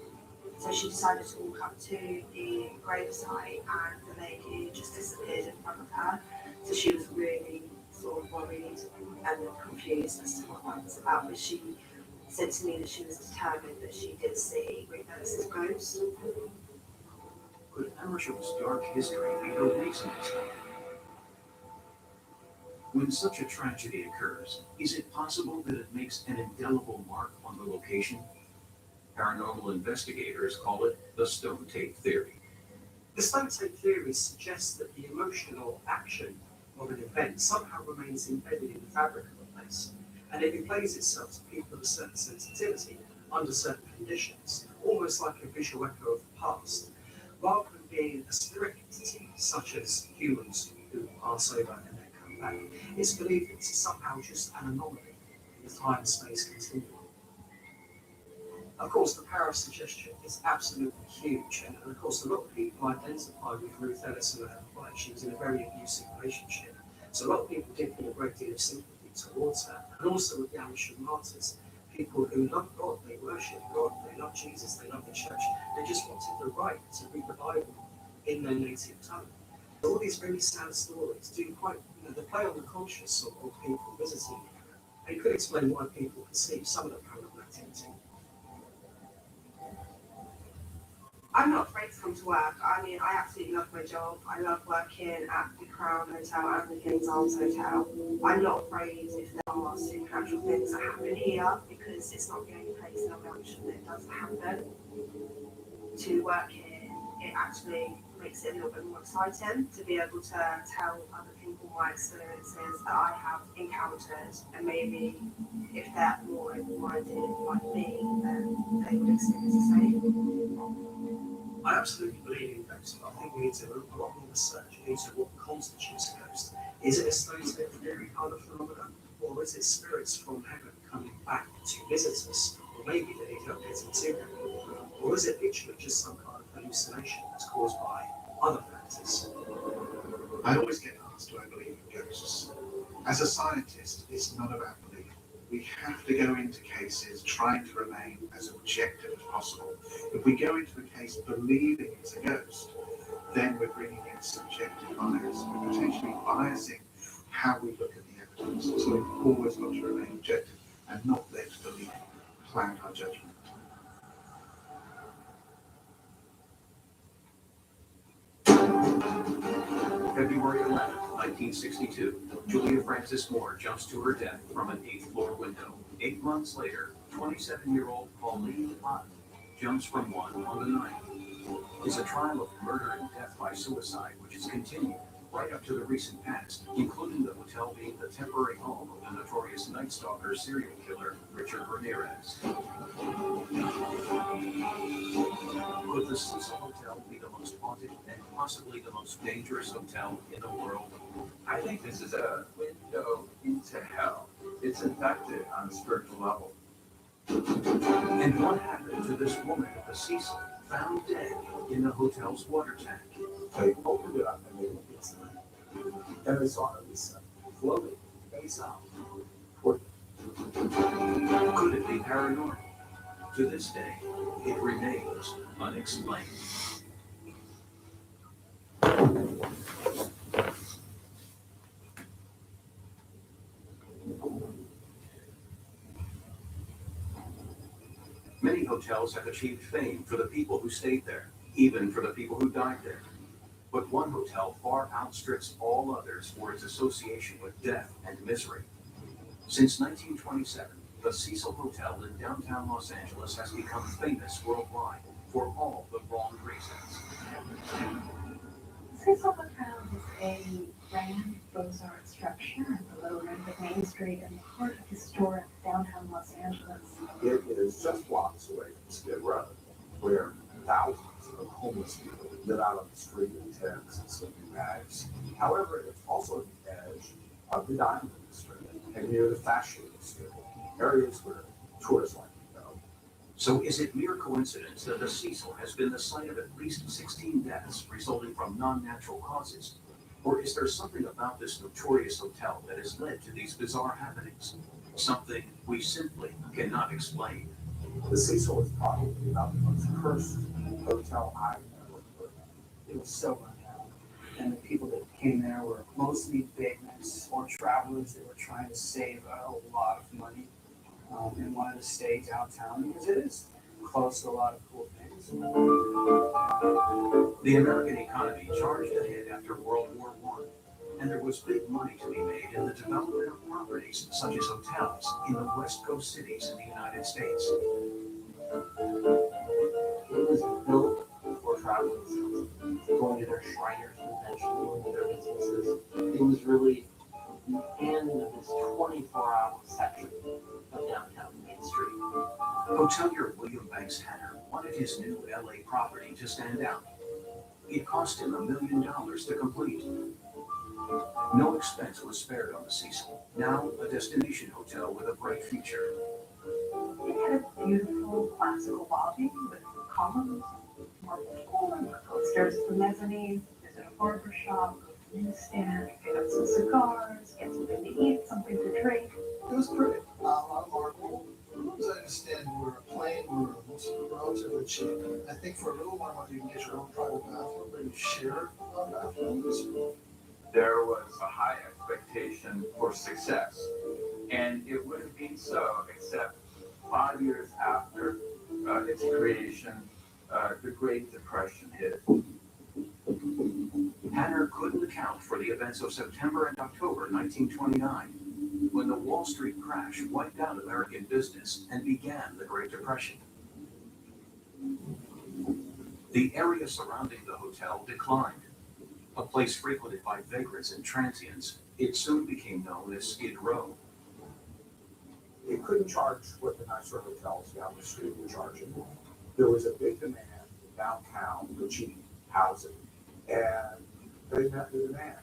So she decided to walk up to the gravesite, and the lady just disappeared in front of her. So she was really sort of worried and confused as to what that was about. But she said to me that she was determined that she did see Ruth Ellis's ghost. Could Amersham's dark history be a reason to stop? When such a tragedy occurs, is it possible that it makes an indelible mark on the location? Paranormal investigators call it the stone tape theory. The stone tape theory suggests that the emotional action of an event somehow remains embedded in the fabric of a place, and it replays itself to people of a certain sensitivity under certain conditions, almost like a visual echo of the past, rather than being a spirit entity such as humans who pass over and then come back. It's believed it's somehow just an anomaly in the time and space continuum. Of course, the power of suggestion is absolutely huge, and of course, a lot of people identify with Ruth Ellison and her plight. She was in a very abusive relationship, so a lot of people did feel a great deal of sympathy towards her. And also with the Amish martyrs, people who love God, they worship God, they love Jesus, they love the church, they just wanted the right to read the Bible in their native tongue. All these very sad stories do quite, they play on the conscience of people visiting, and it could explain why people perceive some of the paranormal activity. I'm not afraid to come to work. I mean, I absolutely love my job. I love working at the Crown Hotel and the King's Arms Hotel. I'm not afraid if there are supernatural things that happen here, because it's not the only place in our mansion that it does happen. To work here, it actually makes it a little bit more exciting to be able to tell other people my experiences that I have encountered, and maybe if they're more open-minded like me, then they would experience the same. I absolutely believe in ghosts, but I think we need to do a lot more research into what constitutes a ghost. Is it a stone tape theory kind of phenomenon, or is it spirits from heaven coming back to visit us, or maybe they need help getting to heaven, or is it literally just some kind of hallucination that's caused by other factors? I always get asked, do I believe in ghosts? As a scientist, it's not about belief. We have to go into cases trying to remain as objective as possible. If we go into a case believing it's a ghost, then we're bringing in subjective bias. We're potentially biasing how we look at the evidence. So we've always got to remain objective and not let belief cloud our judgment. February 11, 1962, Julia Frances Moore jumps to her death from an 8th floor window. 8 months later, 27-year-old Pauline Otten jumps from one on the 9th. It's a trial of murder and death by suicide, which has continued right up to the recent past, including the hotel being the temporary home of the notorious Night Stalker serial killer Richard Ramirez. Could the Cecil Hotel be the most haunted and possibly the most dangerous hotel in the world? I think this is a window into hell. It's infected on a spiritual level. And what happened to this woman at the Cecil, found dead in the hotel's water tank? They opened it up and they looked inside. Then they saw Elisa floating face out. Could it be paranormal? To this day, it remains unexplained. Many hotels have achieved fame for the people who stayed there, even for the people who died there. But one hotel far outstrips all others for its association with death and misery. Since 1927, the Cecil Hotel in downtown Los Angeles has become famous worldwide for all the wrong reasons. Cecil Hotel is a grand Beaux-Arts structure on the lower end of Main Street in the heart of historic downtown Los Angeles. It is just blocks away from Skid Row, where thousands of homeless people live out on the street in tents and sleeping bags. However, it's also the edge of the diamond industry and near the fashion industry, areas where tourists like to go. So is it mere coincidence that the Cecil has been the site of at least 16 deaths resulting from non-natural causes? Or is there something about this notorious hotel that has led to these bizarre happenings? Something we simply cannot explain. The Cecil is probably about the most cursed hotel I've ever heard of. It was so unhappy. And the people that came there were mostly vagrants or travelers that were trying to save a lot of money and wanted to stay downtown because it is close to a lot of cool things. The American economy charged ahead after World War I, and there was big money to be made in the development of properties such as hotels in the West Coast cities in the United States. It was built for travelers, going to their Shriners convention, going to their businesses. It was really the end of this 24-hour section of downtown Main Street. Hotelier William Banks Hanner wanted his new LA property to stand out. It cost him $1 million to complete. No expense was spared on the Cecil, now a destination hotel with a bright future. It had a beautiful classical lobby with columns, marble floor, go upstairs to the mezzanine, visit a barber shop, go to the newsstand, pick up some cigars, get something to eat, something to drink. It was pretty. A lot of marble. As I understand, were plain rooms, relatively cheap. I think for a little one, you can get your own private bathroom, but you share bathrooms. There was a high expectation for success, and it wouldn't be so except 5 years after its creation, the Great Depression hit. Hanner couldn't account for the events of September and October 1929, when the Wall Street crash wiped out American business and began the Great Depression. The area surrounding the hotel declined. A place frequented by vagrants and transients, it soon became known as Skid Row. It couldn't charge what the nicer hotels down the street were charging. There was a big demand downtown for cheap housing, and they met the demand.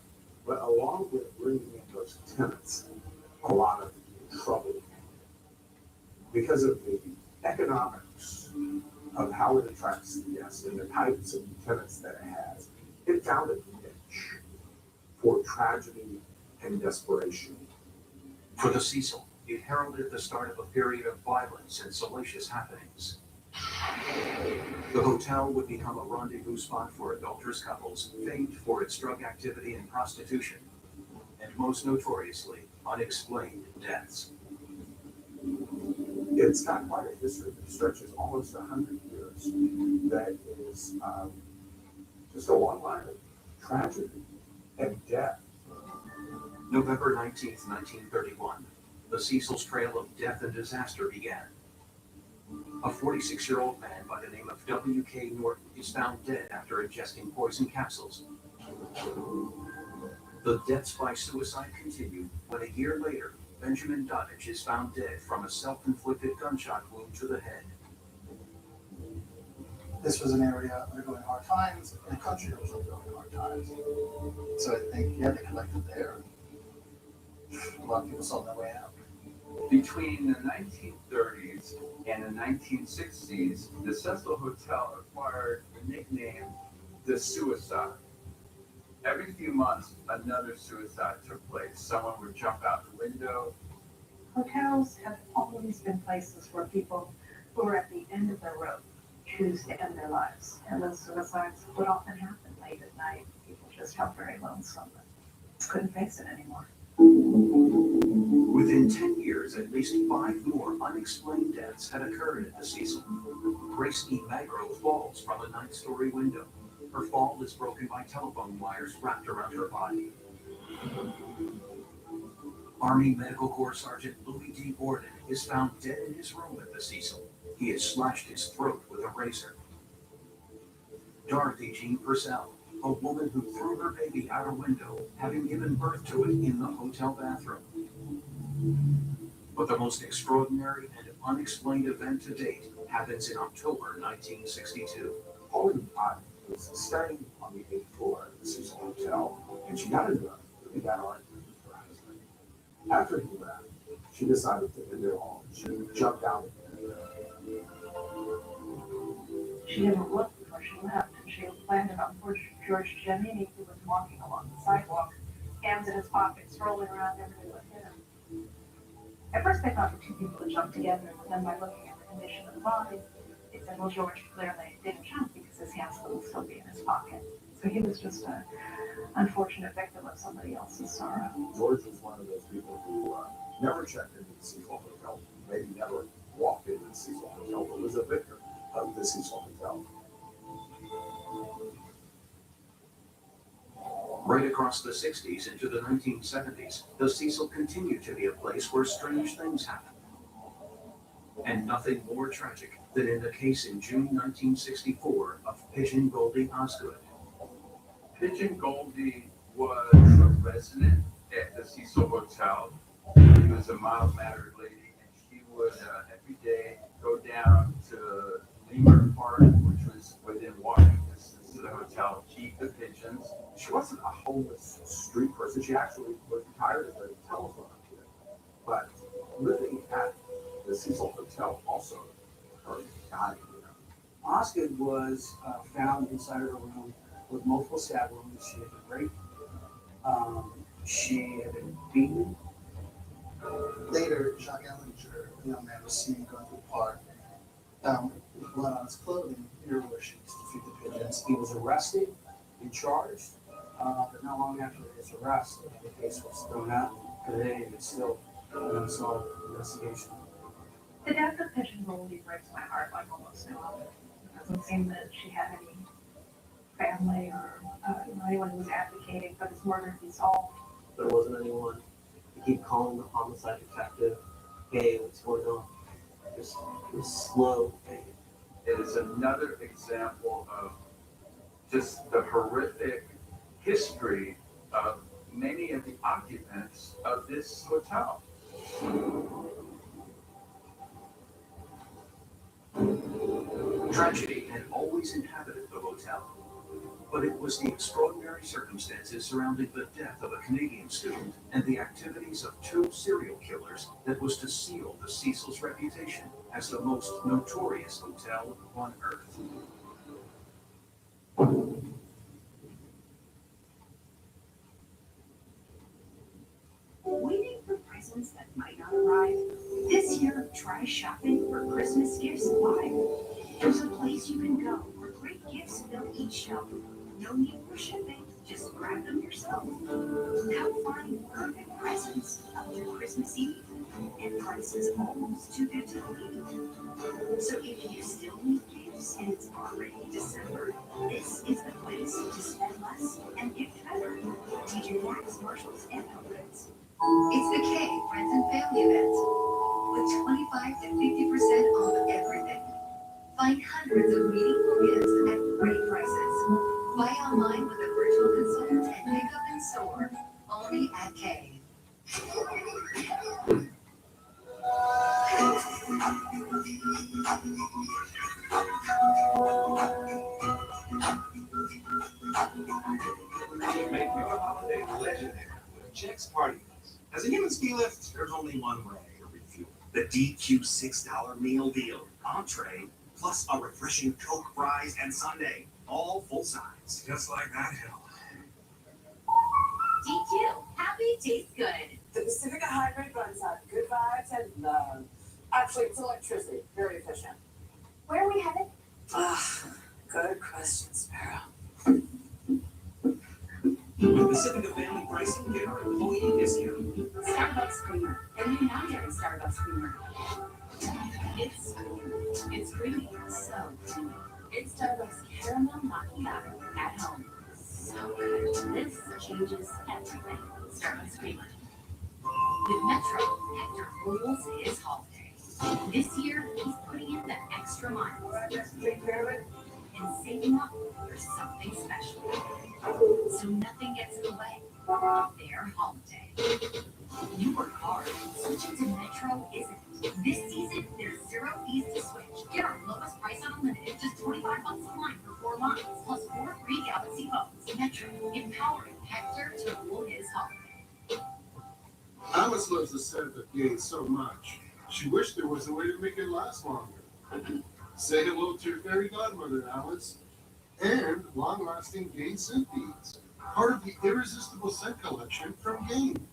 But along with bringing in those tenants, a lot of trouble came. Because of the economics of how it attracts the guests and the types of tenants that it has, it found a niche for tragedy and desperation. For the Cecil, it heralded the start of a period of violence and salacious happenings. The hotel would become a rendezvous spot for adulterous couples, famed for its drug activity and prostitution, and most notoriously, unexplained deaths. It's got quite a history that stretches almost 100 years. That is just a long line of tragedy and death. November 19th, 1931, the Cecil's trail of death and disaster began. A 46-year-old man by the name of W.K. Norton is found dead after ingesting poison capsules. The deaths by suicide continue when a year later, Benjamin Doddridge is found dead from a self-inflicted gunshot wound to the head. This was an area undergoing hard times, and a country that was undergoing hard times. So I think, yeah, they collected there. A lot of people saw their way out. Between the 1930s and the 1960s, the Cecil Hotel acquired the nickname the Suicide. Every few months, another suicide took place. Someone would jump out the window. Hotels have always been places where people who are at the end of their rope choose to end their lives. And those suicides would often happen late at night. People just felt very lonesome and couldn't face it anymore. Within 10 years, at least 5 more unexplained deaths had occurred at the Cecil. Grace E. Magro falls from a 9th-story window. Her fall is broken by telephone wires wrapped around her body. Army Medical Corps Sergeant Louis D. Borden is found dead in his room at the Cecil. He has slashed his throat with a razor. Dorothy Jean Purcell, a woman who threw her baby out a window, having given birth to it in the hotel bathroom. But the most extraordinary and unexplained event to date happens in October 1962. Pauline Ott was staying on the 8th floor of the Cecil Hotel, and she got into a really bad argument with her husband. After he left, she decided to end it all. She jumped out. She didn't look before she left, and she landed on poor George Giannini, who was walking along the sidewalk, hands in his pockets, rolling around everywhere with him. At first, they thought the two people had jumped together, but then by looking at the condition of the body, they said, well, George clearly didn't jump because his hands would still be in his pocket. So he was just an unfortunate victim of somebody else's sorrow. George was one of those people who never checked into the Cecil Hotel, maybe never walked into the Cecil Hotel, but was a victim of the Cecil Hotel. Right Right across the 60s into the 1970s, the Cecil continued to be a place where strange things happened. And nothing more tragic than in the case in June 1964 of Pigeon Goldie Osgood. Pigeon Goldie was a resident at the Cecil Hotel. She was a mild-mannered lady, and she would every day go down to Lemur Park, which was within walking distance to the hotel, feed the pigeons. She wasn't a homeless street person. She actually was retired as a telephone operator. But living at the Cecil Hotel also her dying. Osgood was found inside her room with multiple stab wounds. She had been raped. She had been beaten. Later, Jacques Ellinger, a young man, was seen going through the park, found blood on his clothing near where she used to feed the pigeons. He was arrested and charged, but not long after his arrest, the case was thrown out. Today, it's still an unsolved investigation. The death of Pigeon Goldie breaks my heart like almost no other. It doesn't seem that she had any family or anyone who was advocating for this murder to be solved. There wasn't anyone to keep calling the homicide detective, hey, what's going on? Just it was slow. It is another example of just the horrific history of many of the occupants of this hotel. Tragedy had always inhabited the hotel, but it was the extraordinary circumstances surrounding the death of a Canadian student and the activities of two serial killers that was to seal the Cecil's reputation as the most notorious hotel on earth. Waiting for presents that might not arrive? This year, try shopping for Christmas gifts live. There's a place you can go where great gifts fill each shelf. No need for shipping, just grab them yourself. Now find perfect presents up through Christmas Eve, and prices almost too good to believe. So if you still need gifts and it's already December, this is the place to spend less and gift better. TJ Maxx, Marshalls, and Home Goods. It's the K Friends and Family event with 25 to 50% off everything. Find hundreds of meaningful gifts at great prices. Buy online with a virtual consultant and pick up in store only at K. Make your holiday legendary with Chex Party Meals. As a human ski lift, there's only one way to refuel. The DQ $6 meal deal. Entree plus a refreshing Coke, fries, and sundae. All full size. Just like that hill. DQ, happy tastes good. The Pacifica Hybrid runs on good vibes and love. Actually, it's electricity. Very efficient. Where are we headed? Good question, Sparrow. With Pacifica family pricing, get our employee discount. Starbucks Creamer, the new non-dairy Starbucks Creamer. It's creamy, so creamy. It's Starbucks caramel macchiato at home. So good. This changes everything. Starbucks Creamer. With Metro, Hector rules his holiday. This year, he's putting in the extra mile. Take care of it. And saving up for something special. So nothing gets in the way of their holiday. You work hard. Switching to Metro isn't. This season, there's 0 fees to switch. Get our lowest price on unlimited, just $25 a line for 4 lines, plus 4 free Galaxy phones. Metro, empowering Hector to rule his holiday. Alice loves the scent of Gain so much. She wished there was a way to make it last longer. Say hello to your fairy godmother, Alice. And long-lasting Gain scent beads, part of the irresistible scent collection from Gain.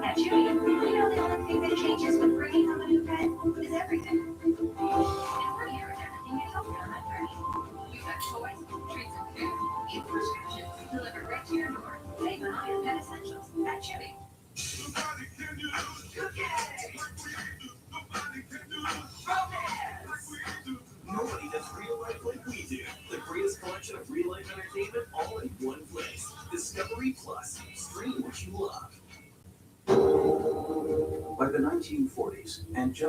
At Chewy, we know the only thing that changes with bringing home a new pet is everything. And we're here with everything you hope on that journey. We've got toys, treats, and food, and prescriptions delivered right to your door.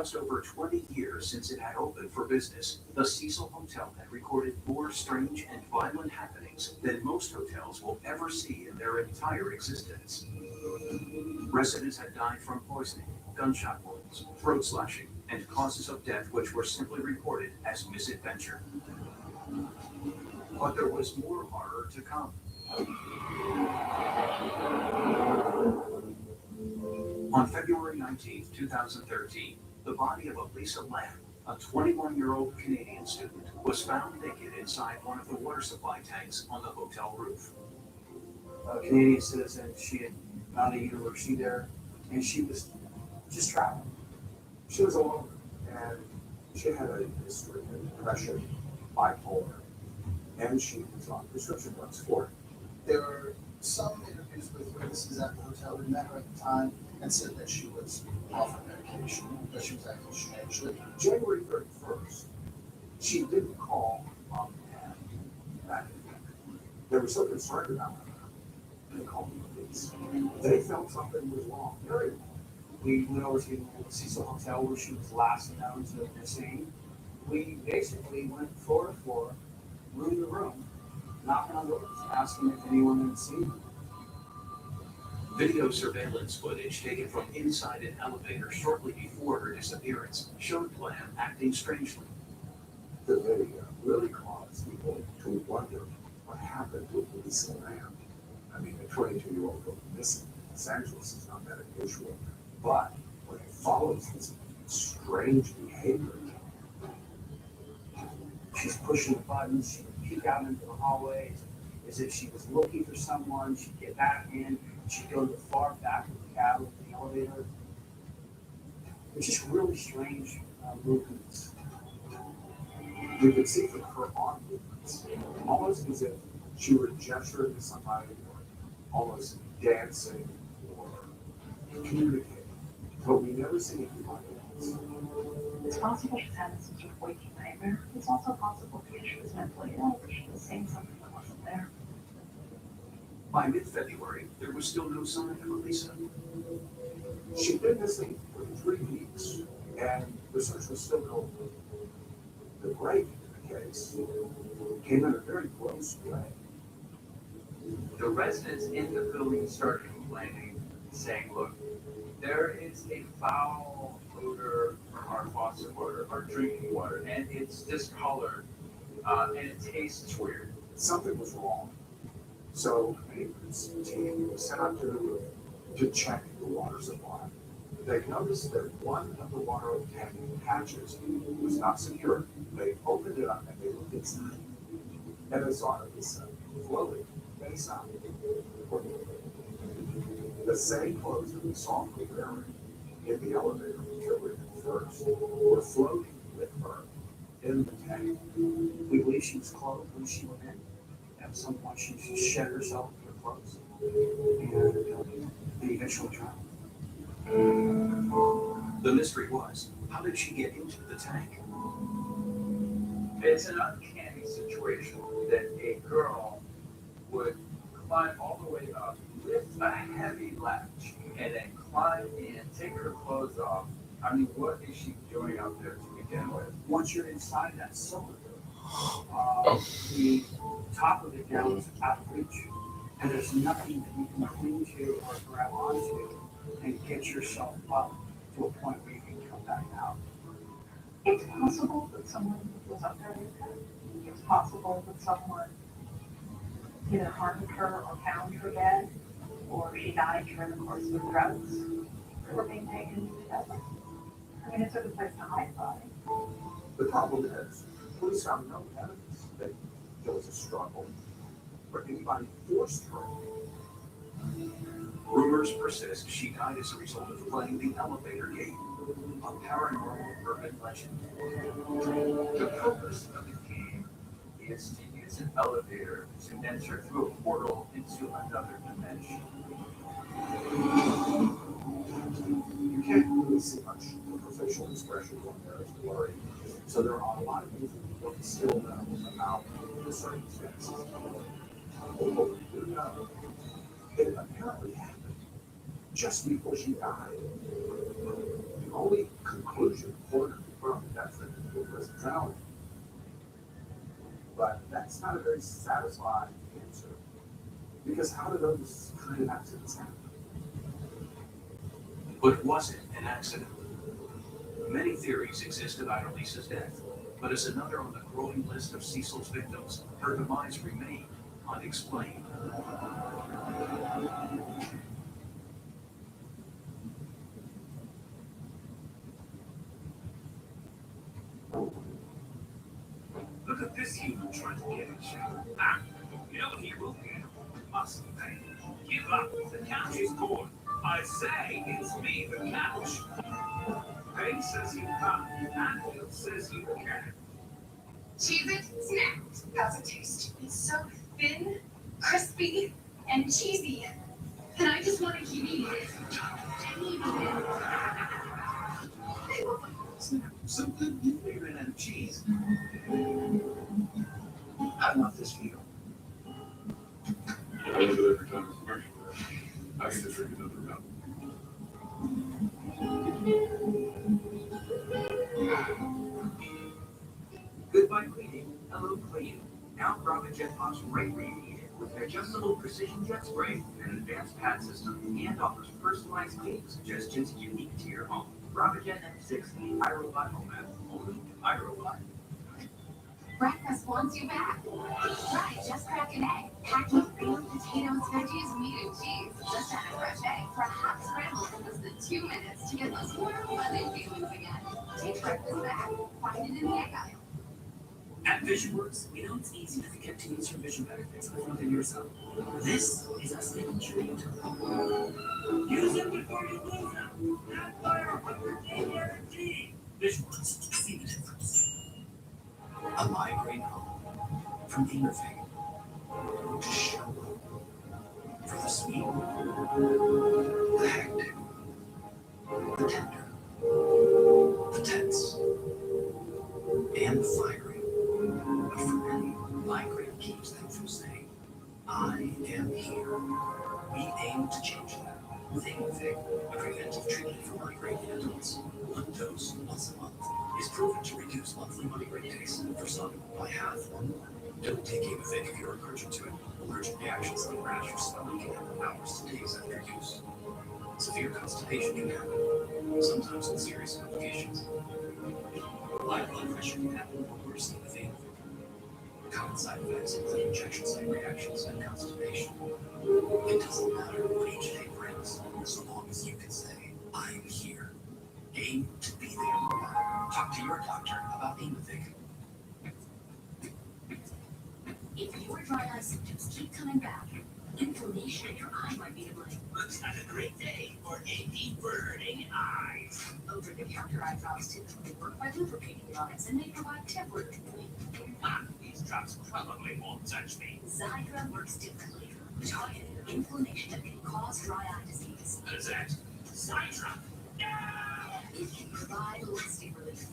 just over 20 years since it had opened for business, the Cecil Hotel had recorded more strange and violent happenings than most hotels will ever see in their entire existence. Residents had died from poisoning, gunshot wounds, throat slashing, and causes of death which were simply reported as misadventure. But there was more horror to come. On February 19, 2013, the body of Elisa Lam, a 21-year-old Canadian student, was found naked inside one of the water supply tanks on the hotel roof. A Canadian citizen, she had found a university there, and she was just traveling. She was alone, and she had a history of depression, bipolar, and she was on prescription drugs for it. There were some interviews with witnesses at the hotel who met her at the time and said that she was off her medication, that she was acting strangely. January 31st, she didn't call mom and dad back. They were so concerned about her, they called the police. They felt something was wrong, very wrong. We went over to the Cecil Hotel where she was last known to have been seen. We basically went floor to floor, room to room, knocking on doors, asking if anyone had seen her. Video surveillance footage taken from inside an elevator shortly before her disappearance showed Lam acting strangely. The video really caused people to wonder what happened with Elisa Lam. I mean, a 22-year-old girl missing in Los Angeles is not that unusual, but when it follows this strange behavior, She's pushing the buttons, she would peek out into the hallways as if she was looking for someone. She'd get back in, she'd go to the far back of the cab of the elevator. It's just really strange movements. you could see from her arm movements, almost as if she were gesturing to somebody, or almost dancing, or communicating. But we never see anybody else. It's possible she's having some sort of waking nightmare. It's also possible because she was mentally ill, that she was seeing something that wasn't there. By mid-February, there was still no sign of Elisa. She'd been missing for 3 weeks, and research was still going on. The break in the case came in a very close way. The residents in the building started complaining, saying, look, there is a foul odor from our faucet water, our drinking water, and it's discolored, and it tastes weird. Something was wrong. So a maintenance team was sent out to the roof to check the water supply. They noticed that one of the water tank hatches was not secure. They opened it up and they looked inside. And they saw it was floating inside. The same clothes that we saw her wearing in the elevator when first were floating with her in the tank. We believe she was clothed when she went in. At some point, she shed herself with her clothes and eventually drowned. The mystery was, how did she get into the tank? It's an uncanny situation that a girl would climb all the way up, lift a heavy latch, and then climb in, take her clothes off. I mean, what is she doing out there to begin with? Once you're inside that cylinder, the top of it now is out of reach, and there's nothing that you can cling to or grab onto and get yourself up to a point where you can come back out. It's possible that someone was up there with her. It's possible that someone either harmed her or found her dead, or she died during the course of drugs that were being taken together. I mean, it's a good place to hide a body. The problem is, police found no evidence that there was a struggle or anybody forced her. Rumors persist she died as a result of playing the elevator game, a paranormal urban legend. The purpose of the game is to use an elevator to enter through a portal into another dimension. You can't really see much of her facial expressions on there, it's blurry. So there are a lot of things that we don't still know about the circumstances. But what we do know, it apparently happened just before she died. The only conclusion Horner from definitely was drowning. But that's not a very satisfying answer. Because how do those kind of accidents happen? But was it an accident? Many theories exist about Elisa's death, but as another on the growing list of Cecil's victims, her demise remained unexplained. Look at this human trying to get at you. Ah, you know he will get. Must they? Give up. The couch is gone. I say it's me, the couch. Payne says you can't. Anfield says you can. Cheese it, snapped. How's it taste? It's so thin, crispy, and cheesy. And I just want to keep eating it. And eating it. So good you ran out of cheese. I love this feel. I love it every time it's commercial. I can just drink another round. Goodbye cleaning, hello clean. Now Brava Jet Pops right where you need it with an adjustable precision jet spray and an advanced pad system, and offers personalized cleaning suggestions unique to your home. Brava Jet M60 iRobot Home, only iRobot. Breakfast wants you back. Right, just crack an egg. Packed with green potatoes, veggies, meat, and cheese. Just add a fresh egg for a hot scramble in less than 2 minutes to get those warm, fuzzy feelings again. Take breakfast back. Find it in the egg aisle. At VisionWorks, we know it's easy to forget to use your vision benefits in front of yourself. This is us making sure you do. Use it before you lose them. Not by our 100-day guarantee. VisionWorks, see the difference. A migraine home from Innervate to show up for the sweet, the hectic, the tender, the tense, and the fiery. But for many, migraine keeps them from saying, I am here. We aim to change that with Innervate, a preventive treatment for migraine in adults. One dose once a month is proven to reduce monthly migraine days for some by half or more. Don't take Aimovig if you're allergic to it. Allergic reactions like rash or swelling can happen hours to days after use. Severe constipation can happen, sometimes with serious complications. High blood pressure can happen or worse with Aimovig. Common side effects include injection site reactions and constipation. It doesn't matter what each day brings, so long as you can say, I'm here. Aim to be there. Talk to your doctor about Aimovig. If your dry eye symptoms keep coming back, inflammation in your eye might be to blame. Looks like a great day for achy, burning eyes. Over-the-counter eye drops typically work by lubricating the eyes and may provide temporary relief. These drops probably won't touch me. Xiidra works differently. Targeted inflammation that can cause dry eye disease. What is that? Xiidra. It can provide lasting relief.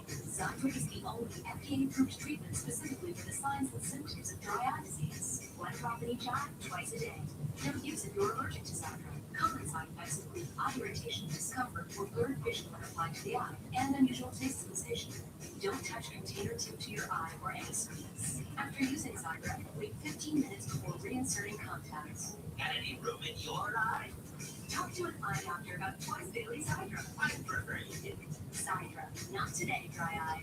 Xiidra is the only FDA-approved treatment specifically for the signs and symptoms of dry eye disease. One drop in each eye, twice a day. No use if you're allergic to Xiidra. Common side effects include eye irritation, discomfort, or blurred vision when applied to the eye, and unusual taste sensation. Don't touch container tip to your eye or any surface. After using Xiidra, wait 15 minutes before reinserting contacts. Got any room in your eye? Talk to an eye doctor about twice daily Xiidra. I prefer you didn't. Xiidra, not today, dry eye.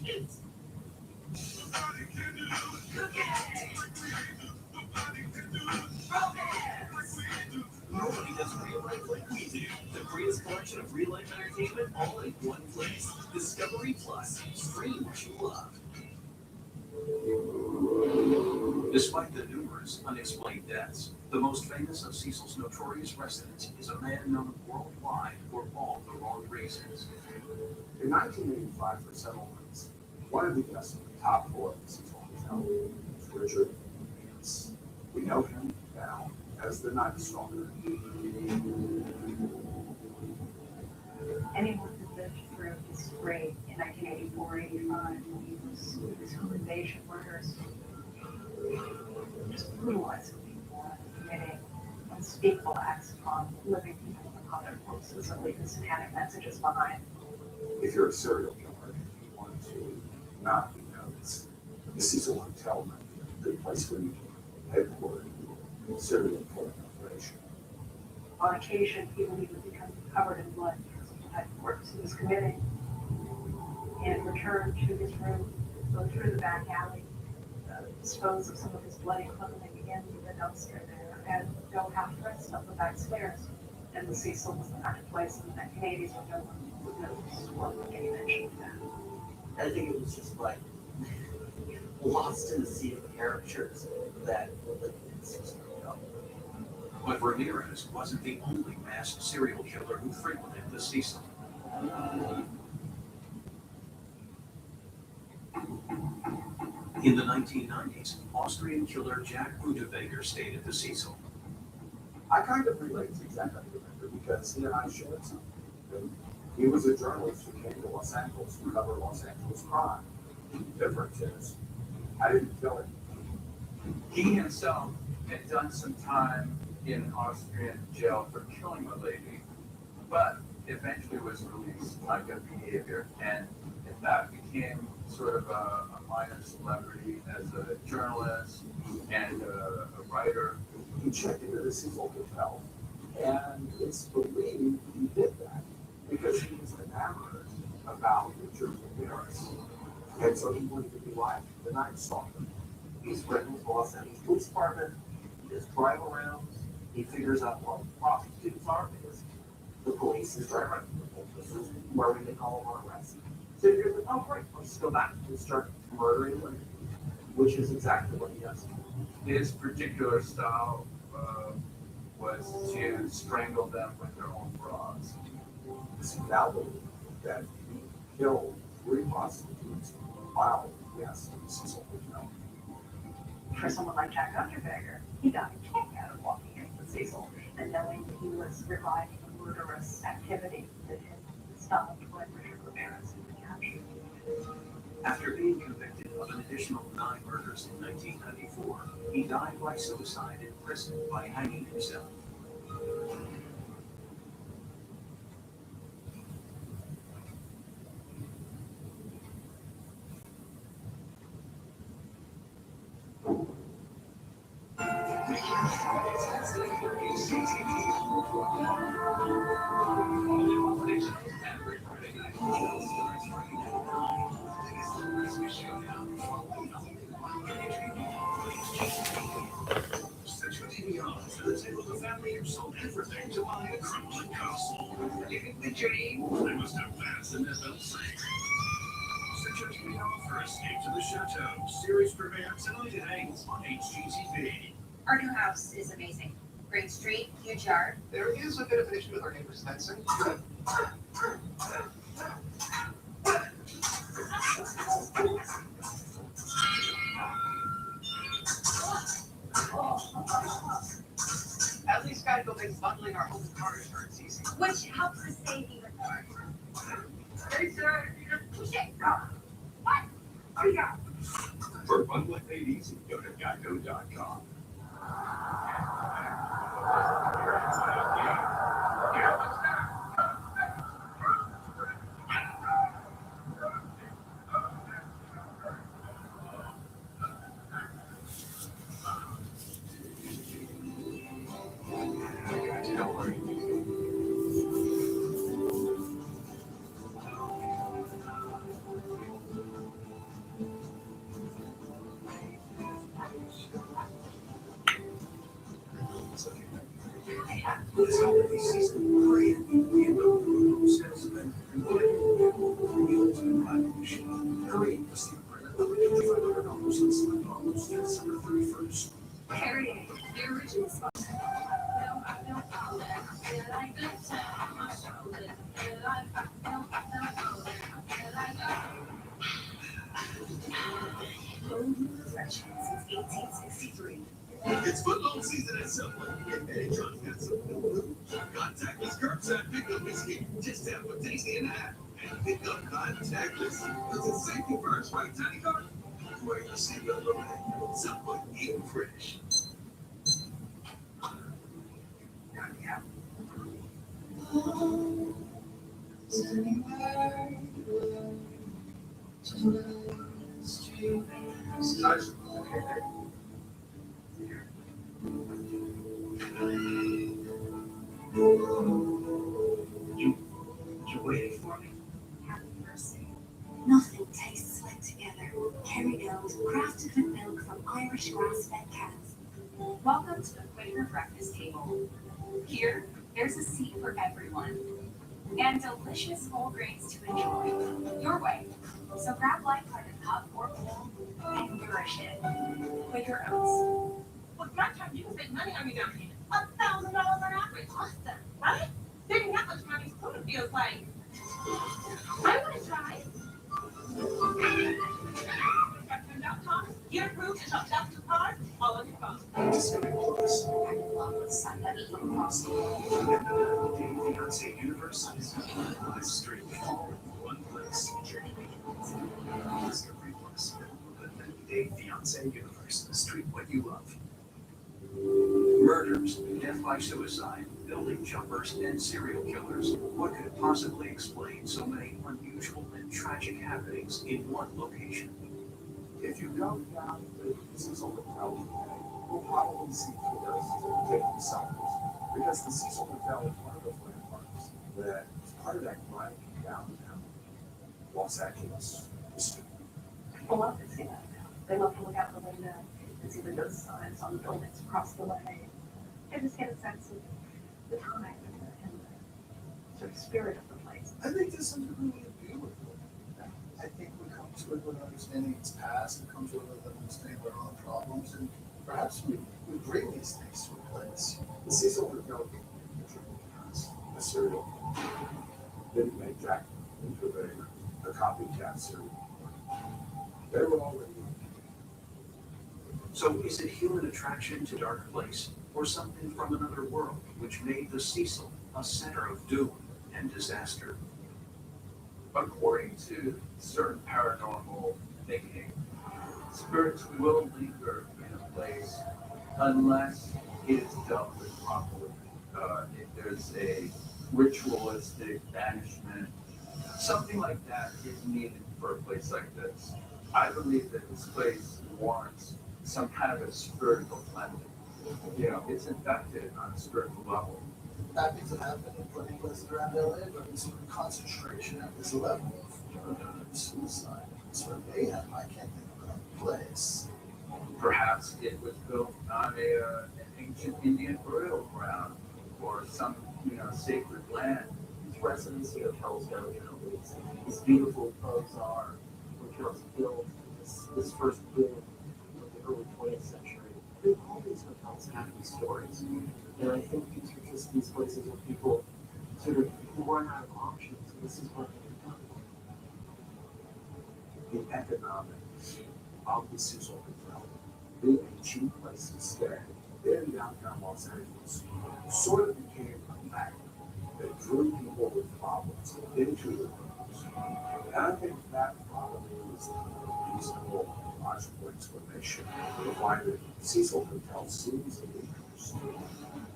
Nobody does real life like we do. The greatest collection of real life entertainment all in one place. Discovery Plus. Stream what you love. Despite the numerous unexplained deaths, the most famous of Cecil's notorious residents is a man known worldwide for all the wrong reasons. In 1985, for several months, one of the guests on the top floor of the Cecil Hotel was Richard Vance. We know him now as the Night Stalker. Anyone who lived through his reign in 1984-85, his home invasion murders, just brutalizing people and committing unspeakable acts upon living people and other forces and leaving satanic messages behind. If you're a serial killer and you want to not be noticed, the Cecil Hotel might be a good place for you to headquarter serial killing operation. On occasion, he would even become covered in blood because of the type of works he was committing, and return to his room, go through the back alley, dispose of some of his bloody clothing again in the dumpster there, and go half dressed up the back stairs. And the Cecil was the kind of place in the 1980s where no one would notice or would pay attention to that. I think it was just like lost in the sea of characters that lived in Cecil. But Ramirez wasn't the only masked serial killer who frequented the Cecil. In the 1990s, Austrian killer Jack Rutabaga stayed at the Cecil. I kind of relate to Jack Rutabaga because he and I shared something. He was a journalist who came to Los Angeles to cover Los Angeles crime. The difference is, I didn't kill him. He himself had done some time in Austrian jail for killing a lady, but eventually was released on good behavior, and that became sort of a minor celebrity as a journalist and a writer. He checked into the Cecil Hotel, and it's believed he did that because he was enamored about Richard Ramirez. And so he wanted to be like the Night Stalker. He's written with the Los Angeles Police Department, he just drive around, he figures out what prostitutes are because the police is driving. This is where we make all of our arrests. So you're like, oh great, let's just go back and start murdering women, which is exactly what he does. His particular style was to strangle them with their own bras. It's now believed that he killed 3 prostitutes while yes, in the Cecil Hotel. For someone like Jack Rutabaga, he got a kick out of walking into the Cecil and knowing that he was reviving a murderous activity that had stopped when Richard Ramirez had been captured. After being convicted of an additional 9 murders in 1994, he died by suicide in prison by hanging himself. The family have sold everything to buy a crumbling castle. Living the dream. They must have vats in their belt safe. Central TV offer Escape to the Chateau. Series premiere tonight at 8 on HGTV. Our new house is amazing. Great street, huge yard. There is a bit of an issue with our neighbor's fencing. At least Geico makes bundling our home and car insurance easy. Which helps us save even more. Hey, sir, you just push it. What? What do you got? For bundling made easy, go to geico.com. This holiday season, hurry in. We have no room salesmen and meals and machine. Hurry, receive $125 on select models through December 31st. Harry, the original spot. Since 1863. It's football season at Subway. And Eddie John's got something to lose. Contactless curbside pickup is here. Just tap a tasty and app and pick up contactless. Because it's safety first, right, Tiny Car? Where you see your little man. Subway, eating fresh. Nice. You waiting for me? Happy mercy. Nothing tastes like together. Kerrygold, crafted with milk from Irish grass-fed cows. Welcome to the Quaker Breakfast Table. Here, there's a seat for everyone. And delicious whole grains to enjoy. Your way. So grab light-hearted cup or bowl and nourish it. Quaker Oats. Well, my time you can spend money on me down here. $1,000 on average. Awesome, right? Spending that much money sort of feels like I want to try. Get approved to shop down to cars, all on your phone. Discovery Plus. I'm in love with somebody from across the world. The Fiancé universe is one street, all in one place. Discovery Plus. The 90-Day Fiancé universe. Street what you love. Murders, death by suicide, building jumpers, and serial killers. What could possibly explain so many unusual and tragic happenings in one location? If you go down the Cecil Hotel today, you'll probably see tourists taking selfies because the Cecil Hotel is one of those landmarks that is part of that grimy downtown Los Angeles history. People love to see that. They love to look out the window and see the ghost signs on the buildings across the way. They just get a sense of the time and the sort of spirit of the place. I think there's something really beautiful. I think we come to it with understanding its past, we come to it with understanding our own problems, and perhaps we bring these things to a place. The Cecil Hotel has a serial killer. Didn't make Jack into a copycat serial killer. They were already. So is it human attraction to dark place, or something from another world, which made the Cecil a center of doom and disaster? According to certain paranormal thinking, spirits will linger in a place unless it is dealt with properly. If there's a ritualistic banishment, something like that is needed for a place like this. I believe that this place warrants some kind of a spiritual cleansing. You know, it's infected on a spiritual level. Bad things have happened in plenty of places around LA, but this sort of concentration at this level of murder and suicide, sort of mayhem, I can't think of another place. Perhaps it was built on an ancient Indian burial ground or some, sacred land. These residency hotels downtown, these beautiful bizarre hotels built, this first boom of the early 20th century. I think all these hotels have these stories. And I think these are just these places where people sort of run out of options. This is what they've done. The economics of the Cecil Hotel, being a cheap place to stay in downtown Los Angeles, sort of became a magnet that drew people with problems into the rooms. And I think that probably is the reasonable and logical explanation for why the Cecil Hotel seems to be interesting.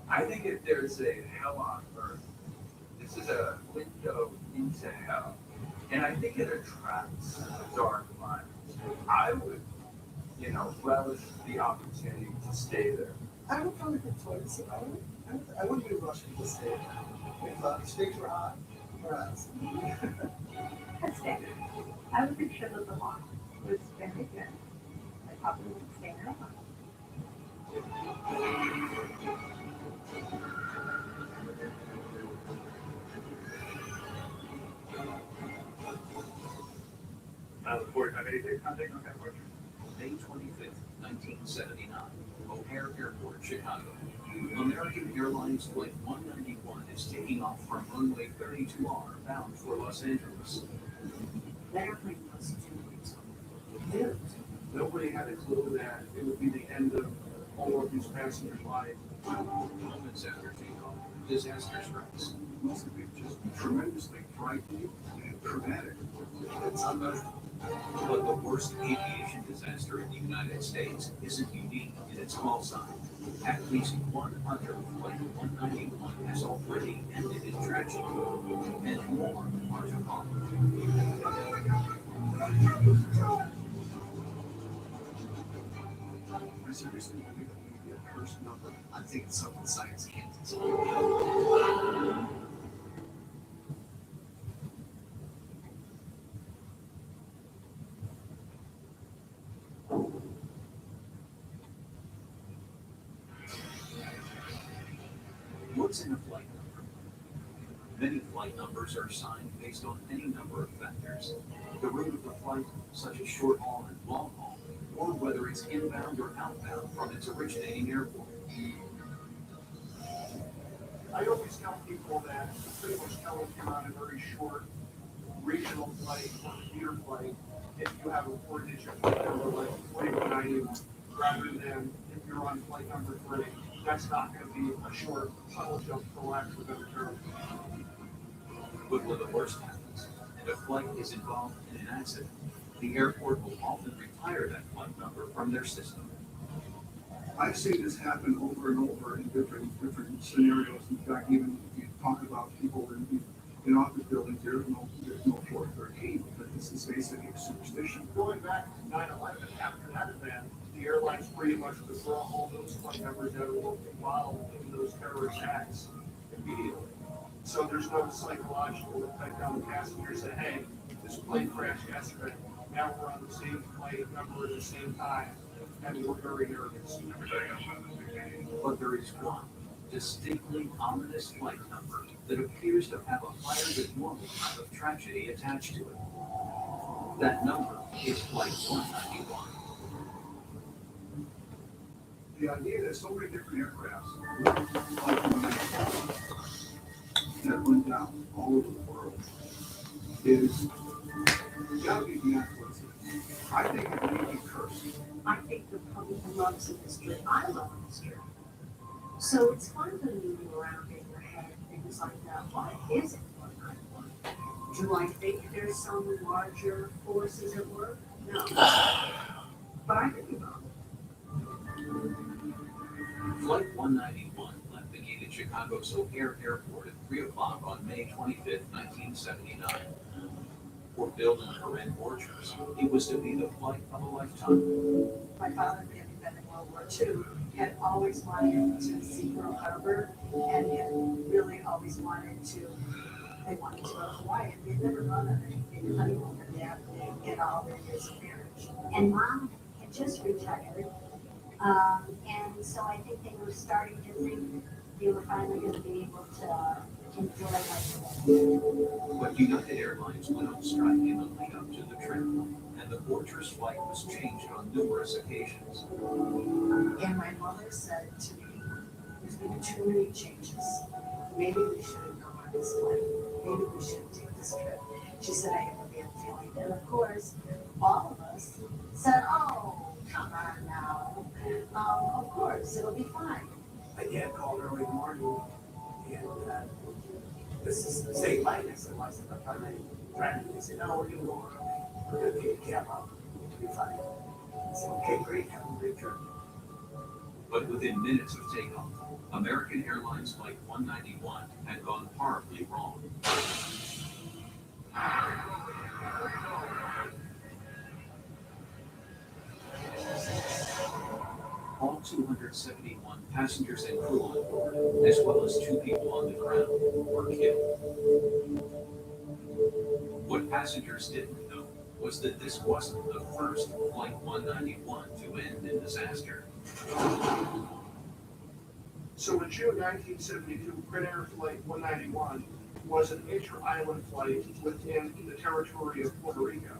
I think if there's a hell on earth, this is a window into hell. And I think it attracts dark minds. I would, relish the opportunity to stay there. I would probably get toilets about it. I wouldn't be rushing to stay. If steaks were hot, perhaps. I'd stay. I would make sure that the lawn was very good. I probably wouldn't stay there. May 25th, 1979, O'Hare Airport, Chicago. American Airlines Flight 191 is taking off from runway 32R bound for Los Angeles. That airplane was 2 weeks Yeah. Nobody had a clue that it would be the end of all of these passengers' lives. Moments after takeoff, disaster strikes. Most of it just tremendously frightening and dramatic. It's unmeasurable. But the worst aviation disaster in the United States isn't unique in its call sign. At least one other Flight 191 has already ended in tragedy, and more are to follow. I seriously believe that would be a cursed number. I'm thinking something science can't explain. What's in a flight number? Many flight numbers are assigned based on any number of factors. The route of the flight, such as short haul and long haul, or whether it's inbound or outbound from its originating airport. I always tell people that pretty much tell if you're on a very short regional flight or commuter flight, if you have a 4-digit flight number like Flight 191, rather than if you're on flight number 3, that's not going to be a short tunnel jump for lack of a better term. But when the worst happens, and a flight is involved in an accident, the airport will often retire that flight number from their system. I've seen this happen over and over in different scenarios. In fact, even if you talk about people in office buildings, there's no 413, but this is basically a superstition. Going back to 9/11, after that event, the airlines pretty much withdraw all those flight numbers that were involved in those terrorist acts immediately. So there's no psychological effect on the passengers that, hey, this plane crashed yesterday. Now we're on the same flight number at the same time, and we're very nervous. But there is one distinctly ominous flight number that appears to have a higher than normal amount of tragedy attached to it. That number is Flight 191. The idea that so many different aircrafts that went down all over the world is gotta be beyond coincidence. I think it may be cursed. I think the public loves a mystery. I love a mystery. So it's fun to move around in your head, things like that. Why is it 191? Do I think there's some larger forces at work? No. But I could be wrong. Flight 191 left the gate at Chicago's O'Hare Airport at 3 o'clock on May 25, 1979. For Bill and Corinne Borchers, it was to be the flight of a lifetime. My father, having been in World War II, had always wanted to see Pearl Harbor and had really always wanted to, they wanted to go to Hawaii. And they'd never gone on anything honeymoon with Dad in all their years of marriage. And Mom had just retired. And so I think they were starting to think they were finally going to be able to enjoy life. But United Airlines went on strike in the lead up to the trip, and the Borchers flight was changed on numerous occasions. And my mother said to me, there's been too many changes. Maybe we shouldn't go on this flight. Maybe we shouldn't take this trip. She said, I have a bad feeling. And of course, all of us said, oh, come on now. Of course, it'll be fine. My dad called early morning, and this is the state line. I said, why is it not fine? They said, no, we're going to go on. We're going to take a cab out. It'll be fine. I said, okay, great. Have a great trip. But within minutes of takeoff, American Airlines Flight 191 had gone horribly wrong. All 271 passengers and crew on board, as well as 2 people on the ground, were killed. What passengers didn't know was that this wasn't the first Flight 191 to end in disaster. So in June 1972, Prince Flight 191 was an inter-island flight within the territory of Puerto Rico.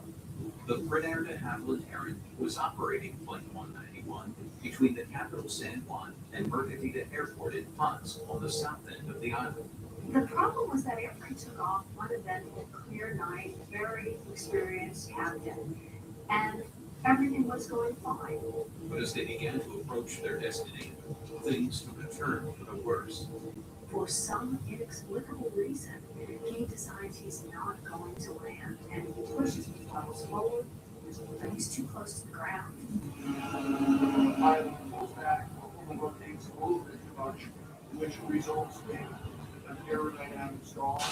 The Prince de Havilland Heron was operating Flight 191 between the capital San Juan and Mercadita Airport in Ponce on the south end of the island. The problem was that after I took off, one eventful, clear night, very experienced captain, and everything was going fine. But as they began to approach their destination, things took a turn for the worse. For some inexplicable reason, he decides he's not going to land, and he pushes his throttles forward, but he's too close to the ground. The pilot goes back, overtakes a little bit too much, which results in an aerodynamic stall.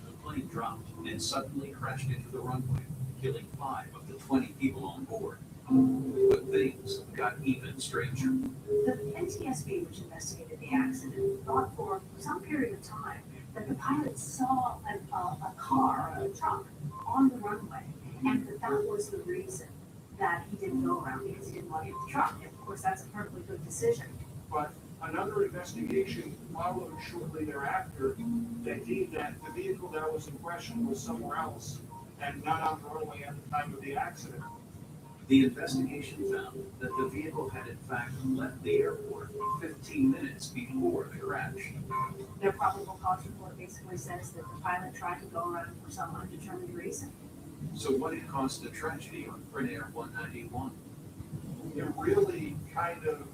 The plane dropped and suddenly crashed into the runway, killing 5 of the 20 people on board. But things got even stranger. The NTSB, which investigated the accident, thought for some period of time that the pilot saw a car or a truck on the runway, and that was the reason that he didn't go around, because he didn't want to hit the truck. And of course, that's a perfectly good decision. But another investigation followed shortly thereafter that deemed that the vehicle that was in question was somewhere else and not on the runway at the time of the accident. The investigation found that the vehicle had in fact left the airport 15 minutes before the crash. Their probable cause report basically says that the pilot tried to go around for some undetermined reason. So what had caused the tragedy on Frinair 191? It really kind of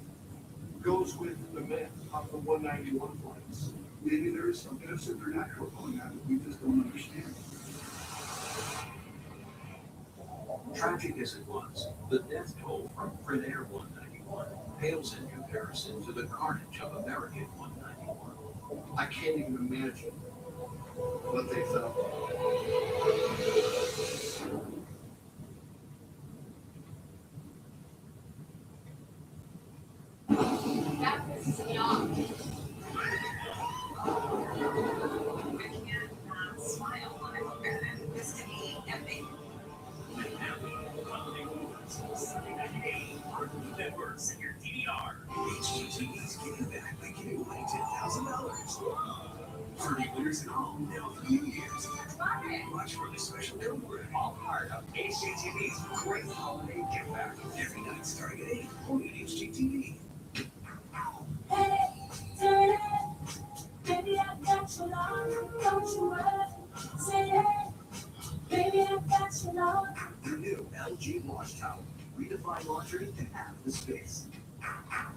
goes with the myth of the 191 flights. Maybe there is something of supernatural going on that we just don't understand. Tragic as it was, the death toll from Frinair 191 pales in comparison to the carnage of American 191. I can't even imagine what they felt. That pisses me off. I can't smile when I look at it. This to me, epic. Networks in your DVR. HGTV's giving back by giving away $10,000. 30 winners at home now for New Year's. Watch for the special program, all part of HGTV's great holiday give back. Every night starting at 8, only at HGTV. Hey, turn it. Baby, I got your love. Don't you worry. Say it. Baby, I got your love. The new LG wash towel. Redefine laundry in half the space. How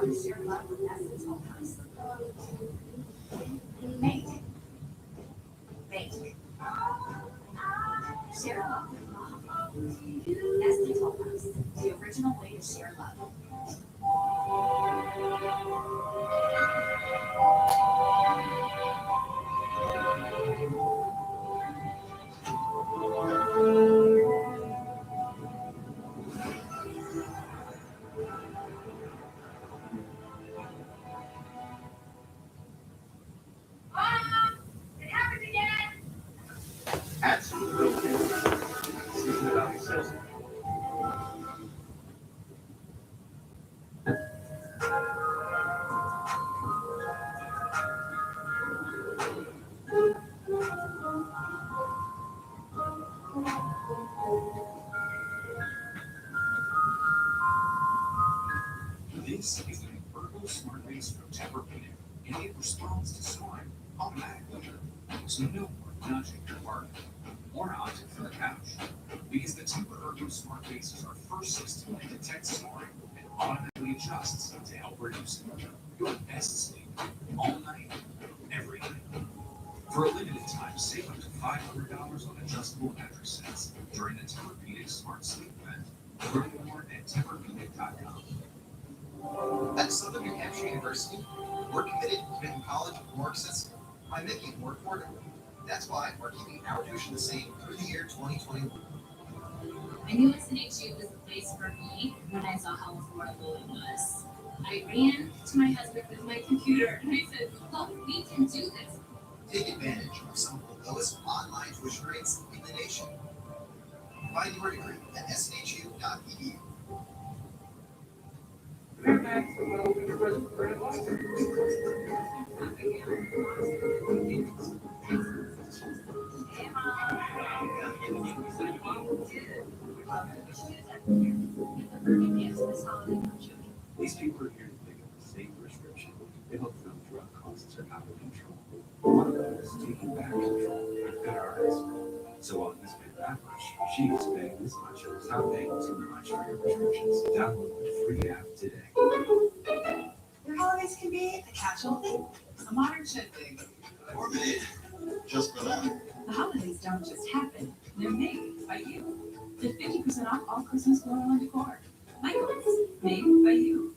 does your love with Essence Home House? Make. Share love with mom. Essence Home House, the original way to share love. It happened again. Add some of the real kids. Season about yourself. This is the Ergo Smart Base from Tempur-Pedic, and it responds to snoring automatically. So no more nudging your partner or opting for the couch, because the Tempur-Ergo Smart Bases are first system that detects snoring and automatically adjusts to help reduce it. Your best sleep all night, every night. For a limited time, save up to $500 on adjustable mattress sets during the Tempur-Pedic Smart Sleep event. Learn more at TempurPedic.com. At Southern New Hampshire University, we're committed to making college more accessible by making it more affordable. That's why we're keeping our tuition the same through the year 2021. I knew SNHU was the place for me when I saw how affordable it was. I ran to my husband with my computer and I said, look, we can do this. Take advantage of some of the lowest online tuition rates in the nation. Find your degree at snhu.edu. These people are here to pick up a safe prescription. They hope no drug costs are out of control. One of them is taking back control with GoodRx. So on this big backlash, she is paying this much and not paying too much for your prescriptions. Download the free app today. Your holidays can be a casual thing, a modern shed thing, or made just for them. The holidays don't just happen, they're made by you. Get 50% off all Christmas floral and decor. Microwaves made by you.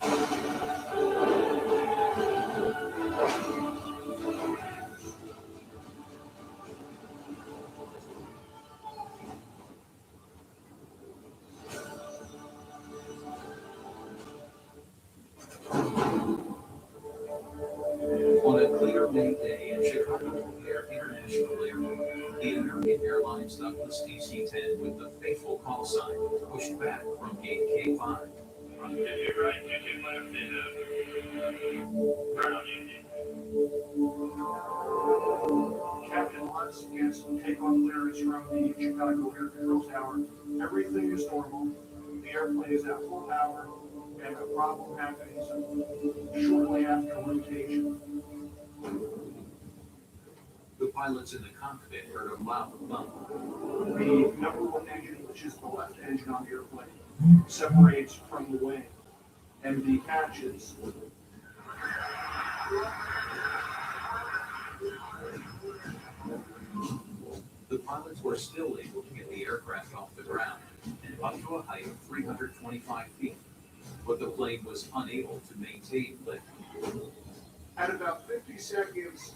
On a clear May day in Chicago O'Hare International Airport, the American Airlines Douglas DC-10 with the faithful call sign pushed back from gate K5. Captain Lutz gets takeoff clearance from the Chicago Air Control Tower. Everything is normal. The airplane is at full power, and a problem happens shortly after rotation. The pilots in the cockpit heard a loud bump. The number one engine, which is the left engine on the airplane, separates from the wing, and the hatches. The pilots were still able to get the aircraft off the ground and up to a height of 325 feet, but the plane was unable to maintain lift. At about 50 seconds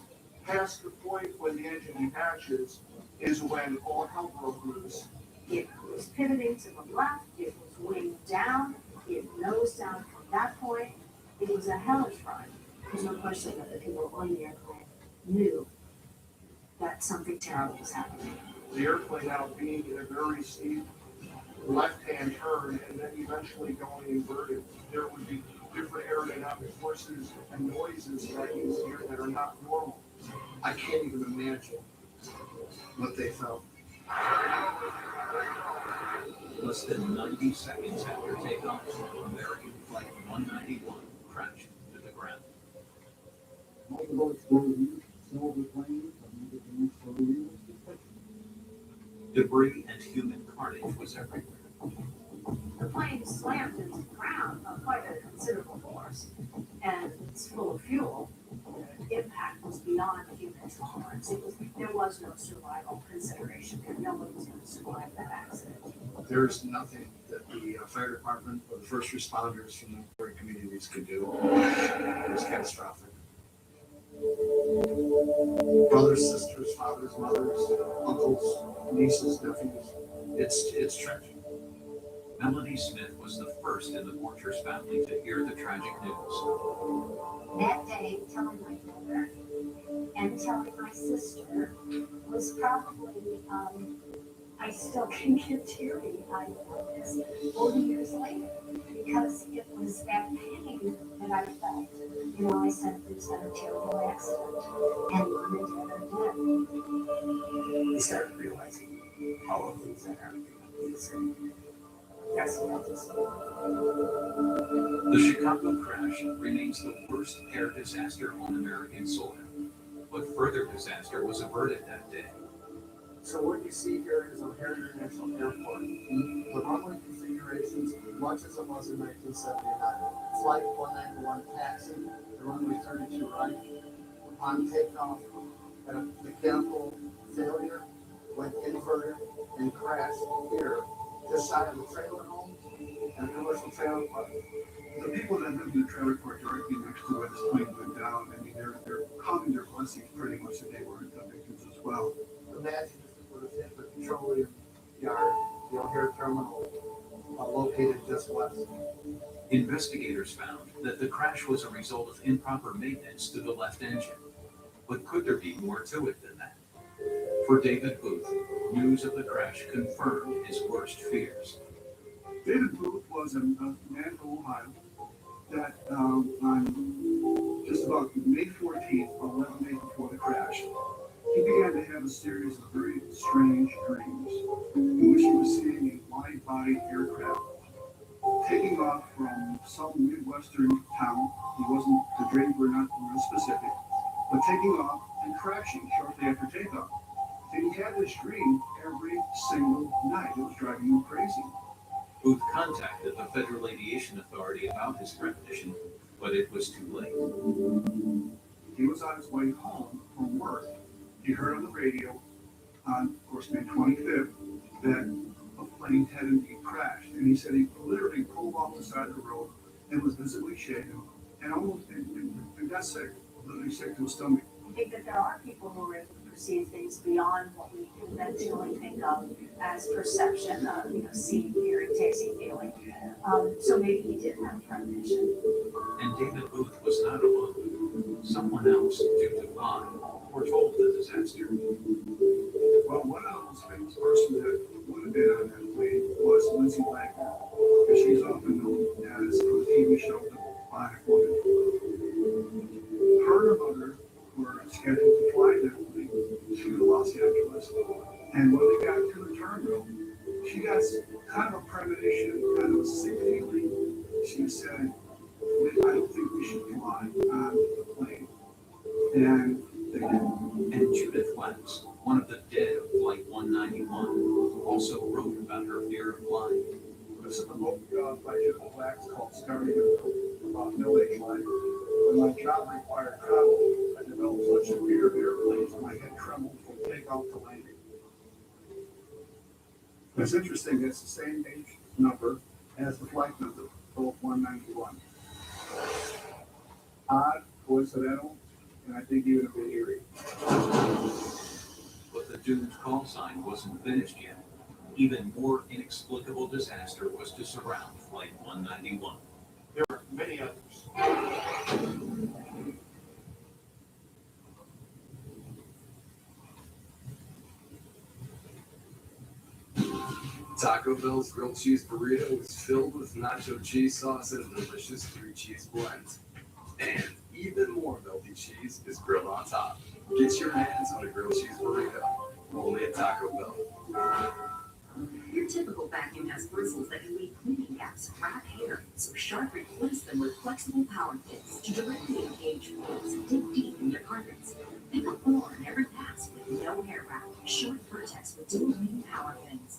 past the point when the engine detaches is when all hell broke loose. It was pivoting to the left, it was winged down, it nosed down from that point. It was a hellish ride. There's no question that the people on the airplane knew that something terrible was happening. The airplane now being in a very steep left-hand turn and then eventually going inverted. There would be different aerodynamic forces and noises that you hear that are not normal. I can't even imagine what they felt. Less than 90 seconds after takeoff, American Flight 191 crashed to the ground. Debris and human carnage was everywhere. The plane slammed into the ground on quite a considerable force, and it's full of fuel. The impact was beyond human tolerance. There was no survival consideration there. Nobody was going to survive that accident. There's nothing that the fire department or the first responders from the neighboring communities could do. It was catastrophic. Brothers, sisters, fathers, mothers, uncles, nieces, nephews. It's tragic. Melody Smith was the first in the Borchers family to hear the tragic news. That day, telling my mother and telling my sister was probably, I still can get teary-eyed about this 40 years later, because it was that pain that I felt. You know, I said there's been a terrible accident, and Mom and Dad are dead. We started realizing all of these that happened. That's what this. The Chicago crash remains the worst air disaster on American soil, but further disaster was averted that day. So what you see here is O'Hare International Airport with runway configurations, much as it was in 1979. Flight 191 taxi, the runway 32 right. Upon takeoff, a mechanical failure, went inverted and crashed here, just side of the trailer home and a commercial trailer park. The people that live in the trailer park directly next to where this plane went down, I mean, they're counting their blessings pretty much that they were victims as well. Imagine if it would have hit the petroleum yard, the O'Hare terminal, located just west. Investigators found that the crash was a result of improper maintenance to the left engine. But could there be more to it than that? For David Booth, news of the crash confirmed his worst fears. David Booth was a man from Ohio that on just about May 14th, or 11 days before the crash, he began to have a series of very strange dreams in which he was seeing a wide-body aircraft taking off from some Midwestern town. The dreams were not real specific, but taking off and crashing shortly after takeoff. And he had this dream every single night. It was driving him crazy. Booth contacted the Federal Aviation Authority about his premonition, but it was too late. He was on his way home from work. He heard on the radio on, of course, May 25th, that a plane had indeed crashed, and he said he literally pulled off the side of the road and was visibly shaken and almost and got sick, literally sick to his stomach. I think that there are people who are able to perceive things beyond what we conventionally think of as perception, seeing, hearing, tasting, feeling. So maybe he did have premonition. And David Booth was not alone. Someone else, due to God, foretold the disaster. Well, one of the most famous persons that would have been on that plane was Lindsay Wagner, and she's often known as from the TV show The Bionic Woman. Her and her mother were scheduled to fly that plane to Los Angeles, and when they got to the terminal, she got kind of a premonition, kind of a sick feeling. She said, I don't think we should fly on the plane. And they did. And Judith Wax, one of the dead of Flight 191, also wrote about her fear of flying. This is a book by Judith Wax called Starting about middle-aged life. When my job required travel, I developed such a fear of airplanes, my head trembled from takeoff to landing. It's interesting, it's the same age number as the flight number, both 191. Odd, coincidental, and I think even a bit eerie. But the doomed call sign wasn't finished yet. Even more inexplicable disaster was to surround Flight 191. There are many others. Taco Bell's grilled cheese burrito is filled with nacho cheese sauce and a delicious 3-cheese blend. And even more melty cheese is grilled on top. Get your hands on a grilled cheese burrito, only at Taco Bell. Your typical vacuum has bristles that can leave cleaning gaps, wrap hair, so Shark replace them with flexible power pins to directly engage folds and dig deep in your carpets. Pick up more in every pass with no hair wrap. Shark Vertex with dual lean power pins.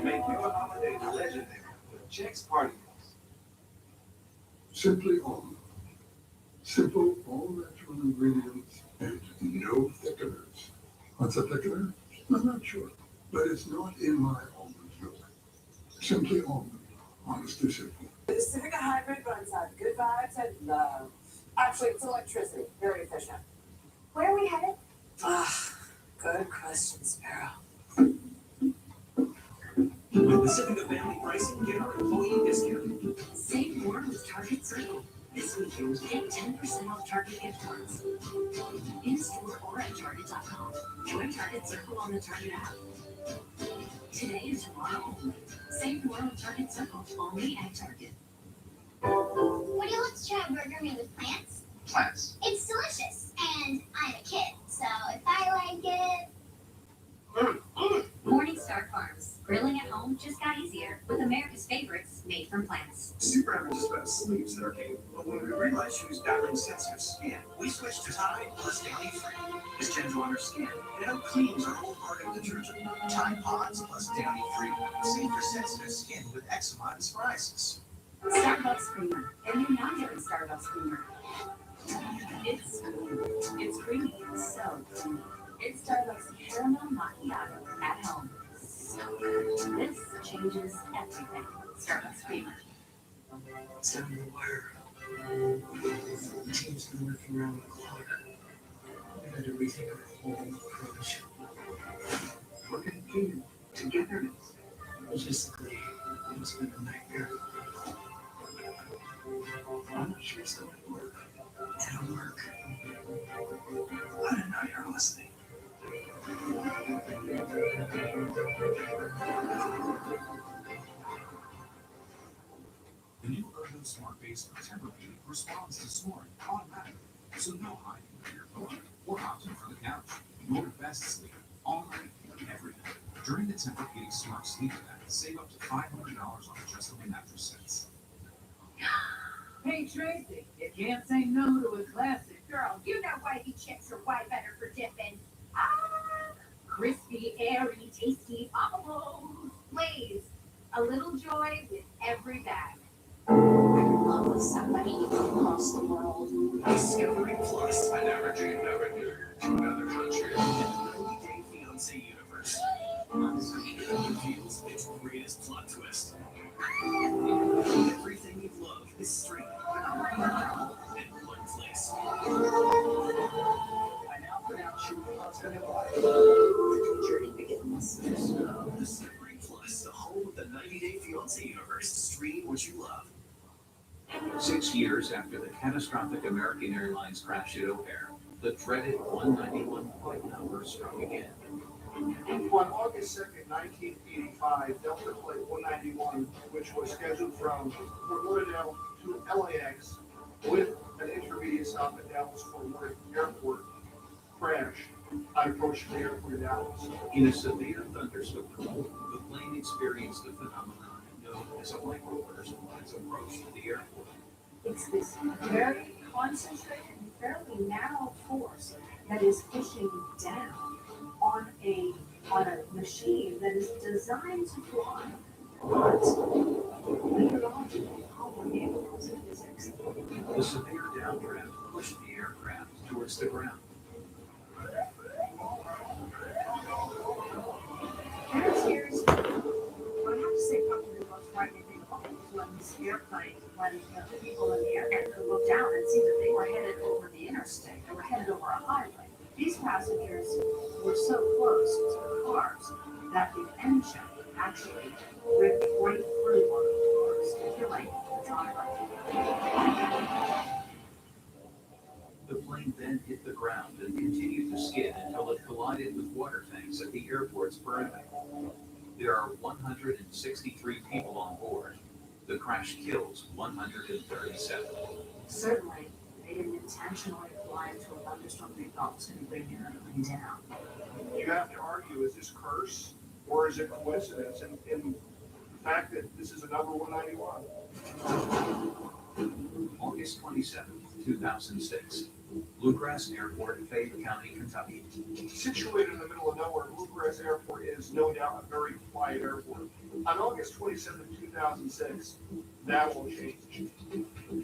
Make your holiday legendary with Chex Party Meals. Simply almond. Simple, all natural ingredients and no thickeners. What's a thickener? I'm not sure, but it's not in my almond milk. Simply almond. Honestly simple. The Pacifica Hybrid runs on good vibes and love. Actually, it's electricity. Very efficient. Where are we headed? Good question, Sparrow. With Pacifica family pricing, get our employee discount. Save more with Target Circle. This weekend, get 10% off Target gift cards. In-store or at Target.com. Join Target Circle on the Target app. Today and tomorrow only. Save more with Target Circle, only at Target. Would you like to try a burger made with plants? Plants. It's delicious, and I'm a kid, so if I like it... Morningstar Farms. Grilling at home just got easier with America's favorites made from plants. Super Average is about sleeves that are capable, but when we realized she was battling sensitive skin, we switched to Tide Plus Downy Free. It's gentle on her skin, and it cleans her whole part of detergent. Tide Pods Plus Downy Free. Safe for sensitive skin with eczema and psoriasis. Starbucks Creamer. A new non-dairy Starbucks Creamer. It's creamy. So creamy. It's Starbucks Caramel Macchiato at home. So good. This changes everything. Starbucks Creamer. It's down to the wire. The team's been working around the clock. We had to rethink our whole approach. Working team, togetherness. Logistically, it's been a nightmare. I'm not sure it's going to work. It'll work. I didn't know you were listening. The new Ergo Smart Base for Tempur-Pedic responds to snoring automatically, so no hiding under your pillow or opting for the couch. Your best sleep all night, every night. During the Tempur-Pedic Smart Sleep Event, save up to $500 on adjustable mattress sets. Hey Tracy, you can't say no to a classic. Girl, you know wavy chips are way better for dipping. Crispy, airy, tasty, oh, Please, a little joy with every bag. Love with somebody across the world. Discovery Plus, an energy never knew to another country. In the 90-Day Fiancé universe, reveals its greatest plot twist. Everything you love is streaming in one place. I now pronounce you husband and wife. The journey begins. Discovery Plus, the home of the 90-Day Fiancé universe. Stream what you love. 6 years after the catastrophic American Airlines crash at O'Hare, the dreaded 191 flight number struck again. On August 2nd, 1985, Delta Flight 191, which was scheduled from Fort Lauderdale to LAX with an intermediate stop at Dallas Fort Worth Airport, crashed on approach to the airport in Dallas. In a severe thunderstorm, the plane experienced a phenomenon known as a microburst on its approach to the airport. It's this very concentrated, fairly narrow force that is pushing down on a machine that is designed to fly. But meteorology, complicated physics. The severe downdraft pushed the aircraft towards the ground. Here's, I have to say, probably the most frightening thing of all was when this airplane, when the people in the airplane could look down and see that they were headed over the interstate, they were headed over a highway. These passengers were so close to the cars that the engine actually ripped right through one of the cars, killing the driver. The plane then hit the ground and continued to skid until it collided with water tanks at the airport's perimeter. There are 163 people on board. The crash kills 137. Certainly, they didn't intentionally fly into a thunderstorm they thought was going to bring everything down. You have to argue, is this curse or is it coincidence? And the fact that this is a number 191. August 27, 2006. Bluegrass Airport, Fayette County, Kentucky. Situated in the middle of nowhere, Bluegrass Airport is no doubt a very quiet airport. On August 27, 2006, that will change.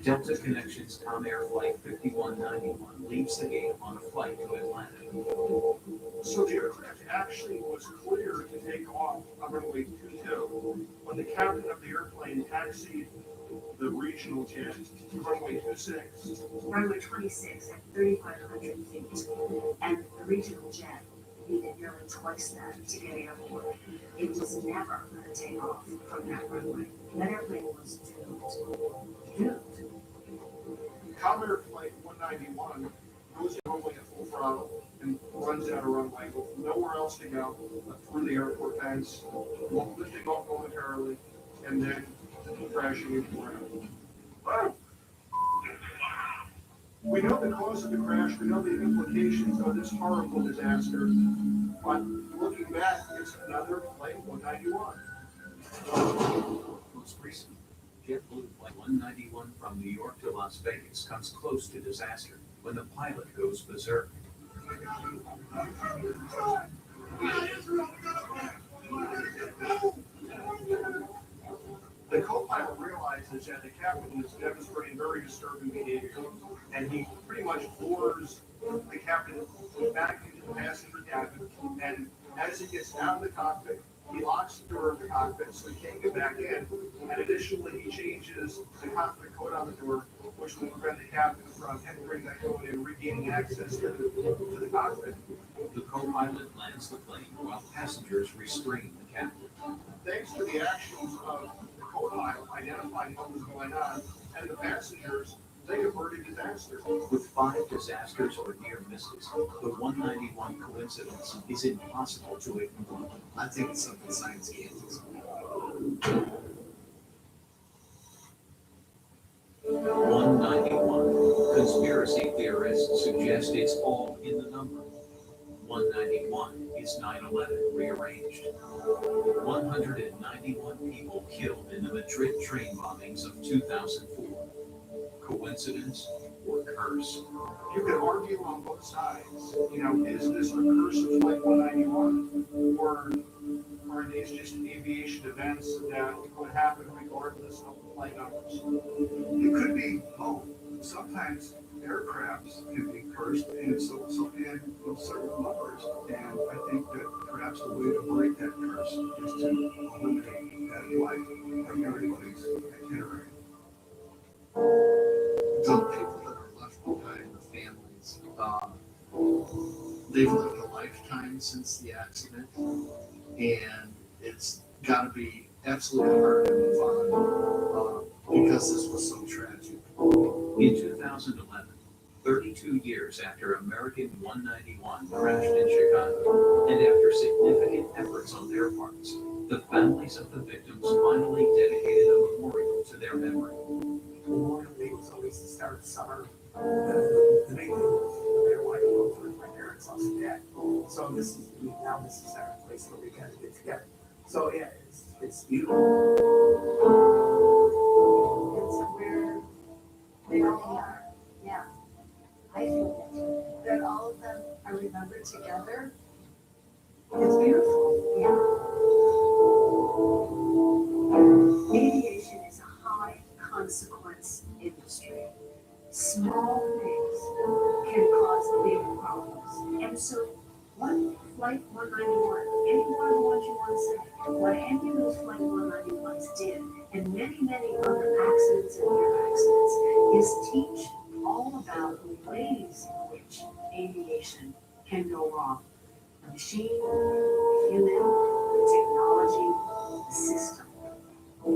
Delta Connections Comair Flight 5191 leaves the gate on a flight to Atlanta. So the aircraft actually was clear to take off on runway 22 when the captain of the airplane taxied the regional jet to runway 26. Runway 26 at 3,500 feet, and the regional jet needed nearly twice that to get airport. It was never going to take off from that runway. That airplane was doomed. Comair Flight 191 goes to runway at full throttle and runs out of runway, with nowhere else to go through the airport fence, lifting off momentarily, and then crashing into the ground. We know the cause of the crash, we know the implications of this horrible disaster, but looking back, it's another Flight 191. Most recent, JetBlue Flight 191 from New York to Las Vegas comes close to disaster when the pilot goes berserk. The co-pilot realizes that the captain is demonstrating very disturbing behavior, and he pretty much lures the captain back into the passenger cabin, and as he gets out of the cockpit, he locks the door of the cockpit so he can't get back in, and additionally he changes the cockpit code on the door, which will prevent the captain from entering that code and regaining access to the cockpit. The co-pilot lands the plane while passengers restrain the captain. Thanks to the actions of the co-pilot identifying what was going on, and the passengers, they averted disaster. With 5 disasters or near misses, the 191 coincidence is impossible to ignore. I think it's something science can't explain. 191. Conspiracy theorists suggest it's all in the number. 191 is 9/11 rearranged. 191 people killed in the Madrid train bombings of 2004. Coincidence or curse? You can argue on both sides. You know, is this the curse of Flight 191, or are these just aviation events that would happen regardless of the flight numbers? It could be sometimes aircrafts can be cursed, and so can certain numbers. And I think that perhaps the way to break that curse is to eliminate that flight from everybody's itinerary. The people that are left behind, the families, they've lived a lifetime since the accident, and it's got to be absolutely hard to move on because this was so tragic. In 2011, 32 years after American 191 crashed in Chicago, and after significant efforts on their parts, the families of the victims finally dedicated a memorial to their memory. Memorial Day was always the start of summer. The big thing was their wife go through my parents' house and dad. So this is our place where we kind of get together. So yeah, it's beautiful. It's where they all are. Yeah. I feel that all of them are remembered together. It's beautiful. Yeah. Aviation is a high consequence industry. Small things can cause big problems. And so what Flight 191, any one of the ones you want to say, what any of those Flight 191s did, and many, many other accidents and near accidents, is teach all about the ways in which aviation can go wrong. The machine, the human, the technology, the system. A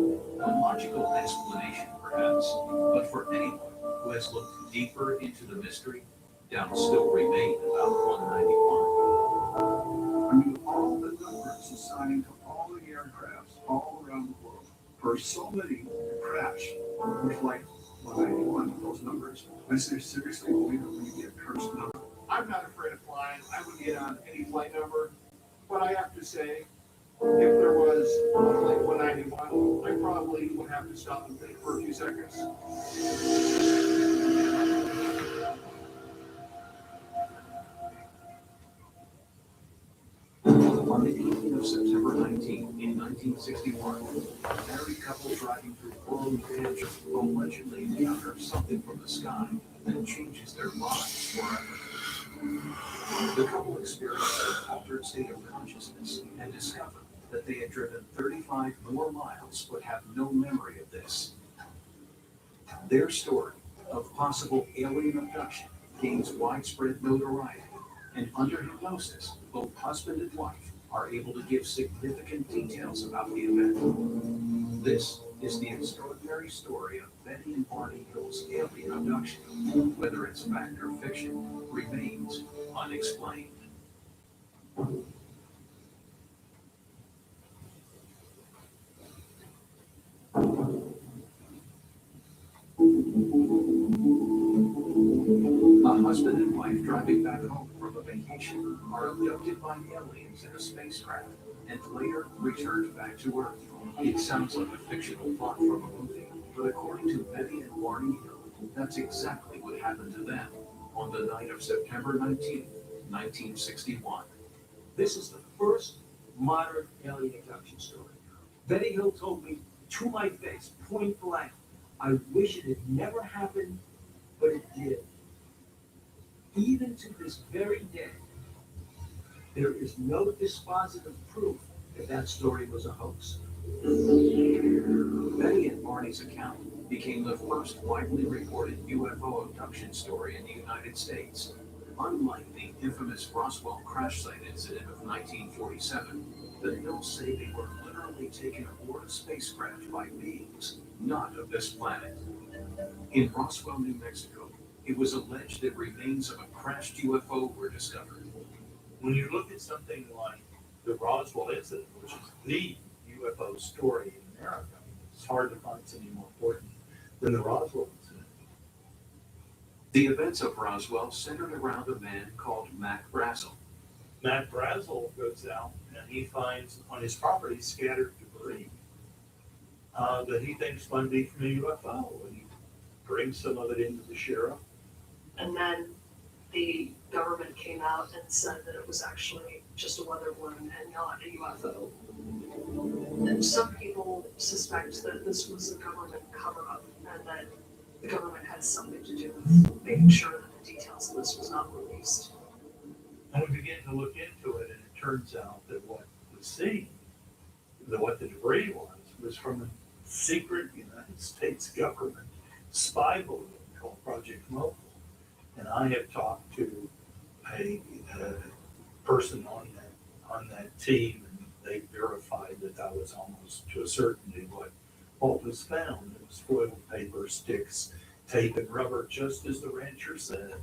logical explanation, perhaps, but for anyone who has looked deeper into the mystery, doubts still remain about 191. I mean, all the numbers assigned to all the aircrafts all around the world, for so many to crash with Flight 191, those numbers, I seriously believe that we get cursed number. I'm not afraid of flying. I would get on any flight number. But I have to say, if there was a Flight 191, I probably would have to stop and think for a few seconds. On the evening of September 19, in 1961, a married couple driving through Coral Ranch allegedly encounter something from the sky that changes their lives forever. The couple experienced an altered state of consciousness and discovered that they had driven 35 more miles but have no memory of this. Their story of possible alien abduction gains widespread notoriety, and under hypnosis, both husband and wife are able to give significant details about the event. This is the extraordinary story of Betty and Barney Hill's alien abduction. Whether it's fact or fiction remains unexplained. A husband and wife driving back home from a vacation are abducted by aliens in a spacecraft and later returned back to Earth. It sounds like a fictional plot from a movie, but according to Betty and Barney Hill, that's exactly what happened to them on the night of September 19, 1961. This is the first modern alien abduction story. Betty Hill told me to my face, point blank, I wish it had never happened, but it did. Even to this very day, there is no dispositive proof that that story was a hoax. Betty and Barney's account became the first widely reported UFO abduction story in the United States. Unlike the infamous Roswell crash site incident of 1947, the Hills say they were literally taken aboard a spacecraft by beings not of this planet. In Roswell, New Mexico, it was alleged that remains of a crashed UFO were discovered. When you look at something like the Roswell incident, which is the UFO story in America, it's hard to find something more important than the Roswell incident. The events of Roswell centered around a man called Mac Brazel. Mac Brazel goes out and he finds on his property scattered debris that he thinks might be from a UFO, and he brings some of it into the sheriff. And then the government came out and said that it was actually just a weather balloon and not a UFO. And some people suspect that this was a government cover-up and that the government has something to do with making sure that the details of this was not released. And we begin to look into it, and it turns out that what was seen, that what the debris was from a secret United States government spy balloon called Project Mogul. And I have talked to a person on that team, and they verified that was almost to a certainty what was found. It was foil paper, sticks, tape, and rubber, just as the rancher said.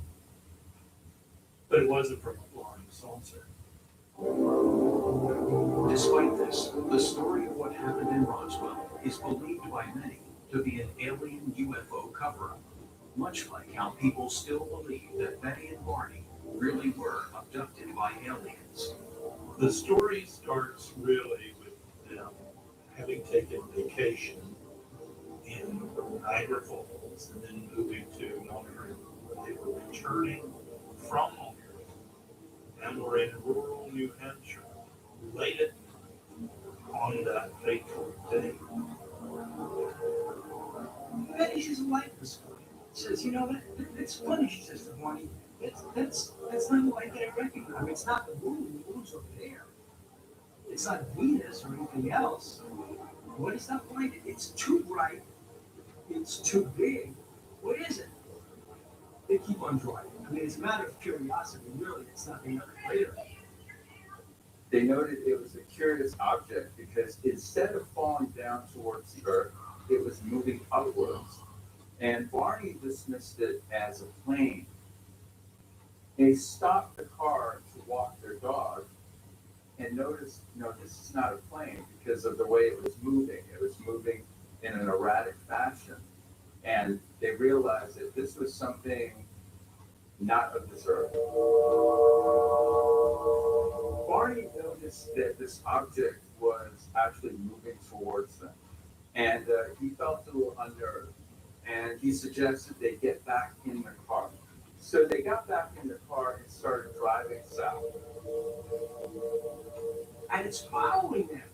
But it wasn't from a flying saucer. Despite this, the story of what happened in Roswell is believed by many to be an alien UFO cover-up, much like how people still believe that Betty and Barney really were abducted by aliens. The story starts really with them having taken vacation in Niagara Falls and then moving to Montreal, where they were returning from Montreal, and were in rural New Hampshire late at night on that fateful day. Betty, she's a light this story. Says, you know, it's funny, she says to Barney, that's not the light that I recognize. I mean, it's not the moon, the moon's over there. It's not Venus or anything else. What is that light? It's too bright, it's too big. What is it? They keep on driving. I mean, it's a matter of curiosity, really. It's nothing later. They noted it was a curious object because instead of falling down towards the earth, it was moving upwards. And Barney dismissed it as a plane. They stopped the car to walk their dog and noticed, no, this is not a plane because of the way it was moving. It was moving in an erratic fashion. And they realized that this was something not of this earth. Barney noticed that this object was actually moving towards them. And he felt a little unnerved. And he suggested they get back in the car. So they got back in the car and started driving south. And it's following them.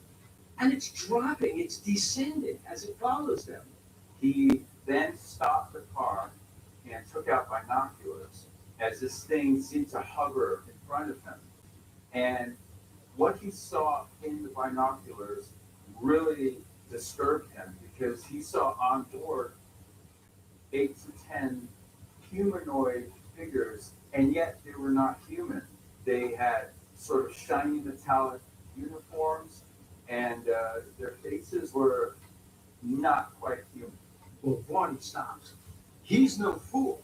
And it's dropping, it's descending as it follows them. He then stopped the car and took out binoculars as this thing seemed to hover in front of him. And what he saw in the binoculars really disturbed him because he saw on board 8 to 10 humanoid figures, and yet they were not human. They had sort of shiny metallic uniforms, and their faces were not quite human. Well, Barney stops. He's no fool.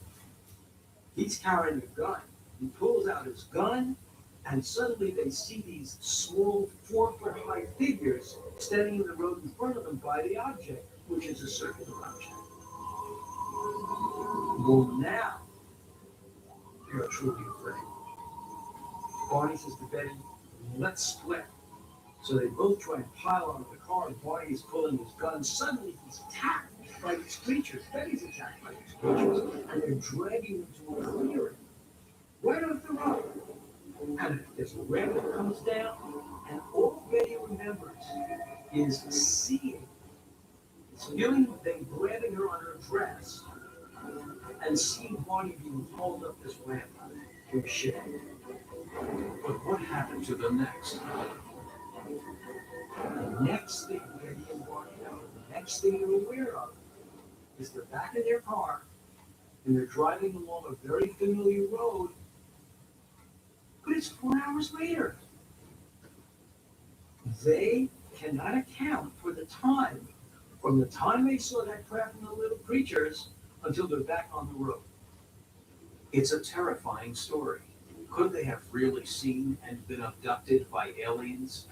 He's carrying a gun. He pulls out his gun, and suddenly they see these small 4-foot-high figures standing in the road in front of them by the object, which is a circular object. Well, now, they're truly afraid. Barney says to Betty, let's split. So they both try and pile onto the car, and Barney is pulling his gun. Suddenly, he's attacked by these creatures. Betty's attacked by these creatures, and they're dragging him to a clearing right off the road. And there's a ramp that comes down, and all Betty remembers is seeing, feeling them grabbing her on her dress, and seeing Barney being hauled up this ramp to a shed. But what happened to them next? The next thing Betty and Barney know, the next thing they're aware of, is they're back in their car, and they're driving along a very familiar road, but it's 4 hours later. They cannot account for the time, from the time they saw that craft and the little creatures, until they're back on the road. It's a terrifying story. Could they have really seen and been abducted by aliens?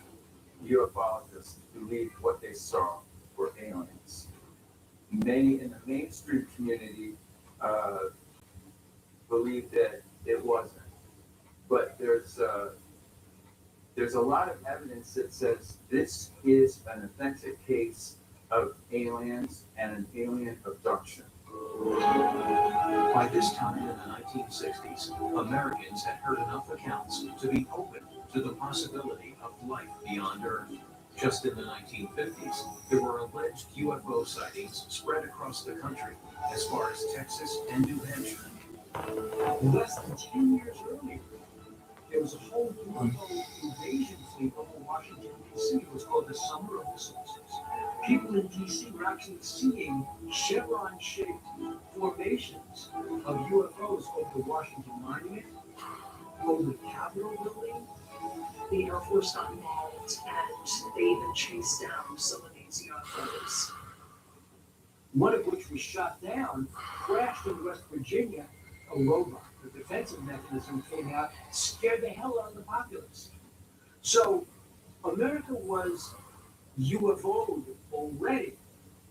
UFologists believed what they saw were aliens. Many in the mainstream community believed that it wasn't. But there's a lot of evidence that says this is an authentic case of aliens and an alien abduction. By this time in the 1960s, Americans had heard enough accounts to be open to the possibility of life beyond Earth. Just in the 1950s, there were alleged UFO sightings spread across the country, as far as Texas and New Hampshire. Less than 10 years earlier, there was a whole UFO invasion fleet over Washington, D.C. It was called the Summer of the Solstice. People in D.C. were actually seeing chevron-shaped formations of UFOs over the Washington Monument, over the Capitol building. The Air Force got involved and they even chased down some of these UFOs. One of which was shot down, crashed in West Virginia, a robot. The defensive mechanism came out, scared the hell out of the populace. So America was UFO'd already.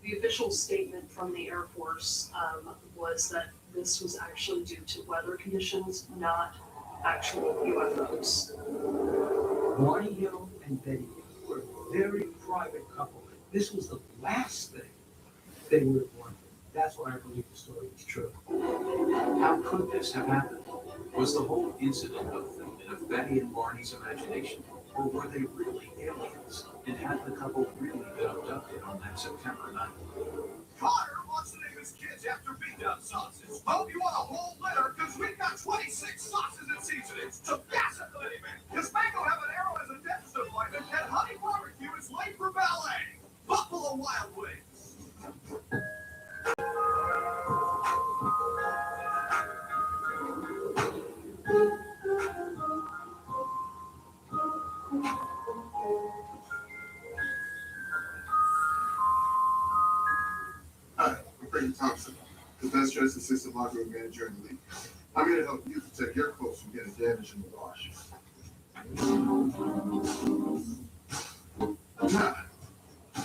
The official statement from the Air Force was that this was actually due to weather conditions, not actual UFOs. Barney Hill and Betty Hill were a very private couple. This was the last thing they would have wanted. That's why I believe the story is true. How could this have happened? Was the whole incident a figment of Betty and Barney's imagination, or were they really aliens? And had the couple really been abducted on that September night? Connor wants to name his kids after beat-up sauces. Hope you want a whole litter, because we've got 26 sauces and seasonings to basically because Mango Habanero is a dentist appointment, and Honey Barbecue is late for ballet. Buffalo Wild Wings. Hi, I'm Creighton Thompson, the best dressed assistant locker room manager in the league. I'm here to help you protect your clothes from getting damaged in the wash.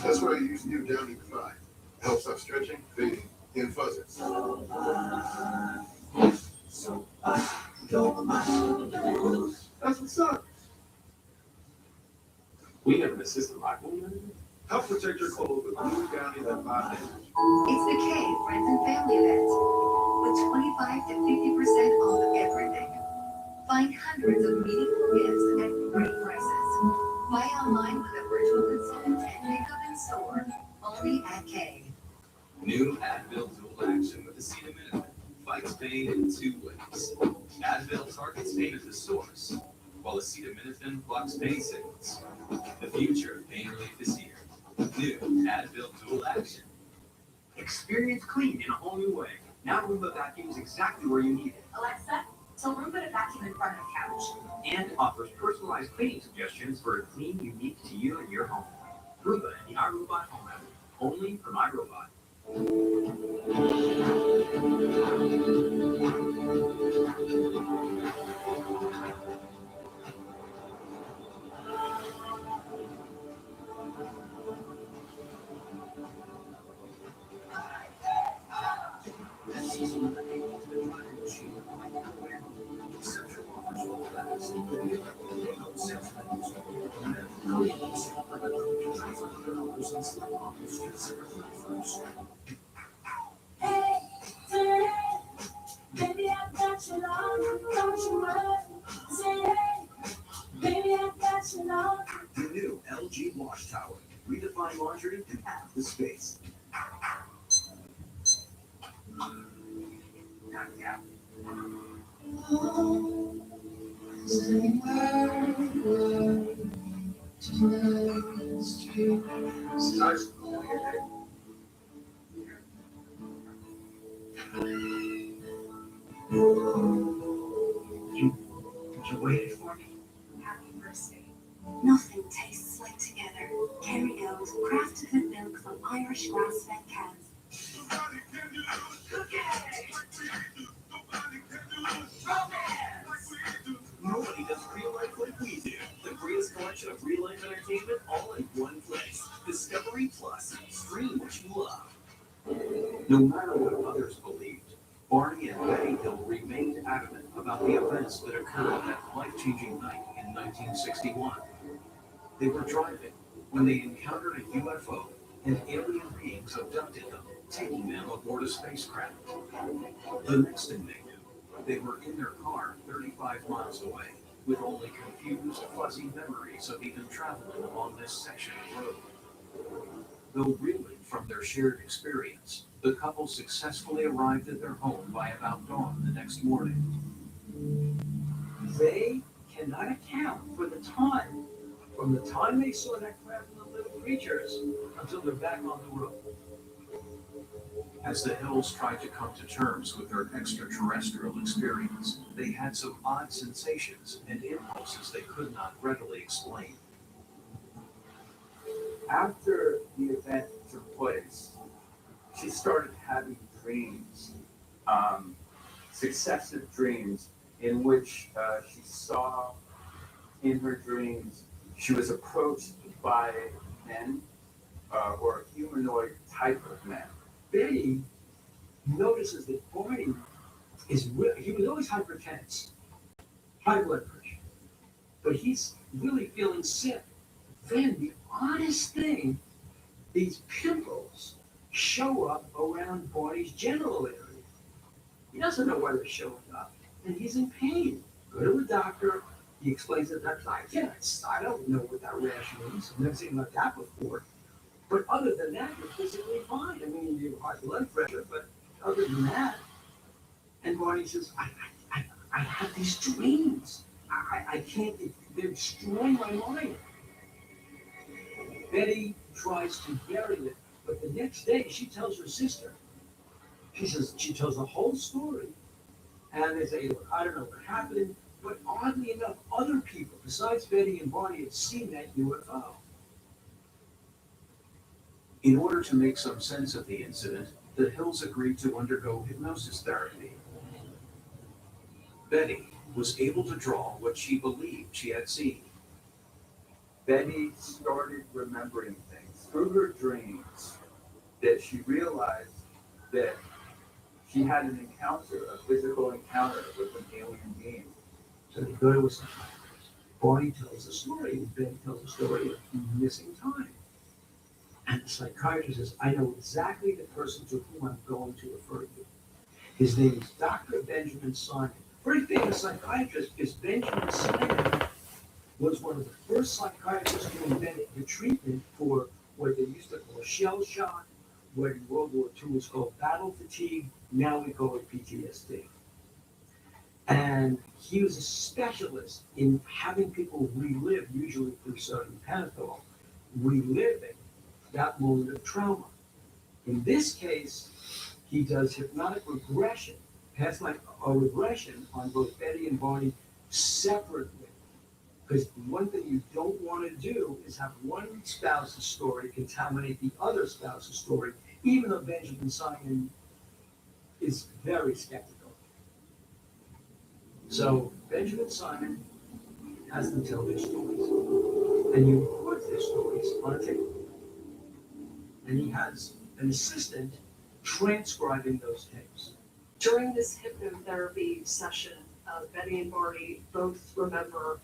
That's why I use new Downy Defy. It helps stop stretching, fading, and fuzzing. That's what's up. We have an assistant locker room manager. Help protect your clothes with new Downy Defy. It's the K Friends and Family event with 25 to 50% off everything. Find hundreds of meaningful gifts at great prices. Buy online with a virtual consultant and pick up in store only at K. New Advil Dual Action with acetaminophen fights pain in 2 ways. Advil targets pain at the source, while acetaminophen blocks pain signals. The future of pain relief is here. New Advil Dual Action. Experience clean in a whole new way. Now Roomba vacuums exactly where you need it Alexa, tell Roomba to vacuum in front of the couch. and offers personalized cleaning suggestions for a clean unique to you and your home. Roomba and the iRobot Home app, only from iRobot. Hey, say, baby, I've got you long, don't you mind? Say, hey, baby, I've got you long. The new LG Wash Tower. Redefine laundry in half the space. You waited for me? Happy birthday. Nothing tastes like together. Kerrygold, crafted with milk from Irish grass-fed cows. Nobody does real life like we do. The greatest collection of real life entertainment all in one place. Discovery Plus. Stream what you love. No matter what others believed, Barney and Betty Hill remained adamant about the events that occurred that life-changing night in 1961. They were driving when they encountered a UFO and alien beings abducted them, taking them aboard a spacecraft. The next thing they knew, they were in their car 35 miles away, with only confused, fuzzy memories of even traveling along this section of road. Though reeling from their shared experience, the couple successfully arrived at their home by about dawn the next morning. They cannot account for the time, from the time they saw that crab and the little creatures until they're back on the road. As the Hills tried to come to terms with their extraterrestrial experience, they had some odd sensations and impulses they could not readily explain. After the event took place, she started having dreams, successive dreams, in which she saw in her dreams she was approached by men or a humanoid type of men. Betty notices that Barney he was always hypertense, high blood pressure, but he's really feeling sick. Then the oddest thing, these pimples show up around Barney's genital area. He doesn't know why they're showing up, and he's in pain. Go to the doctor. He explains that I don't know what that rash means. I've never seen like that before. But other than that, you're physically fine. I mean, you have high blood pressure, but other than that, and Barney says, I have these dreams. I can't, they're destroying my mind. Betty tries to bury it, but the next day she tells her sister. She tells the whole story. And they say, look, I don't know what happened, but oddly enough, other people besides Betty and Barney had seen that UFO. In order to make some sense of the incident, the Hills agreed to undergo hypnosis therapy. Betty was able to draw what she believed she had seen. Betty started remembering things through her dreams that she realized that she had an encounter, a physical encounter with an alien being. So they go to a psychiatrist. Barney tells the story, and Betty tells the story of missing time. And the psychiatrist says, I know exactly the person to whom I'm going to refer you. His name is Dr. Benjamin Simon. Very famous psychiatrist, because Benjamin Simon was one of the first psychiatrists to invent the treatment for what they used to call shell shock, what in World War II was called battle fatigue, now we call it PTSD. And he was a specialist in having people relive, usually through sodium pentothal, reliving that moment of trauma. In this case, he does hypnotic regression, past like a regression on both Betty and Barney separately. Because one thing you don't want to do is have one spouse's story contaminate the other spouse's story, even though Benjamin Simon is very skeptical. So Benjamin Simon has them tell their stories, and you record their stories on a tape. And he has an assistant transcribing those tapes. During this hypnotherapy session, Betty and Barney both remember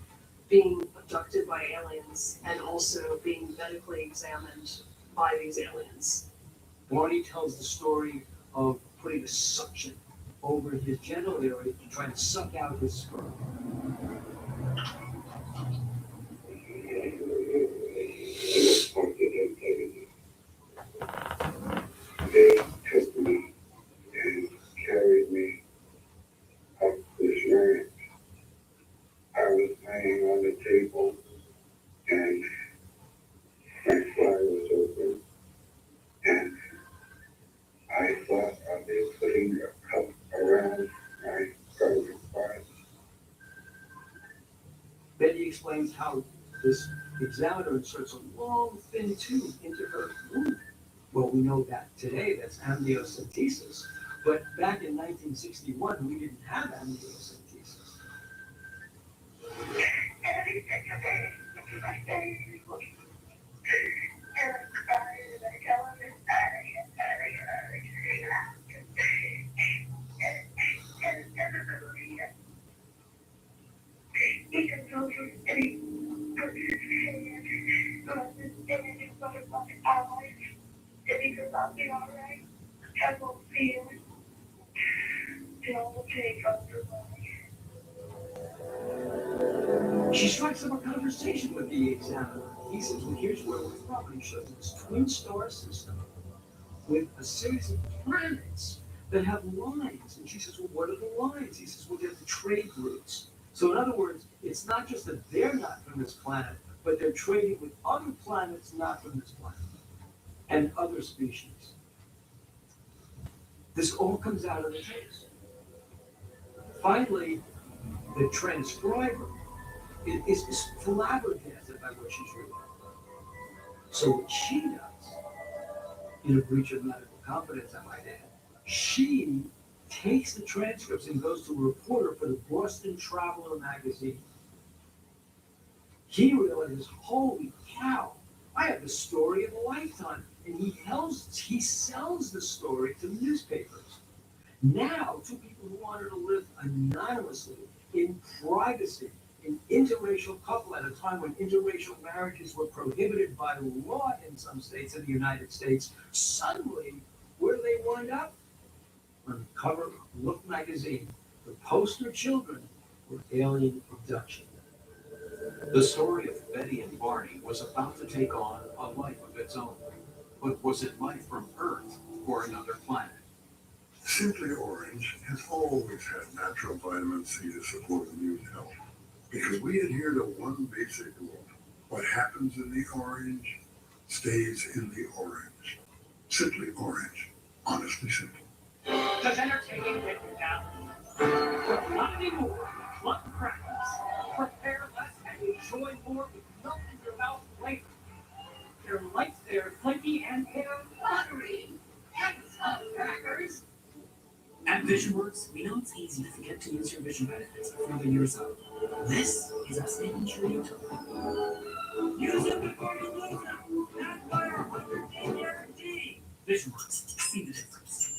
being abducted by aliens and also being medically examined by these aliens. Barney tells the story of putting a suction over his genital area to try to suck out his sperm. They took me and carried me up this ramp. I was laying on the table and my fly was open and I thought of it putting a cup around my private part. Betty explains how this examiner inserts a long, thin tube into her womb. Well, we know that today, that's amniocentesis. But back in 1961, we didn't have amniocentesis. She strikes up a conversation with the examiner. He says, well, here's where the property shows this twin star system with a series of planets that have lines. And she says, well, what are the lines? He says, well, they're the trade routes. So in other words, it's not just that they're not from this planet, but they're trading with other planets not from this planet and other species. This all comes out of the case. Finally, the transcriber is flabbergasted by what she's reading. So what she does, in a breach of medical confidence, I might add, she takes the transcripts and goes to a reporter for the Boston Traveler magazine. He realizes, holy cow, I have the story of a lifetime. And he sells the story to newspapers. Now, two people who wanted to live anonymously, in privacy, an interracial couple at a time when interracial marriages were prohibited by law in some states in the United States, suddenly, where do they wind up? On the cover of Look magazine, the poster children were alien abduction. The story of Betty and Barney was about to take on a life of its own. But was it life from Earth or another planet? Simply Orange has always had natural vitamin C to support immune health because we adhere to one basic rule. What happens in the orange stays in the orange. Simply Orange. Honestly simple. Does entertaining get you down? Not anymore. Club crackers. Prepare less and enjoy more with milk in your mouth flavor. They're light, they're flaky, and they're buttery. Thanks, Club crackers. At VisionWorks, we know it's easy to forget to use your vision benefits before the year's up. This is us making sure you took them. Use it before you lose them. That's why our 100-day guarantee. VisionWorks, see the difference.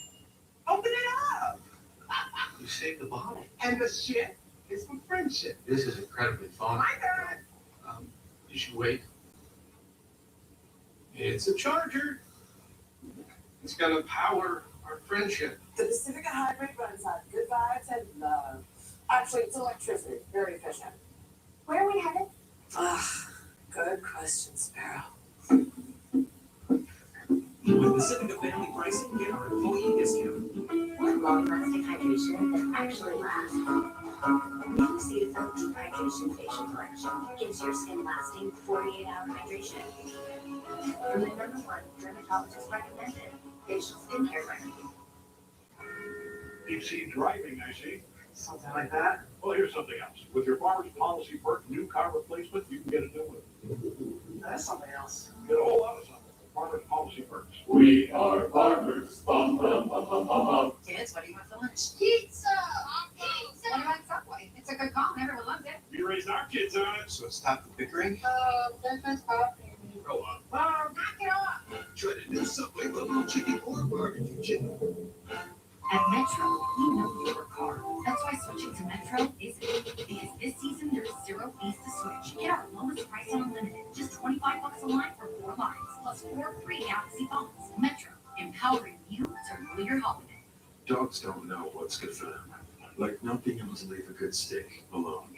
Open it up! You saved the bottle. And the shit is for friendship. This is incredibly fun. My God! You should wait. It's a charger. It's gonna power our friendship. The Pacifica Hybrid runs on good vibes and love. Actually, it's electricity, very efficient. Where are we headed? Good question, Sparrow. With Pacifica family pricing, get our employee discount. Want long-lasting hydration that actually lasts? New Cetaphil Deep Hydration Facial Collection gives your skin lasting 48-hour hydration. From the #1 dermatologist recommended facial skincare remedy. Deep sea driving, I see. Something like that. Well, here's something else. With your Farmers Policy Perk new car replacement, you can get a new one. That's something else. Get a whole lot of something. Farmers Policy Perks. We are farmers. Bum, bum, bum, bum, bum, bum. Kids, what do you want for lunch? Pizza! Pizza! What about Subway? It's a good call. Everyone loves it. We raised our kids on it. So stop the bickering. Breakfast, coffee. Grow up. Oh, knock it off! Try the new Subway Buffalo Chicken or barbecue chicken. At Metro, we know you work hard. That's why switching to Metro is easy. Because this season, there's 0 fees to switch. Get our lowest price on unlimited. Just $25 a line for 4 lines. Plus 4 free Galaxy phones. Metro, empowering you to rule your holiday. Dogs don't know what's good for them. Like not being able to leave a good steak alone.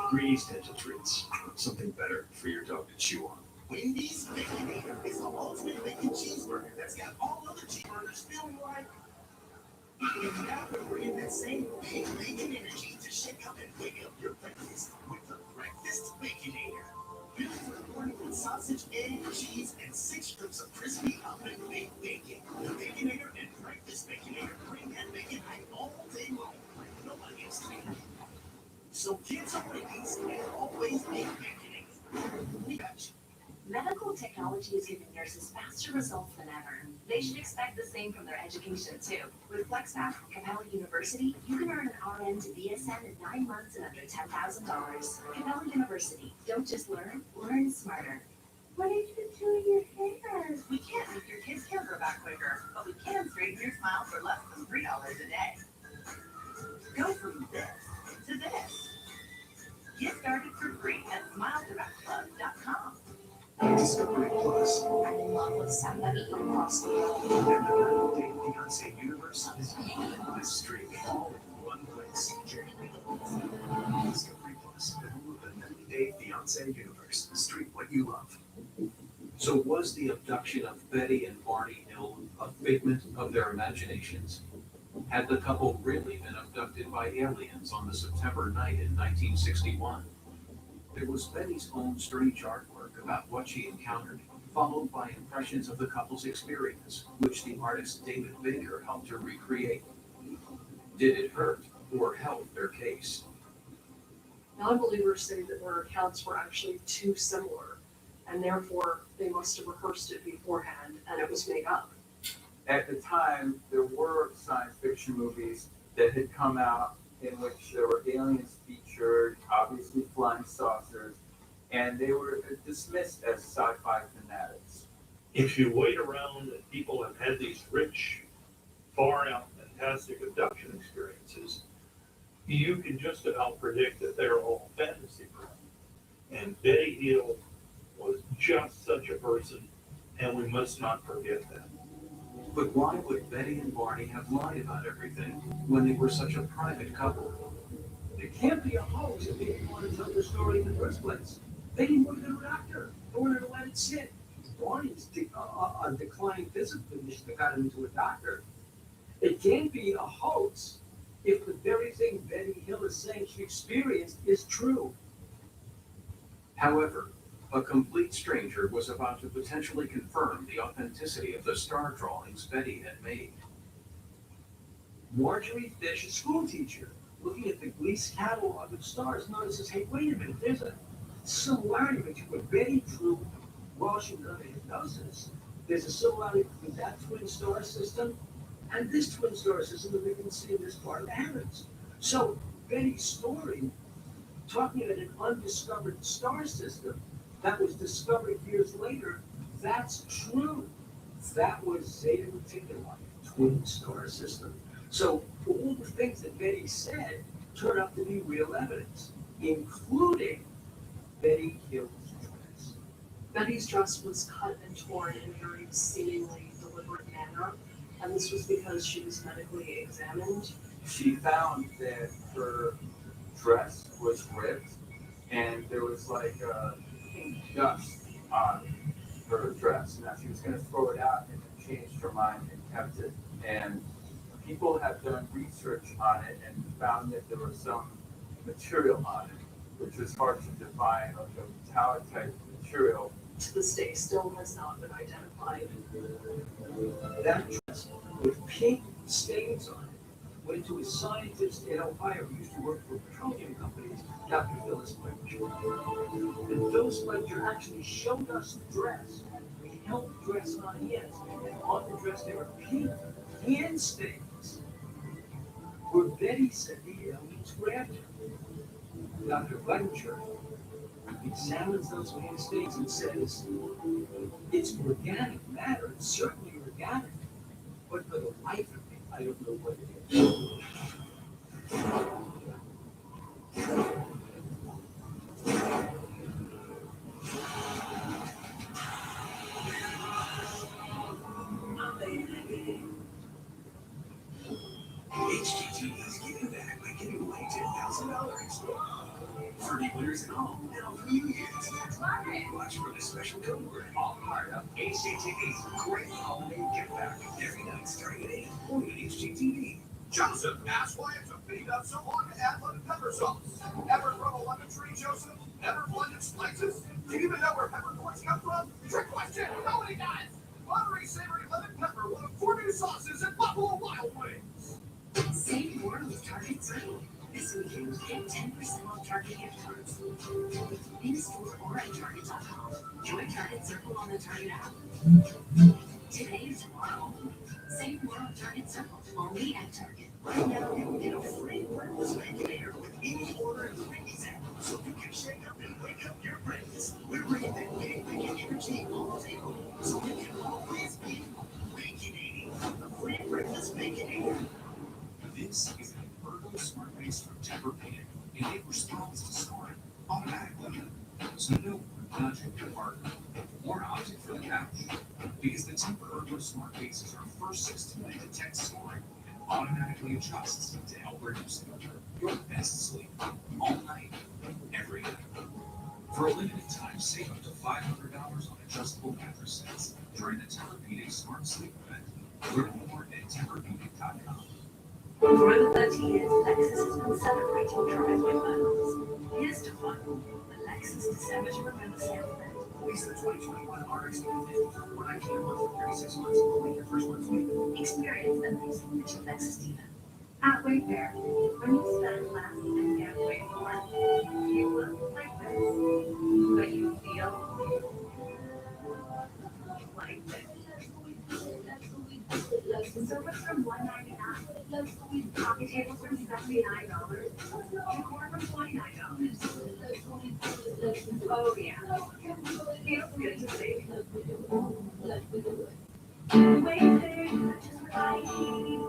Greenies Dental Treats. Something better for your dog to chew on. Wendy's Baconator is the ultimate bacon cheeseburger that's got all other cheeseburgers feeling like. It's now bringing that same big bacon energy to shake up and wake up your breakfast with the Breakfast Baconator. Built for the morning with sausage, egg, cheese, and 6 strips of crispy oven baked bacon. The Baconator and Breakfast Baconator bring that bacon high all day long like nobody else can. So kids are Wendy's and always make Baconator. We got you. Medical technology is giving nurses faster results than ever. They should expect the same from their education, too. With FlexPath from Capella University, you can earn an RN to BSN in 9 months and under $10,000. Capella University. Don't just learn, learn smarter. What did you do to your hair? We can't make your kids' hair grow back quicker, but we can straighten your smile for less than $3 a day. Go from this to this. Get started for free at SmileDirectClub.com. Discovery Plus. along with somebody across the world. And the Purple Date Fiance universe is this streak all in one place. Discovery Plus, the home of the 90 Day Fiance universe. Streak what you love. So was the abduction of Betty and Barney Hill a figment of their imaginations? Had the couple really been abducted by aliens on the September night in 1961? There was Betty's own strange artwork about what she encountered, followed by impressions of the couple's experience, which the artist David Baker helped her recreate. Did it hurt or help their case? Non-believers say that their accounts were actually too similar, and therefore they must have rehearsed it beforehand and it was made up. At the time, there were science fiction movies that had come out in which there were aliens featured, obviously flying saucers, and they were dismissed as sci-fi fanatics. If you wait around and people have had these rich, far out, fantastic abduction experiences, you can just about predict that they're all fantasy prone. And Betty Hill was just such a person, and we must not forget that. But why would Betty and Barney have lied about everything when they were such a private couple? It can't be a hoax if they didn't want to tell the story in the first place. They didn't want to go to a doctor. They wanted to let it sit. Barney's a declining physical condition that got him into a doctor. It can't be a hoax if the very thing Betty Hill is saying she experienced is true. However, a complete stranger was about to potentially confirm the authenticity of the star drawings Betty had made. Marjorie Fish, a school teacher, looking at the Gleason catalog of stars, notices, hey, wait a minute, there's a similarity between what Betty drew while she was under hypnosis. There's a similarity between that twin star system and this twin star system that we can see in this part of the heavens. So Betty's story, talking about an undiscovered star system that was discovered years later, that's true. That was Zeta Reticuli, twin star system. So all the things that Betty said turned out to be real evidence, including Betty Hill's dress. Betty's dress was cut and torn in a very seemingly deliberate manner, and this was because she was medically examined. She found that her dress was ripped and there was like pink dust on her dress. Now she was going to throw it out and changed her mind and kept it. And people have done research on it and found that there was some material on it, which was hard to define, like a metallic type material. To this day, still has not been identified. That dress with pink stains on it went to a scientist in Ohio who used to work for petroleum companies, Dr. Phyllis Fletcher. And Phyllis Fletcher actually showed us the dress. We held the dress in our hands, and on the dress there were pink hand stains. Where Betty said the aliens grabbed her. Dr. Fletcher examines those hand stains and says, it's organic matter, it's certainly organic, but for the life of me, I don't know what it is. HGTV is giving back by giving away $10,000. 30 winners at home now for New Year's. Watch for the special code word, all part of HGTV's great holiday gift back. Every night starting at 8 only on HGTV. Joseph asked why it took Pete up so long to add lemon pepper sauce. Ever grow a lemon tree, Joseph? Ever blended spices? Do you even know where peppercorns come from? Trick question, nobody does. Buttery savory lemon pepper, one of 4 new sauces at Buffalo Wild Wings. Save more with Target Circle. This weekend, get 10% off Target gift cards. In store or at Target.com. Join Target Circle on the Target app. Today and tomorrow. Save more on Target Circle. Only at Target. Right now, you can get a free breakfast regulator with any order in the Wendy's app, so you can shake up and wake up your breakfast. We're bringing that big weekend energy all the table, so you can always be Baconating. The free breakfast Baconator. This is an Ergo Smart Base from Tempur-Pedic, and it responds to snoring automatically. So no more nudging your partner, more option for the couch. Smart cases are first 16 to detect snoring and automatically adjusts to help reduce it. Your best sleep all night, every night. For a limited time, save up to $500 on adjustable mattress sets during the Tempur-Pedic Smart Sleep event. Learn more at TempurPedic.com. For over 30 years, Lexus has been celebrating driveway moments. Here's to one, the Lexus December to Remember sale event. Lease the 2021 RX 350 for $419 a month for 36 months. Only your first month's free. Experience amazing at your Lexus dealer. At Wayfair, when you spend less and get way more, you look like this, but you feel like this. Sofas from $199, coffee tables from $79, decor from $29. Oh yeah, feels good to save. Wayfair, just what I need.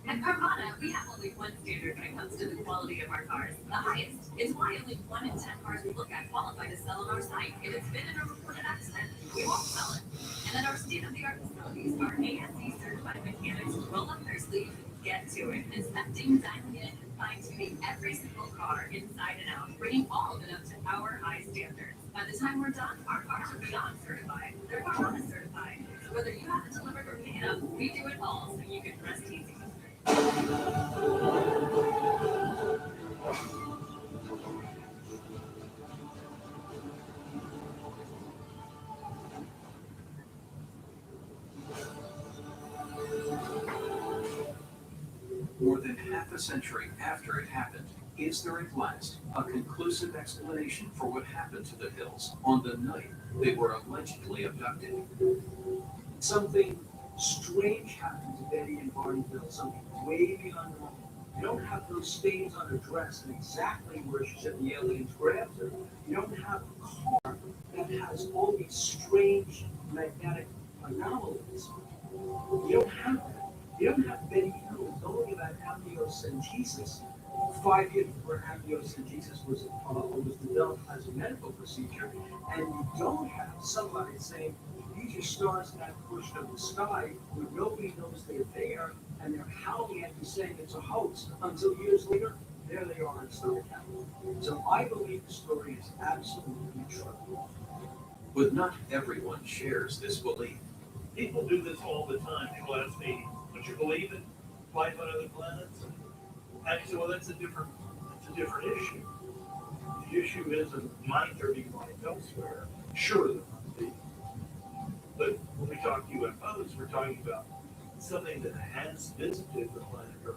At Carvana, we have only one standard when it comes to the quality of our cars, the highest. It's why only 1 in 10 cars we look at qualify to sell on our site. If it's been in a reported accident, we won't sell it. And at our state-of-the-art facilities, our ASC certified mechanics roll up their sleeves and get to it, inspecting, dialing in, and fine-tuning every single car inside and out, bringing all of it up to our high standards. By the time we're done, our cars are beyond certified. They're Carvana certified. So whether you have it delivered or pick it up, we do it all so you can rest easy. More than half a century after it happened, is there at last a conclusive explanation for what happened to the Hills on the night they were allegedly abducted? Something strange happened to Betty and Barney Hill, something way beyond normal. You don't have those stains on her dress and exactly where she said the aliens grabbed her. You don't have a car that has all these strange magnetic anomalies. You don't have that. You don't have Betty Hill knowing about amniocentesis 5 years before amniocentesis was developed as a medical procedure, and you don't have somebody saying, these are stars that pushed up the sky where nobody knows they're there, and they're howling at you saying it's a hoax, until years later, there they are in Southern California. So I believe the story is absolutely true. But not everyone shares this belief. People do this all the time. People ask me, don't you believe in life on other planets? And I say, well, that's a different issue. The issue is that might there be life elsewhere? Sure there might be. But when we talk UFOs, we're talking about something that has visited the planet Earth.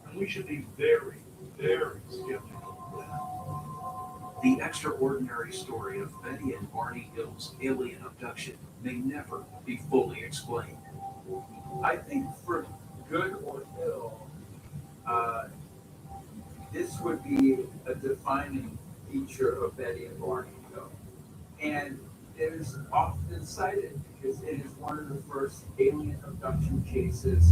And we should be very, very skeptical of that. The extraordinary story of Betty and Barney Hill's alien abduction may never be fully explained. I think for good or ill, this would be a defining feature of Betty and Barney Hill. And it is often cited because it is one of the first alien abduction cases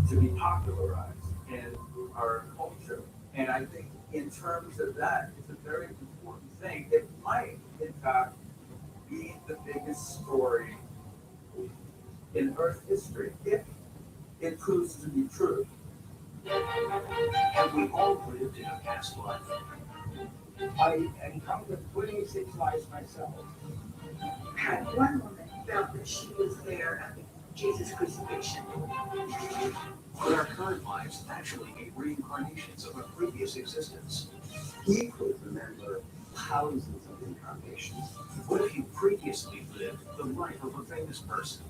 to be popularized in our culture. And I think in terms of that, it's a very important thing. It might, in fact, be the biggest story in Earth history if it proves to be true. Have we all lived in a past life? I encountered 26 lives myself. Had one woman felt that she was there at the Jesus crucifixion. Are our current lives actually be reincarnations of a previous existence? He could remember thousands of incarnations. What if you previously lived the life of a famous person?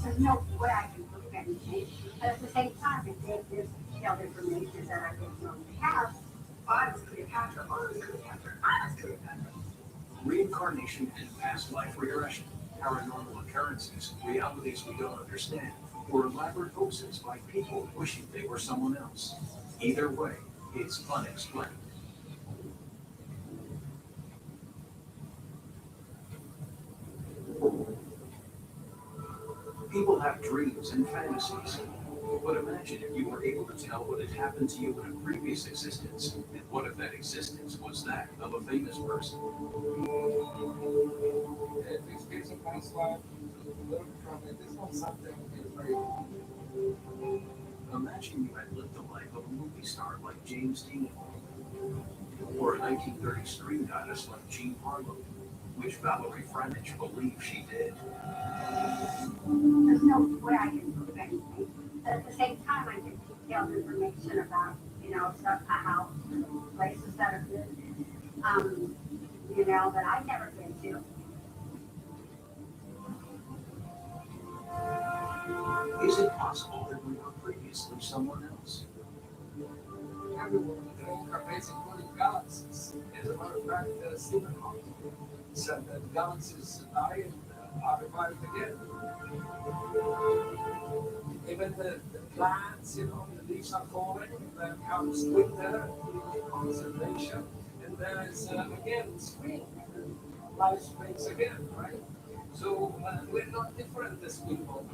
There's no way I can look at anything, but at the same time, there's information that I didn't know we have. I was Cleopatra, I was Cleopatra, I was Cleopatra. Reincarnation and past life regression, paranormal occurrences, realities we don't understand, or elaborate hoaxes by people wishing they were someone else. Either way, it's unexplained. People have dreams and fantasies. But imagine if you were able to tell what had happened to you in a previous existence, and what if that existence was that of a famous person? This gives a counselor to learn from it. It's not something that's very. Imagine you had lived the life of a movie star like James Dean, or a 1930s screen goddess like Jean Harlow, which Valerie Franich believed she did. There's no way I can prove anything. But at the same time, I get detailed information about, stuff, a house, places that have been, that I've never been to. Is it possible that we were previously someone else? Everyone reincarnates including galaxies. As a matter of fact, Stephen Hawking said that galaxies die and are revived again. Even the plants, the leaves are falling, then comes winter, conservation, and there is again spring, and life springs again, right? So we're not different as people.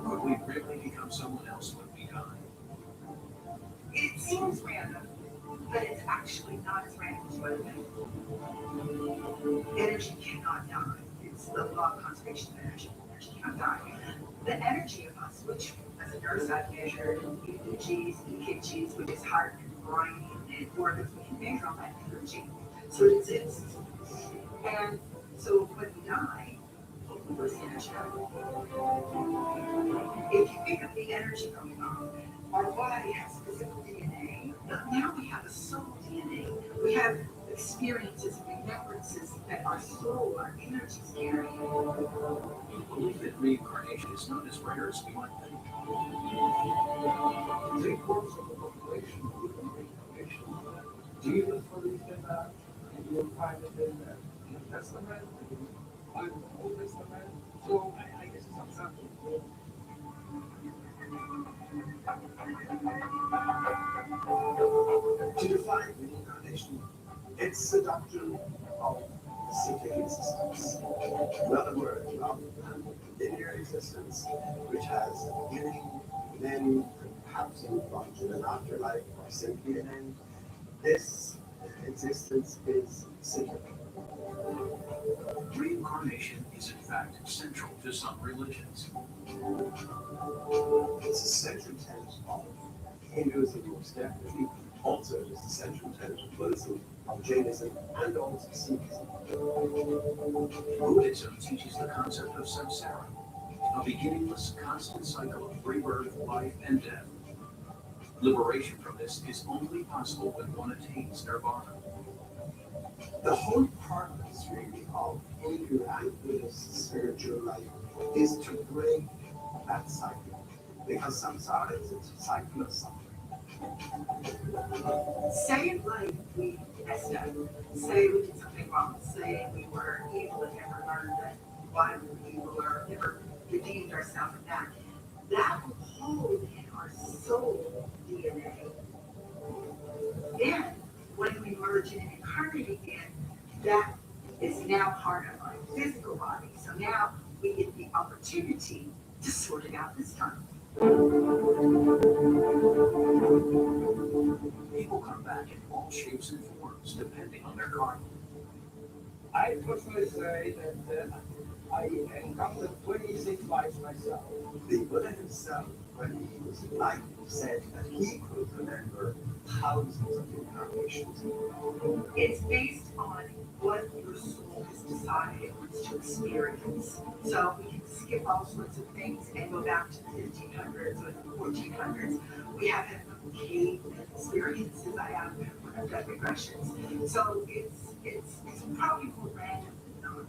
Could we really become someone else when we die? It seems random, but it's actually not as random as what it is. Energy cannot die. It's the law of conservation of energy. Energy cannot die. The energy of us, which as a nurse I've measured EEGs, EKGs, which is heart and brain and organs, we can measure all that energy. So it exists. And so when we die, we lose energy. If you pick up the energy going on, our body has physical DNA, but now we have a soul DNA. We have experiences and remembrances that our soul, our energies carry. You believe that reincarnation is not as rare as we might think. 3/4 of the population believe in reincarnation. Jesus believed in that, and you'll find it in the New Testament, in the Old Testament. So I guess it's acceptable. To define reincarnation, it's the doctrine of cyclic existence. In other words, rather than linear existence, which has a beginning, an end, and perhaps a bunch in an afterlife, or simply an end, this existence is cyclic. Reincarnation is in fact central to some religions. It's a central tenet of Hinduism, most definitely. Also, it is the central tenet of Buddhism, of Jainism, and also Sikhism. Buddhism teaches the concept of samsara, a beginningless, constant cycle of rebirth, life, and death. Liberation from this is only possible when one attains nirvana. The whole purpose, really, of Hindu and Buddhist spiritual life is to break that cycle, because samsara is a cycle of suffering. Say in life we messed up. Say we did something wrong. Say we were evil and never learned that why we were evil or never redeemed ourselves from that. That will hold in our soul DNA. Then, when we merge in and incarnate again, that is now part of our physical body. So now we get the opportunity to sort it out this time. People come back in all shapes and forms, depending on their karma. I personally say that I encountered 26 lives myself. The Buddha himself, when he was alive, said that he could remember thousands of incarnations. It's based on what your soul has decided it wants to experience. So we can skip all sorts of things and go back to the 1500s or the 1400s. We have had cave experiences. I have when I've done regressions. So it's probably more random than not.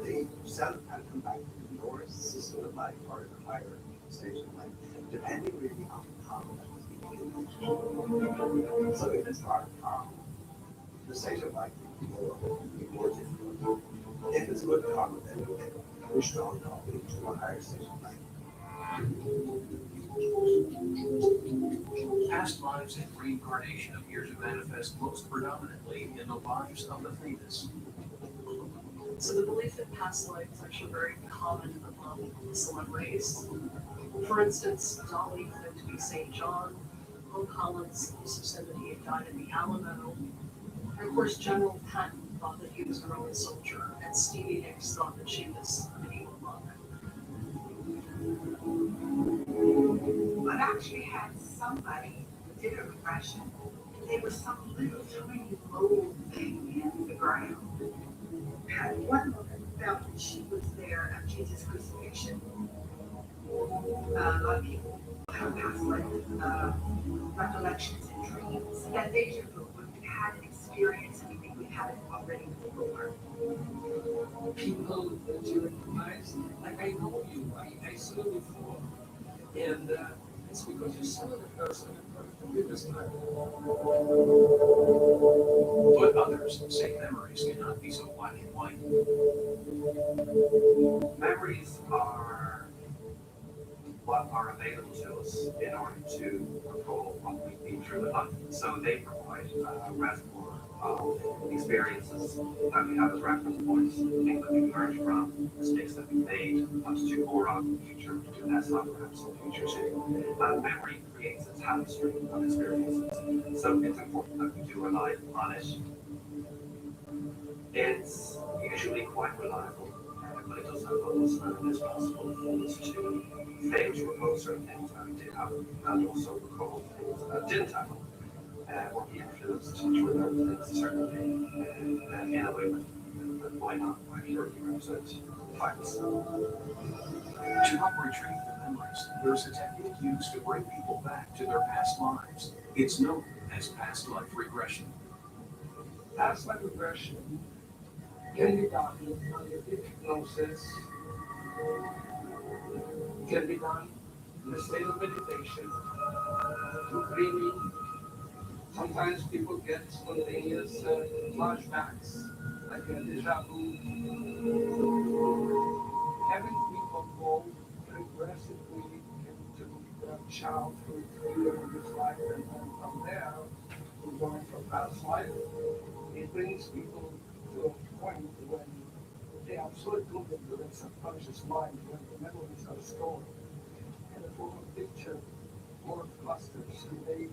The self can come back to the lowest system of life or the higher stage of life, depending really on how that was being. So if it's hard karma, the stage of life will be more difficult. If it's good karma, then you'll get pushed on up into a higher stage of life. Past lives and reincarnation appear to manifest most predominantly in the lives of the famous. So the belief in past life is actually very common among celebrities. For instance, Dolly claimed to be St. John. Bill Collins also said that he had died in the Alamo. And of course, General Patton thought that he was a Roman soldier, and Stevie Nicks thought that she was a medieval monk. But I actually had somebody who did a regression. There was some little tiny mold thing in the ground. And one woman felt that she was there at Jesus' crucifixion. A lot of people have past life recollections and dreams. That deja vu, when we've had an experience and we think we have it already before. People that you recognize, like I know you, I saw you before. And it's because you saw the person in the previous time. But others say memories cannot be so black and white. Memories are what are available to us in order to recall what we've been through in life. So they provide a reservoir of experiences that we have as reference points, things that we learned from, mistakes that we made, what to do more of in the future, to do less of perhaps in the future too. And memory creates a tapestry of experiences. So it's important that we do rely on it. It's usually quite reliable, but it does have bubbles, and it's possible for us to fail to recall certain things that did happen, and also recall things that didn't happen, or be influenced to remember things a certain way in a way that might not accurately represent facts. To help retrieve the memories, there's a technique used to bring people back to their past lives. It's known as past life regression. Past life regression can be done under hypnosis, can be done in a state of meditation, through dreaming. Sometimes people get spontaneous flashbacks, like a deja vu. Having people go progressively into their childhood period of his life, and then from there, we're going from past life. It brings people to a point when they are so good into their subconscious mind, when the memories are stored in the form of picture or clusters, and they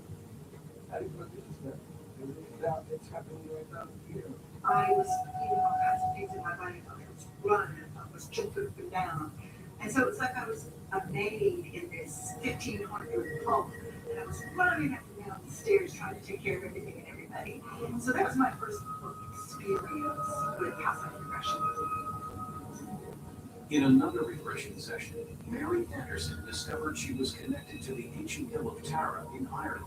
reproduce them. And that it's happening right down here. I was feeling all kinds of things in my body. I was running, I was jumping up and down. And so it's like I was a maid in this 1500 pump, and I was running up and down the stairs trying to take care of everything and everybody. So that was my first experience with past life regression. In another regression session, Mary Anderson discovered she was connected to the ancient hill of Tara in Ireland.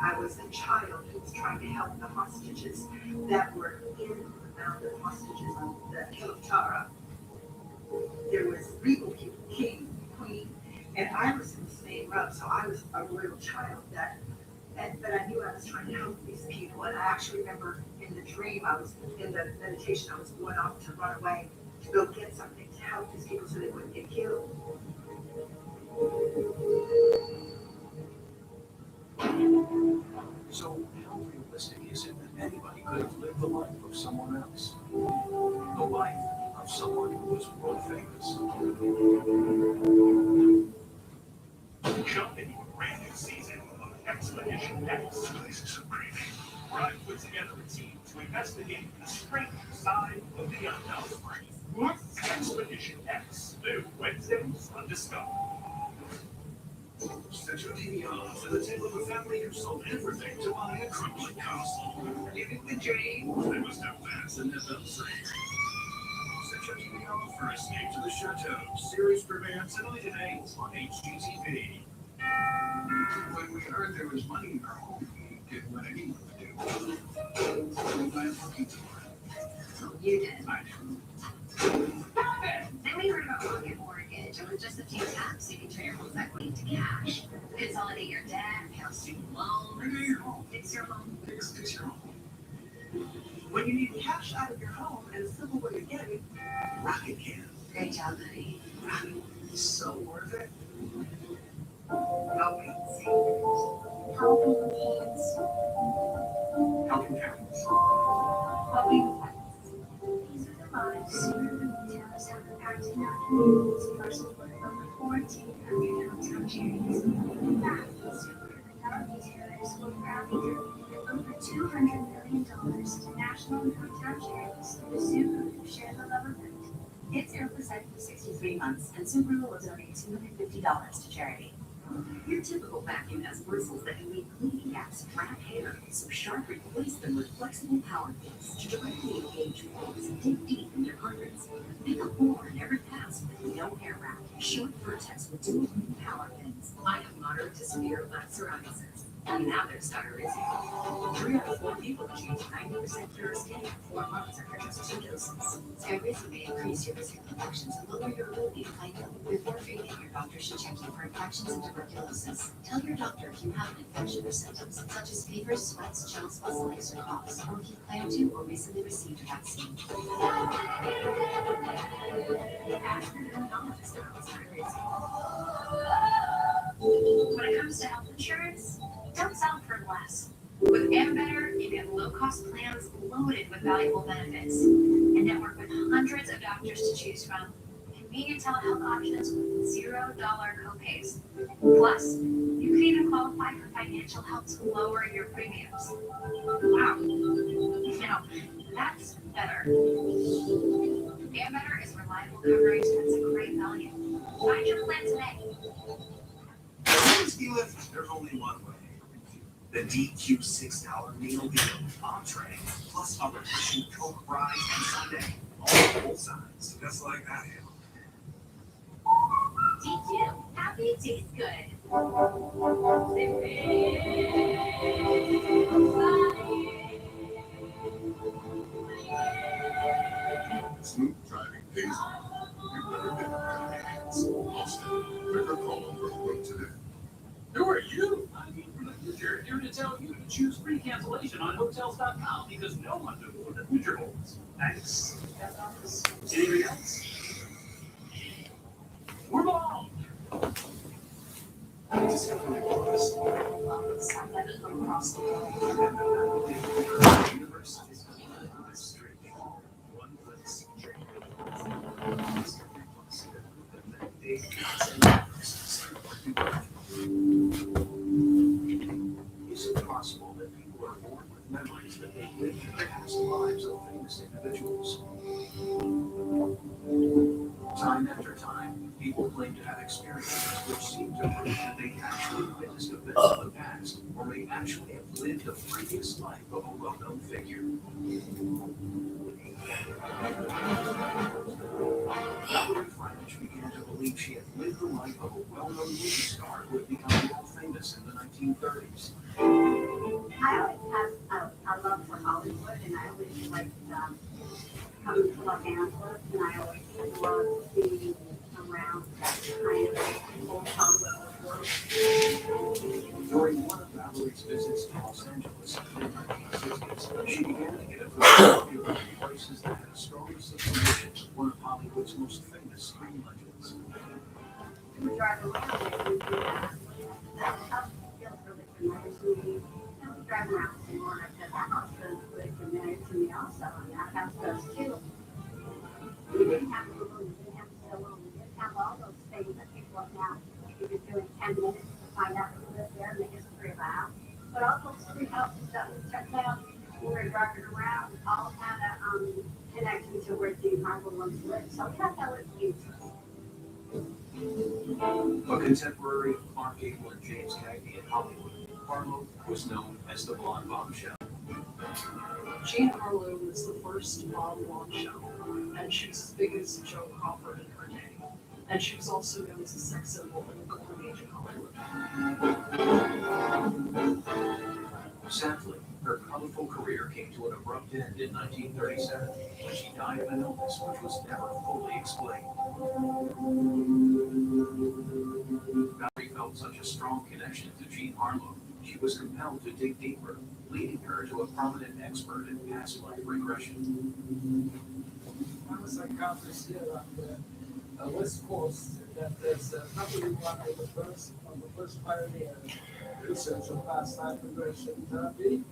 I was a child who was trying to help the hostages that were in the mound of hostages on the hill of Tara. There was regal people, king, queen, and I was in the same row, so I was a royal child but I knew I was trying to help these people, and I actually remember in the dream, I was in the meditation, I was going off to run away to go get something to help these people so they wouldn't get killed. So how realistic is it that anybody could have lived the life of someone else? The life of someone who was world famous. Jump into a brand new season of Expedition X. This is so creepy. Ryan puts together a team to investigate the stranger side of the unknown. What's Expedition X? New Wednesdays on Discovery. Set your TV on for the tale of a family who sold everything to buy a crumbling castle. Living the dream. They must have fans in their bells. Set your TV on for Escape to the Chateau. Series premiere tonight at 8 on HGTV. When we heard there was money in our home, we did what anyone would do. We went looking for it. You did. I did. Stop it! Then we heard about Rocket Mortgage. It was just a few taps. You can turn your home's equity to cash. Consolidate your debt, pay off student loans. Renew your home. Fix your home. Fix your home. When you need cash out of your home and a simple way to get it, Rocket can. Great job, buddy. Rocket is so worth it. Helping seniors. Helping kids. Helping parents. Helping friends. charities. In fact, this year, Penelope Terrors will proudly donate over $200 million to national and hometown charities through the Subaru Share the Love event. Hit 0% for 63 months, and Subaru will donate $250 to charity. Your typical vacuum has bristles that can leave cleaning gaps, flat hair, so Shark replace them with flexible power pins to directly engage pores dig deep in your carpets. Pick up more in every pass with no hair wrap. Shark Vertex with dual power pins. I have moderate to severe black psoriasis, and now their starter is 3 out of 4 people achieve 90% cure skin in 4 months after just 2 doses. Skyrizi may increase your risk of infections and lower your ability to fight them. Before treating, your doctor should check you for infections and tuberculosis. Tell your doctor if you have an infection or symptoms such as fevers, sweats, chills, muscle aches, or coughs, or if you plan to or recently received a vaccine. Ask your dermatologist about Skyrizi. When it comes to health insurance, don't settle for less. With Ambetter, you get low-cost plans loaded with valuable benefits, a network with hundreds of doctors to choose from, convenient telehealth options with $0 copays. Plus, you can even qualify for financial help to lower your premiums. Wow. Now, that's better. Ambetter is reliable coverage that's a great value. Find your plan today. Ski lift, there's only one way. The DQ $6 meal deal, entree, plus a refreshing Coke, fries, and sundae, all full size, just like that hill. DQ, happy tastes good. Smooth driving pays off. You better get better hands. Also, make a call for a quote today. Who are you? I'm Ian from the future, here to tell you to choose free cancellation on Hotels.com because no one knows what the future holds. Thanks. Anything else? We're long. Discovery was across the world. Universities of the street. One place. Discovery Plus. Is it possible that people are born with memories that they lived in past lives of famous individuals? Time after time, people claim to have experiences which seem to prove that they actually witnessed events of the past, or may actually have lived a previous life of a well-known figure. Valerie French began to believe she had lived the life of a well-known movie star who had become world famous in the 1930s. I always have a love for Hollywood, and I always liked coming to Los Angeles, and I always loved being around that kind of old Hollywood world. During one of Valerie's visits to Los Angeles in the 1960s, she began to get a familiar with places that had a strong association with one of Hollywood's most famous screen legends. We would drive around and we would that house feels really familiar to me. And we drive around some more, and I said, that house feels really familiar to me also, and that house does too. We didn't have Google, we didn't have Zillow, we didn't have all those things that people have now. You could do in 10 minutes to find out who lives there, and they just figure it out. But all those three houses that we checked out, we were driving around, all had a connection to where Gene Harlow once lived. So we thought that was beautiful. A contemporary of Clark Gable and James Cagney in Hollywood, Harlow was known as the Blonde Bombshell. Jean Harlow was the first blonde bombshell, and she was as big as Joan Crawford in her day. And she was also known as a sex symbol in the golden age of Hollywood. Sadly, her colorful career came to an abrupt end in 1937 when she died of an illness which was never fully explained. Valerie felt such a strong connection to Jean Harlow, she was compelled to dig deeper, leading her to a prominent expert in past life regression. I'm a psychiatrist here on the West Coast that is probably one of the first pioneer research on past life regression therapy.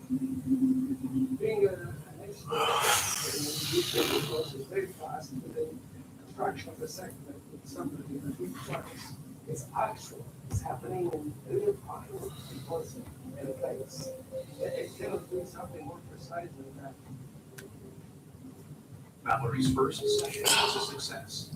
Being an expert in the process very fast, within a fraction of a second, with somebody in a deep trance, It's actual. It's happening in real time. Because in place. It cannot be something more precise than that. Valerie's first session was a success.